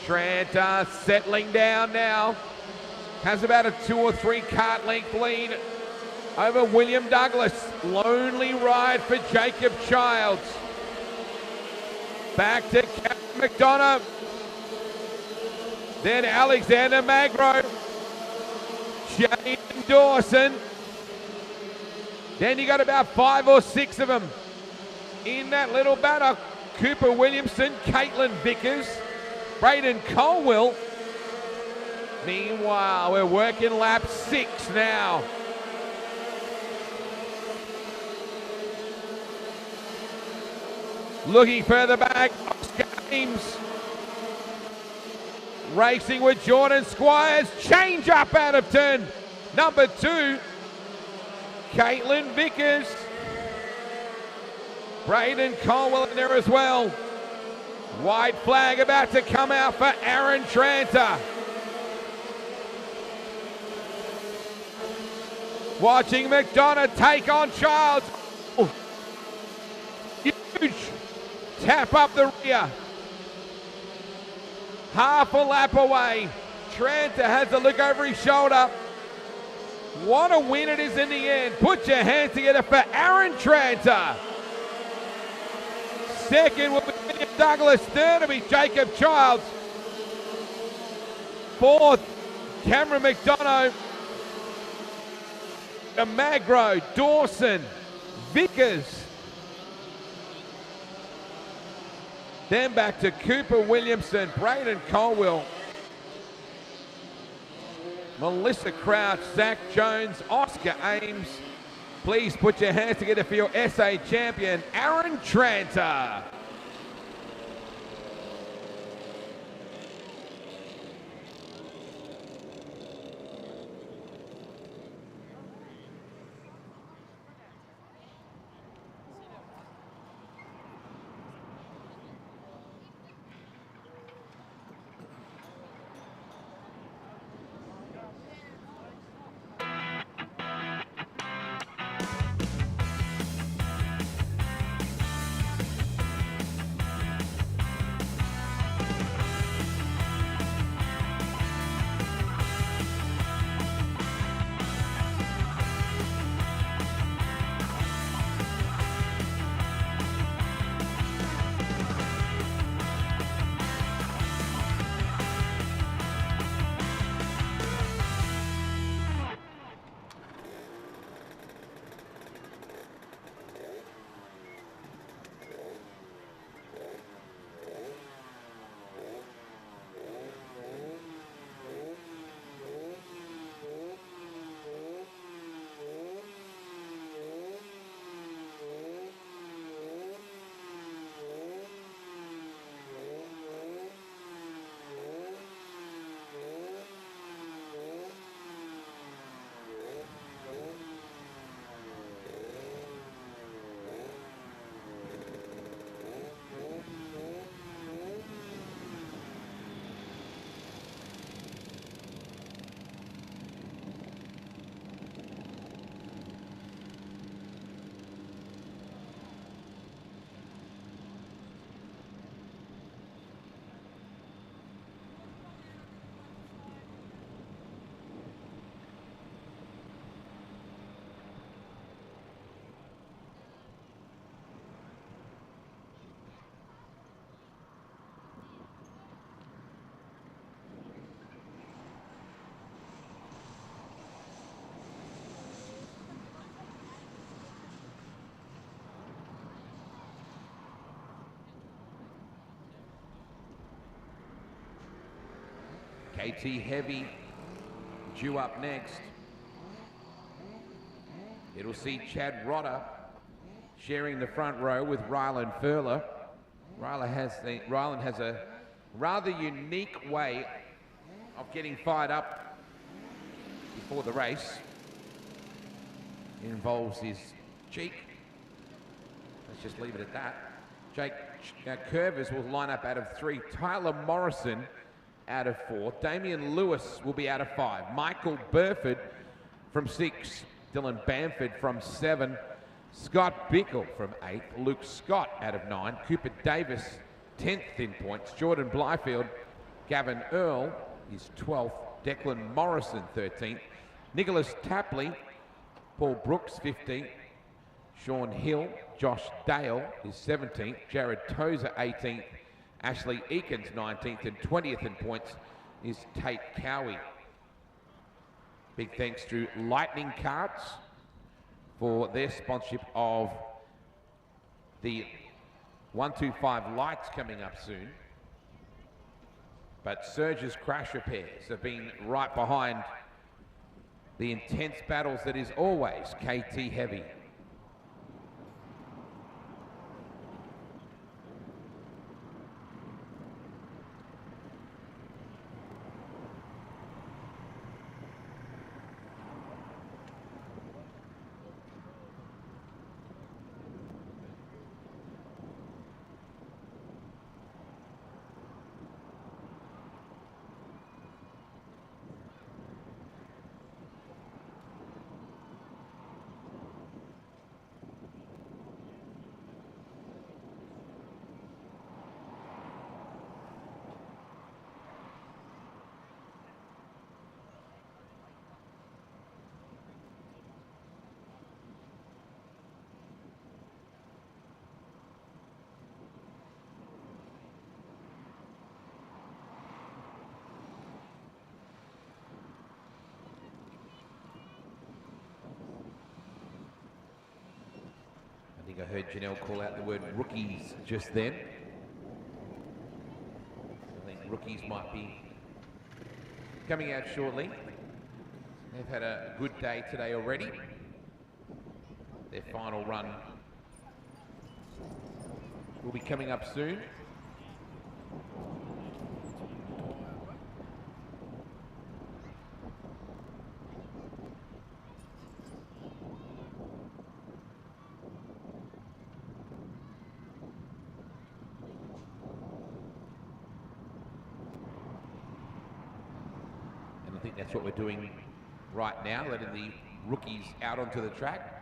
Tranter settling down now. Has about a 2 or 3 kart length lead over William Douglas. Lonely ride for Jacob Childs. Back to Captain McDonough. Then Alexander Magro. Jaden Dawson. Then you got about 5 or 6 of them in that little battle. Cooper Williamson, Caitlin Vickers, Braden Colwell. Meanwhile, we're working lap 6 now. Looking further back, Oscar Ames. Racing with Jordan Squires. Change up out of turn number 2. Caitlin Vickers. Braden Colwell in there as well. White flag about to come out for Aaron Tranter. Watching McDonough take on Childs. Oh. Huge tap up the rear. Half a lap away. Tranter has a look over his shoulder. What a win it is in the end. Put your hands together for Aaron Tranter. Second will be William Douglas. Third will be Jacob Childs. Fourth, Cameron McDonough. Magro, Dawson, Vickers. Then back to Cooper Williamson, Braden Colwell, Melissa Crouch, Zach Jones, Oscar Ames. Please put your hands together for your SA champion, Aaron Tranter. KT Heavy due up next. It'll see Chad Rodder sharing the front row with Ryland Furler. Ryland has a rather unique way of getting fired up before the race. It involves his cheek. Let's just leave it at that. Jake Curvers will line up out of 3. Tyler Morrison out of 4. Damian Lewis will be out of 5. Michael Burford from 6. Dylan Bamford from 7. Scott Bickle from 8. Luke Scott out of 9. Cooper Davis 10th in points. Jordan Blyfield. Gavin Earl is 12th. Declan Morrison 13th. Nicholas Tapley. Paul Brooks 15th. Sean Hill. Josh Dale is 17th. Jared Tozer 18th. Ashley Eakins 19th, and 20th in points is Tate Cowie. Big thanks to Lightning Karts for their sponsorship of the 125 lights coming up soon. But Surge's Crash Repairs have been right behind the intense battles that is always KT Heavy. I think I heard Janelle call out the word rookies just then. I think rookies might be coming out shortly. They've had a good day today already. Their final run will be coming up soon. I think that's what we're doing right now, letting the rookies out onto the track.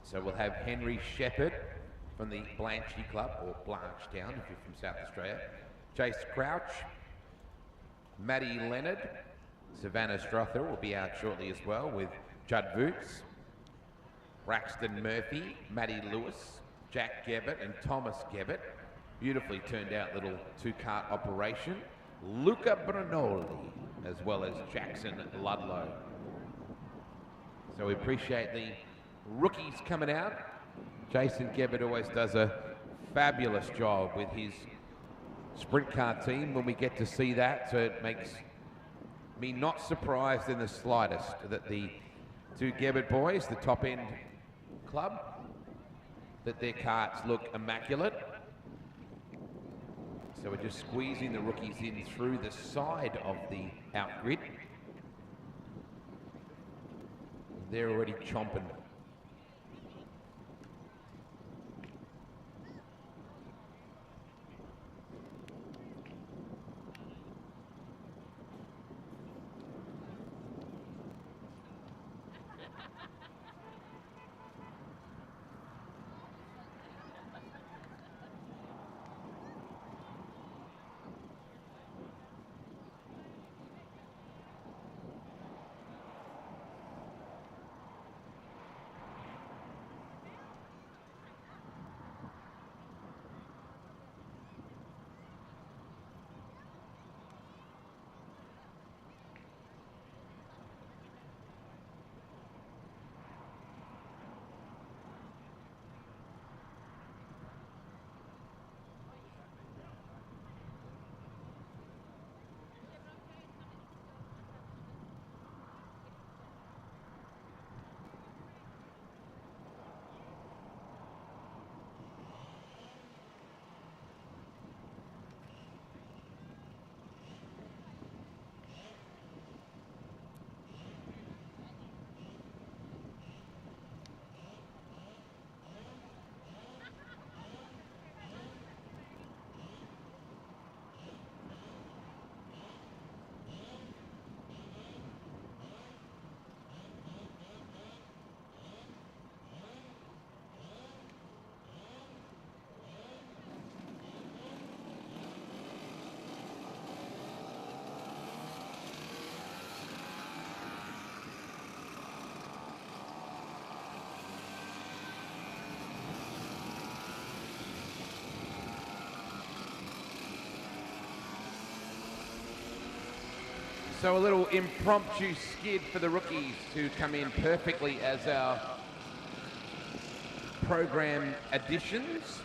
So we'll have Henry Shepherd from the Blanchy Club, or Blanchetown if you're from South Australia. Jace Crouch, Maddie Leonard, Savannah Strother will be out shortly as well with Judd Voots, Braxton Murphy, Maddie Lewis, Jack Gebbett and Thomas Gebbett. Beautifully turned out little two-cart operation. Luca Bernoli, as well as Jackson Ludlow. So we appreciate the rookies coming out. Jason Gebbett always does a fabulous job with his sprint car team when we get to see that, so it makes me not surprised in the slightest that the two Gebbet boys, the top end club, that their carts look immaculate. So we're just squeezing the rookies in through the side of the outgrid. They're already chomping. So a little impromptu skid for the rookies to come in perfectly as our program additions.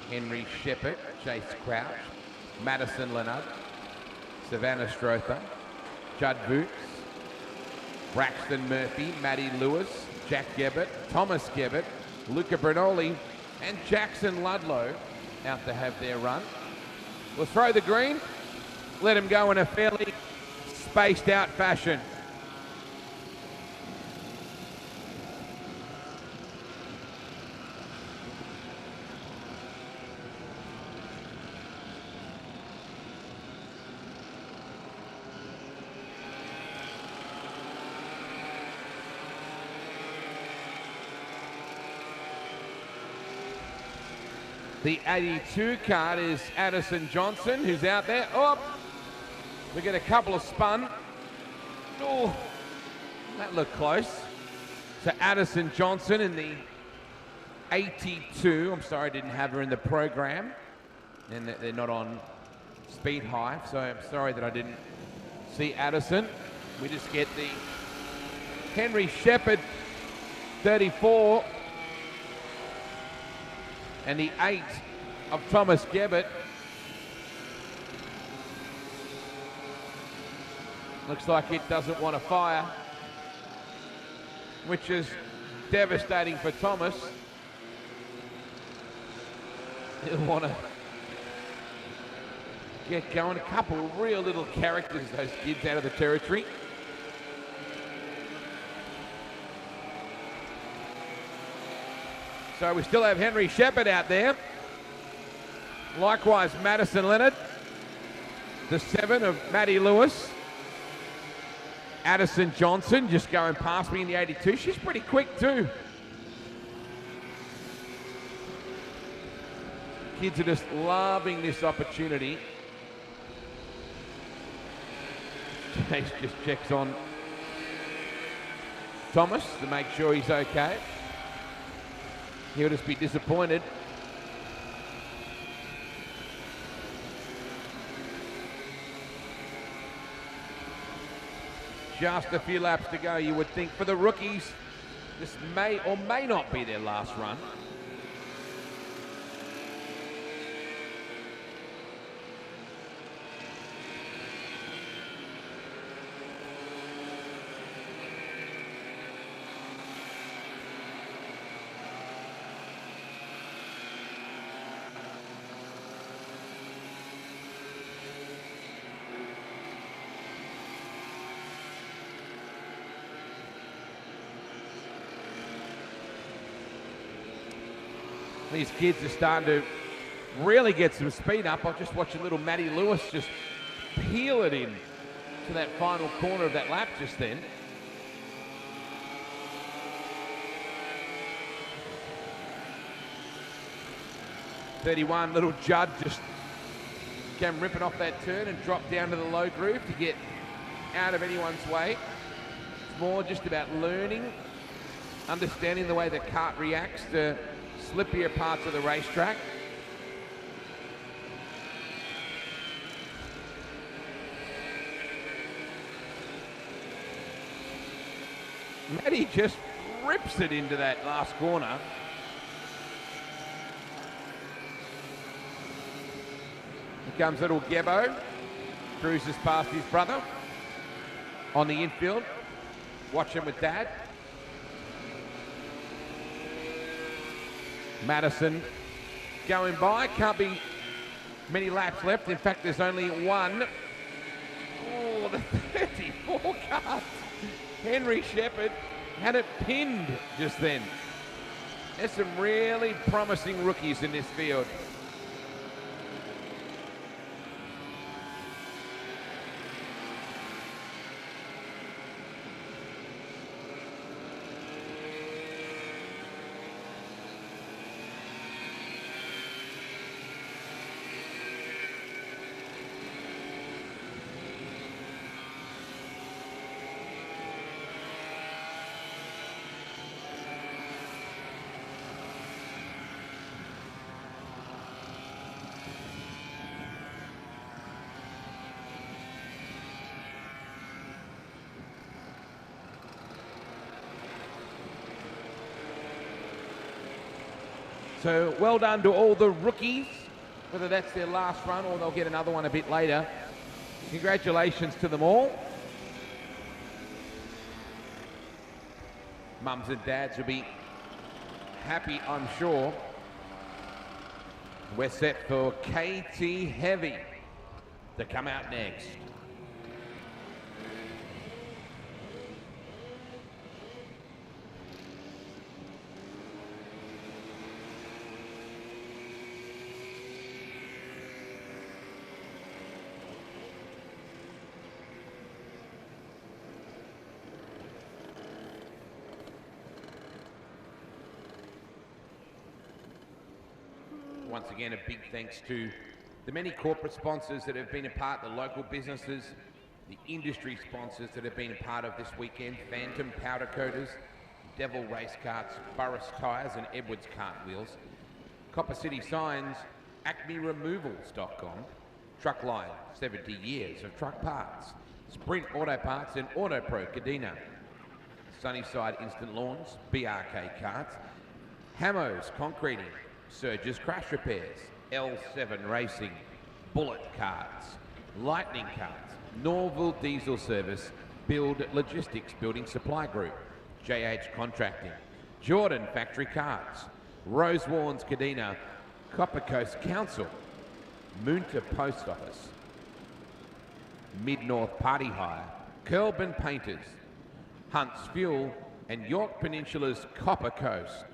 Henry Shepherd, Chase Crouch, Madison Leonard, Savannah Strother, Judd Boots, Braxton Murphy, Matty Lewis, Jack Gebbet, Thomas Gebbet, Luca Bernoli and Jackson Ludlow out to have their run. We'll throw the green, let him go in a fairly spaced out fashion. The 82 card is Addison Johnson, who's out there. Oh, we get a couple of spun. Oh, that looked close. So Addison Johnson in the 82. I'm sorry I didn't have her in the program. And they're not on speed high, so I'm sorry that I didn't see Addison. We just get the Henry Shepherd 34 and the 8 of Thomas Gebbet. Looks like it doesn't want to fire, which is devastating for Thomas. He'll want to get going. A couple of real little characters, those kids out of the territory. So we still have Henry Shepherd out there. Likewise, Madison Leonard. The 7 of Matty Lewis. Addison Johnson just going past me in the 82. She's pretty quick too. Kids are just loving this opportunity. Chase just checks on Thomas to make sure he's okay. He'll just be disappointed. Just a few laps to go, you would think, for the rookies. This may or may not be their last run. These kids are starting to really get some speed up. I'll just watch a little Matty Lewis just peel it in to that final corner of that lap just then. Little Judd just came ripping off that turn and dropped down to the low groove to get out of anyone's way. It's more just about learning, understanding the way the kart reacts to slippier parts of the racetrack. Matty just rips it into that last corner. Here comes little Gebbo, cruises past his brother on the infield, watching with Dad. Madison going by, can't be many laps left. In fact, there's only one. Oh, the 34 car. Henry Shepherd had it pinned just then. There's some really promising rookies in this field. So well done to all the rookies, whether that's their last run or they'll get another one a bit later. Congratulations to them all. Mums and dads will be happy, I'm sure. We're set for KT Heavy to come out next. Once again, a big thanks to the many corporate sponsors that have been a part, the local businesses, the industry sponsors that have been a part of this weekend, Phantom Powder Coaters, Devil Race Karts, Burris Tyres and Edwards Cartwheels, Copper City Signs, AcmeRemovals.com, Truckline, 70 years of truck parts, Sprint Auto Parts and Auto Pro Kadina, Sunnyside Instant Lawns, BRK Karts, Hamos Concreting, Surges Crash Repairs, L7 Racing, Bullet Carts, Lightning Carts, Norville Diesel Service, Build Logistics Building Supply Group, JH Contracting, Jordan Factory Carts, Rose Warns Kadina, Copper Coast Council, Moonta Post Office, Mid-North Party Hire, Curlban Painters, Hunt's Fuel, and Yorke Peninsula's Copper Coast.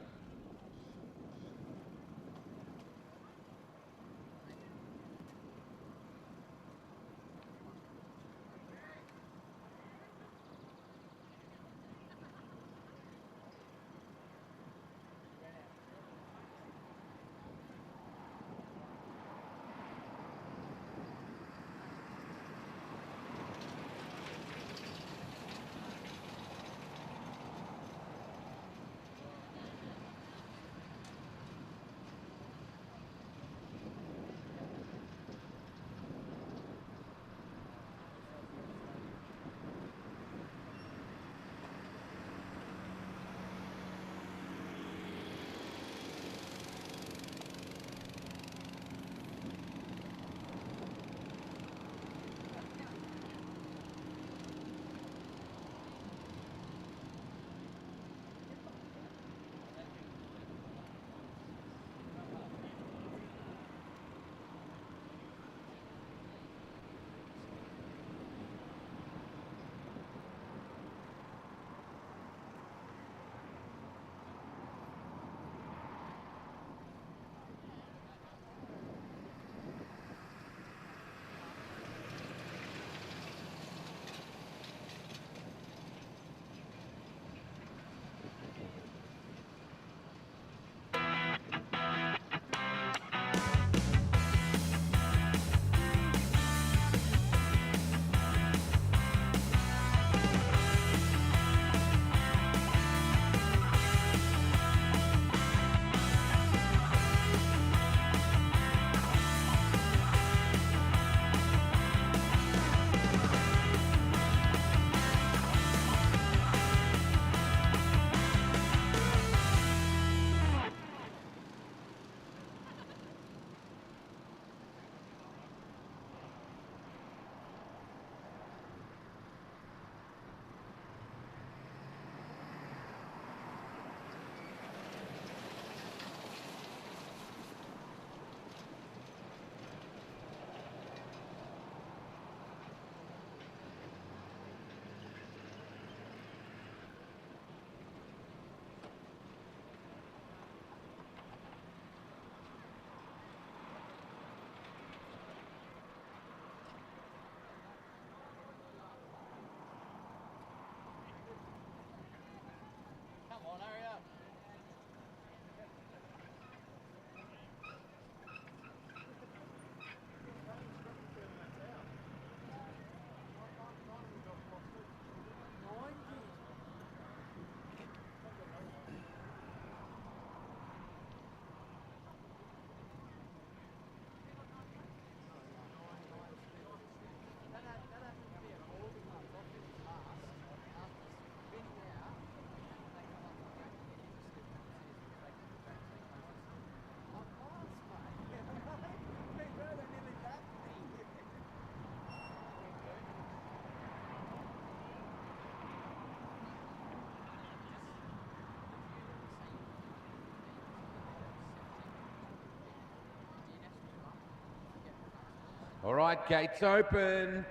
All right, gates open.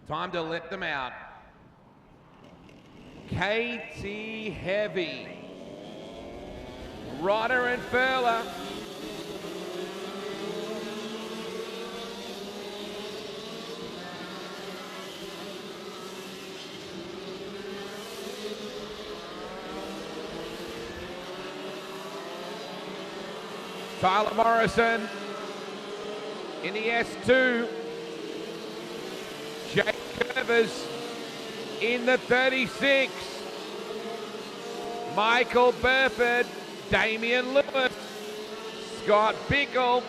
Time to let them out. Katie Heavy. Rodder and Furler. Tyler Morrison in the S2. Jake Curvers in the 36. Michael Burford, Damian Lewis, Scott Bickle,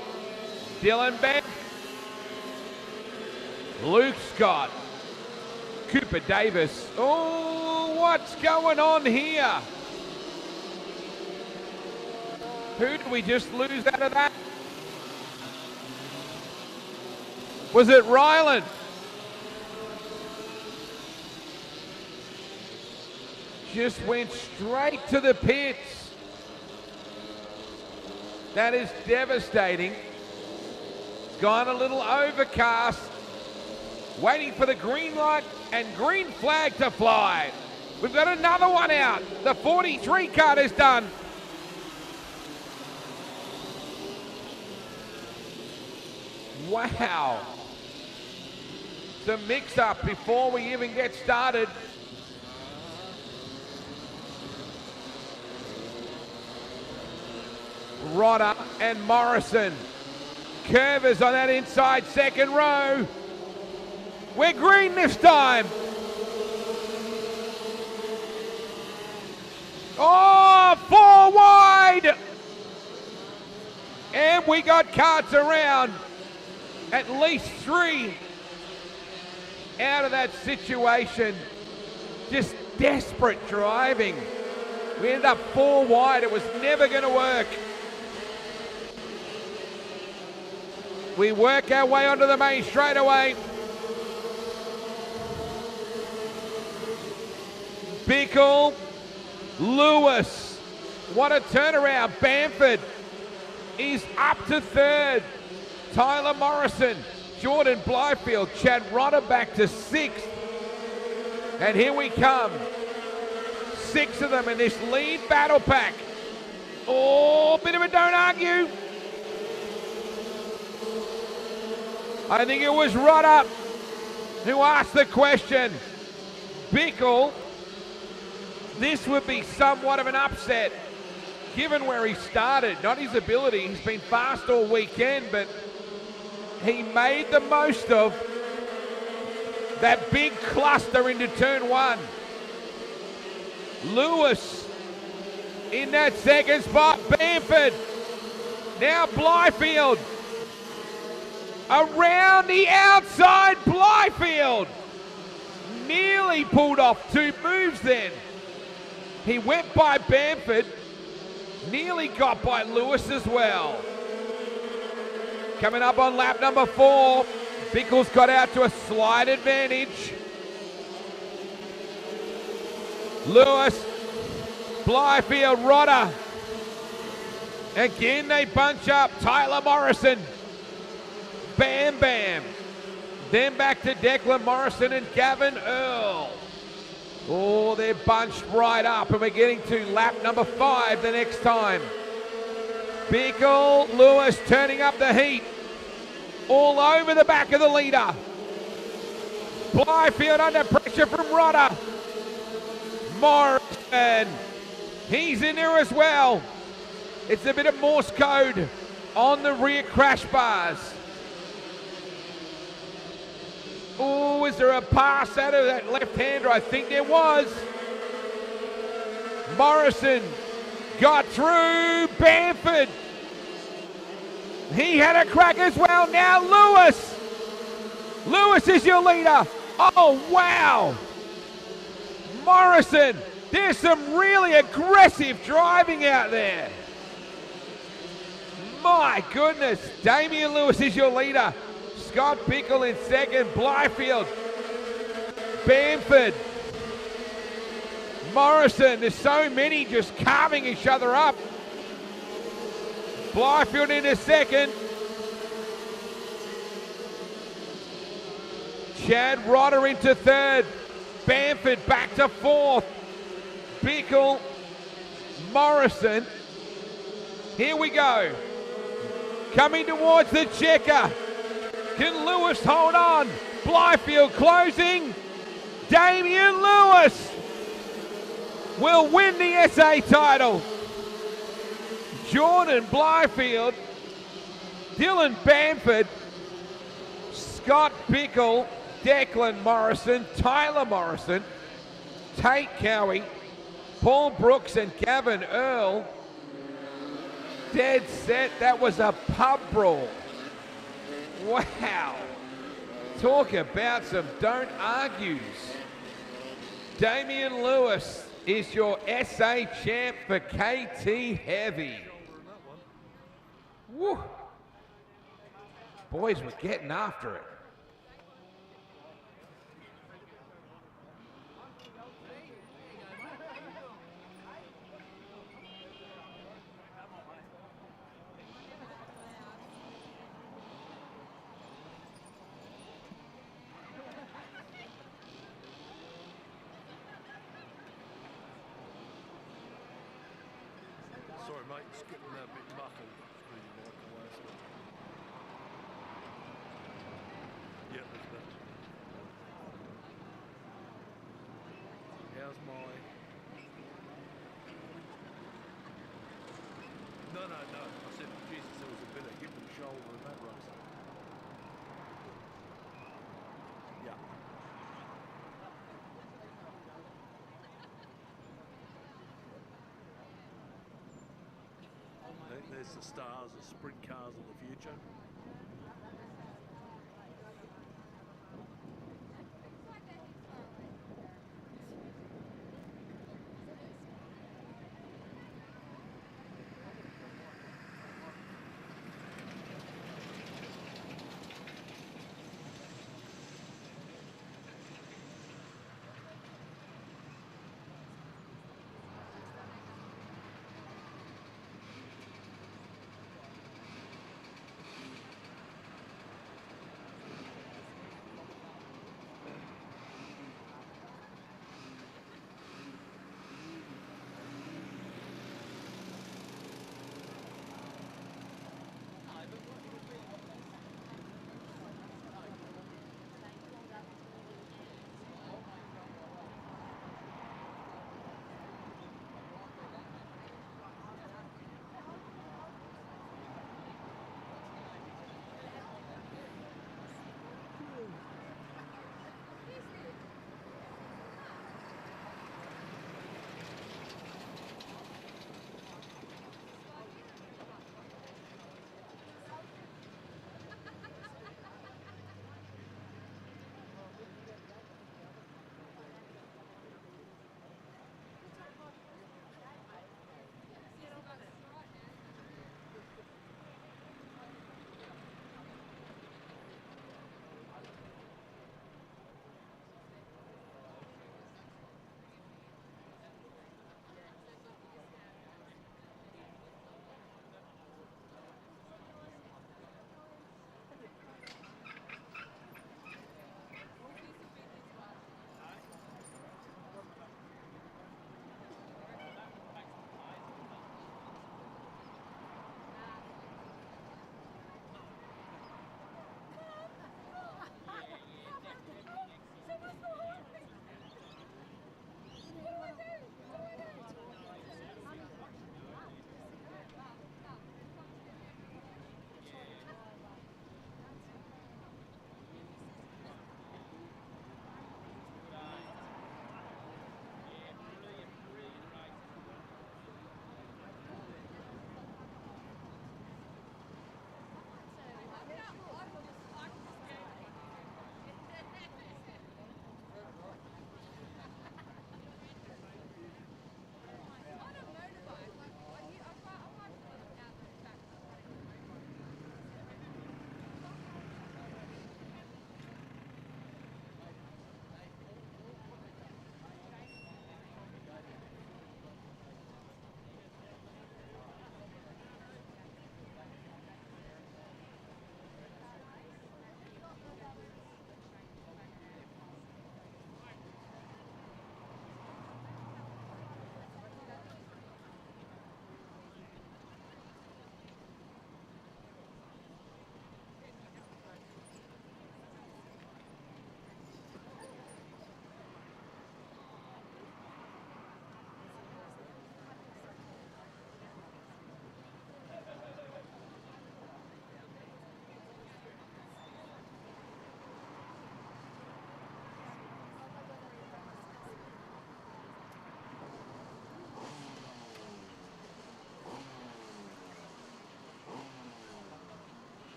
Dylan Beck, Luke Scott, Cooper Davis. Oh, what's going on here? Who did we just lose out of that? Was it Ryland? Just went straight to the pits. That is devastating. Gone a little overcast. Waiting for the green light and green flag to fly. We've got another one out. The 43 card is done. Wow. Some mix-up before we even get started. Rodder and Morrison. Curvers on that inside second row. We're green this time. Oh, 4 wide. And we got carts around. At least 3 out of that situation. Just desperate driving. We ended up 4 wide. It was never going to work. We work our way onto the main straightaway. Bickle, Lewis. What a turnaround. Bamford is up to 3rd. Tyler Morrison, Jordan Blyfield, Chad Rodder back to 6th. And here we come. 6 of them in this lead battle pack. Oh, bit of a don't argue. I think it was Rodder who asked the question. Bickle, this would be somewhat of an upset given where he started, not his ability. He's been fast all weekend, but he made the most of that big cluster into turn 1. Lewis in that second spot. Bamford. Now Blyfield. Around the outside, Blyfield. Nearly pulled off 2 moves then. He went by Bamford. Nearly got by Lewis as well. Coming up on lap number 4, Bickle's got out to a slight advantage. Lewis, Blyfield, Rodder. Again they bunch up. Tyler Morrison. Bam Bam. Then back to Declan Morrison and Gavin Earl. Oh, they're bunched right up, and we're getting to lap number 5 the next time. Bickle, Lewis turning up the heat. All over the back of the leader. Blyfield under pressure from Rodder. Morrison. He's in there as well. It's a bit of Morse code on the rear crash bars. Oh, is there a pass out of that left-hander? I think there was. Morrison got through. Bamford. He had a crack as well. Now Lewis. Lewis is your leader. Oh, wow. Morrison. There's some really aggressive driving out there. My goodness. Damian Lewis is your leader. Scott Bickle in second. Blyfield. Bamford. Morrison. There's so many just carving each other up. Blyfield into second. Chad Rodder into third. Bamford back to fourth. Bickle, Morrison. Here we go. Coming towards the checker. Can Lewis hold on? Blyfield closing. Damien Lewis will win the SA title. Jordan Blyfield, Dylan Bamford, Scott Bickle, Declan Morrison, Tyler Morrison, Tate Cowie, Paul Brooks and Gavin Earl. Dead set, that was a pub brawl. Wow. Talk about some don't argues. Damien Lewis is your SA champ for KT Heavy. Woo. Boys were getting after it. Sorry, mate, it's getting a bit muffled through your microwave. Yeah, that's better. How's my... No. I said, Jesus, there was a bit of hip and shoulder in that race. Yeah. There's the stars, the sprint cars of the future.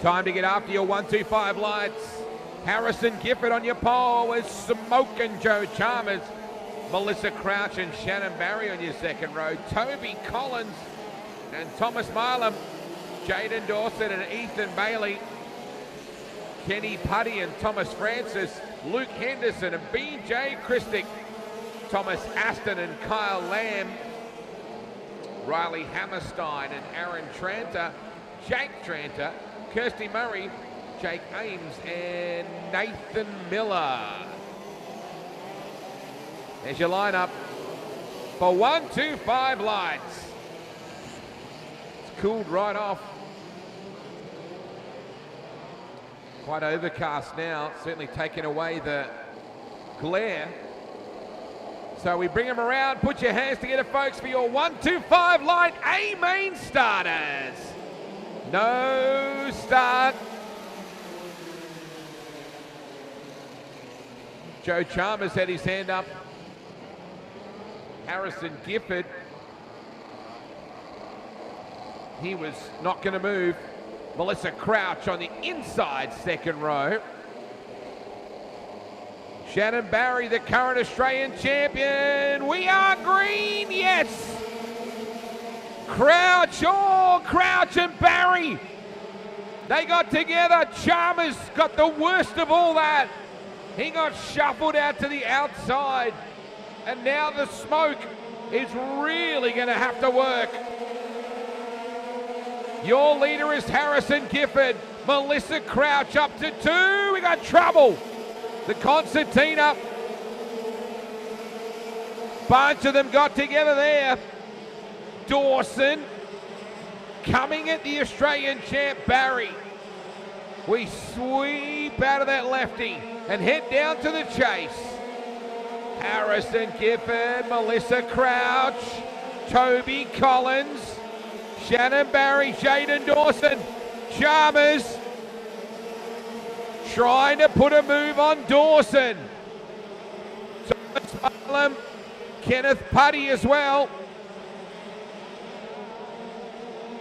Time to get after your 125 lights. Harrison Gifford on your pole with Smokin' Joe Chalmers. Melissa Crouch and Shannon Barry on your second row. Toby Collins and Thomas Marlam. Jaden Dawson and Ethan Bailey. Kenny Putty and Thomas Francis. Luke Henderson and BJ Christick. Thomas Aston and Kyle Lamb. Riley Hammerstein and Aaron Tranter. Jake Tranter. Kirsty Murray. Jake Ames and Nathan Miller. There's your lineup for 125 lights. It's cooled right off. Quite overcast now, certainly taking away the glare. So we bring them around. Put your hands together, folks, for your 125 light A main starters. No start. Joe Chalmers had his hand up. Harrison Gifford, he was not going to move. Melissa Crouch on the inside second row. Shannon Barry, the current Australian champion. We are green, yes. Crouch, oh, Crouch and Barry. They got together. Chalmers got the worst of all that. He got shuffled out to the outside. And now the smoke is really going to have to work. Your leader is Harrison Gifford. Melissa Crouch up to 2. We got trouble. The concertina. Bunch of them got together there. Dawson coming at the Australian champ Barry. We sweep out of that lefty and head down to the chase. Harrison Gifford, Melissa Crouch, Toby Collins, Shannon Barry, Jaden Dawson, Chalmers trying to put a move on Dawson. Thomas Marlam, Kenneth Putty as well.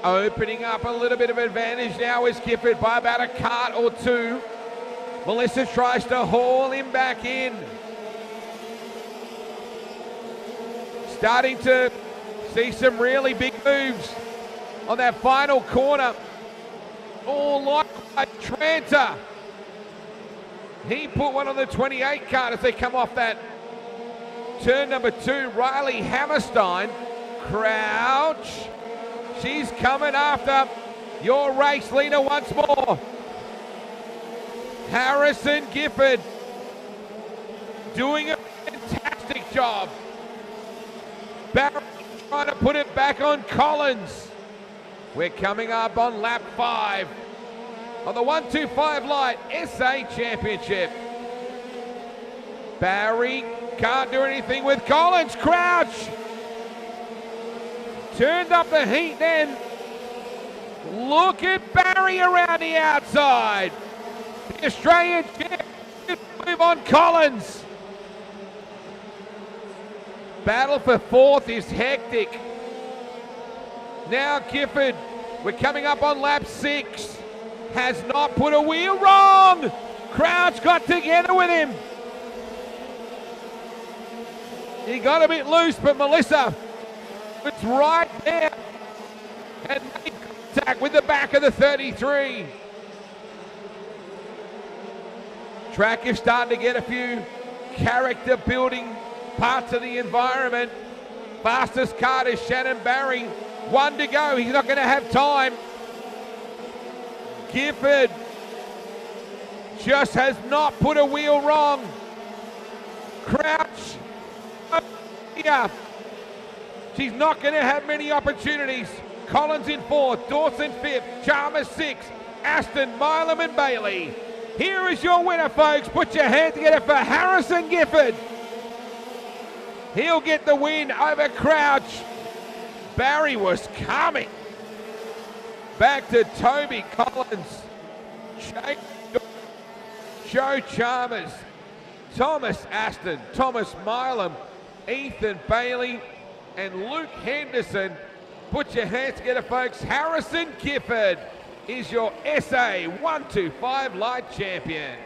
Opening up a little bit of advantage now is Gifford by about a cart or two. Melissa tries to haul him back in. Starting to see some really big moves on that final corner. Oh, likewise, Tranter. He put one on the 28 card as they come off that turn number 2. Riley Hammerstein. Crouch. She's coming after your race leader once more. Harrison Gifford doing a fantastic job. Barry trying to put it back on Collins. We're coming up on lap 5 on the 125 light SA Championship. Barry can't do anything with Collins. Crouch turned up the heat then. Look at Barry around the outside. The Australian champion move on Collins. Battle for 4th is hectic. Now Gifford, we're coming up on lap 6. Has not put a wheel wrong. Crouch got together with him. He got a bit loose, but Melissa, it's right there. And made contact with the back of the 33. Track is starting to get a few character building parts of the environment. Fastest card is Shannon Barry. 1 to go. He's not going to have time. Gifford just has not put a wheel wrong. Crouch. Yeah. She's not going to have many opportunities. Collins in 4th. Dawson 5th. Chalmers 6th. Aston, Milam and Bailey. Here is your winner, folks. Put your hand together for Harrison Gifford. He'll get the win over Crouch. Barry was coming. Back to Toby Collins. Joe Chalmers. Thomas Aston. Thomas Milam. Ethan Bailey. And Luke Henderson. Put your hands together, folks. Harrison Gifford is your SA 125 light champion.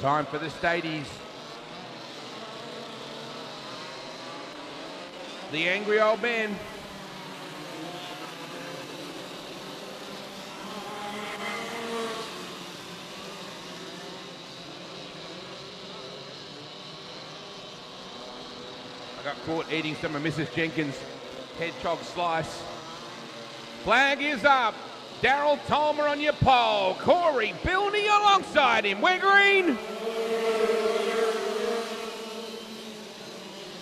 Time for the Stadies. The angry old man. I got caught eating some of Mrs. Jenkins' hedgehog slice. Flag is up. Daryl Tolmer on your pole. Corey Bilney alongside him. We're green.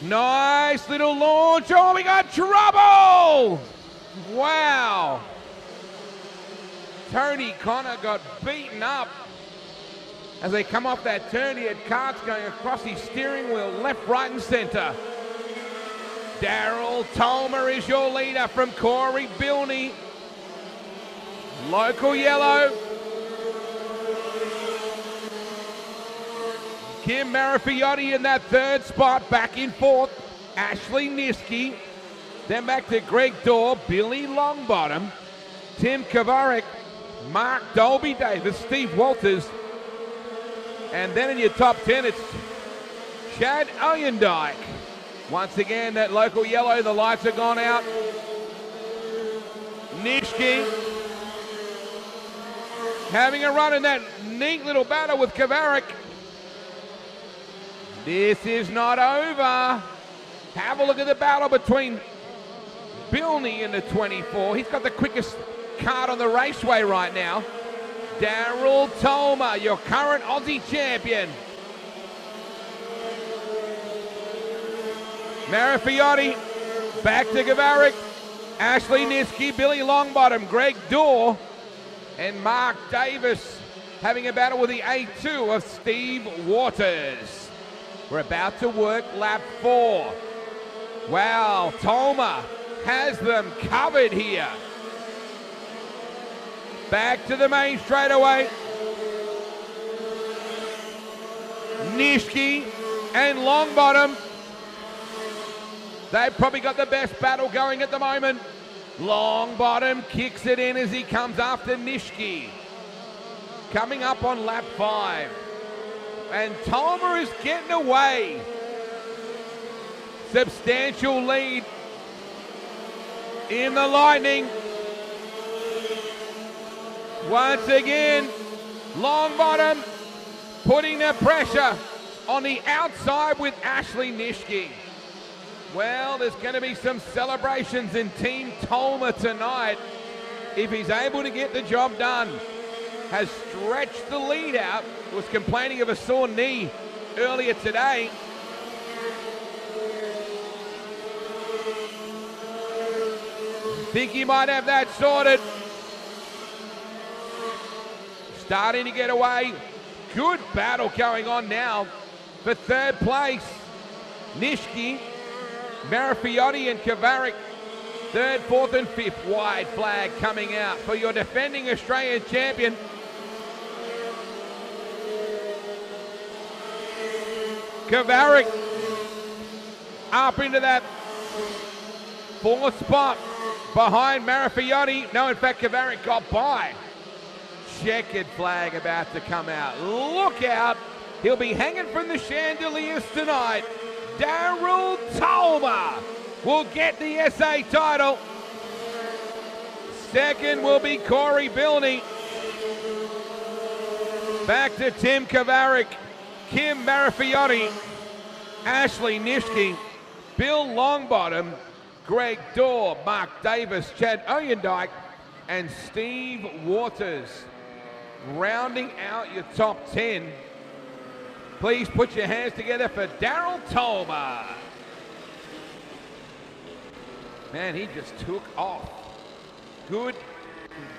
Nice little launch. Oh, we got trouble. Wow. Tony Connor got beaten up as they come off that turn. He had karts going across his steering wheel, left, right, and centre. Daryl Tolmer is your leader from Corey Bilney. Local yellow. Kim Marifiotti in that third spot, back in fourth. Ashley Niski. Then back to Greg Dorr, Billy Longbottom, Tim Kavarik, Mark Dolby Davis, Steve Walters. And then in your top 10, it's Chad Oyendijk. Once again, that local yellow, the lights have gone out. Nishki having a run in that neat little battle with Kavarik. This is not over. Have a look at the battle between Bilney and the 24. He's got the quickest kart on the raceway right now. Daryl Tolmer, your current Aussie champion. Marifiotti, back to Kavarik. Ashley Niski, Billy Longbottom, Greg Dorr, and Mark Davis having a battle with the A2 of Steve Waters. We're about to work lap 4. Wow, Tolmer has them covered here. Back to the main straightaway. Nishki and Longbottom. They've probably got the best battle going at the moment. Longbottom kicks it in as he comes after Nishki. Coming up on lap 5. And Tolmer is getting away. Substantial lead in the Lightning. Once again, Longbottom putting the pressure on the outside with Ashley Nishki. Well, there's going to be some celebrations in Team Tolmer tonight if he's able to get the job done. Has stretched the lead out, was complaining of a sore knee earlier today. Think he might have that sorted. Starting to get away. Good battle going on now for third place. Nishki, Marifiotti and Kavarik, third, fourth and fifth. Wide flag coming out for your defending Australian champion. Kavarik up into that fourth spot behind Marifiotti. No, in fact, Kavarik got by. Checkered flag about to come out. Look out. He'll be hanging from the chandeliers tonight. Daryl Tolmer will get the SA title. Second will be Corey Bilney. Back to Tim Kavarik, Kim Marifiotti, Ashley Nishki, Bill Longbottom, Greg Dorr, Mark Davis, Chad Oyendijk, and Steve Waters. Rounding out your top 10. Please put your hands together for Daryl Tolmer. Man, he just took off. Good,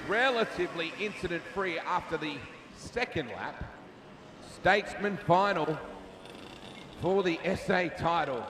relatively incident-free after the second lap. Statesman final for the SA title.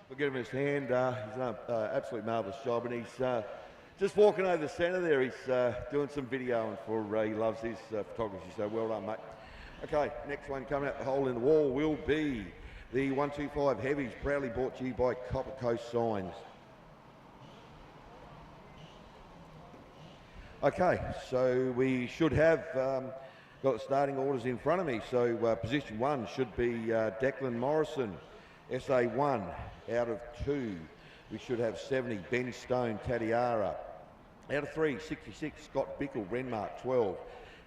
We'll give him his hand. He's done an absolute marvellous job, and he's just walking over the centre there. He's doing some videoing for, he loves his photography, so well done, mate. Okay, next one coming out the hole in the wall will be the 125 Heavies, proudly brought to you by Copper Coast Signs. Okay, so we should have got the starting orders in front of me. So position 1 should be Declan Morrison, SA1 out of 2. We should have 70, Ben Stone, Tatiara. Out of 3, 66, Scott Bickle, Renmark, 12.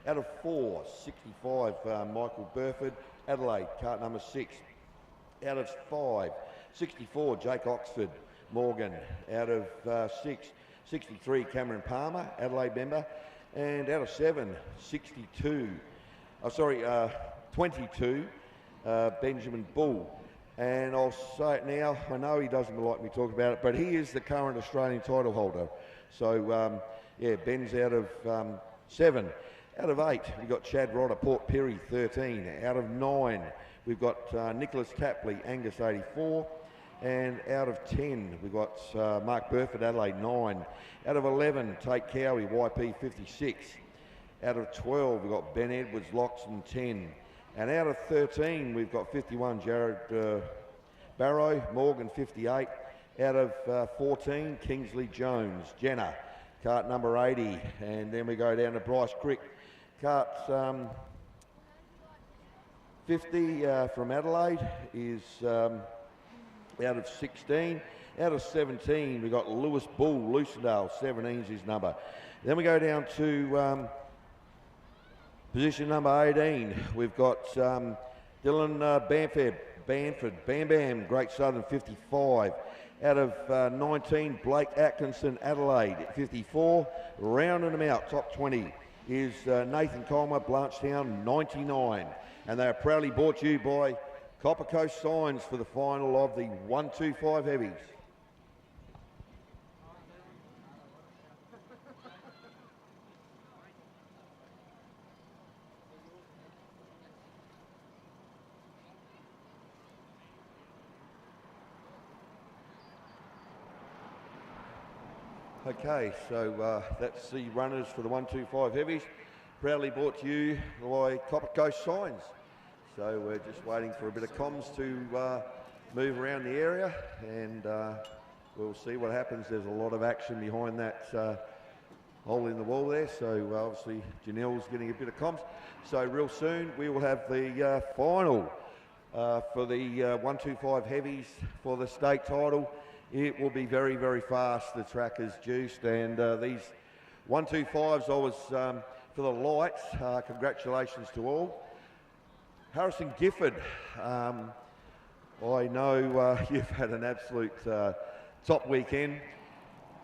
Out of 4, 65, Michael Burford, Adelaide, cart number 6. Out of 5, 64, Jake Oxford, Morgan. Out of 6, 63, Cameron Palmer, Adelaide member. And out of 7, 22, 22, Benjamin Bull. And I'll say it now, I know he doesn't like me talking about it, but he is the current Australian title holder. So, yeah, Ben's out of 7. Out of 8, we've got Chad Rodder, Port Pirie, 13. Out of 9, we've got Nicholas Tapley, Angus, 84. And out of 10, we've got Mark Burford, Adelaide, 9. Out of 11, Tate Cowie, YP, 56. Out of 12, we've got Ben Edwards, Loxton, 10. And out of 13, we've got 51, Jared Barrow, Morgan, 58. Out of 14, Kingsley Jones, Jenna, cart number 80. And then we go down to Bryce Crick, cart 50 from Adelaide is out of 16. Out of 17, we've got Lewis Bull, Lucendale, 17 is his number. Then we go down to position number 18. We've got Dylan Bamford, Bam Bam, Great Southern, 55. Out of 19, Blake Atkinson, Adelaide, 54. Rounding them out, top 20, is Nathan Colmer, Blanchetown, 99. And they are proudly brought to you by Copper Coast Signs for the final of the 125 Heavies. Okay, so that's the runners for the 125 Heavies, proudly brought to you by Copper Coast Signs. So we're just waiting for a bit of comms to move around the area, and we'll see what happens. There's a lot of action behind that hole in the wall there, so obviously Janelle's getting a bit of comms. So real soon we will have the final for the 125 Heavies for the state title. It will be very, very fast. The track is juiced, and these 125s, I was for the lights. Congratulations to all. Harrison Gifford, I know you've had an absolute top weekend,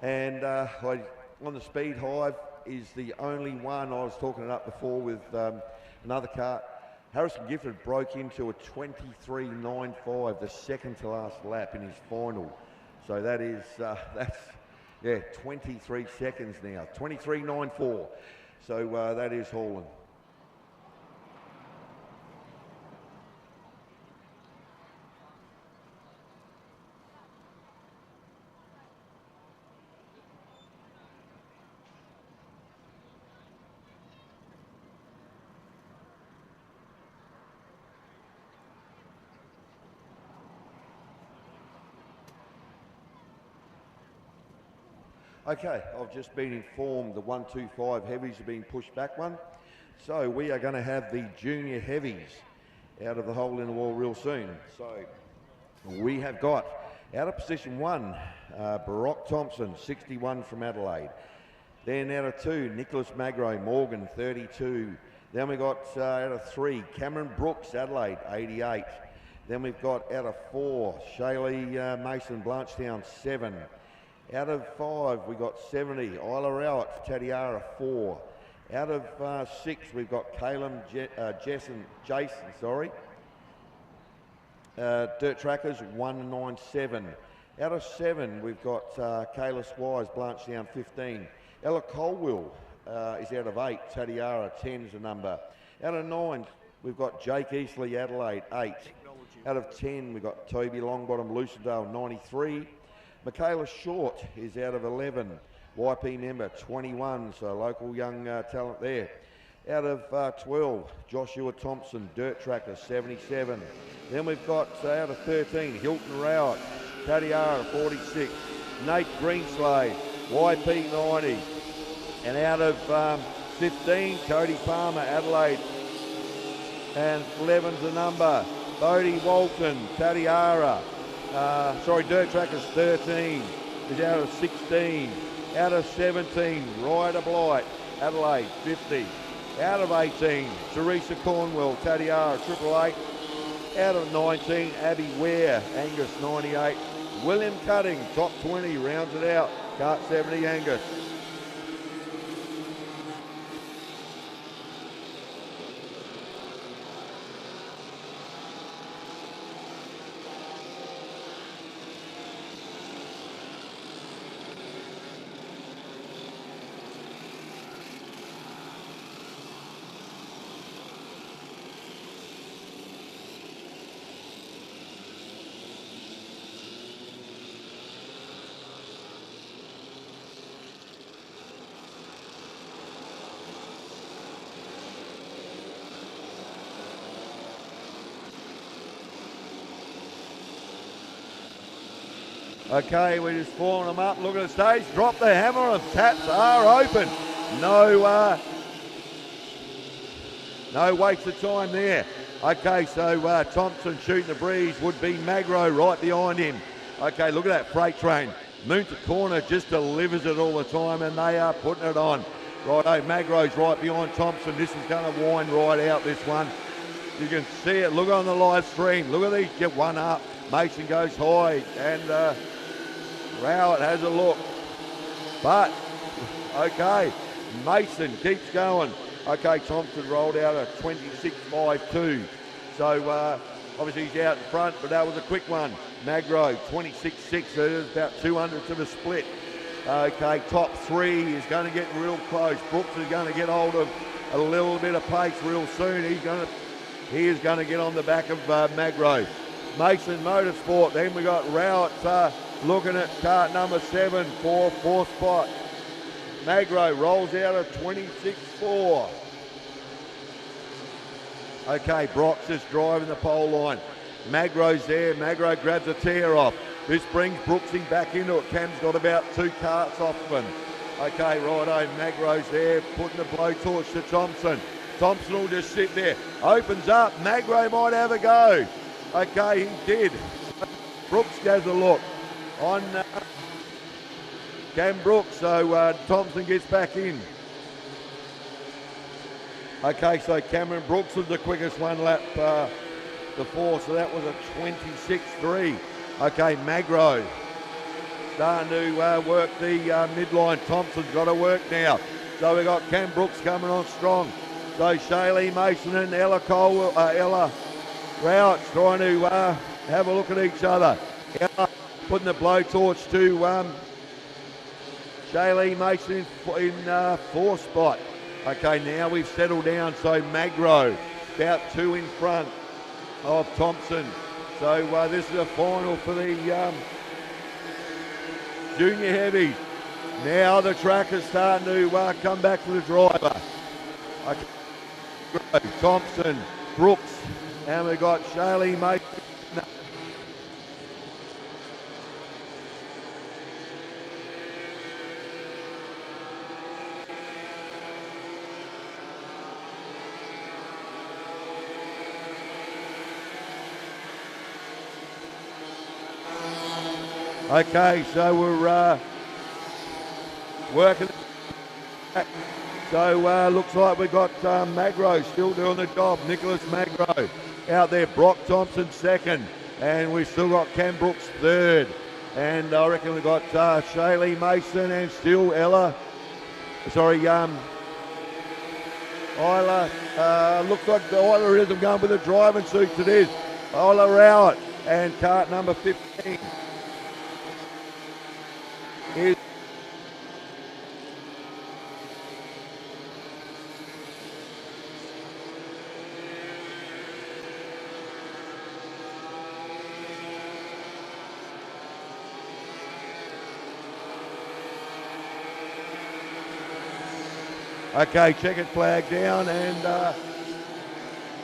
and on the Speed Hive is the only one. I was talking it up before with another cart. Harrison Gifford broke into a 23.95, the second to last lap in his final. So that is, that's, yeah, 23 seconds now, 23.94. So that is hauling. Okay, I've just been informed the 125 Heavies have been pushed back one. So we are going to have the Junior Heavies out of the hole in the wall real soon. So we have got out of position 1, Barack Thompson, 61 from Adelaide. Then out of 2, Nicholas Magro, Morgan, 32. Then we got out of 3, Cameron Brooks, Adelaide, 88. Then we've got out of 4, Shaylee Mason, Blanchetown, 7. Out of 5, we got 70, Isla Rowett, Tatiara, 4. Out of 6, we've got Caleb Jason, Dirt Trackers, 197. Out of 7, we've got Kayla Squires, Blanchetown, 15. Ella Colwell is out of 8, Tatiara, 10 is the number. Out of 9, we've got Jake Eastley, Adelaide, 8. Out of 10, we've got Toby Longbottom, Lucendale, 93. Michaela Short is out of 11. YP member, 21, so local young talent there. Out of 12, Joshua Thompson, Dirt Tractor, 77. Then we've got out of 13, Hilton Rowett, Tatiara, 46. Nate Greenslade, YP, 90. And out of 15, Cody Palmer, Adelaide. And 11's the number, Bodie Walton, Tatiara. Dirt Trackers, 13. Is out of 16. Out of 17, Ryder Blight, Adelaide, 50. Out of 18, Teresa Cornwell, Tatiara, 888. Out of 19, Abby Ware, Angus, 98. William Cutting, top 20, rounds it out, Kart 70, Angus. Okay, we're just forming them up. Look at the stage. Drop the hammer and taps are open. No waste of time there. Okay, so Thompson shooting the breeze would be Magro right behind him. Okay, look at that freight train. Moonta Corner just delivers it all the time and they are putting it on. Righto, Magro's right behind Thompson. This is going to wind right out, this one. You can see it. Look on the live stream. Look at these. Get one up. Mason goes high and Rowett has a look. But, okay, Mason keeps going. Okay, Thompson rolled out a 26.52. So, obviously he's out in front, but that was a quick one. Magro, 26.6, so it is about 200 to the split. Okay, top three is going to get real close. Brooks is going to get hold of a little bit of pace real soon. He is going to get on the back of Magro. Mason Motorsport, then we got Rowett looking at kart number 7 for fourth spot. Magro rolls out a 26.4. Okay, Brock's just driving the pole line. Magro's there. Magro grabs a tear off. This brings Brooksy back into it. Cam's got about 2 karts off of him. Okay, righto, Magro's there, putting the blowtorch to Thompson. Thompson will just sit there. Opens up. Magro might have a go. Okay, he did. Brooks has a look on Cam Brooks, so Thompson gets back in. Okay, so Cameron Brooks was the quickest one lap before, so that was a 26.3. Okay, Magro starting to work the midline. Thompson's got to work now. So we got Cam Brooks coming on strong. So Shaylee Mason and Ella Rowett's trying to have a look at each other. Ella putting the blowtorch to Shaylee Mason in fourth spot. Okay, now we've settled down. So Magro about 2 in front of Thompson. So this is a final for the junior heavies. Now the track is starting to come back for the driver. Okay, Thompson, Brooks, and we've got Shaylee Mason. Okay, so we're working. So looks like we've got Magro still doing the job. Nicholas Magro out there. Brock Thompson second. And we've still got Cam Brooks third. And I reckon we've got Shaylee Mason and still Isla. Looks like the Isla is going with the driving suits it is. Isla Rowett and kart number 15. Okay, checkered flag down, and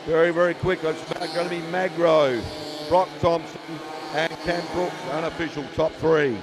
very, very quick. It's going to be Magro, Brock Thompson, and Cam Brooks, unofficial top three.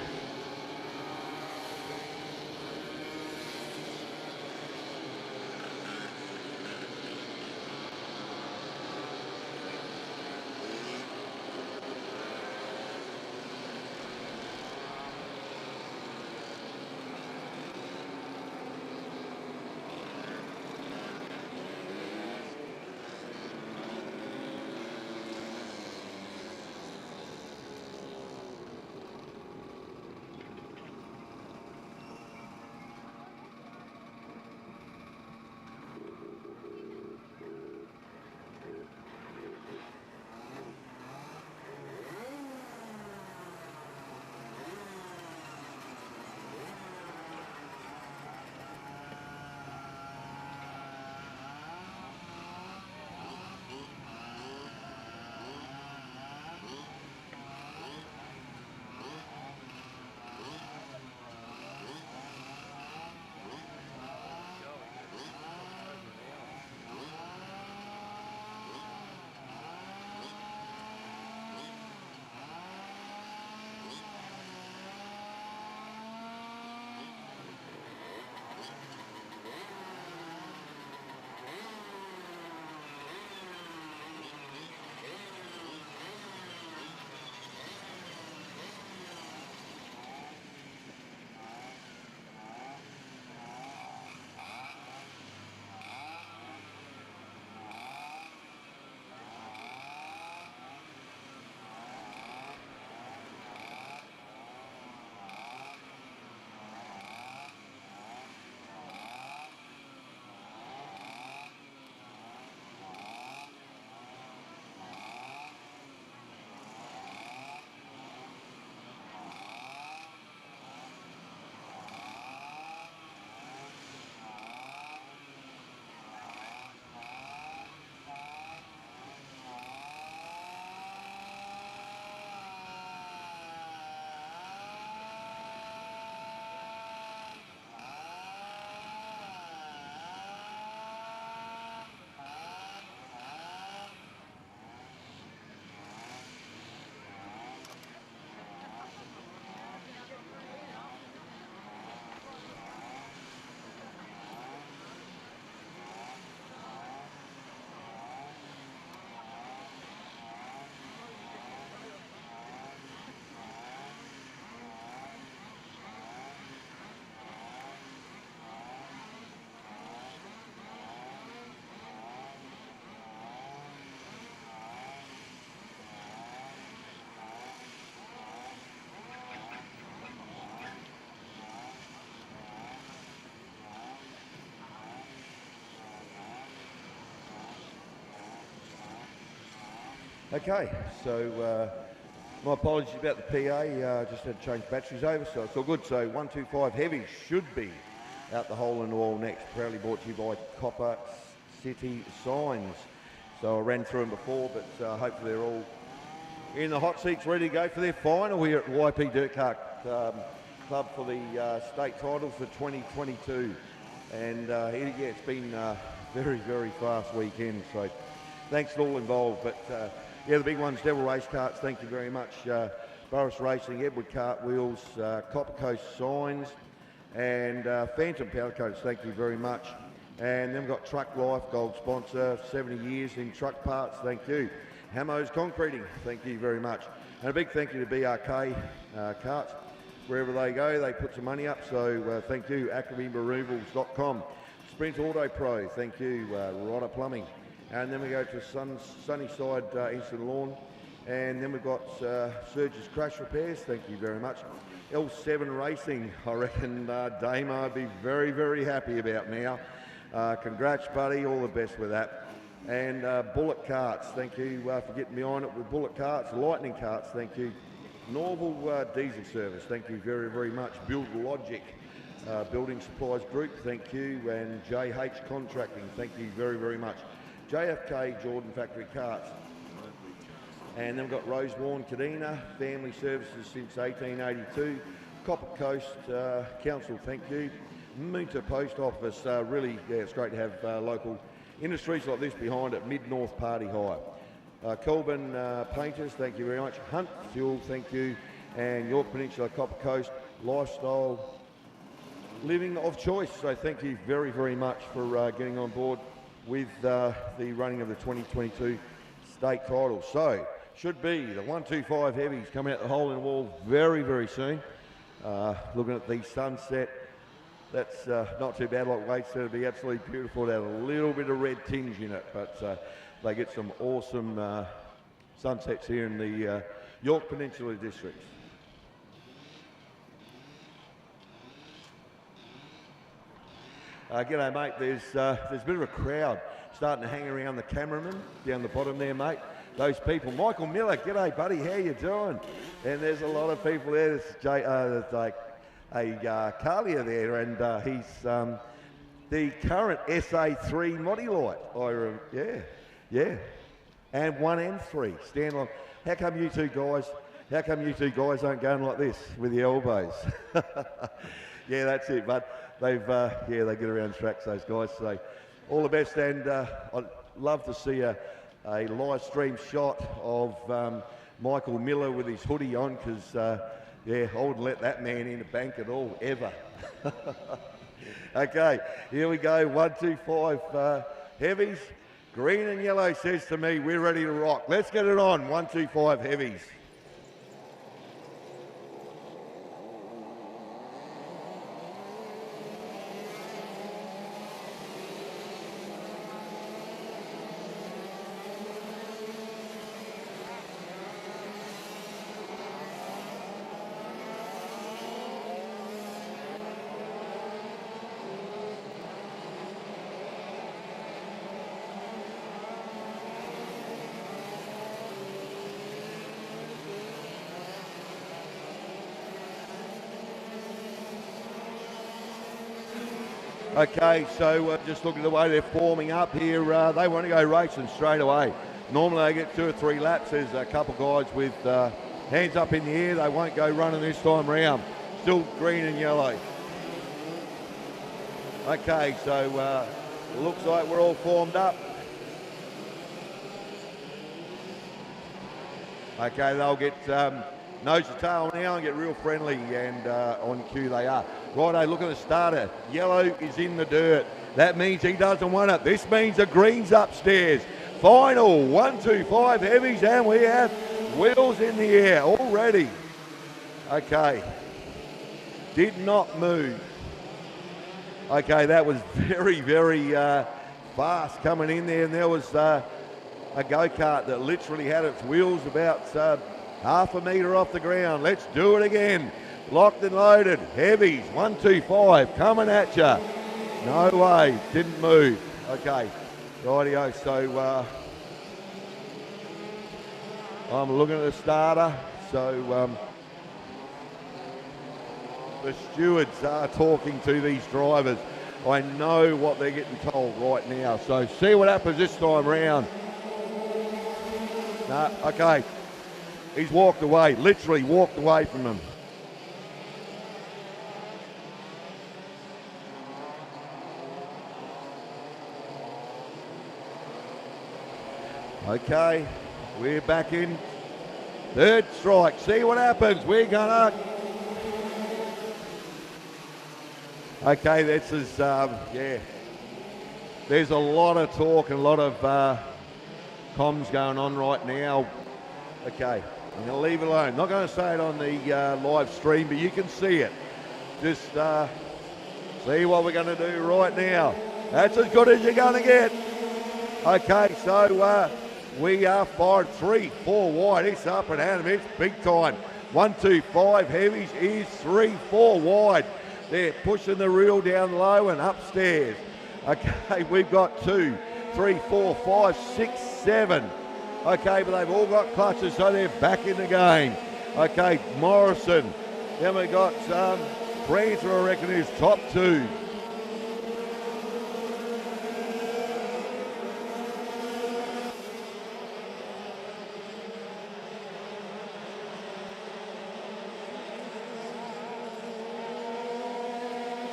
Okay, so my apologies about the PA, just had to change batteries over, so it's all good. So 125 Heavies should be out the hole in the wall next, proudly brought to you by Copper City Signs. So I ran through them before, but hopefully they're all in the hot seats, ready to go for their final here at YP Dirt Kart Club for the state title for 2022. And yeah, it's been a very, very fast weekend, so thanks to all involved. But yeah, the big ones, Devil Race Karts, thank you very much. Boris Racing, Edward Kart Wheels, Copper Coast Signs, and Phantom Powder Coats, thank you very much. And then we've got Truck Life, gold sponsor, 70 years in truck parts, thank you. Hammo's Concreting, thank you very much. And a big thank you to BRK Karts. Wherever they go, they put some money up, so thank you. AcademyRemovals.com. Sprint Auto Pro, thank you. Rodder Plumbing. And then we go to Sunnyside Instant Lawn. And then we've got Surge's Crash Repairs, thank you very much. L7 Racing, I reckon Damo would be very, very happy about now. Congrats, buddy, all the best with that. And Bullet Karts, thank you for getting me on it with Bullet Karts. Lightning Karts, thank you. Norval Diesel Service, thank you very, very much. Build Logic, Building Supplies Group, thank you. And JH Contracting, thank you very, very much. JFK Jordan Factory Karts. And then we've got Rosewarne Kadina, Family Services since 1882. Copper Coast Council, thank you. Minter Post Office. Really, yeah, it's great to have local industries like this behind it. Mid-North Party Hire. Colburn Painters, thank you very much. Hunt Fuel, thank you. And Yorke Peninsula Copper Coast Lifestyle Living of Choice. So thank you very, very much for getting on board with the running of the 2022 state title. So, should be the 125 Heavies coming out the hole in the wall very, very soon. Looking at the sunset, that's not too bad. Like Wade said, it'd be absolutely beautiful to have a little bit of red tinge in it, but they get some awesome sunsets here in the Yorke Peninsula districts. G'day, mate. There's a bit of a crowd starting to hang around the cameraman down the bottom there, mate. Those people. Michael Miller, g'day, buddy. How you doing? And there's a lot of people there. There's like a Carlier there, and he's the current SA3 Moddy Light. Yeah. And 1 and 3. Stand on. How come you two guys aren't going like this with the elbows? Yeah, that's it. But they've they get around tracks, those guys. So all the best, and I'd love to see a live stream shot of Michael Miller with his hoodie on, because I wouldn't let that man in the bank at all, ever. Okay, here we go. 125 Heavies. Green and yellow says to me, we're ready to rock. Let's get it on. 125 Heavies. Okay, so just looking at the way they're forming up here, they want to go racing straight away. Normally they get 2 or 3 laps. There's a couple guys with hands up in the air. They won't go running this time round. Still green and yellow. Okay, so looks like we're all formed up. Okay, they'll get nose to tail now and get real friendly, and on cue they are. Righto, look at the starter. Yellow is in the dirt. That means he doesn't want it. This means the green's upstairs. Final 125 Heavies, and we have wheels in the air already. Okay. Did not move. Okay, that was very, very fast coming in there, and there was a go-kart that literally had its wheels about half a metre off the ground. Let's do it again. Locked and loaded. Heavies, 125, coming at ya. No way, didn't move. Okay, rightio, so I'm looking at the starter. So the stewards are talking to these drivers. I know what they're getting told right now. So see what happens this time round. No, okay. He's walked away, literally walked away from them. Okay, we're back in. Third strike, see what happens. We're gonna... Okay, this is, there's a lot of talk and a lot of comms going on right now. Okay, I'm going to leave it alone. Not going to say it on the live stream, but you can see it. Just see what we're going to do right now. That's as good as you're going to get. Okay, so we are 5-3, 4 wide. It's up and at 'em. It's big time. 125 Heavies is 3-4 wide. They're pushing the reel down low and upstairs. Okay, we've got 2, 3, 4, 5, 6, 7. Okay, but they've all got clutches, so they're back in the game. Okay, Morrison. Then we got Prancer, I reckon, is top 2.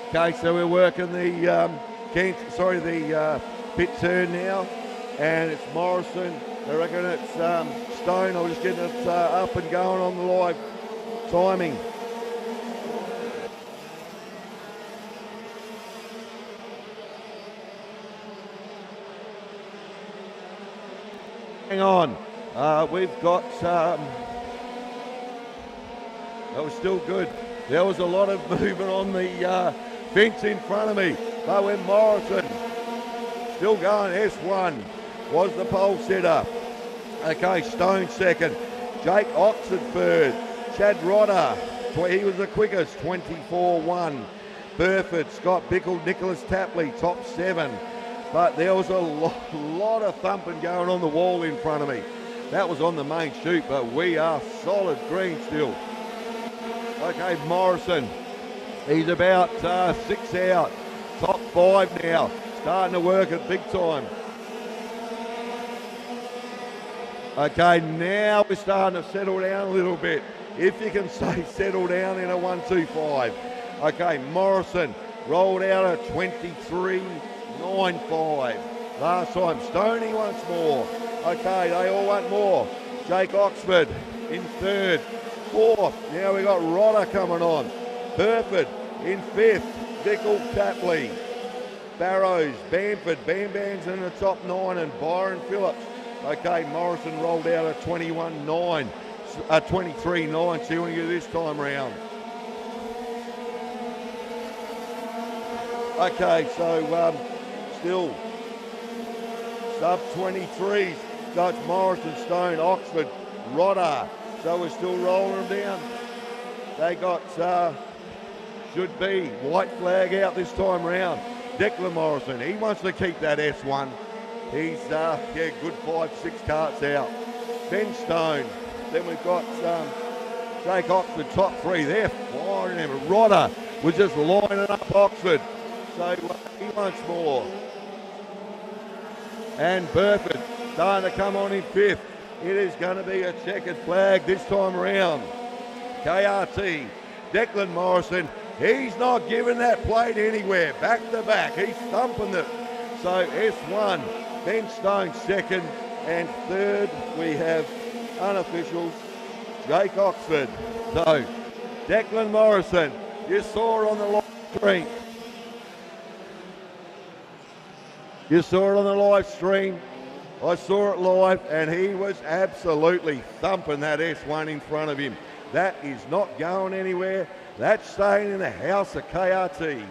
Okay, so we're working the pit turn now, and it's Morrison. I reckon it's Stone. I'm just getting it up and going on the live timing. Hang on, we've got, that was still good. There was a lot of movement on the fence in front of me, but when Morrison, still going, S1, was the pole setter. Okay, Stone second, Jake Oxford third, Chad Rodder, he was the quickest, 24-1. Burford, Scott Bickle, Nicholas Tapley, top 7. But there was a lot of thumping going on the wall in front of me. That was on the main chute, but we are solid green still. Okay, Morrison, he's about 6 out. Top 5 now, starting to work it big time. Okay, now we're starting to settle down a little bit. If you can say settle down in a 1-2-5. Okay, Morrison rolled out a 23.95. Last time, Stoney once more. Okay, they all want more. Jake Oxford in third. Fourth, now we got Rodder coming on. Burford in fifth. Bickle, Tapley. Barrows, Bamford, Bam Bam's in the top 9, and Byron Phillips. Okay, Morrison rolled out a 23.9. See what we do this time round. Okay, so still sub 23s. So it's Morrison, Stone, Oxford, Rodder. So we're still rolling them down. They got, should be, white flag out this time round. Declan Morrison, he wants to keep that S1. He's, good 5-6 carts out. Ben Stone. Then we've got Jake Oxford, top 3 there. Firing him. Rodder was just lining up Oxford. So he wants more. And Burford starting to come on in 5th. It is going to be a checkered flag this time around. KRT, Declan Morrison, he's not giving that plate anywhere. Back to back, he's thumping it. So S1, Ben Stone second, and third we have unofficials, Jake Oxford. So Declan Morrison, you saw it on the live stream. You saw it on the live stream. I saw it live, and he was absolutely thumping that S1 in front of him. That is not going anywhere. That's staying in the house of KRT.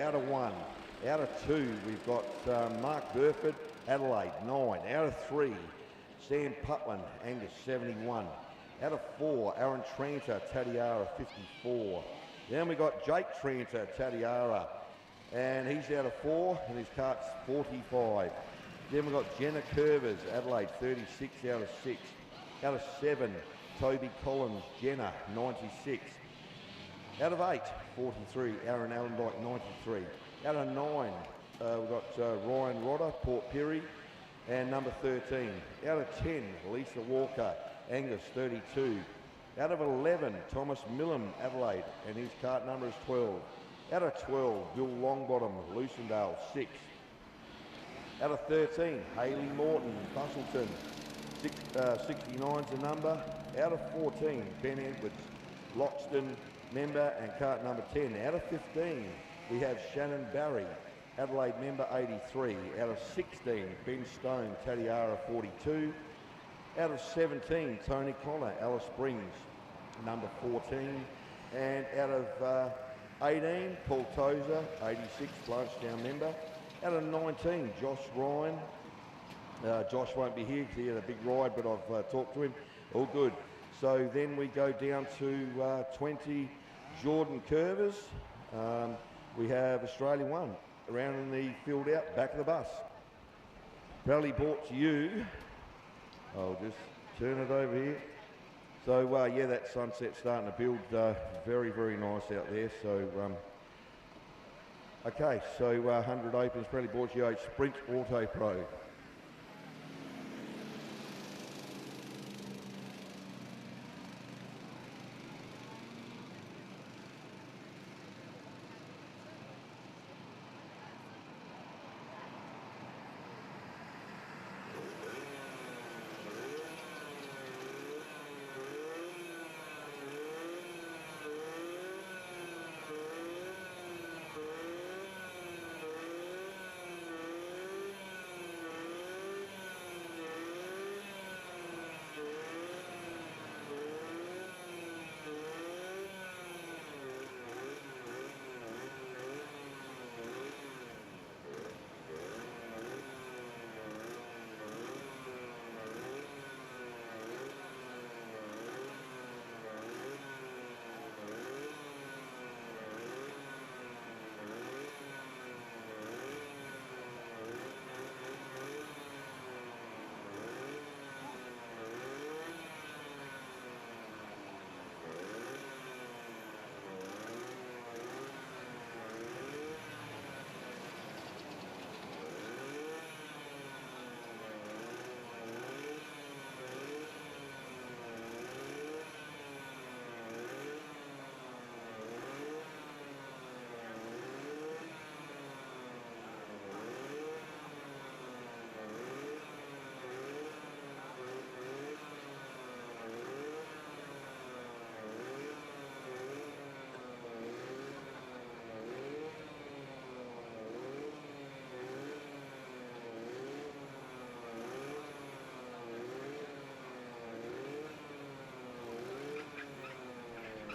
Out of 1. Out of 2, we've got Mark Burford, Adelaide, 9. Out of 3, Sam Putland, Angus, 71. Out of 4, Aaron Tranter, Tatiara, 54. Then we got Jake Tranter, Tatiara, and he's out of 4, and his cart's 45. Then we've got Jenna Curvers, Adelaide, 36 out of 6. Out of 7, Toby Collins, Jenna, 96. Out of 8, 43, Aaron Allendyke, 93. Out of 9, we've got Ryan Rodder, Port Pirie, and number 13. Out of 10, Lisa Walker, Angus, 32. Out of 11, Thomas Millam, Adelaide, and his cart number is 12. Out of 12, Bill Longbottom, Lucendale, 6. Out of 13, Hayley Morton, Bustleton, 69's the number. Out of 14, Ben Edwards, Loxton, member and cart number 10. Out of 15, we have Shannon Barry, Adelaide member 83. Out of 16, Ben Stone, Tatiara 42. Out of 17, Tony Connor, Alice Springs, number 14. And out of 18, Paul Tozer, 86, Blanchetown member. Out of 19, Josh Ryan. Josh won't be here because he had a big ride, but I've talked to him. All good. So then we go down to 20, Jordan Curvers. We have Australia 1 around in the field out, back of the bus. Proudly brought to you. I'll just turn it over here. So yeah, that sunset's starting to build very, very nice out there. So okay, so 100 opens, proudly brought to you, Sprint Auto Pro.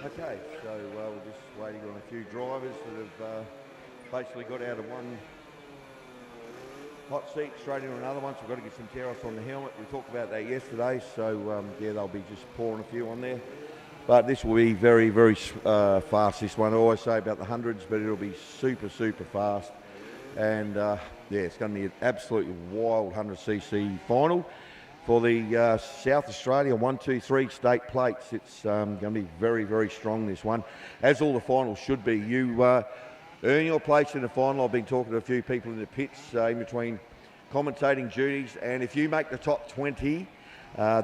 Okay, so we're just waiting on a few drivers that have basically got out of one hot seat straight into another one, so we've got to get some tear-offs on the helmet. We talked about that yesterday, so yeah, they'll be just pouring a few on there. But this will be very, very fast, this one. I always say about the hundreds, but it'll be super, super fast. And yeah, it's going to be an absolutely wild 100cc final. For the South Australia 1, 2, 3 state plates, it's going to be very, very strong, this one, as all the finals should be. You earn your place in the final. I've been talking to a few people in the pits in between commentating duties, and if you make the top 20,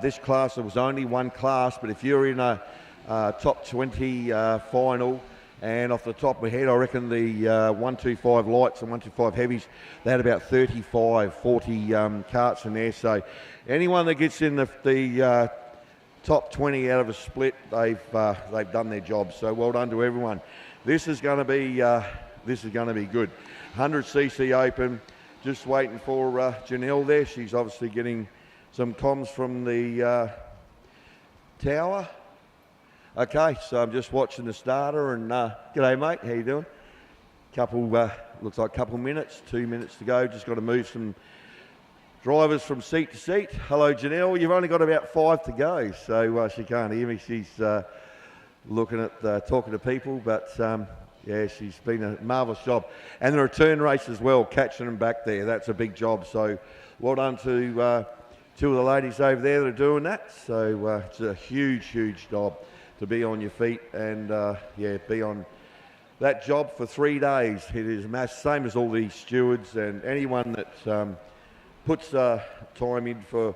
this class, there was only one class, but if you're in a top 20 final, and off the top of my head, I reckon the 125 lights and 125 heavies, they had about 35, 40 carts in there. So anyone that gets in the top 20 out of a split, they've done their job. So well done to everyone. This is going to be good. 100cc open. Just waiting for Janelle there. She's obviously getting some comms from the tower. Okay, so I'm just watching the starter, and g'day mate, how you doing? Looks like a couple minutes, 2 minutes to go. Just got to move some drivers from seat to seat. Hello Janelle, you've only got about 5 to go, so she can't hear me. She's looking at talking to people, but yeah, she's been a marvellous job. And the return race as well, catching them back there, that's a big job. So well done to two of the ladies over there that are doing that. So it's a huge, huge job to be on your feet and yeah, be on that job for 3 days. It is same as all the stewards and anyone that puts time in for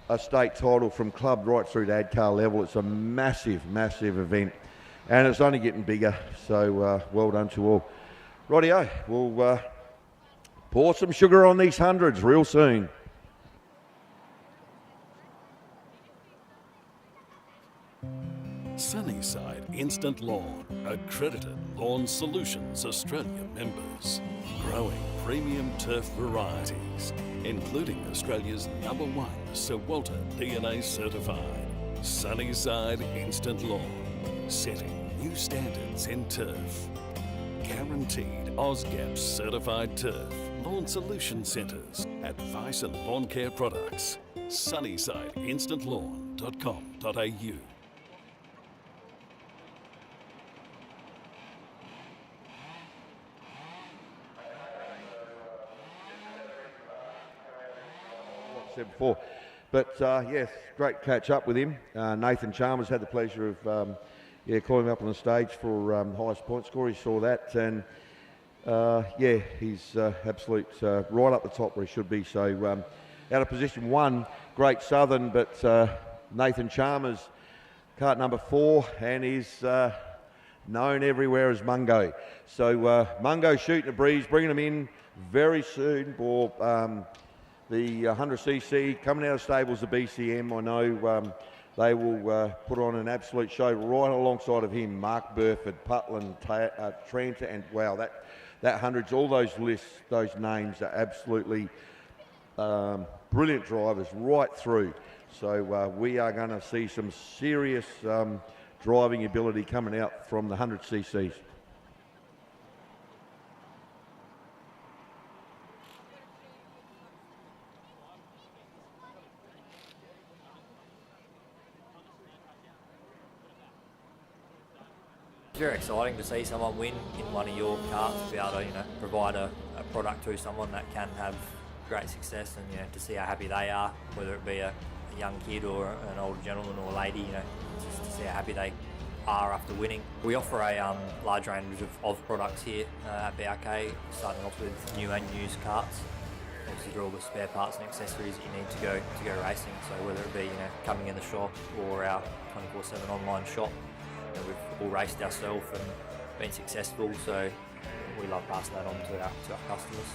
a state title from club right through to ADCAR level. It's a massive, massive event, and it's only getting bigger. So well done to all. Rightio, we'll pour some sugar on these hundreds real soon. Sunnyside Instant Lawn, accredited Lawn Solutions Australia members. Growing premium turf varieties, including Australia's #1 Sir Walter DNA certified. Sunnyside Instant Lawn, setting new standards in turf. Guaranteed AusGAP certified turf. Lawn Solution Centres, advice and lawn care products. SunnysideInstantLawn.com.au. Said before. But yes, great catch up with him. Nathan Chalmers had the pleasure of calling him up on the stage for highest point score. He saw that, and he's absolute right up the top where he should be. So out of position 1, Great Southern, but Nathan Chalmers, cart number 4, and is known everywhere as Mungo. So Mungo shooting a breeze, bringing him in very soon for the 100cc coming out of stables of BCM. I know they will put on an absolute show right alongside of him. Mark Burford, Putland, Trenta, and wow, that hundreds, all those lists, those names are absolutely brilliant drivers right through. So we are going to see some serious driving ability coming out from the 100cc's. It's very exciting to see someone win in one of your carts, to be able to provide a product to someone that can have great success, and to see how happy they are, whether it be a young kid or an older gentleman or a lady, just to see how happy they are after winning. We offer a large range of products here at BRK, starting off with new and used carts. Obviously, they're all the spare parts and accessories that you need to go racing. So whether it be coming in the shop or our 24/7 online shop. We've all raced ourselves and been successful, so we love passing that on to our customers.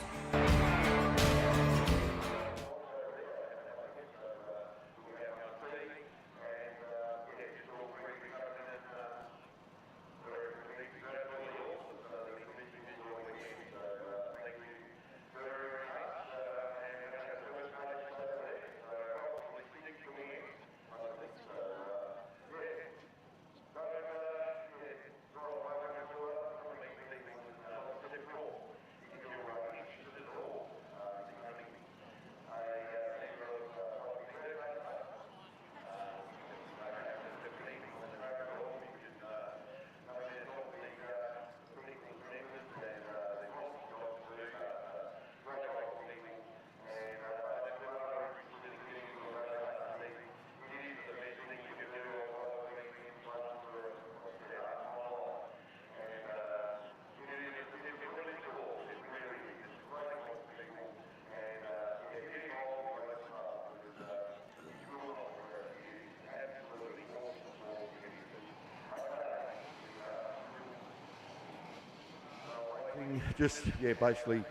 Just, basically,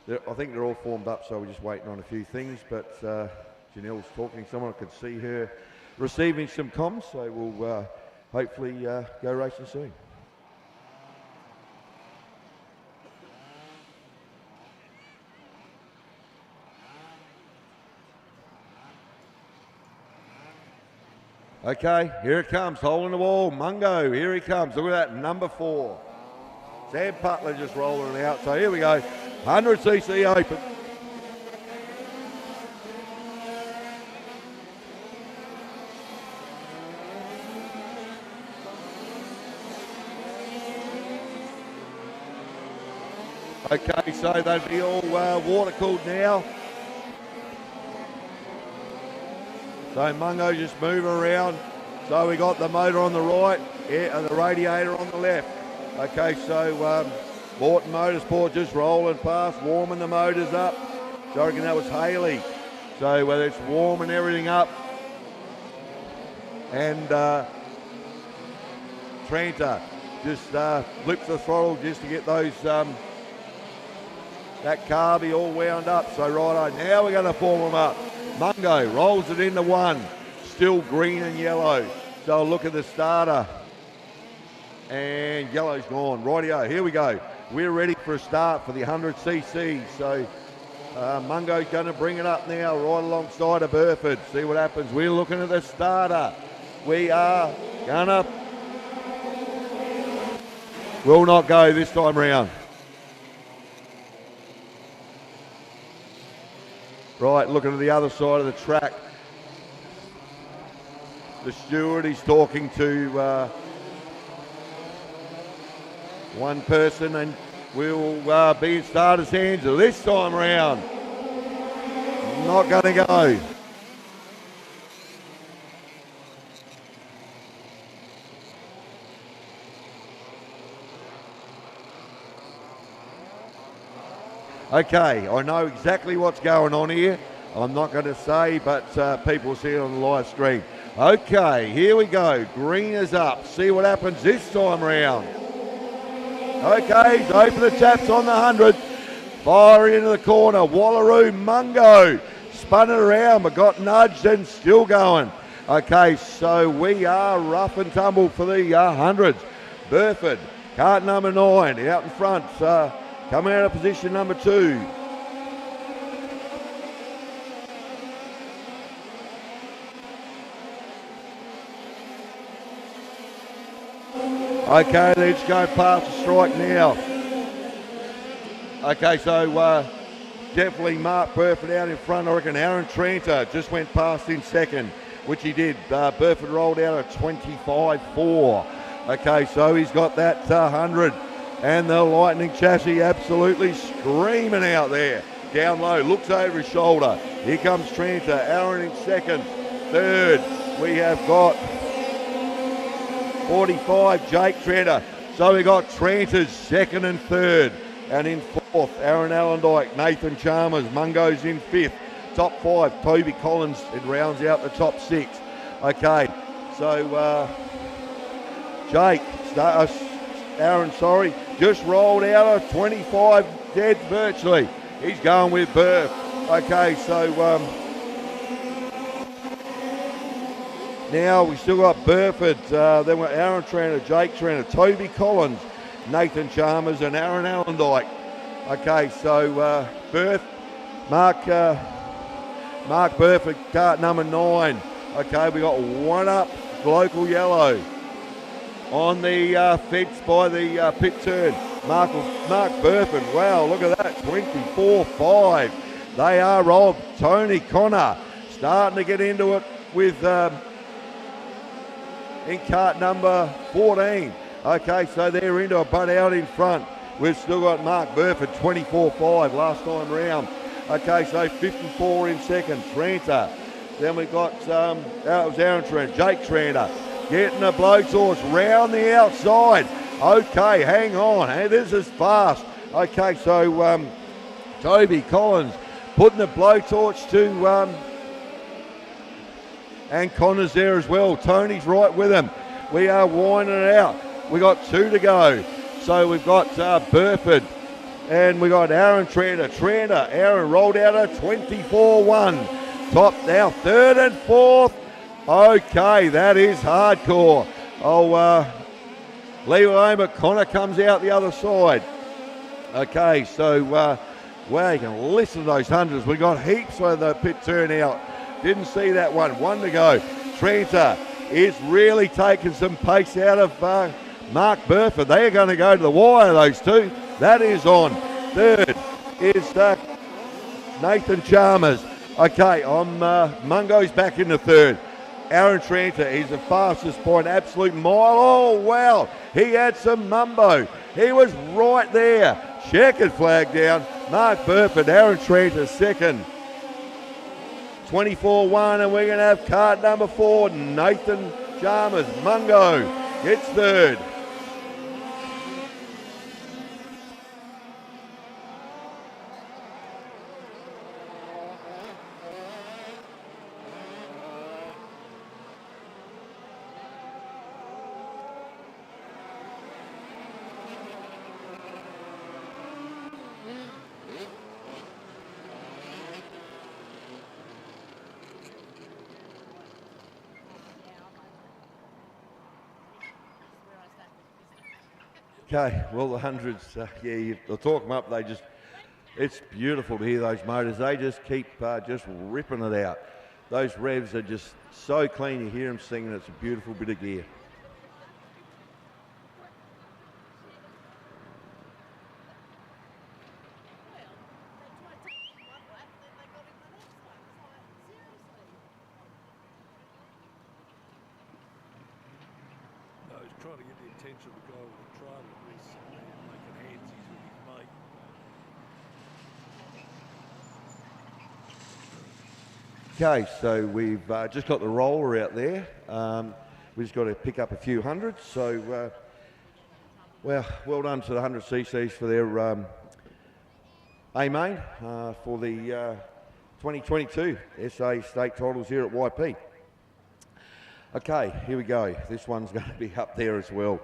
I think they're all formed up, so we're just waiting on a few things, but Janelle's talking to someone. I could see her receiving some comms, so we'll hopefully go racing soon. Okay, here it comes, hole in the wall, Mungo, here he comes, look at that, number 4. Sam Putler just rolling it out. So here we go, 100cc open. Okay, so they'd be all water cooled now. So Mungo just moving around. So we got the motor on the right and the radiator on the left. Okay, so Morton Motorsport just rolling past, warming the motors up. So I reckon that was Haley. So whether it's warming everything up. And Trenta just flips the throttle just to get those that carby all wound up. So righto, now we're going to form them up. Mungo rolls it into 1, still green and yellow. So look at the starter. And yellow's gone. Rightio, here we go. We're ready for a start for the 100cc. So Mungo's going to bring it up now right alongside of Burford. See what happens. We're looking at the starter. We are going to... Will not go this time round. Right, looking at the other side of the track. The steward is talking to one person and will be in starter's hands this time round. Not going to go. Okay, I know exactly what's going on here. I'm not going to say, but people see it on the live stream. Okay, here we go. Green is up. See what happens this time round. Okay, he's open the chaps on the 100. Fire into the corner. Wallaroo Mungo. Spun it around but got nudged and still going. Okay, so we are rough and tumble for the 100s. Burford, cart number 9, out in front. Coming out of position number 2. Okay, let's go past the strike now. Okay, so definitely Mark Burford out in front. I reckon Aaron Tranter just went past in second, which he did. Burford rolled out at 25.4. Okay, so he's got that 100. And the Lightning chassis absolutely screaming out there. Down low, looks over his shoulder. Here comes Tranter, Aaron in second. Third, we have got 45, Jake Tranter. So we got Tranter's second and third. And in fourth, Aaron Allendike, Nathan Chalmers, Mungo's in fifth. Top 5, Toby Collins. It rounds out the top 6. Okay, so Jake, Aaron, just rolled out of 25 dead virtually. He's going with Burf. Okay, so now we still got Burford. Then we're Aaron Tranter, Jake Tranter, Toby Collins, Nathan Chalmers and Aaron Allendike. Okay, so Mark Burford, cart number 9. Okay, we got one up, local yellow. On the fence by the pit turn, Mark Burford. Wow, look at that, 24.5. They are robbed. Tony Connor starting to get into it with in cart number 14. Okay, so they're into a butt out in front. We've still got Mark Burford, 24.5 last time round. Okay, so 54 in second, Tranter. Then we've got, it was Aaron Tranter, Jake Tranter. Getting the blowtorch round the outside. Okay, hang on. Hey, this is fast. Okay, so Toby Collins putting the blowtorch to, and Connor's there as well. Tony's right with him. We are winding it out. We got 2 to go. So we've got Burford and we got Aaron Tranter. Aaron rolled out a 24.1. Top now, 3rd and 4th. Okay, that is hardcore. Leo Connor comes out the other side. Okay, so wow, you can listen to those hundreds. We got heaps of the pit turnout. Didn't see that one. 1 to go. Tranter is really taking some pace out of Mark Burford. They are going to go to the wire, those two. That is on. 3rd is Nathan Chalmers. Okay, Mungo's back in the 3rd. Aaron Tranter, he's the fastest by an absolute mile. Oh, wow. He had some mumbo. He was right there. Checkered flag down. Mark Burford, Aaron Tranter, 2nd. 24.1, and we're going to have card number 4, Nathan Chalmers. Mungo gets 3rd. Okay, well the hundreds, they'll talk them up. It's beautiful to hear those motors. They just keep just ripping it out. Those revs are just so clean. You hear them singing. It's a beautiful bit of gear. No, he's trying to get the attention of the guy with the trailer. He's sitting there making handsies with his mate. Okay, so we've just got the roller out there. We've just got to pick up a few hundreds. So, well done to the 100 cc's for their A-main for the 2022 SA State Titles here at YP. Okay, here we go. This one's going to be up there as well.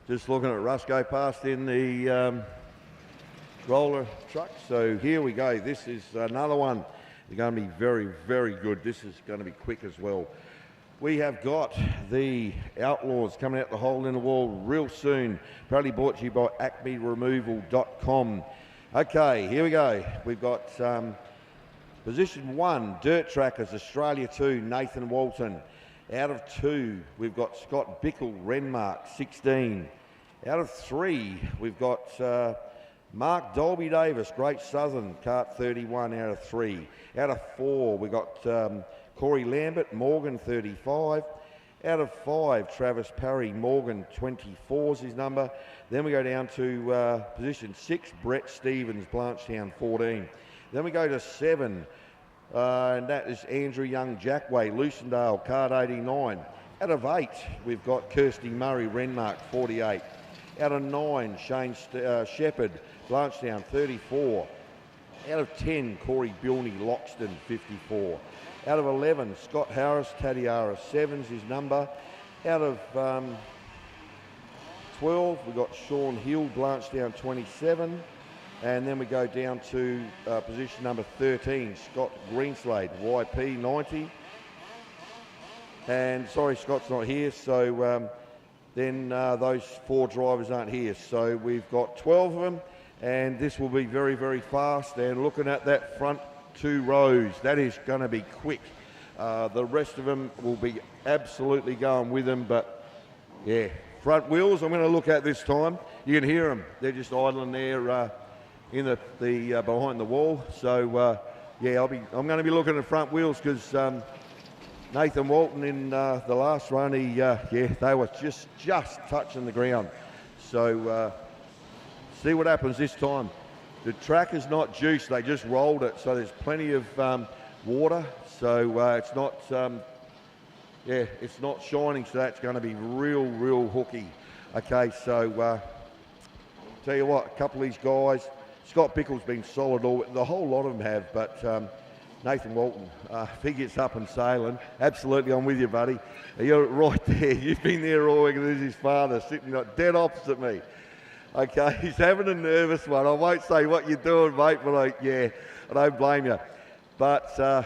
Just looking at Russ go past in the roller truck. So here we go. This is another one. They're going to be very, very good. This is going to be quick as well. We have got the Outlaws coming out the hole in the wall real soon. Proudly brought to you by acmeremoval.com. Okay, here we go. We've got position 1, Dirt Trackers, Australia 2, Nathan Walton. Out of 2, we've got Scott Bickle, Renmark, 16. Out of 3, we've got Mark Dolby Davis, Great Southern, Kart 31 out of 3. Out of 4, we got Corey Lambert, Morgan 35. Out of 5, Travis Parry, Morgan 24 is his number. Then we go down to position 6, Brett Stevens, Blanchetown 14. Then we go to 7, and that is Andrew Young, Jackway, Lucendale, Kart 89. Out of 8, we've got Kirsty Murray, Renmark 48. Out of 9, Shane Shepherd, Blanchetown 34. Out of 10, Corey Bilney, Loxton 54. Out of 11, Scott Harris, Tatiara 7's his number. Out of 12, we've got Sean Hill, Blanchetown 27. And then we go down to position number 13, Scott Greenslade, YP 90. And sorry, Scott's not here, so then those 4 drivers aren't here. So we've got 12 of them, and this will be very, very fast. And looking at that front 2 rows, that is going to be quick. The rest of them will be absolutely going with them, but yeah, front wheels I'm going to look at this time. You can hear them. They're just idling there in the behind the wall. So yeah, I'm going to be looking at front wheels because Nathan Walton in the last run, they were just touching the ground. So see what happens this time. The track is not juiced, they just rolled it, so there's plenty of water. So it's not, it's not shining, so that's going to be real hooky. Okay, so tell you what, a couple of these guys, Scott Bickle's been solid, the whole lot of them have, but Nathan Walton, if he gets up and sailing, absolutely, I'm with you, buddy. You're right there. You've been there all week, and there's his father sitting dead opposite me. Okay, he's having a nervous one. I won't say what you're doing, mate, but I don't blame you. But I'm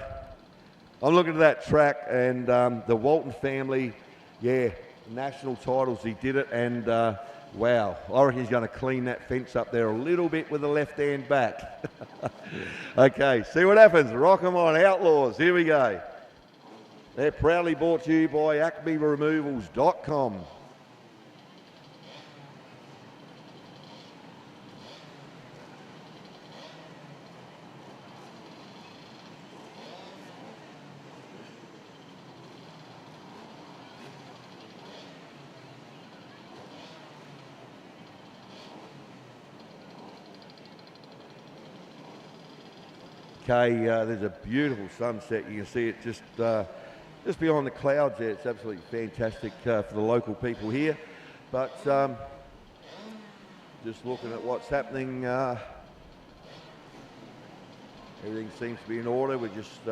looking at that track, and the Walton family, national titles, he did it, and wow, I reckon he's going to clean that fence up there a little bit with the left hand back. Okay, see what happens. Rock 'em on, Outlaws. Here we go. They're proudly brought to you by acmeremovals.com. Okay, there's a beautiful sunset. You can see it just behind the clouds there. It's absolutely fantastic for the local people here. But just looking at what's happening, everything seems to be in order. We're just,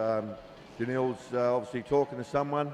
Janelle's obviously talking to someone.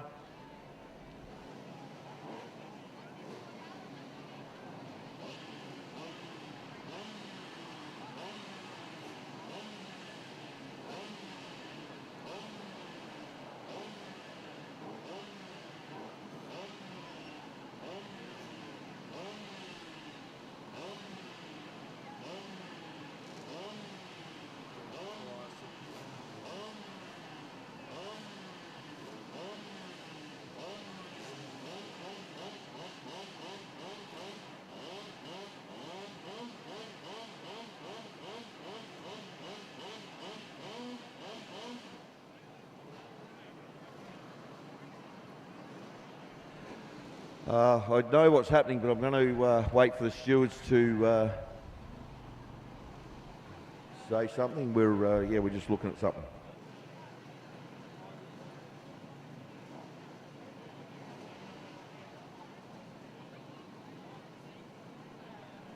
I know what's happening, but I'm going to wait for the stewards to say something. We're just looking at something.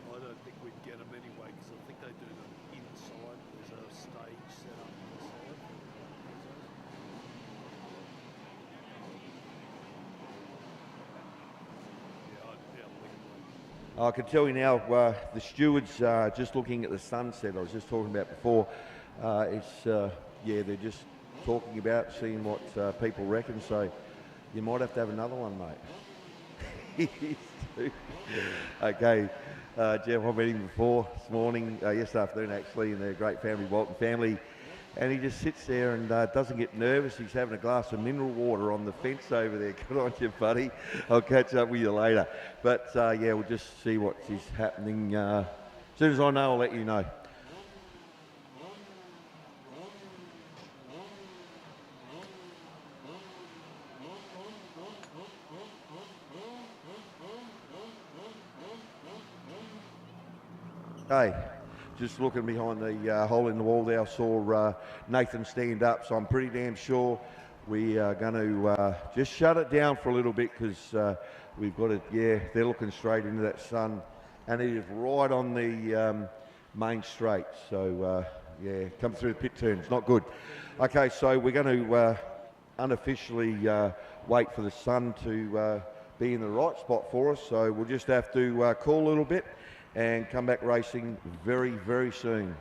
I don't think we'd get them anyway because I think they do them inside. There's a stage set up inside. I can tell you now, the stewards are just looking at the sunset I was just talking about before. They're just talking about, seeing what people reckon, so you might have to have another one, mate. Okay, Jeff, I've met him before this morning, yesterday afternoon actually, and they're a great family, Walton family. And he just sits there and doesn't get nervous. He's having a glass of mineral water on the fence over there. Good on you, buddy. I'll catch up with you later. But we'll just see what is happening. As soon as I know, I'll let you know. Hey. Just looking behind the hole in the wall there, I saw Nathan stand up, so I'm pretty damn sure we are going to just shut it down for a little bit because we've got it, they're looking straight into that sun and it is right on the main straight. So, come through the pit turn, it's not good. Okay, so we're going to unofficially wait for the sun to be in the right spot for us, so we'll just have to cool a little bit and come back racing very, very soon.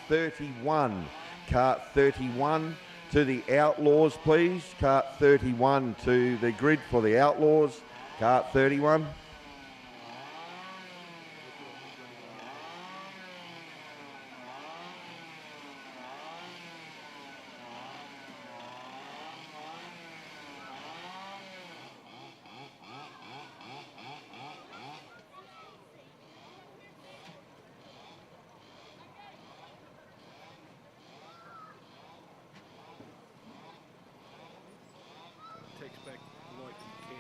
31. Kart 31 to the Outlaws, please. Kart 31 to the grid for the Outlaws. Kart 31. Text back like you can.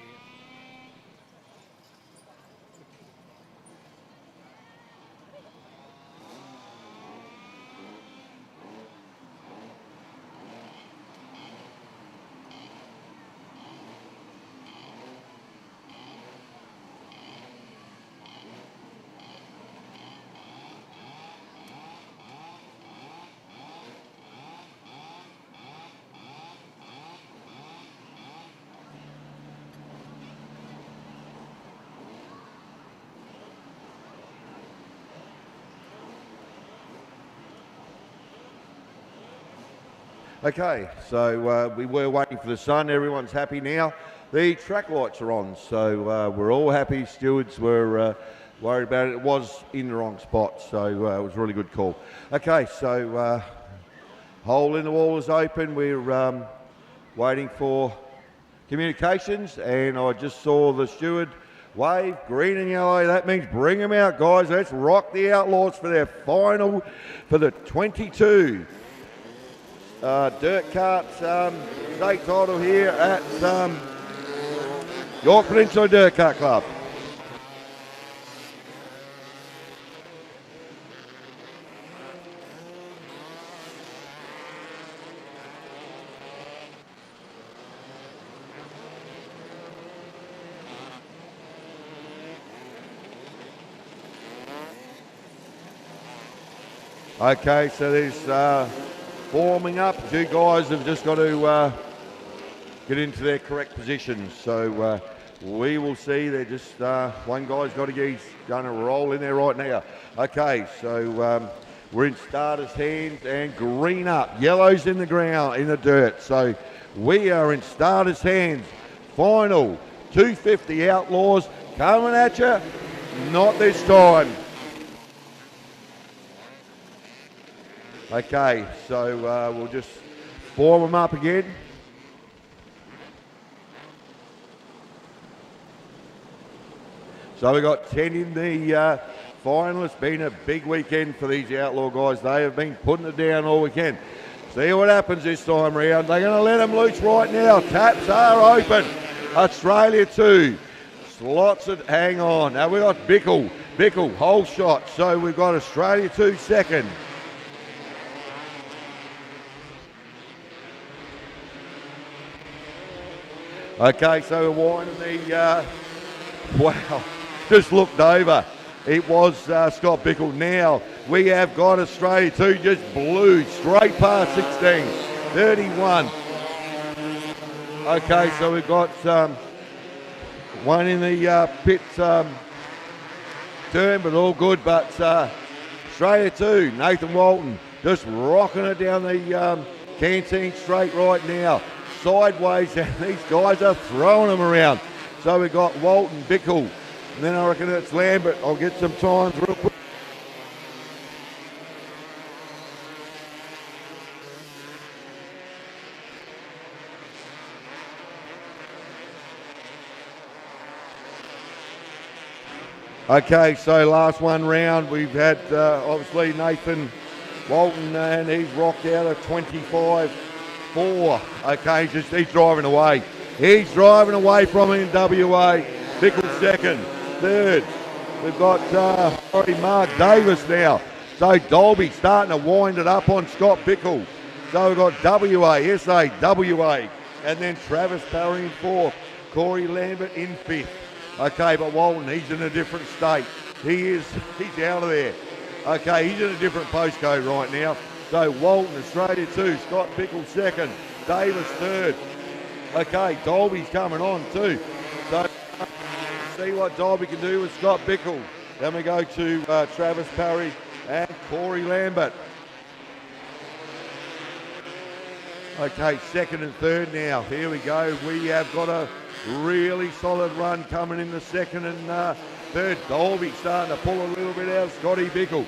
Okay, so we were waiting for the sun. Everyone's happy now. The track lights are on, so we're all happy. Stewards were worried about it. It was in the wrong spot, so it was a really good call. Okay, so hole in the wall is open. We're waiting for communications, and I just saw the steward wave, green and yellow. That means bring them out, guys. Let's rock the Outlaws for their final for the 22. Dirt Kart state title here at Yorke Peninsula Dirt Kart Club. Okay, so there's forming up. Two guys have just got to get into their correct positions. So we will see. They're just one guy's got to get. He's going to roll in there right now. Okay, so we're in starters' hands and green up. Yellow's in the ground in the dirt. So we are in starters' hands. Final 250 Outlaws coming at you. Not this time. Okay, so we'll just form them up again. So we've got 10 in the final. It's been a big weekend for these Outlaw guys. They have been putting it down all weekend. See what happens this time around. They're going to let them loose right now. Taps are open. Australia 2. Slots it. Hang on. Now we've got Bickle. Bickle, whole shot. So we've got Australia 2 second. Okay, so we're winding the, wow, just looked over. It was Scott Bickle. Now we have got Australia 2 just blew straight past 16, 31. Okay, so we've got one in the pit turn, but all good. But Australia 2, Nathan Walton, just rocking it down the canteen straight right now. Sideways, and these guys are throwing them around. So we've got Walton, Bickle, and then I reckon it's Lambert. I'll get some times real quick. Okay, so last one round, we've had obviously Nathan Walton, and he's rocked out of 25. 4. Okay, he's driving away. He's driving away from him in WA. Bickle second. Third. We've got Mark Davis now. So Dolby starting to wind it up on Scott Bickle. So we've got WA, SA, WA. And then Travis Parry in fourth. Corey Lambert in fifth. Okay, but Walton, he's in a different state. He's out of there. Okay, he's in a different postcode right now. So Walton, Australia 2, Scott Bickle second, Davis third. Okay, Dolby's coming on too. So see what Dolby can do with Scott Bickle. Then we go to Travis Parry and Corey Lambert. Okay, second and third now. Here we go. We have got a really solid run coming in the second and third. Dolby starting to pull a little bit out of Scotty Bickle.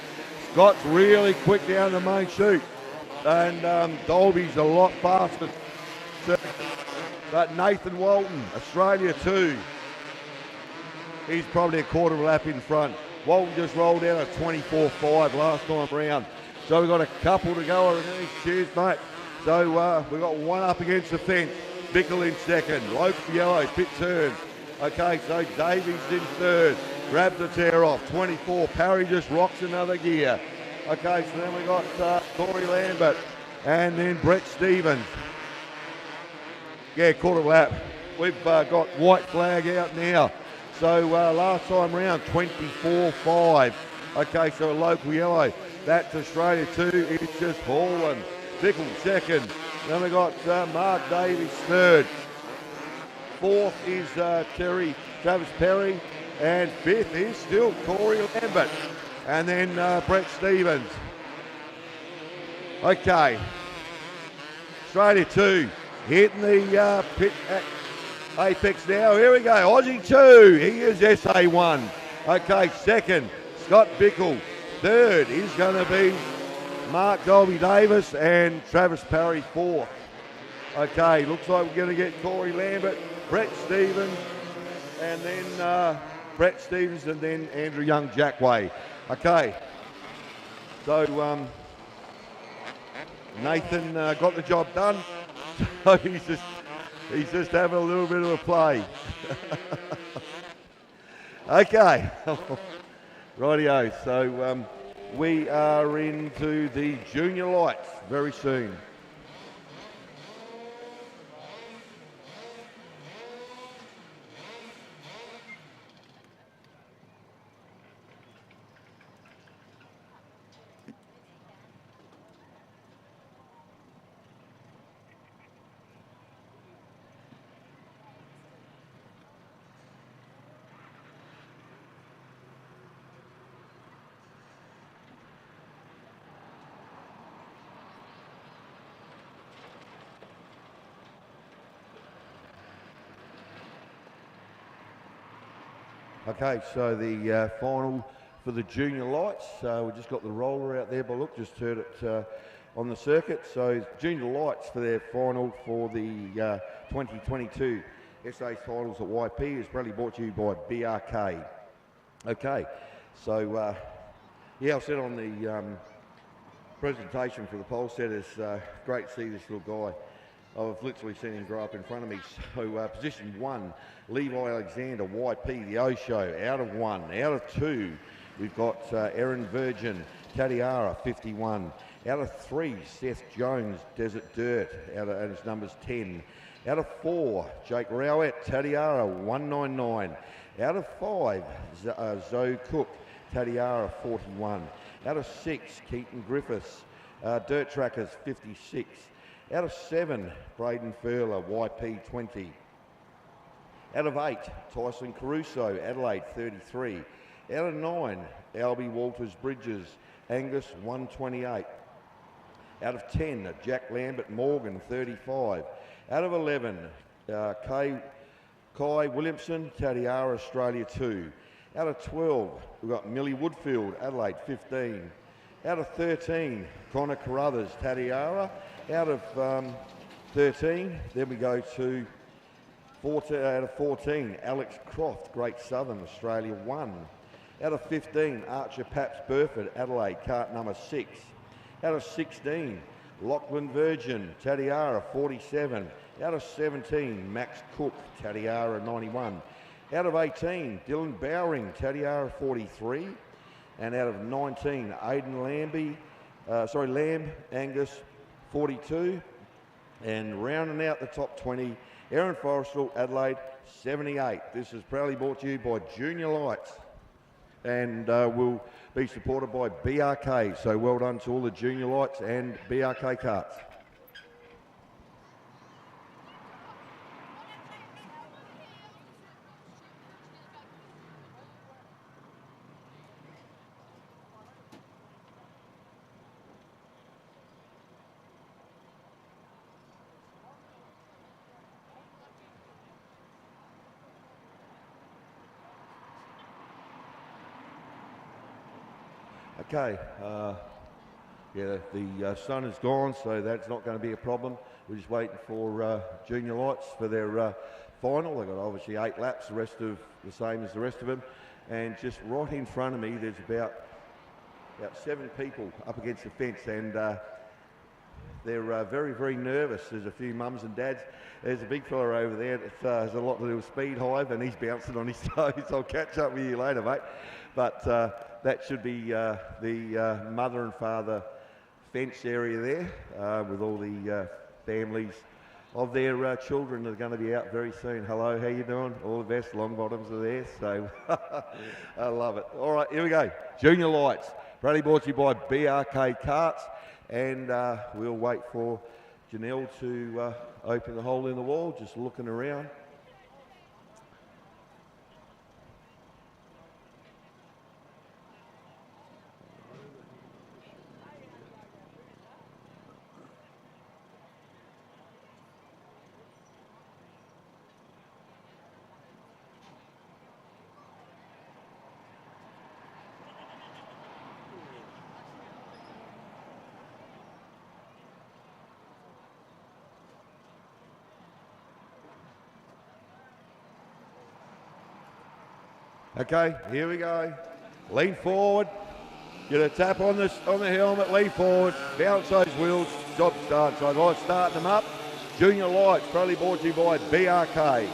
Scott's really quick down the main chute. And Dolby's a lot faster. But Nathan Walton, Australia 2. He's probably a quarter of a lap in front. Walton just rolled out a 24.5 last time round. So we've got a couple to go. Cheers, mate. So we've got one up against the fence. Bickle in second. Local yellow, pit turn. Okay, so Davies in third. Grabs the tear off. 24. Parry just rocks another gear. Okay, so then we got Corey Lambert and then Brett Stevens. Yeah, quarter lap. We've got white flag out now. So last time round, 24.5. Okay, so local yellow. That's Australia 2. It's just hauling. Bickle second. Then we got Mark Davies third. Fourth is Travis Perry. And fifth is still Corey Lambert. And then Brett Stevens. Okay. Australia 2 hitting the pit apex now. Here we go. Aussie 2. He is SA1. Okay, second, Scott Bickle. Third is going to be Mark Dolby Davis and Travis Parry fourth. Okay, looks like we're going to get Corey Lambert, Brett Stevens, and then Andrew Young Jackway. Okay, so Nathan got the job done. So he's just having a little bit of a play. Okay, rightio. So we are into the junior lights very soon. Okay, so the final for the junior lights. We just got the roller out there, but look, just heard it on the circuit. So junior lights for their final for the 2022 SA finals at YP is probably brought to you by BRK. Okay, so yeah, I said on the presentation for the pole setters, great to see this little guy. I've literally seen him grow up in front of me. So position 1, Levi Alexander, YP, the O Show, out of 1. Out of 2, we've got Aaron Virgin, Tatiara, 51. Out of 3, Seth Jones, Desert Dirt, and his number's 10. Out of 4, Jake Rowett, Tatiara, 199. Out of 5, Zoe Cook, Tatiara, 41. Out of 6, Keaton Griffiths, Dirt Trackers, 56. Out of 7, Braden Furler, YP 20. Out of 8, Tyson Caruso, Adelaide 33. Out of 9, Albie Walters Bridges, Angus 128. Out of 10, Jack Lambert Morgan 35. Out of 11, Kai Williamson, Tatiara Australia 2. Out of 12, we've got Millie Woodfield, Adelaide 15. Out of 13, Connor Carruthers, Tatiara. Out of 13, then we go to 14, out of 14, Alex Croft, Great Southern, Australia 1. Out of 15, Archer Paps Burford, Adelaide, cart number 6. Out of 16, Lachlan Virgin, Tatiara 47. Out of 17, Max Cook, Tatiara 91. Out of 18, Dylan Bowring, Tatiara 43. And out of 19, Aidan Lamb, Angus 42. And rounding out the top 20, Aaron Forrestal, Adelaide 78. This is proudly brought to you by Junior Lights and will be supported by BRK. So well done to all the Junior Lights and BRK carts. Okay. Yeah, the sun is gone, so that's not going to be a problem. We're just waiting for junior lights for their final. They've got obviously 8 laps, the rest of the same as the rest of them. And just right in front of me, there's about 7 people up against the fence, and they're very, very nervous. There's a few mums and dads. There's a big fella over there that has a lot to do with Speed Hive, and he's bouncing on his toes. I'll catch up with you later, mate. But that should be the mother and father fence area there with all the families of their children that are going to be out very soon. Hello, how you doing? All the best. Long bottoms are there, so I love it. All right, here we go. Junior lights. Proudly brought to you by BRK Karts, and we'll wait for Janelle to open the hole in the wall, just looking around. Okay, here we go. Lean forward. Get a tap on the helmet. Lean forward. Bounce those wheels. Stop start. So I'd start them up. Junior lights. Proudly brought to you by BRK.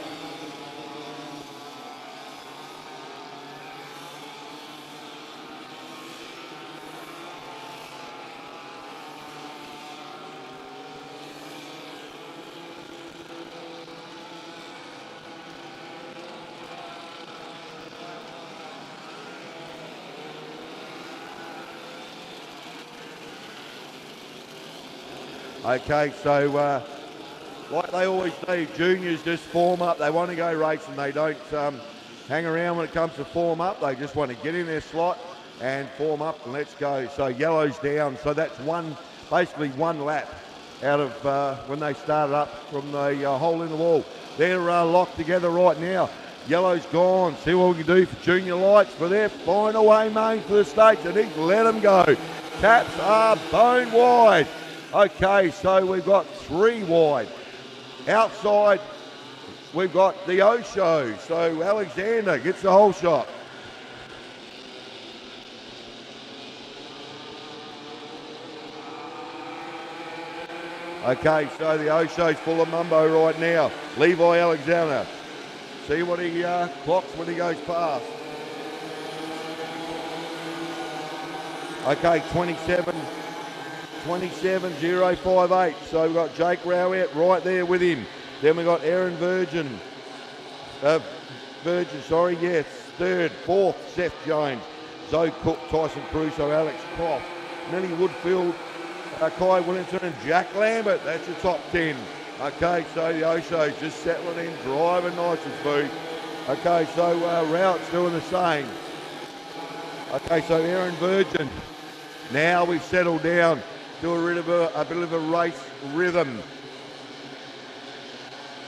Okay, so like they always do, juniors just form up. They want to go racing. They don't hang around when it comes to form up. They just want to get in their slot and form up and let's go. So yellow's down. So that's basically one lap out of when they started up from the hole in the wall. They're locked together right now. Yellow's gone. See what we can do for junior lights for their final away main for the States. And he's let them go. Taps are bone wide. Okay, so we've got 3 wide. Outside, we've got the Osho. So Alexander gets the whole shot. Okay, so the Osho's full of mumbo right now. Levi Alexander. See what he clocks when he goes past. Okay, 27.058. So we've got Jake Rowett right there with him. Then we've got Aaron Virgin. Yes. Third, fourth, Seth Jones. Zoe Cook, Tyson Crusoe, Alex Croft, Nelly Woodfield, Kai Williamson and Jack Lambert. That's your top 10. Okay, so the Osho's just settling in, driving nice and smooth. Okay, so Rowett's doing the same. Okay, so Aaron Virgin. Now we've settled down to a bit of a race rhythm.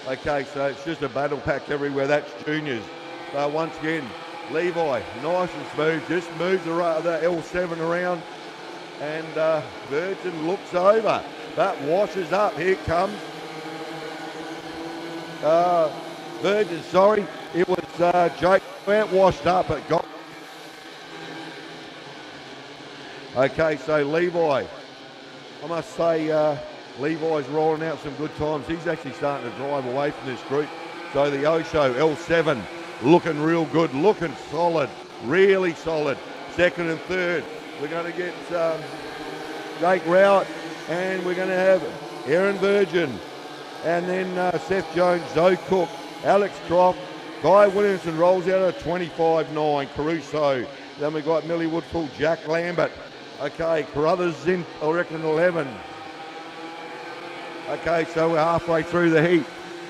Okay, so it's just a battle pack everywhere. That's juniors. Once again, Levi, nice and smooth, just moves the L7 around, and Virgin looks over, but washes up. Here it comes. Virgin, sorry, it was Jake Grant washed up. It got. Okay, so Levi. I must say, Levi's rolling out some good times. He's actually starting to drive away from this group. So the Osho L7 looking real good, looking solid, really solid. Second and third, we're going to get Jake Rowett, and we're going to have Aaron Virgin, and then Seth Jones, Zoe Cook, Alex Croft, Guy Williamson rolls out at 25.9, Caruso. Then we've got Millie Woodfull, Jack Lambert. Okay, Carruthers in, I reckon, 11. Okay, so we're halfway through the heat.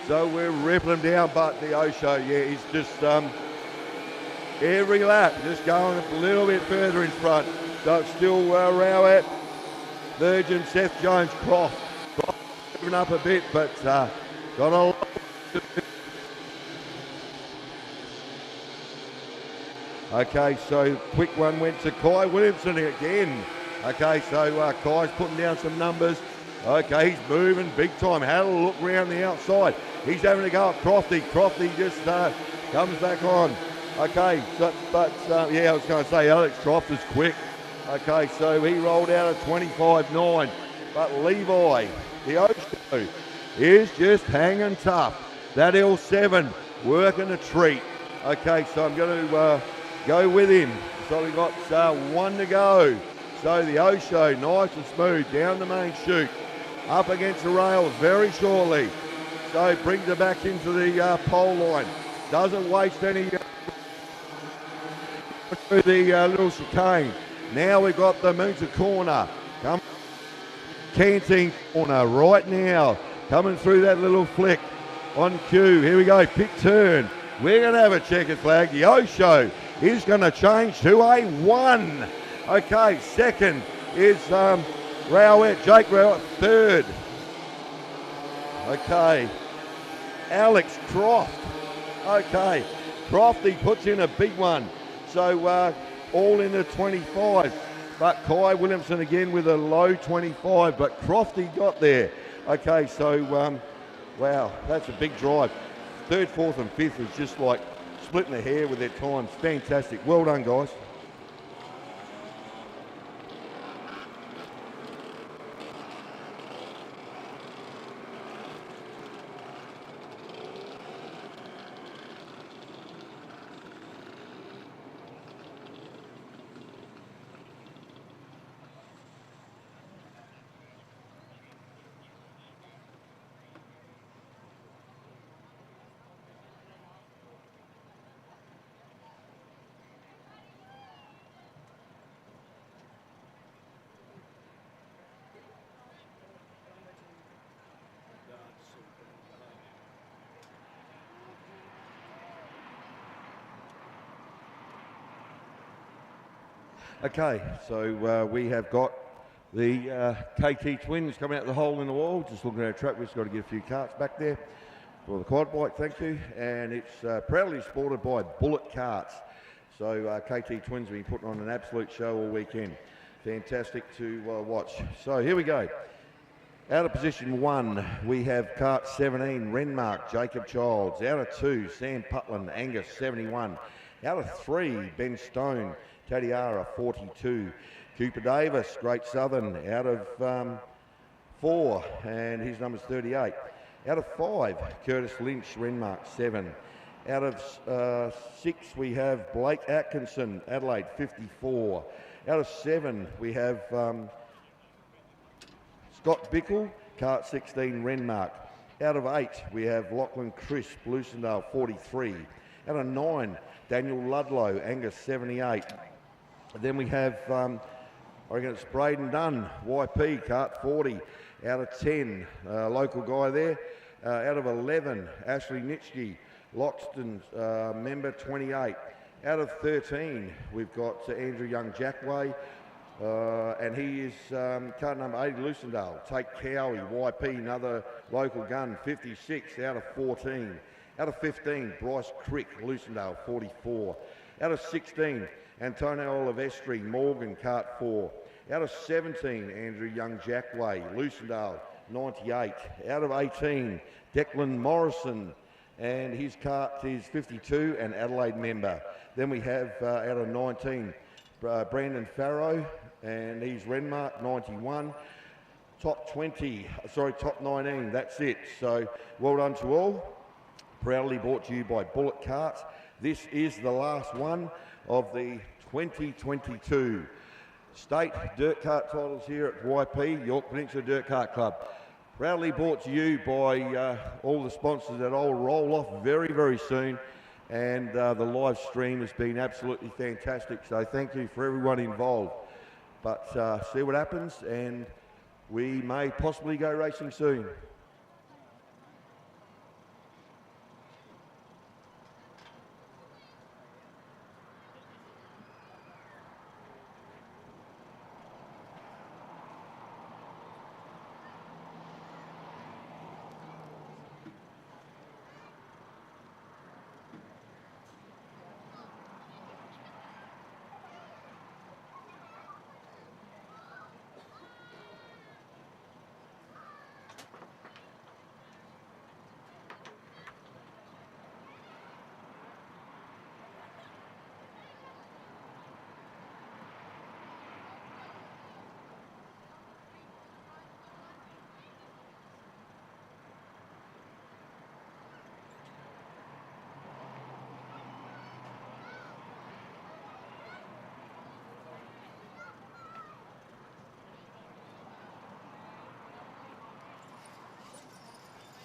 So we're ripping them down, but the Osho, yeah, he's just every lap just going a little bit further in front. So it's still Rowett, Virgin, Seth Jones, Croft. Moving up a bit, but got a lot. Okay, so quick one went to Kai Williamson again. Okay, so Kai's putting down some numbers. Okay, he's moving big time. Had a look round the outside. He's having to go at Crofty. Crofty just comes back on. Okay, so, yeah, I was going to say Alex Croft is quick. Okay, so he rolled out at 25.9. But Levi, the Osho, is just hanging tough. That L7 working a treat. Okay, so I'm going to go with him. So we've got one to go. So the Osho, nice and smooth, down the main chute. Up against the rails very shortly. So brings it back into the pole line. Doesn't waste any through the little chicane. Now we've got the Moonta corner. Canting corner right now. Coming through that little flick on cue. Here we go, pit turn. We're going to have a checkered flag. The Osho is going to change to a 1. Okay, second is Rowett, Jake Rowett, third. Okay, Alex Croft. Okay, Crofty puts in a big one. So all in the 25. But Kai Williamson again with a low 25, but Crofty got there. Okay, so wow, that's a big drive. Third, fourth and fifth was just like splitting the hair with their times. Fantastic. Well done, guys. Okay, so we have got the KT Twins coming out the hole in the wall. Just looking at our track, we've just got to get a few carts back there for the quad bike, thank you. And it's proudly supported by Bullet Carts. So KT Twins have been putting on an absolute show all weekend. Fantastic to watch. So here we go. Out of position 1, we have cart 17, Renmark, Jacob Childs. Out of 2, Sam Putland, Angus, 71. Out of 3, Ben Stone, Tadiara, 42. Cooper Davis, Great Southern, out of 4, and his number's 38. Out of 5, Curtis Lynch, Renmark, 7. Out of 6, we have Blake Atkinson, Adelaide, 54. Out of 7, we have Scott Bickle, cart 16, Renmark. Out of 8, we have Lachlan Crisp, Lucendale, 43. Out of 9, Daniel Ludlow, Angus, 78. Then we have, I reckon it's Braden Dunn, YP, cart 40. Out of 10, local guy there. Out of 11, Ashley Nitschke, Loxton, member, 28. Out of 13, we've got Andrew Young Jackway, and he is card number 80, Lucendale. Take Cowie, YP, another local gun, 56 out of 14. Out of 15, Bryce Crick, Lucendale, 44. Out of 16, Antonio Olivestri, Morgan, cart 4. Out of 17, Andrew Young Jackway, Lucendale, 98. Out of 18, Declan Morrison, and his cart is 52, and Adelaide member. Then we have out of 19, Brandon Farrow, and he's Renmark, 91. Top 19, that's it. So well done to all. Proudly brought to you by Bullet Carts. This is the last one of the 2022 state dirt kart titles here at YP, Yorke Peninsula Dirt Kart Club. Proudly brought to you by all the sponsors that I'll roll off very, very soon. And the live stream has been absolutely fantastic. So thank you for everyone involved. But see what happens, and we may possibly go racing soon.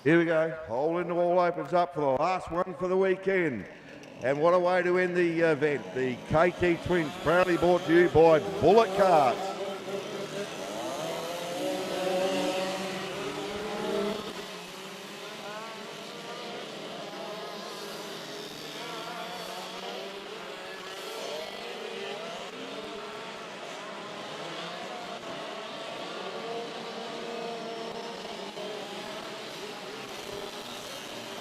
Here we go. Hole in the wall opens up for the last one for the weekend. And what a way to end the event. The KT Twins, proudly brought to you by Bullet Karts.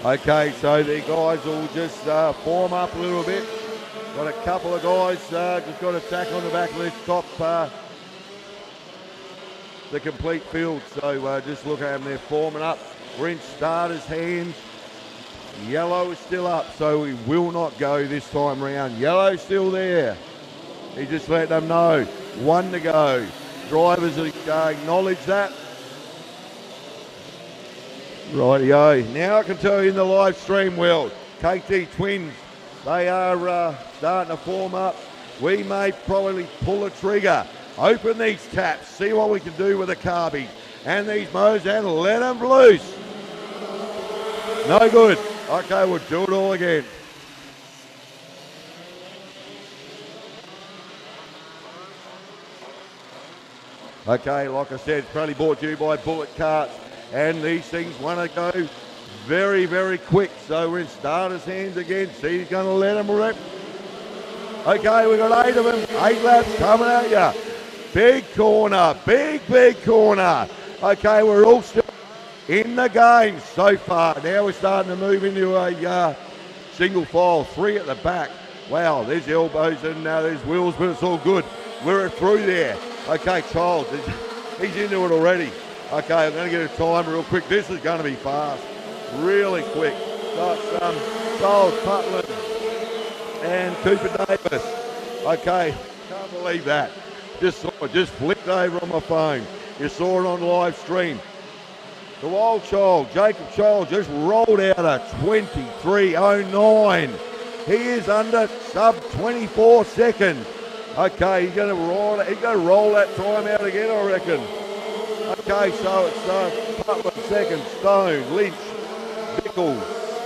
Okay, so the guys will just form up a little bit. Got a couple of guys just got a tack on the back of this top, the complete field. So just look at them, they're forming up. We're in starters' hands. Yellow is still up, so we will not go this time round. Yellow's still there. He just let them know. One to go. Drivers acknowledge that. Rightio. Now I can tell you in the live stream world, KT Twins, they are starting to form up. We may probably pull a trigger, open these taps, see what we can do with the carbies and these motors and let them loose. No good. Okay, we'll do it all again. Okay, like I said, it's probably brought to you by Bullet Karts. And these things want to go very, very quick. So we're in starters' hands again. See, he's going to let them rip. Okay, we've got 8 of them. 8 laps coming at you. Big corner. Big corner. Okay, we're all still in the game so far. Now we're starting to move into a single file. 3 at the back. Wow, there's elbows and there's wheels, but it's all good. We're through there. Okay, Charles, he's into it already. Okay, I'm going to get a time real quick. This is going to be fast, really quick. Got Charles Putland and Cooper Davis. Okay, can't believe that. Just flipped over on my phone. You saw it on live stream. The wild child, Jacob Child, just rolled out a 23.09. He is under sub 24 seconds. Okay, he's going to roll that time out again, I reckon. Okay, so it's Putland second, Stone, Lynch, Bickle,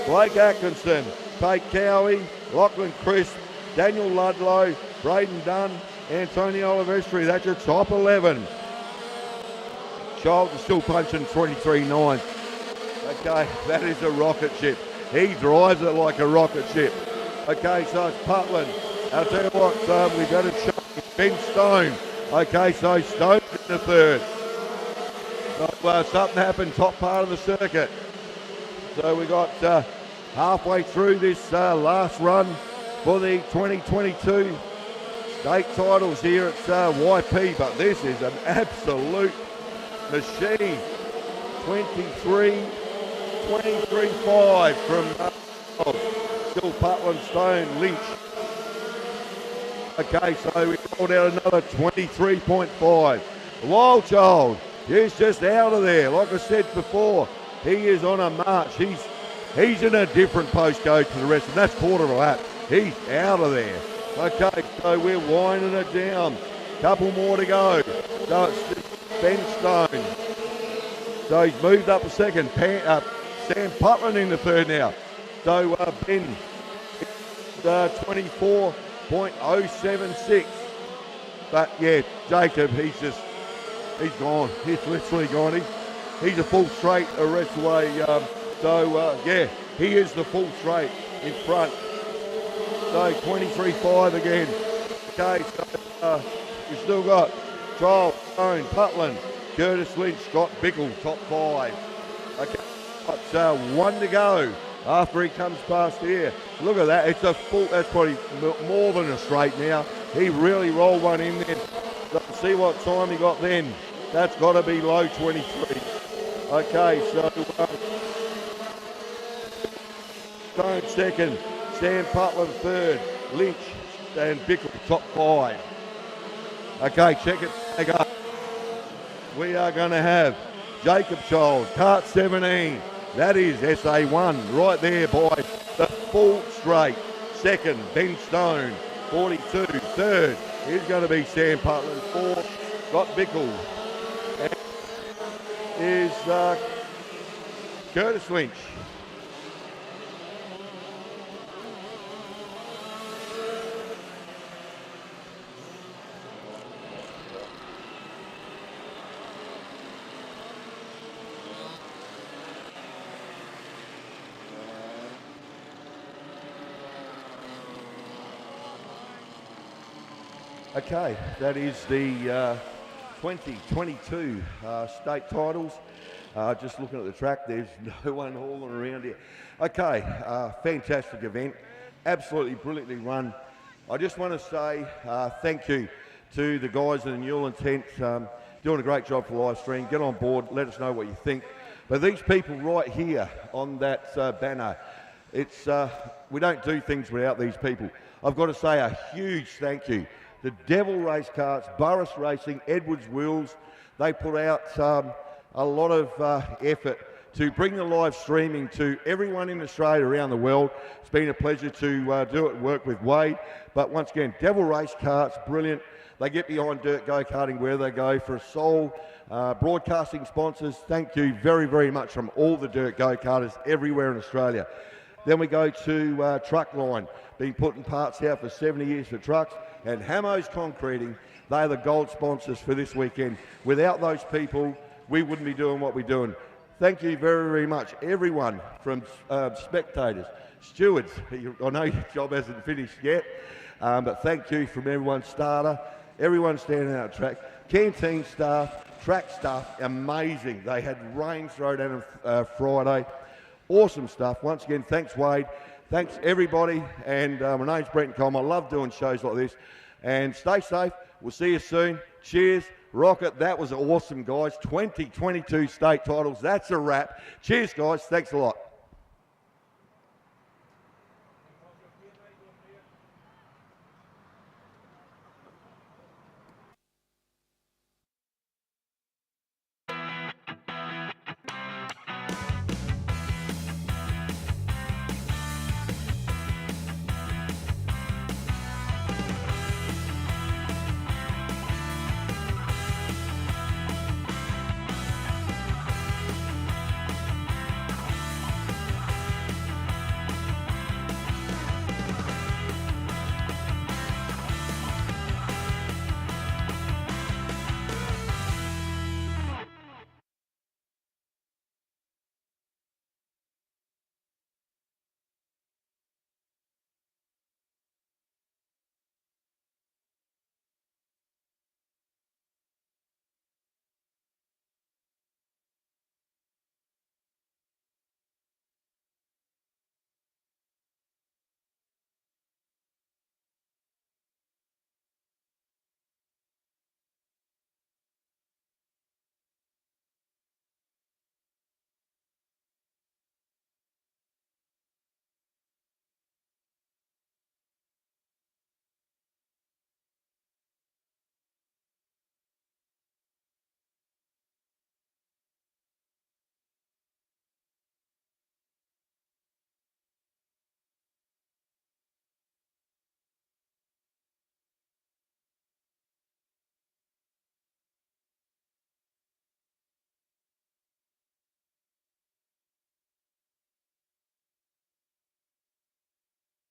Blake Atkinson, Tate Cowie, Lachlan Crisp, Daniel Ludlow, Braden Dunn, Antonio Olivestri. That's your top 11. Child is still punching 23.9. Okay, that is a rocket ship. He drives it like a rocket ship. Okay, so it's Putland. I'll tell you what, we've got to show Ben Stone. Okay, so Stone's in the third. Something happened top part of the circuit. So we got halfway through this last run for the 2022 state titles here at YP, but this is an absolute machine. 23.5 from still Putland, Stone, Lynch. Okay, so we rolled out another 23.5. Wild Child. He's just out of there. Like I said before, he is on a march. He's in a different postcode to the rest, and that's quarter of a lap. He's out of there. Okay, so we're winding it down. Couple more to go. So it's Ben Stone. So he's moved up a second. Sam Putland in the third now. So Ben, 24.076. But yeah, Jacob, he's gone. He's literally gone. He's a full straight the rest of the way. Yeah, he is the full straight in front. So 23.5 again. Okay, so we've still got Charles, Stone, Putland, Curtis Lynch, Scott Bickle, top 5. Okay, got 1 to go after he comes past here. Look at that. It's a full, that's probably more than a straight now. He really rolled one in there. Let's see what time he got then. That's got to be low 23. Okay, so Stone second, Sam Putland third, Lynch and Bickle top 5. Okay, check it back up. We are going to have Jacob Child, Kart 17. That is SA1 right there by the full straight. Second, Ben Stone, 42. Third is going to be Sam Putland. Fourth, Scott Bickle. And is Curtis Lynch. Okay, that is the 2022 state titles. Just looking at the track, there's no one hauling around here. Okay, fantastic event, absolutely brilliantly run. I just want to say thank you to the guys in the Newland tent, doing a great job for live stream. Get on board, let us know what you think. But these people right here on that banner, it's we don't do things without these people. I've got to say a huge thank you. The Devil Race Karts, Burris Racing, Edwards Wheels, they put out a lot of effort to bring the live streaming to everyone in Australia around the world. It's been a pleasure to do it, work with Wade. But once again, Devil Race Karts, brilliant. They get behind dirt go-karting where they go. For sole broadcasting sponsors, thank you very, very much from all the dirt go-karters everywhere in Australia. Then we go to Truckline, been putting parts out for 70 years for trucks. And Hamo's Concreting, they're the gold sponsors for this weekend. Without those people, we wouldn't be doing what we're doing. Thank you very, very much, everyone from spectators, stewards. I know your job hasn't finished yet, but thank you from everyone, starter, everyone standing out track, canteen staff, track staff, amazing. They had rain thrown at them Friday. Awesome stuff. Once again, thanks, Wade. Thanks, everybody. And my name's Brent Colm. I love doing shows like this. And stay safe. We'll see you soon. Cheers. Rocket. That was awesome, guys. 2022 state titles. That's a wrap. Cheers, guys. Thanks a lot.